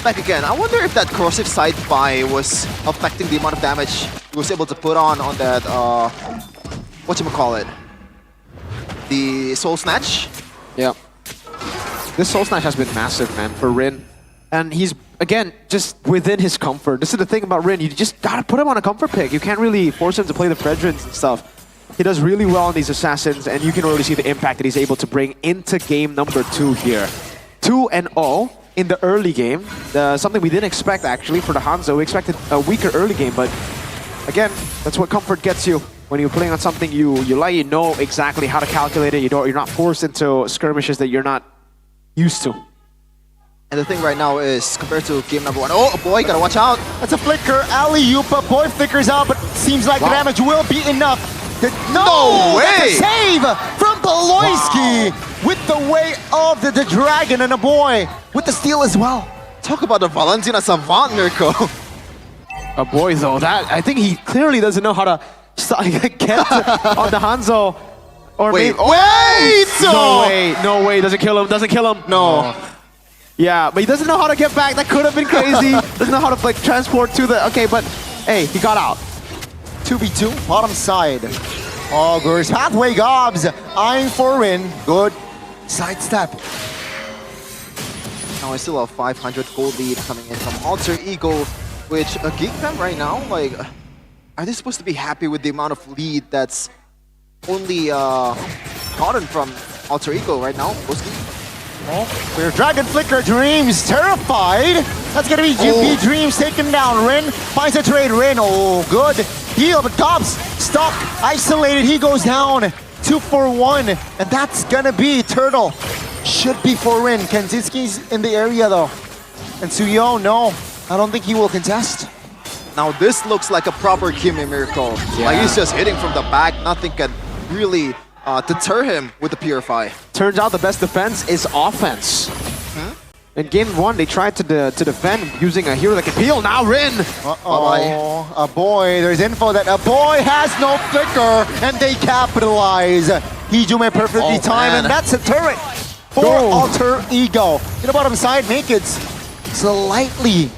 Back again. I wonder if that corrosive side buy was affecting the amount of damage he was able to put on that, whatchamacallit? The Soul Snatch? Yeah. This Soul Snatch has been massive, man, for Rin. And he's, again, just within his comfort. This is the thing about Rin. You just gotta put him on a comfort pick. You can't really force him to play the Fredrins and stuff. He does really well on these Assassins, and you can already see the impact that he's able to bring into game number 2 here. 2-0. In the early game, something we didn't expect actually for the Hanzo. We expected a weaker early game, but again, that's what comfort gets you. When you're playing on something you like, you know exactly how to calculate it. You're not forced into skirmishes that you're not used to. And the thing right now is, compared to game number 1, oh boy, gotta watch out. That's a flicker, alley-oop, boy flickers out, but seems like the damage will be enough. No way! That's a save from Beloyski with the way of the dragon and a boy with the steal as well. Talk about the Valentina Savant miracle. A boy though, that I think he clearly doesn't know how to get on the Hanzo. Or wait, no way, doesn't kill him. No. Yeah, but he doesn't know how to get back. That could have been crazy. Doesn't know how to like transport to the. Okay, but hey, he got out. 2v2, bottom side. Augurs, pathway gobs, eyeing for Rin. Good sidestep. Now I still have 500 gold lead coming in from Alter Ego, which Geek Fam right now, like, are they supposed to be happy with the amount of lead that's only gotten from Alter Ego right now? Clear Dragon Flicker, Dreams terrified. That's gonna be GP Dreams taken down. Rin finds a trade. Rin, oh good heal, but Dobbs stuck, isolated. He goes down. 2-for-1, and that's gonna be Turtle. Should be for Rin. Kenzinski's in the area though, and Suyo, no, I don't think he will contest. Now this looks like a proper Kimi miracle. Yeah. Like he's just hitting from the back. Nothing can really deter him with the Purify. Turns out the best defense is offense. In game 1, they tried to defend using a hero that can peel. Now Rin! Uh-oh, a boy. There's info that a boy has no flicker, and they capitalize. Hijume perfectly timed, and that's a turret for Alter Ego. In the bottom side, Naked's slightly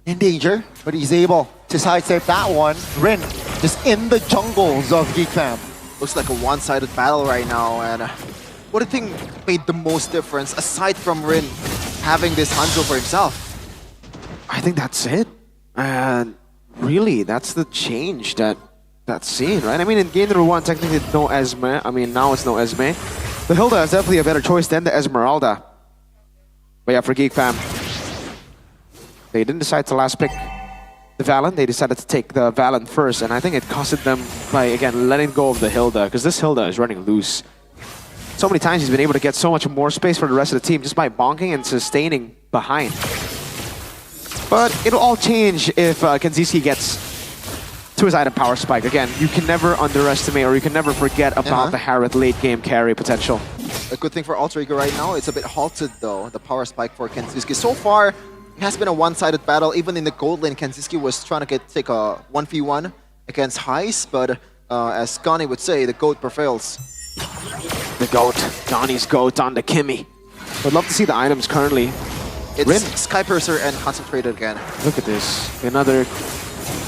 in danger, but he's able to sidestep that one. Rin just in the jungles of Geek Fam. Looks like a one-sided battle right now, and what do you think made the most difference aside from Rin having this Hanzo for himself? I think that's it. And really, that's the change that's seen, right? I mean, in game number 1, technically no Esme. I mean, now it's no Esme. The Hilda is definitely a better choice than the Esmeralda. But yeah, for Geek Fam, they didn't decide to last pick the Valen. They decided to take the Valen first, and I think it costed them by, again, letting go of the Hilda, because this Hilda is running loose. So many times he's been able to get so much more space for the rest of the team just by bonking and sustaining behind. But it'll all change if Kenziski gets to his item power spike. Again, you can never underestimate or you can never forget about the Harith late game carry potential. A good thing for Alter Ego right now, it's a bit halted though, the power spike for Kenziski. So far, it has been a one-sided battle. Even in the gold lane, Kenziski was trying to take a 1v1 against Heist, but as Gani would say, the GOAT prevails. The GOAT, Gani's GOAT on the Kimi. Would love to see the items currently. It's Rin. Sky Piercer and Concentrated again. Look at this. Another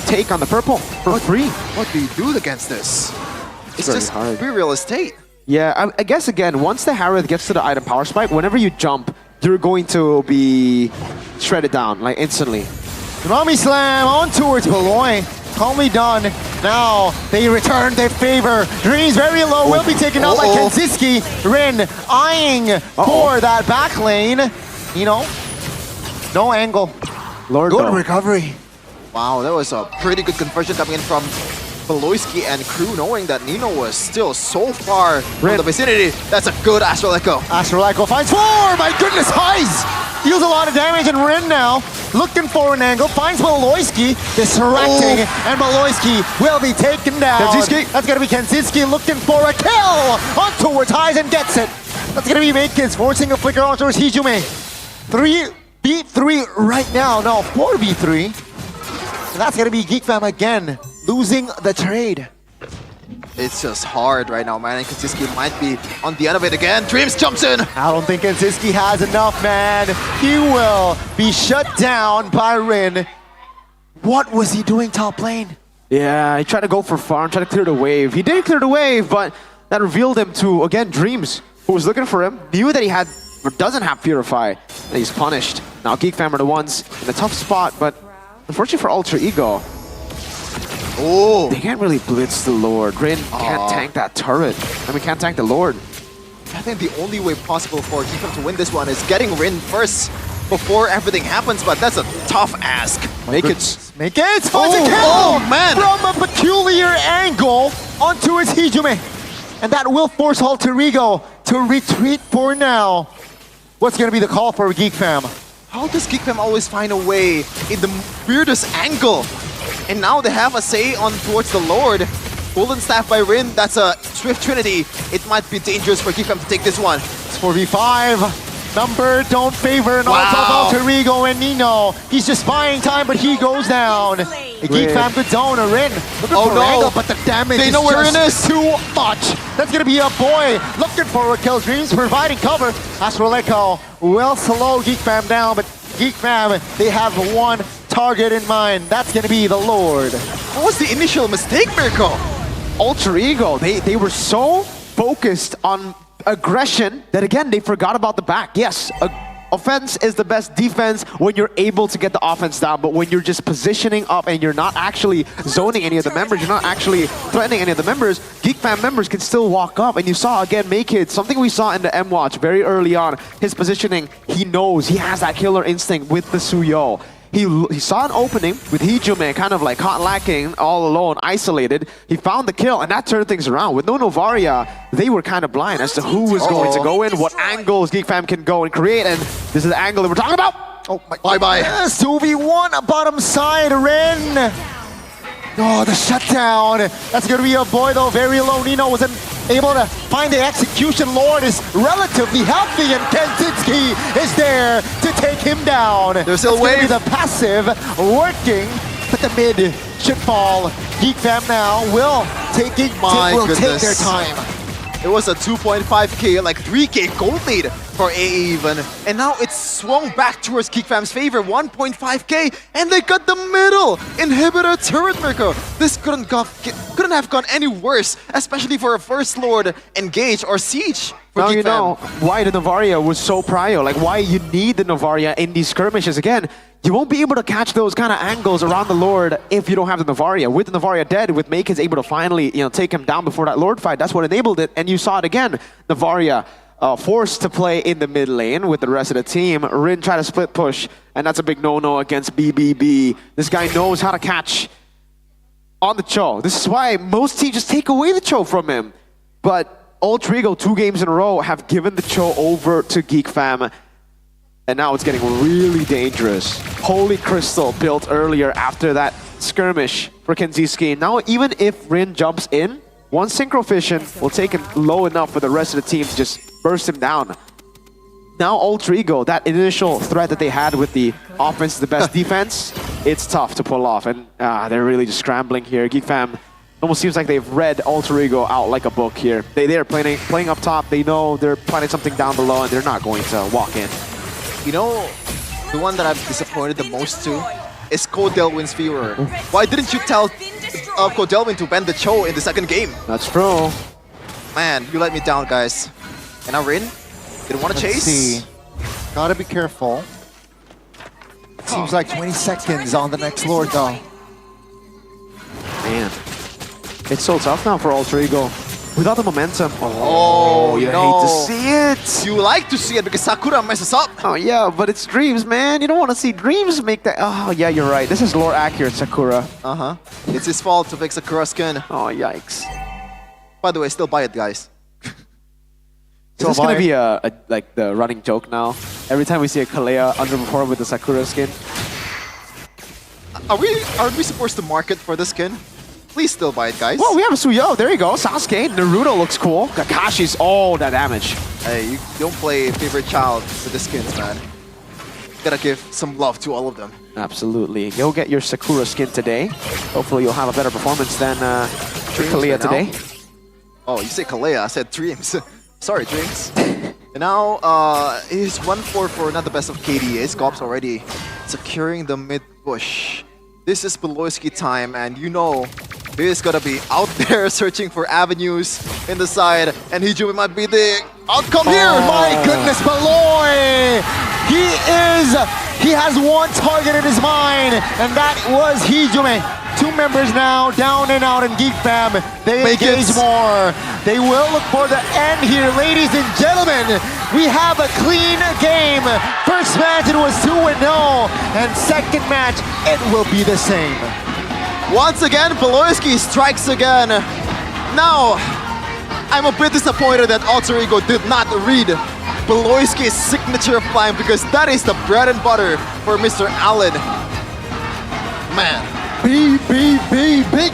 take on the purple for free. What do you do against this? It's very just hard. real estate. Yeah, I guess again, once the Harith gets to the item power spike, whenever you jump, you're going to be shredded down, like instantly. Rami Slam on towards Beloy. Calmly done. Now they return their favor. Dreams very low, will be taken out by Kenziski. Rin eyeing for that back lane. You know, no angle. Lord Good recovery. Wow, that was a pretty good conversion coming in from Beloyski and crew, knowing that Nino was still so far from the vicinity. That's a good Astral Echo. Astral Echo finds 4! My goodness, Highs! Deals a lot of damage, and Rin now looking for an angle, finds Beloyski, distracting, and Beloyski will be taken down. Kenziski. That's gonna be Kenziski looking for a kill on towards Highs and gets it. That's gonna be Makins forcing a flicker on towards Hijume. 3v3 right now, no, 4v3. And that's gonna be Geek Fam again, losing the trade. It's just hard right now, man. And Kenziski might be on the end of it again. Dreams jumps in. I don't think Kenziski has enough, man. He will be shut down by Rin. What was he doing top lane? Yeah, he tried to go for farm, tried to clear the wave. He did clear the wave, but that revealed him to, again, Dreams, who was looking for him, knew that he had or doesn't have Purify, and he's punished. Now Geek Fam are the ones in a tough spot, but unfortunately for Ultra Ego, they can't really blitz the Lord. Rin can't tank that turret. I mean, can't tank the Lord. I think the only way possible for Geekfam to win this one is getting Rin first before everything happens, but that's a tough ask. Makins finds a kill from a peculiar angle onto his Hijume. And that will force Alter Ego to retreat for now. What's going to be the call for Geek Fam? How does Geek Fam always find a way in the weirdest angle? And now they have a say on towards the Lord. Golden Staff by Rin, that's a Swift Trinity. It might be dangerous for Geek Fam to take this one. It's 4v5. Number don't favor an Alter Ego and Nino. He's just buying time, but he goes down. The Geek Fam good zone, a Rin. Looking for an angle, but the damage They know where Rin is. too much. That's gonna be a boy looking for a kill. Dreams providing cover. Astral Echo will slow Geek Fam down, but Geek Fam, they have one target in mind. That's gonna be the Lord. What was the initial mistake, Mirko? Ultra Ego, they were so focused on aggression that again they forgot about the back. Yes, offense is the best defense when you're able to get the offense down, but when you're just positioning up and you're not actually zoning any of the members, you're not actually threatening any of the members, Geek Fam members can still walk up. And you saw again Make It, something we saw in the M Watch very early on, his positioning, he knows, he has that killer instinct with the Suyo. He saw an opening with Hijume kind of like caught lacking, all alone, isolated. He found the kill, and that turned things around. With no Novaria, they were kind of blind as to who was going to go in, what angles Geek Fam can go and create, and this is the angle that we're talking about. Oh, bye-bye. Yes, 2v1, bottom side, Rin. Oh, the shutdown. That's going to be a boy, though, very low. Nino wasn't able to find the execution. Lord is relatively healthy, and Kenziski is there to take him down. There's still wave. The passive working, but the mid should fall. Geek Fam now will take their time. It was a 2.5k, like 3k gold lead for AA even. And now it's swung back towards Geek Fam's favor, 1.5k, and they got the middle inhibitor turret, Mirko. This couldn't have gone any worse, especially for a First Lord engage or siege. Now you know why the Novaria was so prio, like why you need the Novaria in these skirmishes. Again, you won't be able to catch those kind of angles around the Lord if you don't have the Novaria. With the Novaria dead, with Makins able to finally take him down before that Lord fight, that's what enabled it. And you saw it again, Novaria forced to play in the mid lane with the rest of the team. Rin tried to split push, and that's a big no-no against BBB. This guy knows how to catch on the Cho. This is why most teams just take away the Cho from him. But Ultra Ego 2 games in a row have given the Cho over to Geek Fam. And now it's getting really dangerous. Holy Crystal built earlier after that skirmish for Kenziski. Now even if Rin jumps in, one Synchro Fission will take him low enough for the rest of the team to just burst him down. Now Ultra Ego, that initial threat that they had with the offense is the best defense, it's tough to pull off. And they're really just scrambling here. Geek Fam almost seems like they've read Ultra Ego out like a book here. They're playing up top, they know they're planning something down below, and they're not going to walk in. You know, the one that I'm disappointed the most to is Codelwin's Fever. Why didn't you tell Codelwin to bend the Cho in the second game? That's true. Man, you let me down, guys. And now Rin didn't want to chase. See. Gotta be careful. Seems like 20 seconds on the next Lord, though. Man, it's so tough now for Ultra Ego. without the momentum. You hate to see it. You like to see it because Sakura messes up. Oh yeah, but it's Dreams, man. You don't want to see Dreams make that. Oh yeah, you're right. This is lore accurate, Sakura. It's his fault to pick Sakura skin. Oh yikes. By the way, still buy it, guys. Is this gonna be like the running joke now? Every time we see a Kalea underperform with the Sakura skin. Are we supposed to market for the skin? Please still buy it, guys. Well, we have a Suyo. There you go. Sasuke. Naruto looks cool. Kakashi's all that damage. Hey, you don't play favorite child with the skins, man. Gotta give some love to all of them. Absolutely. You'll get your Sakura skin today. Hopefully you'll have a better performance than Kalea today. Oh, you say Kalea. I said Dreams. Sorry, Dreams. And now, he's 1-4 for not the best of KD. Ace Gops already securing the mid push. This is Beloyski time, and you know he's gonna be out there searching for avenues in the side, and Hijumi might be the outcome here. My goodness, Beloy! He has one target in his mind, and that was Hijumi. 2 members now down and out in Geek Fam. They engage more. They will look for the end here, ladies and gentlemen. We have a clean game. First match it was 2-0, and second match it will be the same. Once again, Beloyski strikes again. Now, I'm a bit disappointed that Alter Ego did not read Beloyski's signature flying because that is the bread and butter for Mr. Allen. Man. Big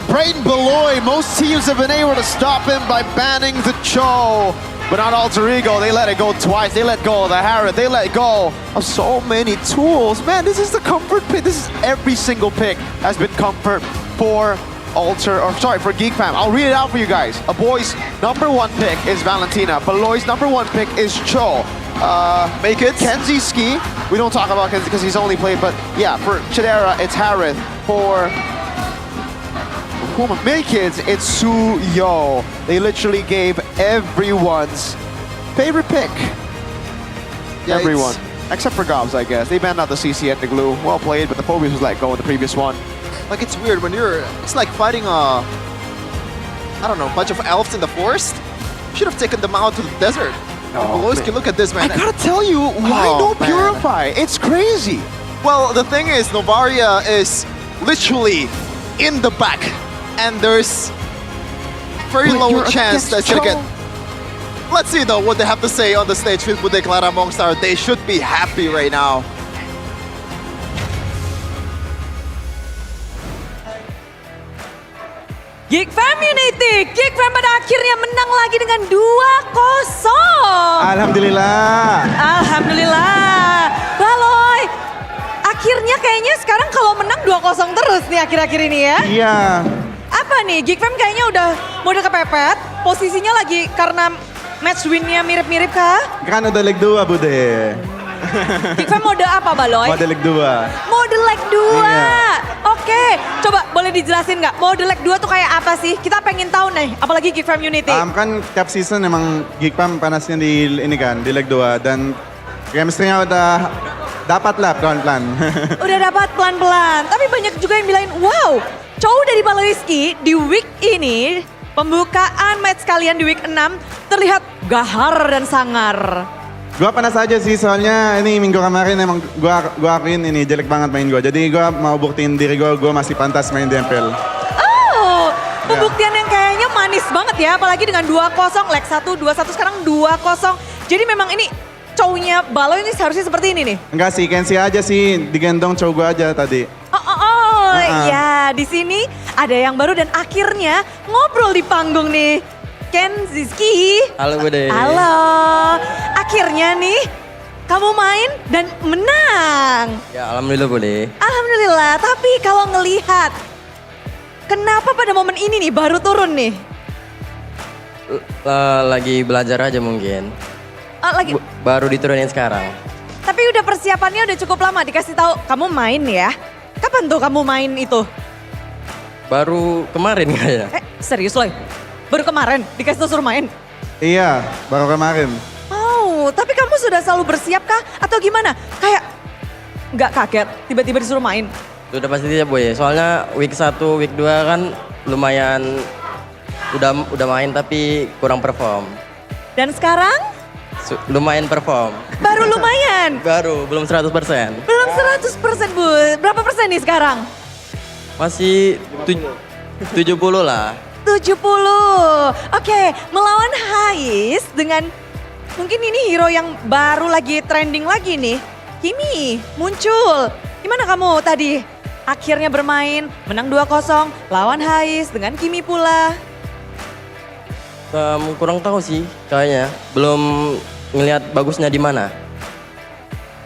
Brain Beloy. Most teams have been able to stop him by banning the Cho. But not Alter Ego, they let it go twice. They let go of the Harrod. They let go of so many tools. Man, this is the comfort pick. This is every single pick has been comfort for for Geek Fam. I'll read it out for you guys. A boy's #1 pick is Valentina. Beloy's #1 pick is Cho. Make it. Kenzie Ski. We don't talk about Kenzie because he's only played, but yeah, for Chidera, it's Harrod. For Make Kids, it's Suyo. They literally gave everyone's favorite pick. Yeah, everyone. Except for Gobs, I guess. They banned out the CC and the glue. Well played, but the Phobius was let go in the previous one. Like, it's weird when it's like fighting a bunch of elves in the forest. Should have taken them out to the desert. Beloyski, look at this, man. I gotta tell you, why no Purify? It's crazy. Well, the thing is, Novaria is literally in the back, and there's very low chance that you're gonna get. Let's see though what they have to say on the stage with the Clara Mongstar. They should be happy right now. Geek Fam Unity, Geek Fam pada akhirnya menang lagi dengan 2-0. Alhamdulillah. Baloy, akhirnya kayaknya sekarang kalau menang 2-0 terus nih akhir-akhir ini ya. Iya. Apa nih, Geek Fam kayaknya udah kepepet, posisinya lagi karena match win-nya mirip-mirip kah? Kan udah leg 2, Bude. Geek Fam mode apa, Baloy? Mode leg 2. Mode leg 2. Iya. Oke, coba boleh dijelasin nggak? Mode leg 2 tuh kayak apa sih? Kita pengen tahu nih, apalagi Geek Fam Unity. Kan cap season emang Geek Fam panasnya di leg 2 dan chemistry-nya udah dapat lah pelan-pelan. Udah dapat pelan-pelan, tapi banyak juga yang bilangin, wow, Chow dari Beloyski di week ini, pembukaan match kalian di week 6 terlihat gahar dan sangar. Gua panas aja sih soalnya ini minggu kemarin emang gua akuin ini jelek banget main gua. Jadi gua mau buktiin diri gua masih pantas main di MPL. Oh, pembuktian yang kayaknya manis banget ya, apalagi dengan 2-0, leg 1, 2-1, sekarang 2-0. Jadi memang ini Chow-nya Baloy ini seharusnya seperti ini nih? Enggak sih, Kenzie aja sih digendong Chow gua aja tadi. Ya di sini ada yang baru dan akhirnya ngobrol di panggung nih. Kenziski. Halo Bude. Halo. Akhirnya nih kamu main dan menang. Ya alhamdulillah Bude. Alhamdulillah, tapi kalau ngelihat kenapa pada momen ini nih baru turun nih? Lagi belajar aja mungkin. Lagi Baru diturunin sekarang. Tapi udah persiapannya udah cukup lama dikasih tahu kamu main ya. Kapan tuh kamu main itu? Baru kemarin kayaknya. Serius loh? Baru kemarin dikasih tahu suruh main? Iya, baru kemarin. Oh, tapi kamu sudah selalu bersiap kah? Atau gimana? Kayak nggak kaget tiba-tiba disuruh main? Udah pasti siap Boy. Soalnya week 1, week 2 kan lumayan udah main tapi kurang perform. Dan sekarang? Lumayan perform. Baru lumayan? Baru, belum 100%. Belum 100% Bu. Berapa persen nih sekarang? Masih 70 lah. 70. Oke, melawan Hais dengan mungkin ini hero yang baru lagi trending lagi nih. Kimi muncul. Gimana kamu tadi? Akhirnya bermain, menang 2-0 lawan Hais dengan Kimi pula. Kurang tahu sih kayaknya. Belum ngelihat bagusnya di mana.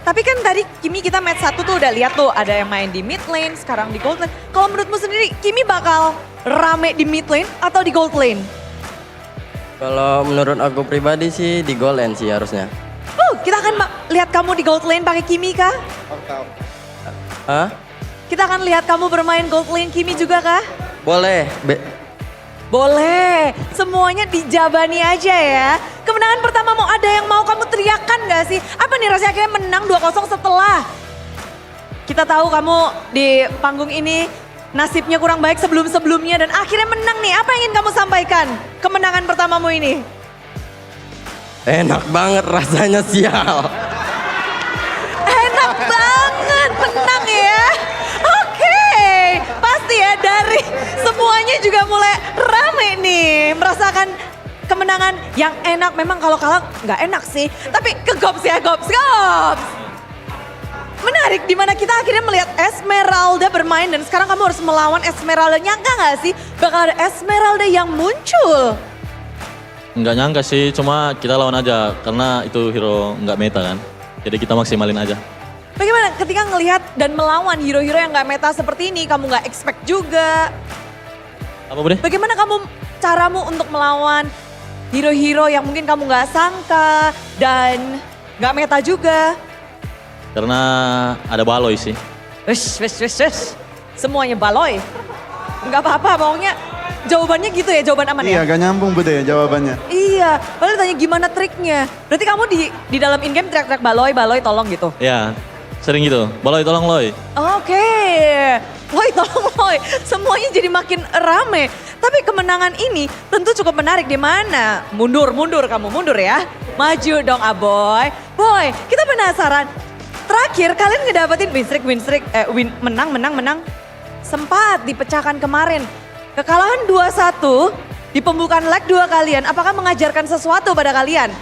Tapi kan tadi Kimi kita match 1 tuh udah lihat tuh ada yang main di mid lane, sekarang di gold lane. Kalau menurutmu sendiri Kimi bakal rame di mid lane atau di gold lane? Kalau menurut aku pribadi sih di gold lane sih harusnya. Kita akan lihat kamu di gold lane pakai Kimi kah? Hah? Kita akan lihat kamu bermain gold lane Kimi juga kah? Boleh. Boleh, semuanya dijabani aja ya. Kemenangan pertama mau ada yang mau kamu teriakan gak sih? Apa nih rasanya akhirnya menang 2-0 setelah kita tahu kamu di panggung ini nasibnya kurang baik sebelum-sebelumnya dan akhirnya menang nih. Apa yang ingin kamu sampaikan kemenangan pertamamu ini? Enak banget rasanya sial. Enak banget menang ya. Oke, pasti ya dari semuanya juga mulai rame nih. Merasakan kemenangan yang enak. Memang kalau kalah nggak enak sih. Tapi ke Gops ya, Gops. Menarik dimana kita akhirnya melihat Esmeralda bermain dan sekarang kamu harus melawan Esmeralda. Nyangka nggak sih bakal ada Esmeralda yang muncul? Nggak nyangka sih, cuma kita lawan aja karena itu hero nggak meta kan. Jadi kita maksimalin aja. Bagaimana ketika ngelihat dan melawan hero-hero yang nggak meta seperti ini, kamu nggak expect juga? Apa Bude? Bagaimana caramu untuk melawan hero-hero yang mungkin kamu nggak sangka dan nggak meta juga? Karena ada Baloy sih. Wes. Semuanya Baloy. Nggak apa-apa, pokoknya jawabannya gitu ya, jawaban aman Iya, ya? gak nyambung Bude ya jawabannya. Iya, padahal tanya gimana triknya. Berarti kamu di dalam in-game teriak-teriak Baloy tolong gitu? Ya, sering gitu. Baloy tolong Loy. Oke, Loy tolong Loy. Semuanya jadi makin rame. Tapi kemenangan ini tentu cukup menarik di mana? Mundur kamu, mundur ya. Maju dong Aboy. Boy, kita penasaran. Terakhir kalian ngedapetin menang. Sempat dipecahkan kemarin. Kekalahan 2-1 di pembukaan leg 2 kalian. Apakah mengajarkan sesuatu pada kalian?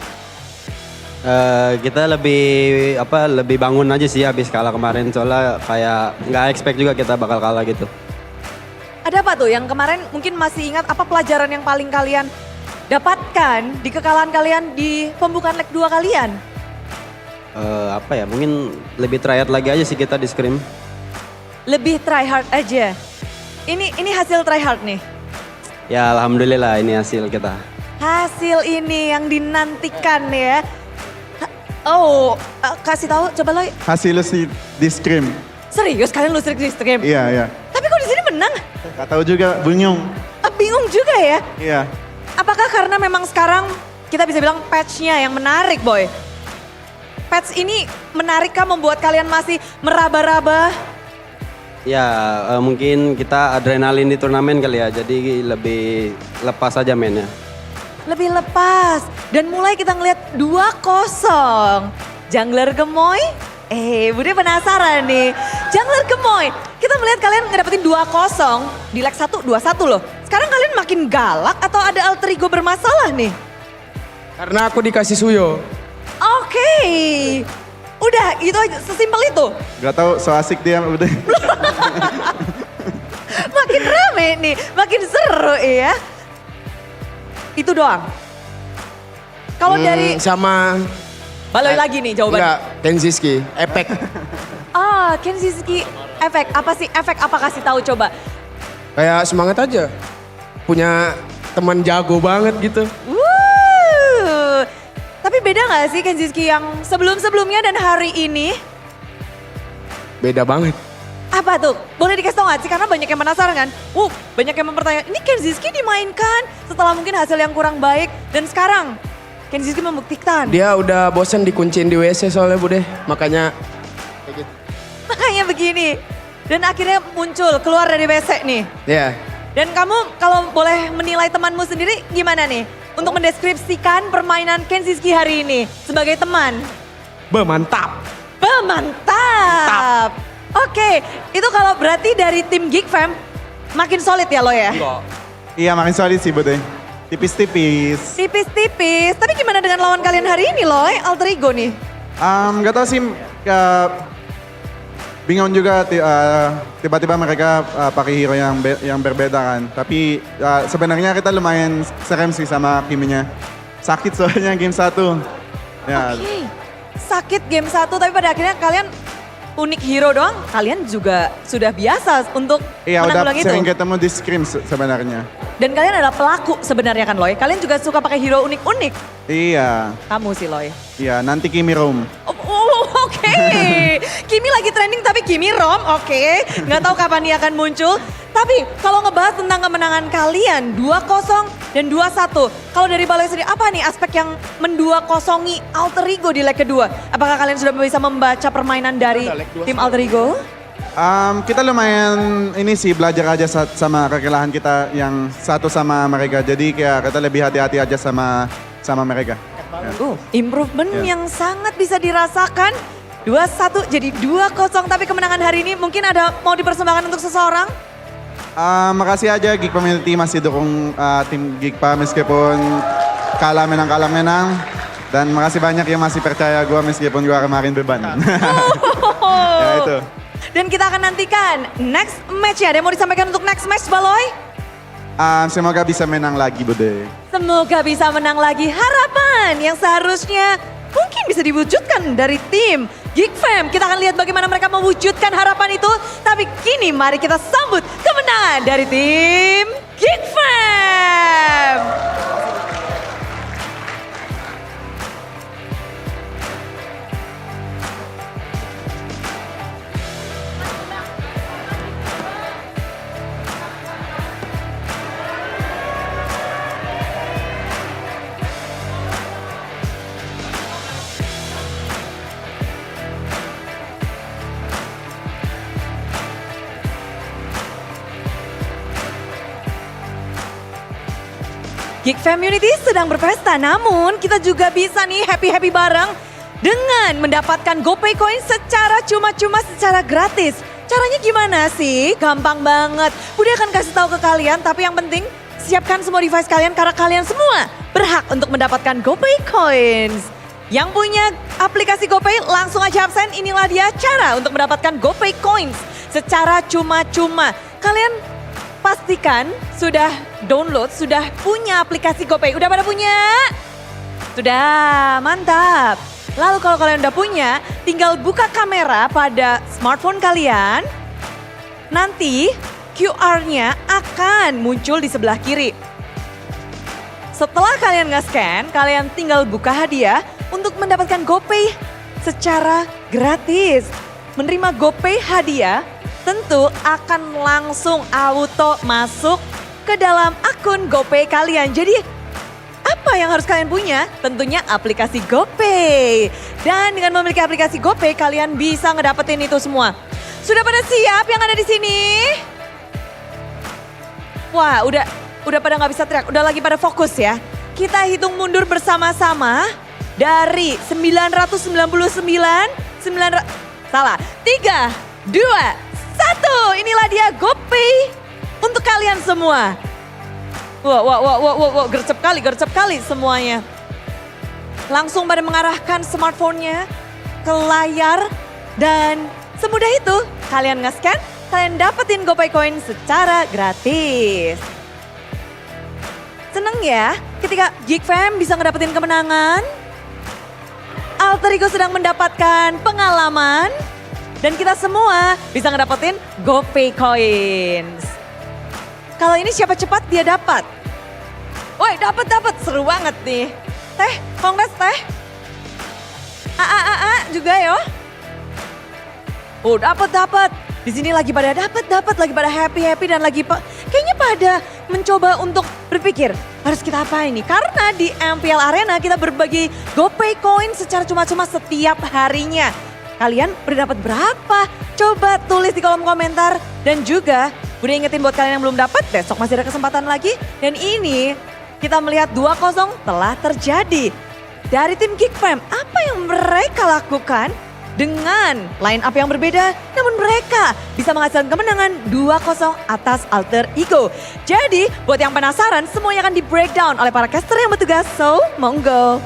Kita lebih bangun aja sih habis kalah kemarin, soalnya kayak nggak expect juga kita bakal kalah gitu. Ada apa tuh yang kemarin mungkin masih ingat, apa pelajaran yang paling kalian dapatkan di kekalahan kalian di pembukaan leg 2 kalian? Mungkin lebih try hard lagi aja sih kita di scrim. Lebih try hard aja. Ini hasil try hard nih. Ya alhamdulillah ini hasil kita. Hasil ini yang dinantikan ya. Kasih tahu coba Loy. Hasilnya sih di scrim. Serius kalian lose di stream? Iya. Tapi kok di sini menang? Gak tahu juga, bingung. Bingung juga ya? Iya. Apakah karena memang sekarang kita bisa bilang patch-nya yang menarik, Boy? Patch ini menarikkah, membuat kalian masih meraba-raba? Ya mungkin kita adrenalin di turnamen kali ya, jadi lebih lepas aja mainnya. Lebih lepas. Dan mulai kita ngeliat 2-0. Jungler Gemoy. Bude penasaran nih. Jungler Gemoy. Kita melihat kalian ngedapetin 2-0. Di leg 1, 2-1 loh. Sekarang kalian makin galak atau ada alter ego bermasalah nih? Karena aku dikasih Suyo. Oke. Udah gitu aja, sesimpel itu. Gak tahu, so asik dia udah. Makin rame nih, makin seru ya. Itu doang. Kalau dari sama Baloy lagi nih jawabannya. Enggak, Kenziski, efek. Kenziski efek. Apa sih efek, apa kasih tahu coba. Kayak semangat aja. Punya teman jago banget gitu. Tapi beda gak sih Kenziski yang sebelum-sebelumnya dan hari ini? Beda banget. Apa tuh? Boleh dikasih tau gak sih? Karena banyak yang penasaran kan? Banyak yang mempertanyakan, ini Kenziski dimainkan setelah mungkin hasil yang kurang baik. Dan sekarang Kenziski membuktikan. Dia udah bosen dikunciin di WC soalnya Bude. Makanya kayak gitu. Makanya begini. Dan akhirnya muncul, keluar dari WC nih. Iya. Dan kamu kalau boleh menilai temanmu sendiri gimana nih? Untuk mendeskripsikan permainan Kenziski hari ini sebagai teman. Mantap. Mantap. Oke, itu kalau berarti dari tim Geek Fam makin solid ya lo ya? Iya makin solid sih Bude. Tipis-tipis. Tipis-tipis. Tapi gimana dengan lawan kalian hari ini loh, Alter Ego nih? Gak tau sih, bingung juga tiba-tiba mereka pakai hero yang berbeda kan. Tapi sebenarnya kita lumayan serem sih sama Kiminya. Sakit soalnya game 1. Ya. Oke, sakit game 1 tapi pada akhirnya kalian unik hero doang. Kalian juga sudah biasa untuk Iya udah menanggulangi itu. sering ketemu di scrim sebenarnya. Dan kalian adalah pelaku sebenarnya kan Loy. Kalian juga suka pakai hero unik-unik. Iya, Kamu sih Loy. iya nanti Kimi Room. Oke. Kimi lagi trending tapi Kimi Rom, oke. Nggak tahu kapan dia akan muncul. Tapi kalau ngebahas tentang kemenangan kalian 2-0 dan 2-1. Kalau dari Baloi sendiri apa nih aspek yang mendua-kosongi Alter Ego di leg kedua? Apakah kalian sudah bisa membaca permainan dari tim Alter Ego? Kita lumayan ini sih belajar aja sama kekalahan kita yang satu sama mereka. Jadi kayak kita lebih hati-hati aja sama mereka. Ya. Improvement Ya. yang sangat bisa dirasakan. 2-1 jadi 2-0 tapi kemenangan hari ini mungkin ada mau dipersembahkan untuk seseorang? Makasih aja Geek Community masih dukung tim Geek Pa meskipun kalah menang. Dan makasih banyak yang masih percaya gue meskipun gue kemarin beban. Ya itu. Dan kita akan nantikan next match ya. Ada yang mau disampaikan untuk next match Baloi? Semoga bisa menang lagi Bude. Semoga bisa menang lagi. Harapan yang seharusnya mungkin bisa diwujudkan dari tim Geek Fam. Kita akan lihat bagaimana mereka mewujudkan harapan itu. Tapi kini mari kita sambut kemenangan dari tim Geek Fam. Geek Community sedang berpesta, namun kita juga bisa nih happy-happy bareng dengan mendapatkan GoPay Coin secara cuma-cuma, secara gratis. Caranya gimana sih? Gampang banget. Budi akan kasih tahu ke kalian, tapi yang penting siapkan semua device kalian karena kalian semua berhak untuk mendapatkan GoPay Coins. Yang punya aplikasi GoPay langsung aja absen, inilah dia cara untuk mendapatkan GoPay Coins secara cuma-cuma. Kalian pastikan sudah download, sudah punya aplikasi GoPay. Udah pada punya? Sudah, mantap. Lalu kalau kalian udah punya, tinggal buka kamera pada smartphone kalian. Nanti QR-nya akan muncul di sebelah kiri. Setelah kalian nge-scan, kalian tinggal buka hadiah untuk mendapatkan GoPay secara gratis. Menerima GoPay hadiah tentu akan langsung auto masuk ke dalam akun GoPay kalian. Jadi apa yang harus kalian punya? Tentunya aplikasi GoPay. Dan dengan memiliki aplikasi GoPay kalian bisa ngedapetin itu semua. Sudah pada siap yang ada di sini? Wah, udah pada nggak bisa teriak, udah lagi pada fokus ya. Kita hitung mundur bersama-sama dari 3, 2, 1. Inilah dia GoPay untuk kalian semua. Wow, gercep kali semuanya. Langsung pada mengarahkan smartphone-nya ke layar dan semudah itu kalian nge-scan, kalian dapetin GoPay Coin secara gratis. Seneng ya ketika Geek Fam bisa ngedapetin kemenangan. Alter Ego sedang mendapatkan pengalaman. Dan kita semua bisa ngedapetin GoPay Coins. Kalau ini siapa cepat dia dapat. Woi dapat seru banget nih. Teh, kongres teh. Juga yo. Oh dapat. Di sini lagi pada dapat, lagi pada happy dan lagi kayaknya pada mencoba untuk berpikir harus kita apa ini? Karena di MPL Arena kita berbagi GoPay Coin secara cuma-cuma setiap harinya. Kalian udah dapat berapa? Coba tulis di kolom komentar dan juga Udah ingetin buat kalian yang belum dapat, besok masih ada kesempatan lagi. Dan ini kita melihat 2-0 telah terjadi. Dari tim Geek Fam, apa yang mereka lakukan dengan line up yang berbeda, namun mereka bisa menghasilkan kemenangan 2-0 atas Alter Ego. Jadi buat yang penasaran, semuanya akan di breakdown oleh para caster yang bertugas, so monggo.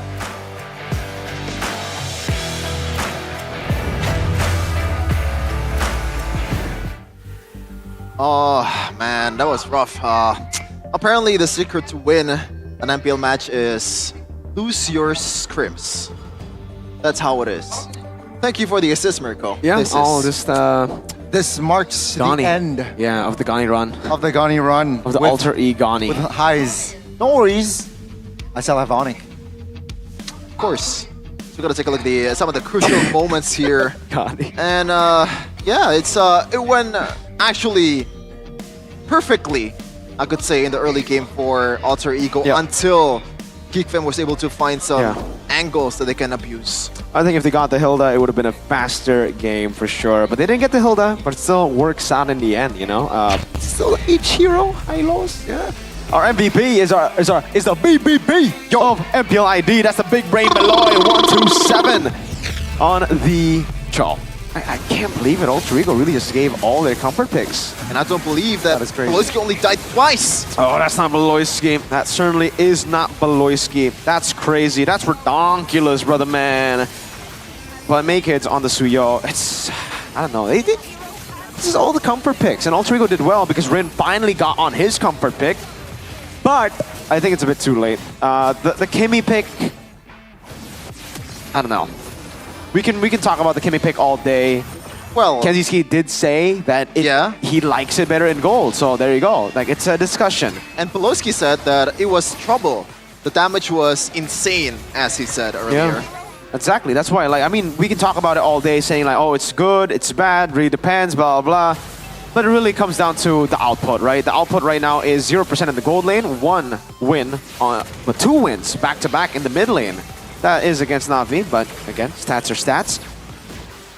Oh man, that was rough. Apparently the secret to win an MPL match is lose your scrims. That's how it is. Thank you for the assist, Mirko. Yeah, This marks Gani. the end Yeah, of the Gani run. of the Gani run. Of the Alter E Gani. With highs. No worries. I still have Onyx. Of course. So we gotta take a look at some of the crucial moments here. Gani. And yeah, it went actually perfectly, I could say, in the early game for Alter Ego until Geek Fam was able to find some angles that they can abuse. I think if they got the Hilda, it would have been a faster game for sure. But they didn't get the Hilda, but it still works out in the end, you know? Still each hero, Hylos, yeah. Our MVP is the BBB of MPL ID. That's the big brain Beloy 127 on the Cho. I can't believe it. Alter Ego really just gave all their comfort picks. And I don't believe that Beloyski only died twice. Oh, that's not Beloyski. That certainly is not Beloyski. That's crazy. That's redonkulous, brother man. But Make It's on the Suyo. It's, I don't know. They did. This is all the comfort picks. And Alter Ego did well because Rin finally got on his comfort pick. But I think it's a bit too late. The Kimmy pick, I don't know. We can talk about the Kimmy pick all day. Well, Kenzie did say that he likes it better in gold, so there you go. Like, it's a discussion. And Beloyski said that it was trouble. The damage was insane, as he said earlier. Yeah, exactly. That's why, like, I mean, we can talk about it all day, saying like, oh, it's good, it's bad, really depends, blah, blah, blah. But it really comes down to the output, right? The output right now is 0% in the gold lane, 1 win, but 2 wins back-to-back in the mid lane. That is against Na'Vi, but again, stats are stats.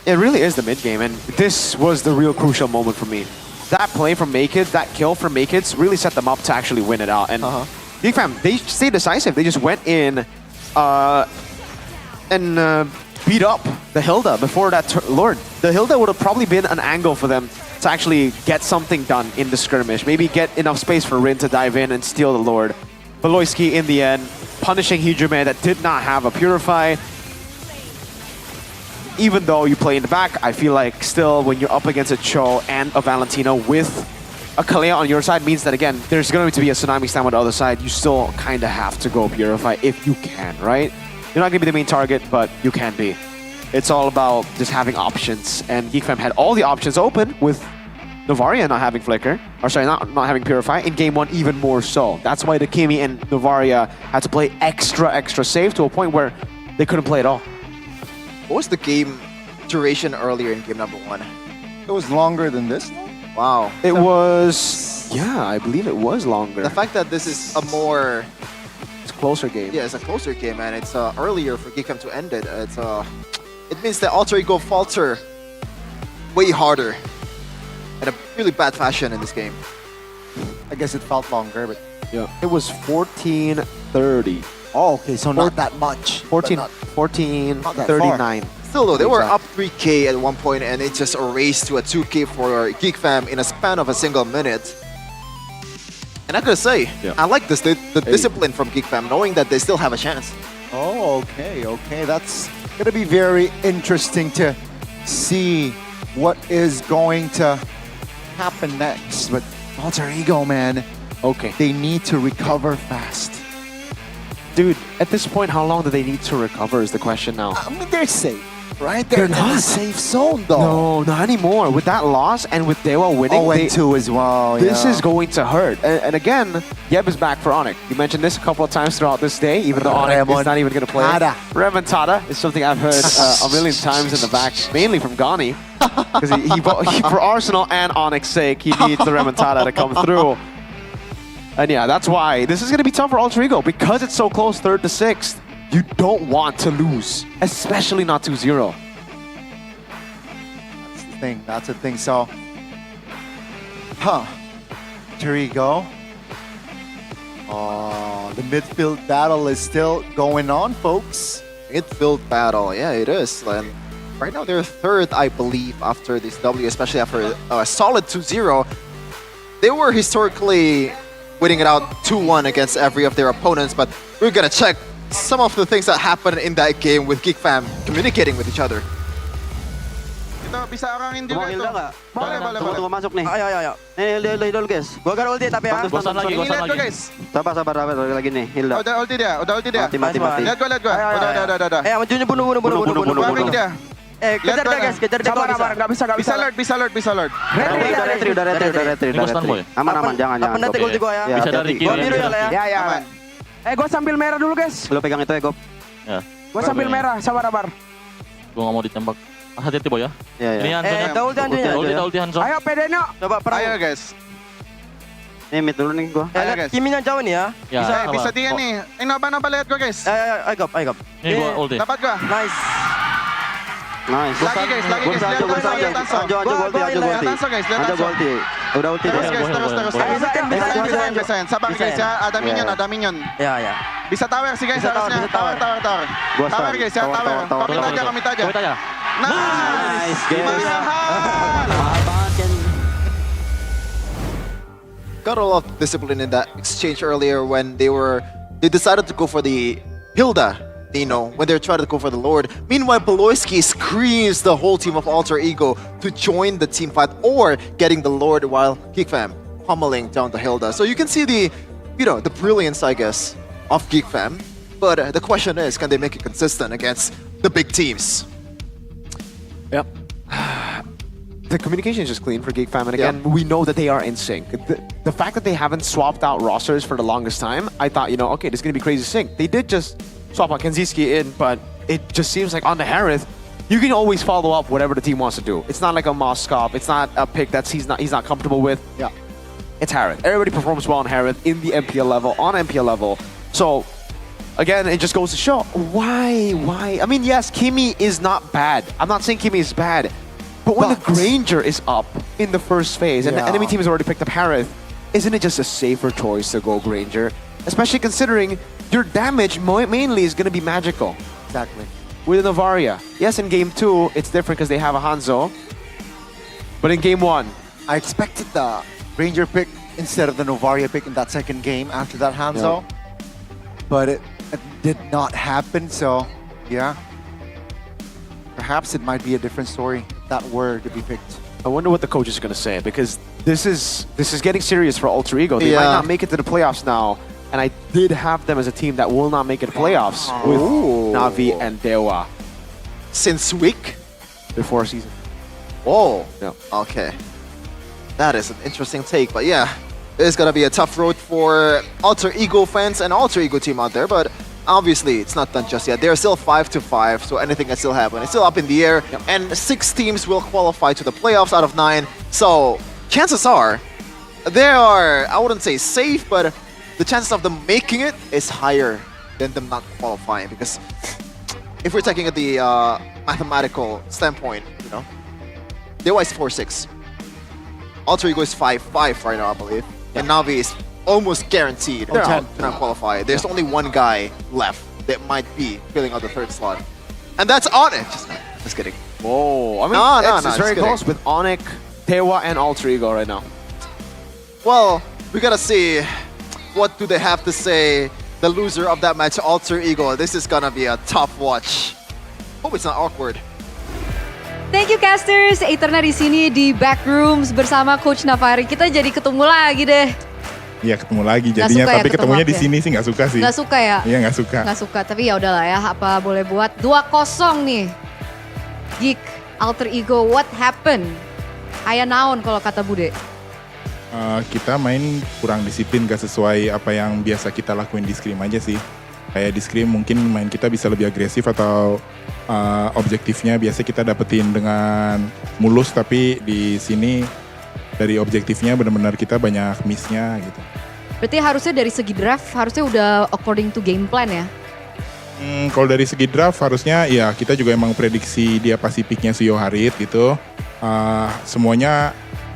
It really is the mid game, and this was the real crucial moment for me. That play from Makids, that kill from Makids, really set them up to actually win it out. And Geek Fam, they stayed decisive. They just went in and beat up the Hilda before that Lord. The Hilda would have probably been an angle for them to actually get something done in the skirmish. Maybe get enough space for Rin to dive in and steal the Lord. Beloyski in the end, punishing Hijume that did not have a Purify. Even though you play in the back, I feel like still when you're up against a Cho and a Valentino with a Kalea on your side means that, again, there's going to be a Tsunami Slam on the other side. You still kind of have to go Purify if you can, right? You're not going to be the main target, but you can be. It's all about just having options. And Geek Fam had all the options open with Novaria not having Flicker. Or sorry, not having Purify. In game 1, even more so. That's why the Kimi and Novaria had to play extra safe to a point where they couldn't play at all. What was the game duration earlier in game number 1? It was longer than this? Wow. It was, yeah, I believe it was longer. The fact that this is a more... It's a closer game. Yeah, it's a closer game, and it's earlier for Geek Fam to end it. It means that Alter Ego falter way harder in a really bad fashion in this game. I guess it felt longer, but... Yeah. It was 14-30. Oh, okay, so not that much. 14-39. Still though, they were up 3K at one point, and it just erased to a 2K for Geek Fam in a span of a single minute. And I gotta say, I like this, the discipline from Geek Fam, knowing that they still have a chance. Oh, okay. That's gonna be very interesting to see what is going to happen next. But Alter Ego, man, they need to recover fast. Dude, at this point, how long do they need to recover is the question now. I mean, they're safe, right? They're not in a safe zone, though. No, not anymore. With that loss and with Dewa winning, 0-2 as well. This is going to hurt. And again, Yeb is back for Onyx. You mentioned this a couple of times throughout this day, even though Onyx is not even going to play. Remontada is something I've heard a million times in the back, mainly from Gani. Because he for Arsenal and Onyx's sake, he needs the Remontada to come through. And yeah, that's why this is going to be tough for Alter Ego. Because it's so close, 3rd to 6th, you don't want to lose. Especially not 2-0. That's the thing. So, Alter Ego. The midfield battle is still going on, folks. Midfield battle, yeah, it is. And right now they're third, I believe, after this W, especially after a solid 2-0. They were historically winning it out 2-1 against every of their opponents, but we're gonna check some of the things that happened in that game with Geek Fam communicating with each other. Ito, bisa arangin juga Tumangil ito. na ka. Boleh. Tunggu masuk nih. Ayo. Hilda guys. Gua akan ulti tapi ya. Gosan lagi. Guys. Sabar lagi nih. Hilda. Udah ulti dia. Mati. Lihat gua. Udah. Ayo majunya bunuh. Bunuh dia. Kejar dia guys, kejar dia. Nggak bisa. Bisa alert. Udah retri. Aman, jangan. Apa nanti ulti gua ya? Bisa dari Gua kiri. biru ya lah ya. Ya. Gue sambil merah dulu guys. Lu pegang itu ya, Gop. Ya. Gue sambil merah, sabar. Gue nggak mau ditembak. Hati-hati boy ya. Iya. Ini Hanzonya. Ulti Hanzo. Ayo pedenya. Coba perang. Ayo guys. Nih mid dulu nih gua. Ayo guys. Kiminya jauh nih ya. Ya, Bisa dia nih. Napa lihat gua guys. Ayo Gop. Ini gua ulti. Dapat gua. Nice. Lagi guys. Anjo ulti. Anjo ulti. Udah ulti. Terus. Bisa. Sabar guys ya. Ada minion. Ya. Bisa tower sih guys harusnya. Tower. Tower guys ya. Tower. Komit aja. Nice. Mahal banget kan. Got a lot of discipline in that exchange earlier when they decided to go for the Hilda, when they're trying to go for the Lord. Meanwhile, Beloyski screams the whole team of Alter Ego to join the team fight or getting the Lord while Geek Fam pummeling down the Hilda. So you can see the brilliance, I guess, of Geek Fam. But the question is, can they make it consistent against the big teams? Yep. The communication is just clean for Geek Fam, and again, we know that they are in sync. The fact that they haven't swapped out rosters for the longest time, I thought, okay, this is going to be crazy sync. They did just swap out Kenziski in, but it just seems like on the Harith, you can always follow up whatever the team wants to do. It's not like a Moskov. It's not a pick that he's not comfortable with. Yeah. It's Harith. Everybody performs well on Harith in the MPL level, on MPL level. So, again, it just goes to show, why? I mean, yes, Kimi is not bad. I'm not saying Kimi is bad. But when the Granger is up in the first phase and the enemy team has already picked up Harith, isn't it just a safer choice to go Granger? Especially considering your damage mainly is going to be magical. Exactly. With a Novaria. Yes, in game 2, it's different because they have a Hanzo. But in game 1, I expected the Ranger pick instead of the Novaria pick in that second game after that Hanzo. But it did not happen, so yeah. Perhaps it might be a different story if that were to be picked. I wonder what the coach is going to say, because this is getting serious for Alter Ego. They might not make it to the playoffs now, and I did have them as a team that will not make it to playoffs with Navi and Dewa. Since week? Before season. Oh. Yeah. Okay. That is an interesting take, but yeah. It's gonna be a tough road for Alter Ego fans and Alter Ego team out there, but obviously it's not done just yet. They're still 5-5, so anything can still happen. It's still up in the air, and 6 teams will qualify to the playoffs out of 9. So chances are, they are, I wouldn't say safe, but the chances of them making it is higher than them not qualifying, because if we're taking at the mathematical standpoint, Dewa is 4-6. Alter Ego is 5-5 right now, I believe. And Navi is almost guaranteed to not qualify. There's only one guy left that might be filling out the 3rd slot. And that's Onyx. Just kidding. Whoa. I mean, it's very close with Onyx, Dewa, and Alter Ego right now. Well, we gotta see what do they have to say. The loser of that match, Alter Ego. This is gonna be a tough watch. Hope it's not awkward. Thank you casters, Eterna di sini di Backrooms bersama Coach Navari. Kita jadi ketemu lagi deh. Iya ketemu lagi jadinya, tapi ketemunya di sini sih nggak suka sih. Nggak suka ya? Iya nggak suka. Nggak suka, tapi ya udahlah ya. Apa boleh buat 2-0 nih. Geek, Alter Ego, what happened? Aya naon kalau kata Bude? Kita main kurang disiplin, gak sesuai apa yang biasa kita lakuin di scrim aja sih. Kayak di scrim mungkin main kita bisa lebih agresif atau objektifnya biasa kita dapetin dengan mulus, tapi di sini dari objektifnya benar-benar kita banyak miss-nya gitu. Berarti harusnya dari segi draft harusnya udah according to game plan ya? Kalau dari segi draft harusnya ya kita juga emang prediksi dia pasti picknya Suyo Harit gitu. Semuanya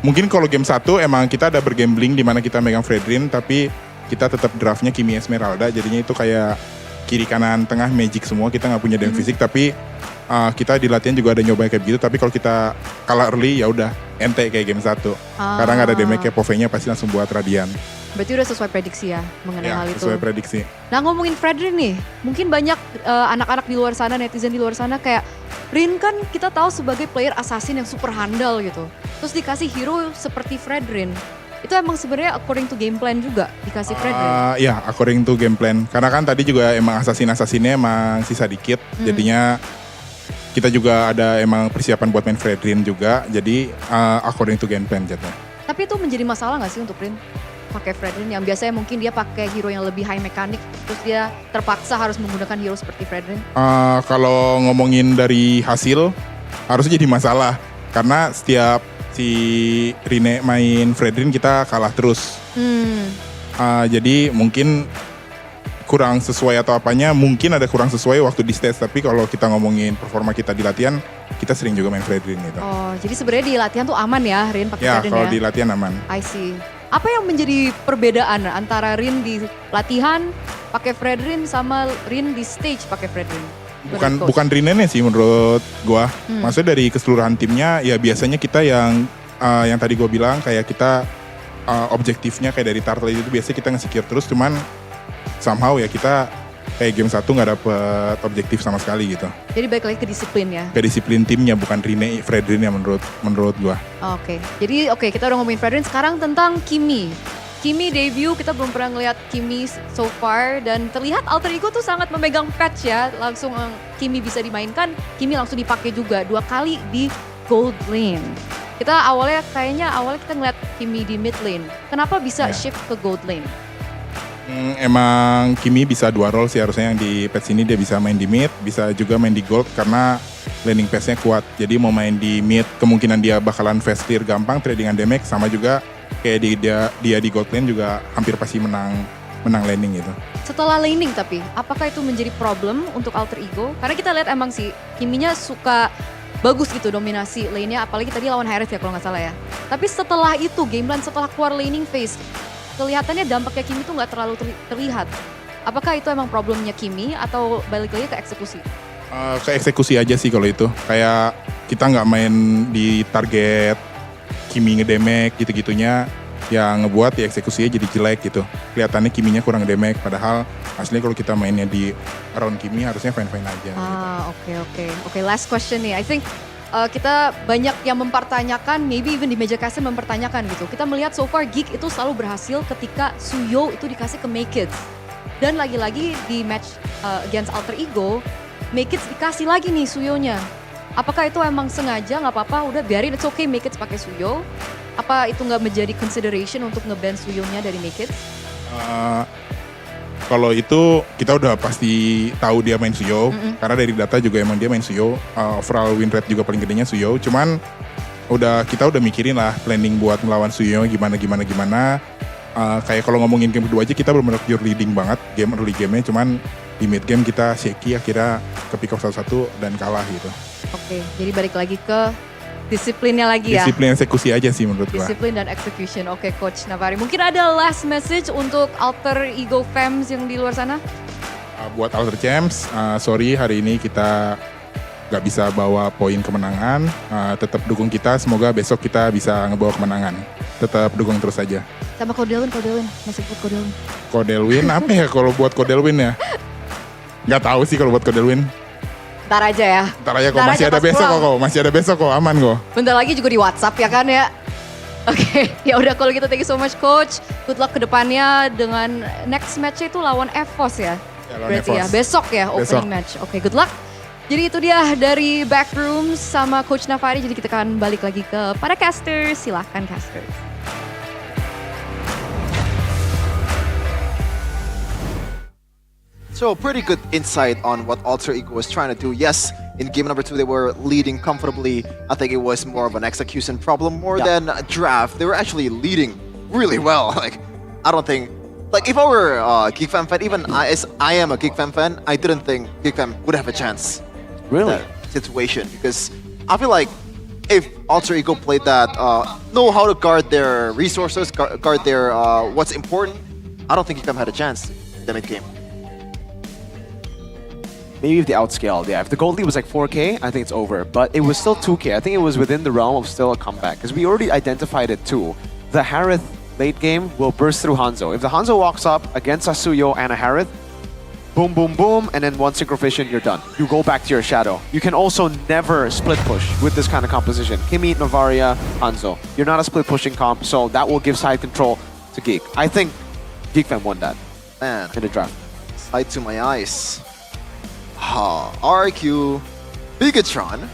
mungkin kalau game 1 emang kita ada bergambling di mana kita megang Fredrin, tapi kita tetap draftnya Kimi Esmeralda, jadinya itu kayak kiri kanan tengah magic semua, kita nggak punya dem fisik, tapi kita di latihan juga ada nyoba kayak gitu, tapi kalau kita kalah early ya udah ente kayak game 1. Karena nggak ada damage kayak Povenya pasti langsung buat Radian. Berarti udah sesuai prediksi ya mengenai hal itu. Sesuai prediksi. Nah ngomongin Fredrin nih, mungkin banyak anak-anak di luar sana, netizen di luar sana kayak Rin kan kita tahu sebagai player assassin yang super handal gitu. Terus dikasih hero seperti Fredrin. Itu emang sebenarnya according to game plan juga dikasih Fredrin? Ya, according to game plan. Karena kan tadi juga emang assassin-assassinnya emang sisa dikit. Jadinya kita juga ada emang persiapan buat main Fredrin juga. Jadi according to game plan jadinya. Tapi itu menjadi masalah gak sih untuk Rin? Pakai Fredrin yang biasanya mungkin dia pakai hero yang lebih high mekanik, terus dia terpaksa harus menggunakan hero seperti Fredrin? Kalau ngomongin dari hasil, harusnya jadi masalah. Karena setiap si Rine main Fredrin kita kalah terus. Jadi mungkin kurang sesuai atau apanya, mungkin ada kurang sesuai waktu di stage. Tapi kalau kita ngomongin performa kita di latihan, kita sering juga main Fredrin gitu. Oh, jadi sebenarnya di latihan tuh aman ya Rin pakai Fredrin ya? Ya, kalau di latihan aman. I see. Apa yang menjadi perbedaan antara Rin di latihan pakai Fredrin sama Rin di stage pakai Fredrin? Bukan Rinnya sih menurut gua. Maksudnya dari keseluruhan timnya ya biasanya kita yang tadi gua bilang kayak kita objektifnya kayak dari turtle itu biasanya kita nge-secure terus, cuman somehow ya kita kayak game 1 nggak dapet objektif sama sekali gitu. Jadi balik lagi ke disiplin ya? Ke disiplin timnya, bukan Fredrin ya menurut gua. Oke. Jadi kita udah ngomongin Fredrin, sekarang tentang Kimi. Kimi debut, kita belum pernah ngeliat Kimi so far, dan terlihat alter ego tuh sangat memegang patch ya. Langsung Kimi bisa dimainkan, Kimi langsung dipakai juga 2 kali di gold lane. Awalnya kita ngeliat Kimi di mid lane. Kenapa bisa shift ke gold lane? Emang Kimi bisa 2 role sih harusnya, yang di patch ini dia bisa main di mid, bisa juga main di gold karena laning pace-nya kuat. Jadi mau main di mid kemungkinan dia bakalan fast clear gampang, tradingan damage, sama juga kayak dia di gold lane juga hampir pasti menang laning gitu. Setelah laning tapi, apakah itu menjadi problem untuk alter ego? Karena kita lihat emang sih Kiminya suka bagus gitu dominasi lane-nya, apalagi tadi lawan Harris ya kalau nggak salah ya. Tapi setelah itu game plan, setelah keluar laning phase, kelihatannya dampaknya Kimi tuh nggak terlalu terlihat. Apakah itu emang problemnya Kimi atau balik lagi ke eksekusi? Ke eksekusi aja sih kalau itu. Kayak kita nggak main di target Kimi ngedamage gitu-gitunya, yang ngebuat ya eksekusinya jadi jelek gitu. Kelihatannya Kiminya kurang ngedamage, padahal aslinya kalau kita mainnya di around Kimi harusnya fine-fine aja. Oke, last question nih. I think kita banyak yang mempertanyakan, maybe even di meja kasih mempertanyakan gitu. Kita melihat so far Geek itu selalu berhasil ketika Suyo itu dikasih ke Make It. Dan lagi-lagi di match against Alter Ego, Make It dikasih lagi nih Suyonya. Apakah itu emang sengaja, nggak apa-apa, udah biarin, it's okay Make It pakai Suyo. Apa itu nggak menjadi consideration untuk nge-ban Suyonya dari Make It? Kalau itu kita udah pasti tahu dia main Suyo, karena dari data juga emang dia main Suyo. Overall win rate juga paling gedenya Suyo. Cuman kita udah mikirin lah planning buat melawan Suyo gimana. Kayak kalau ngomongin game kedua aja kita benar-benar pure leading banget game early game-nya. Cuman di mid game kita shaky, akhirnya ke pick off 1-1 dan kalah gitu. Oke, jadi balik lagi ke disiplinnya lagi ya? Disiplin eksekusi aja sih menurut gua. Disiplin dan execution. Oke, Coach Navari. Mungkin ada last message untuk Alter Ego fans yang di luar sana? Buat Alter Champs, sorry hari ini kita gak bisa bawa poin kemenangan. Tetap dukung kita, semoga besok kita bisa ngebawa kemenangan. Tetap dukung terus aja. Sama Kodelwin. Masih buat Kodelwin. Kodelwin apa ya kalau buat Kodelwin ya? Gak tahu sih kalau buat Kodelwin. Ntar aja ya. Ntar aja kok, masih ada besok kok, aman kok. Bentar lagi juga di WhatsApp ya kan ya. Oke, ya udah kalau gitu thank you so much Coach. Good luck ke depannya dengan next match itu lawan EVOS ya. Berarti ya, besok ya opening match. Oke, good luck. Jadi itu dia dari Backroom sama Coach Navari. Jadi kita akan balik lagi ke para casters. Silahkan casters. So pretty good insight on what Alter Ego was trying to do. Yes, in game number 2 they were leading comfortably. I think it was more of an execution problem more than a draft. They were actually leading really well. Like, I don't think, like if I were a Geek Fam fan, even I am a Geek Fam fan, I didn't think Geek Fam would have a chance. Really? In that situation, because I feel like if Alter Ego played that, know how to guard their resources, guard their what's important, I don't think Geek had a chance in the mid game. Maybe if they outscaled, yeah. If the gold lead was like 4K, I think it's over. But it was still 2K. I think it was within the realm of still a comeback. Because we already identified it too. The Harith late game will burst through Hanzo. If the Hanzo walks up against Asuyo and a Harith, boom, boom, boom, and then one Synchrovision, you're done. You go back to your shadow. You can also never split push with this kind of composition. Kimi, Novaria, Hanzo. You're not a split pushing comp, so that will give side control to Geek. I think Geek Fam won that. Man. In the draft. Sight to my eyes. RQ, Bigatron,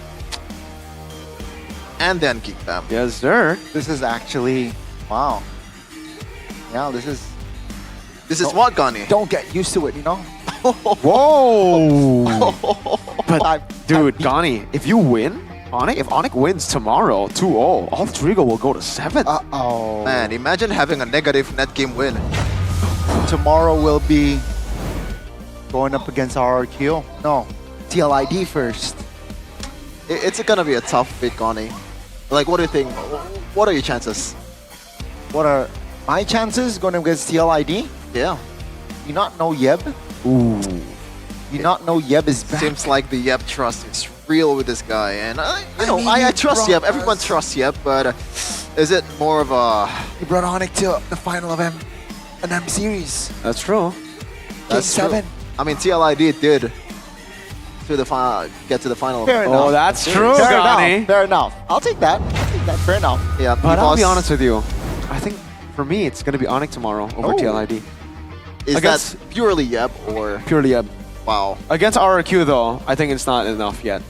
and then Geek Fam. Yes, sir. This is actually, wow. Yeah, this is what, Gani? Don't get used to it, you know? Whoa! But, dude, Gani, if you win, if Onyx wins tomorrow, 2-0, Alter Ego will go to 7. Uh-oh. Man, imagine having a negative net game win. Tomorrow will be going up against RRQ. No, TLID first. It's gonna be a tough fit, Gani. Like, what do you think? What are your chances? What are my chances going against TLID? Yeah. You not know Yeb? Ooh. You not know Yeb is back. Seems like the Yeb trust is real with this guy. And I trust Yeb. Everyone trusts Yeb, but is it more of a... He brought Onyx to the final of an M series. That's true. That's 7. I mean, TLID did to the get to the final. Fair enough. Oh, that's true, Fair Gani. enough. Fair enough. I'll take that. Fair enough. Yeah, But I'll be honest with you. I think for me, it's going to be Onyx tomorrow over TLID. Is that purely Yeb or purely Yeb? Wow. Against RRQ though, I think it's not enough yet.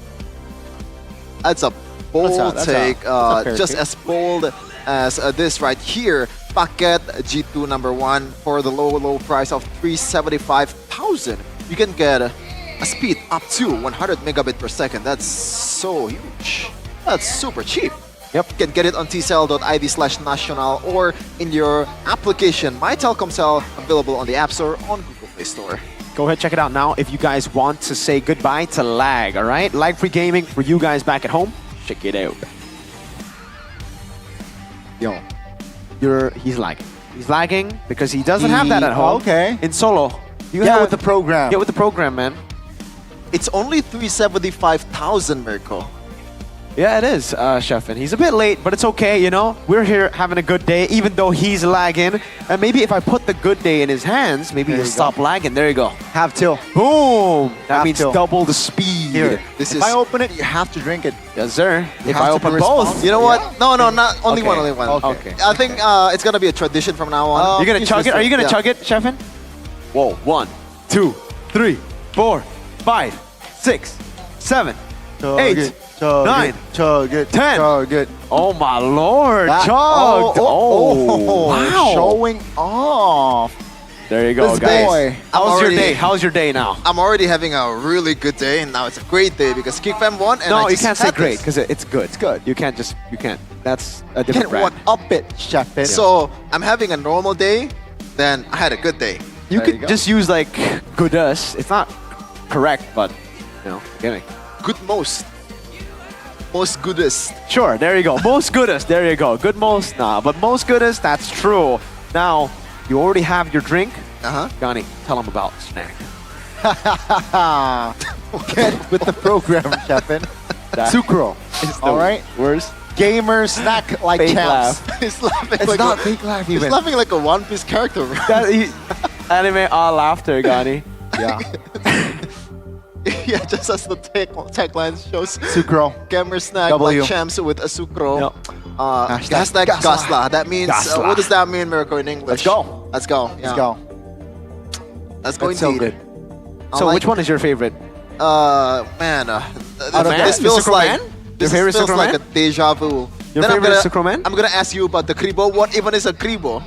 That's a bold take. that's Just as bold as this right here. Packet G2 #1 for the low price of 375,000. You can get a speed up to 100 megabit per second. That's so huge. That's super cheap. Yep. You can get it on tcell.id/national or in your application, My Telkomsel, available on the App Store on Google Play Store. Go ahead, check it out now if you guys want to say goodbye to lag, all right? Lag-free gaming for you guys back at home. Check it out. Yo. He's lagging. He's lagging because he doesn't have that at home. Okay. In solo. Get with the program. Get with the program, man. It's only 375,000, Mirko. Yeah, it is, Chefin. He's a bit late, but it's okay, you know? We're here having a good day, even though he's lagging. And maybe if I put the good day in his hands, maybe he'll stop lagging. There you go. Have to. Boom! That Have means to. double the speed. Here. If I open it, you have to drink it. Yes, sir. If have I to open be both. responsible. You know what? No, not only Okay. one, only one. Okay. I think it's gonna be a tradition from now on. You're gonna chug it? Are you gonna chug it, Chefin? Whoa. 1, 2, 3, 4, 5, 6, 7, 8, 9, chug it, 10. chug it. Oh my lord, That- chugged. Oh, wow. Showing off. There you go, This guys. boy. How's your day? How's your day now? I'm already having a really good day, and now it's a great day because Kickfam won. And No, I you just can't say had great this. because it's good. It's good. You can't. That's a different Can't one brand. up it, chef it. So I'm having a normal day, then I had a good day. You There you could go. just use like goodus. It's not correct, but you know, get me. Good most goodest. Sure, there you go. Most goodest, there you go. Good most, nah, but most goodest, that's true. Now, you already have your drink. Gani, tell them about snack. Get with the program, Chefin. Sucro. All right? Worst. Gamer snack like Fake champs. He's laughing It's like not a, fake laugh He's even. laughing like a One Piece character. Anime all laughter, Gani. Yeah. Yeah, just as the tagline shows. Sucro. Gamer snack W. like champs with a sucro. Yep. Hashtag Gasla. That means, Gasla. what does that mean, Mirko, in English? Let's go. Let's go. Let's Yeah. go. Let's go That's so indeed. good. So which one is your favorite? Man, this Mr. feels like Crowman? this Your favorite feels Sucro like Man? a deja vu. Your Then favorite Sucro Man? I'm gonna ask you about the kribo. What even is a kribo?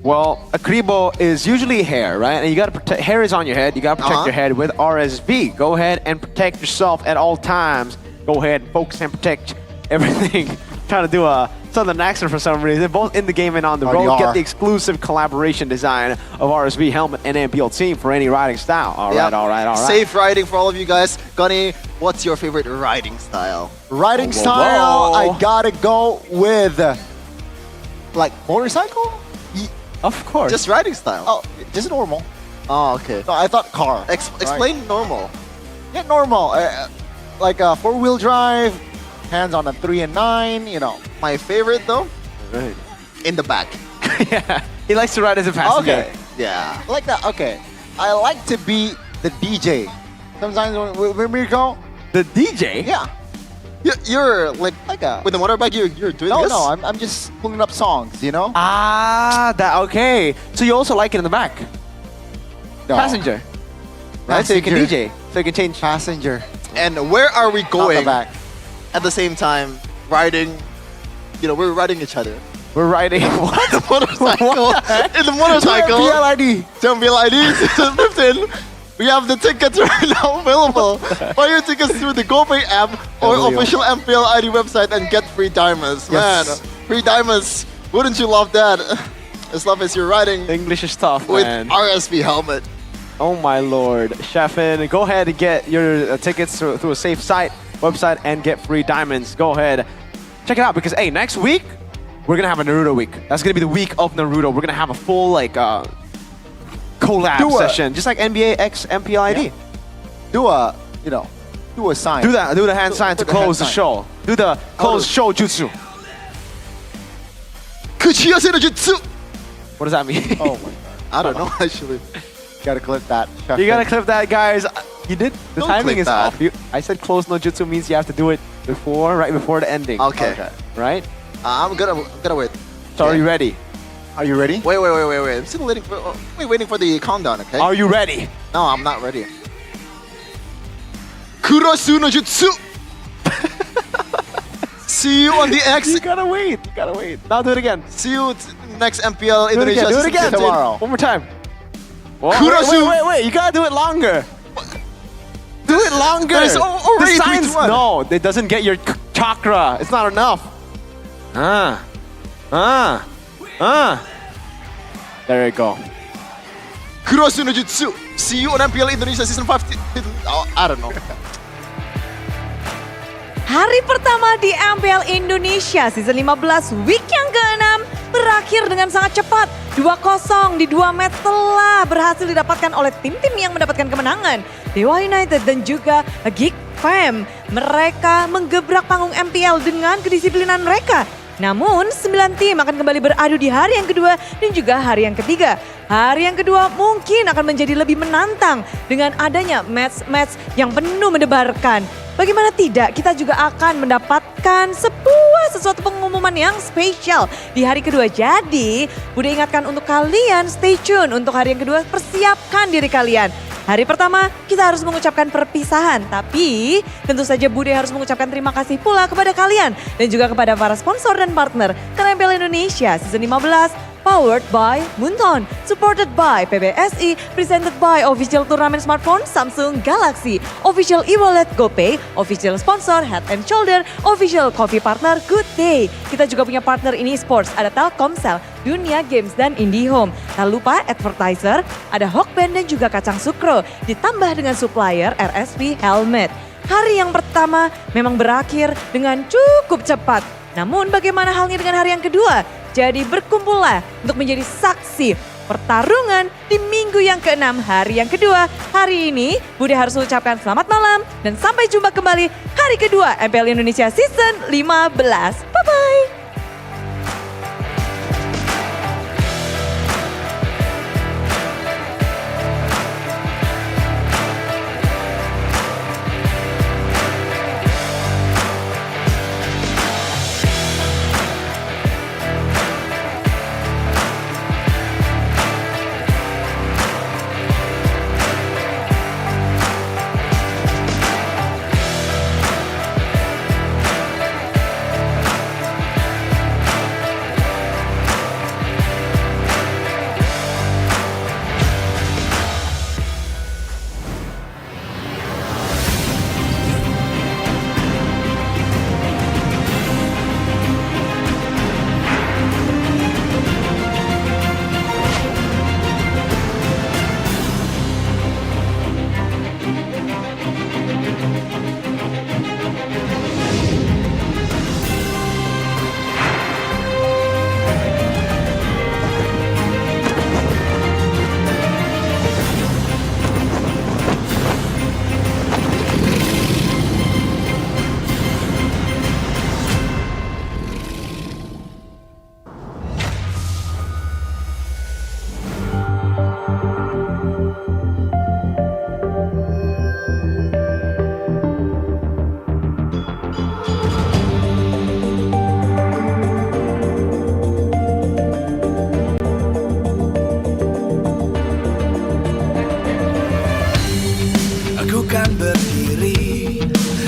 Well, a kribo is usually hair, right? And you gotta protect. Hair is on your head. You gotta protect your head with RSV. Go ahead and protect yourself at all times. Go ahead and focus and protect everything trying to do a Southern accent for some reason. Both in the game and on the Already road. are. Get the exclusive collaboration design of RSV helmet and MPL team for any riding style. All right, all right. Safe riding for all of you guys. Gunny, what's your favorite riding style? Riding Whoa, style, whoa. I gotta go with like motorcycle. Of course. Just riding style. Oh, just normal. Oh, okay. No, I thought car. Explain normal. Yeah, normal. Like a 4-wheel drive, hands on a 3 and 9. You know. My favorite though, in the back. Yeah, he likes to ride as a passenger. Okay. Yeah. Like that. Okay. I like to be the DJ. Sometimes when we go, the DJ. Yeah. You're like a with the motorbike. You're doing no, this. no. I'm just pulling up songs. You know. Ah, that okay. So you also like it in the back. No. Passenger. Right, so you can Passenger. DJ. So you can change. Passenger. And where are we going? back. At the same time, riding. You know, we're riding each other. We're riding what? The motorcycle. In the motorcycle. MPL ID. MPL ID season 15. We have the tickets right now available. Buy your tickets through the GoPay app or official MPL ID website and get free diamonds. Yes. Man, free diamonds. Wouldn't you love that? As long as you're riding English is tough, with man. RSV helmet. Oh my lord. Chefin, go ahead and get your tickets through a safe website and get free diamonds. Go ahead. Check it out because, hey, next week, we're going to have a Naruto week. That's going to be the week of Naruto. We're going to have a full, like, collab session. Just like NBA X MPL ID. Yeah. Do a sign. Do that. Do the hand sign to close the show. Do the close show jutsu. Kuchiyase no jutsu. What does that mean? Oh my god. I don't know, actually. Gotta clip that. You gotta clip that, guys. You did. The Don't timing clip is that. off. I said close no jutsu means you have to do it right before the ending. Okay. Right? I'm gonna wait. So are you ready? Are you ready? Wait. I'm still waiting for the countdown, okay? Are you ready? No, I'm not ready. Kurosu no jutsu. See you on the X. You gotta wait. Now do it again. See you next MPL Do it Indonesia. again. Do it season again. 15. Tomorrow. One more time. Whoa, Kurosu. wait. You gotta do it longer. Do it longer. There's already the 3, 2, signs, 1. no, it doesn't get your chakra. It's not enough. There you go. Kurosu no jutsu. See you on MPL Indonesia season 15. Oh, I don't know. Hari pertama di MPL Indonesia season 15 week yang ke-6 berakhir dengan sangat cepat. 2-0 di 2 match telah berhasil didapatkan oleh tim-tim yang mendapatkan kemenangan. Dewa United dan juga Geek Fam. Mereka menggebrak panggung MPL dengan kedisiplinan mereka. Namun 9 tim akan kembali beradu di hari yang kedua dan juga hari yang ketiga. Hari yang kedua mungkin akan menjadi lebih menantang dengan adanya match-match yang penuh mendebarkan. Bagaimana tidak, kita juga akan mendapatkan sesuatu pengumuman yang spesial di hari kedua. Jadi, Bude ingatkan untuk kalian stay tune untuk hari yang kedua, persiapkan diri kalian. Hari pertama kita harus mengucapkan perpisahan, tapi tentu saja Bude harus mengucapkan terima kasih pula kepada kalian dan juga kepada para sponsor dan partner MPL Indonesia season 15. Powered by Munton, supported by PBSI, presented by official turnamen smartphone Samsung Galaxy, official e-wallet GoPay, official sponsor Head and Shoulder, official coffee partner Good Day. Kita juga punya partner ini sports, ada Telkomsel, Dunia Games dan IndiHome. Tak lupa advertiser, ada Hokben dan juga Kacang Sukro, ditambah dengan supplier RSV Helmet. Hari yang pertama memang berakhir dengan cukup cepat. Namun bagaimana halnya dengan hari yang kedua? Jadi berkumpullah untuk menjadi saksi pertarungan di minggu yang ke-6 hari yang kedua. Hari ini Bude harus mengucapkan selamat malam dan sampai jumpa kembali hari kedua MPL Indonesia season 15. Bye-bye.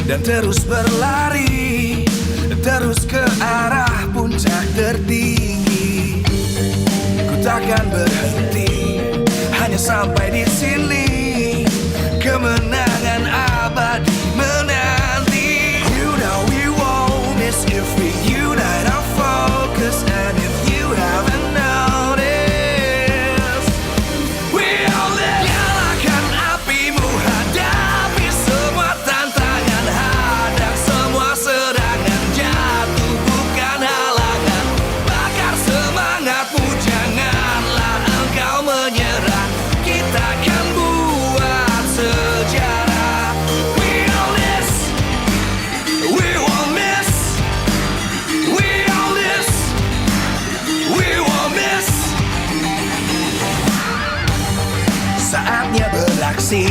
dan terus berlari, terus ke arah puncak tertinggi. Ku takkan berhenti, hanya sampai di sini. Kemenangan abadi menanti. You know we won't miss if we unite our focus. And if you haven't noticed, we all live. Nyalakan apimu, hadapi semua tantangan, hadang semua serangan, jatuh bukan halangan. Bakar semangatmu, janganlah engkau menyerah. Kita akan buat sejarah. We all this, we won't miss. We all this, we won't miss. Saatnya beraksi,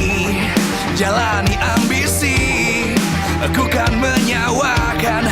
jalani ambisi. Aku kan menyawakan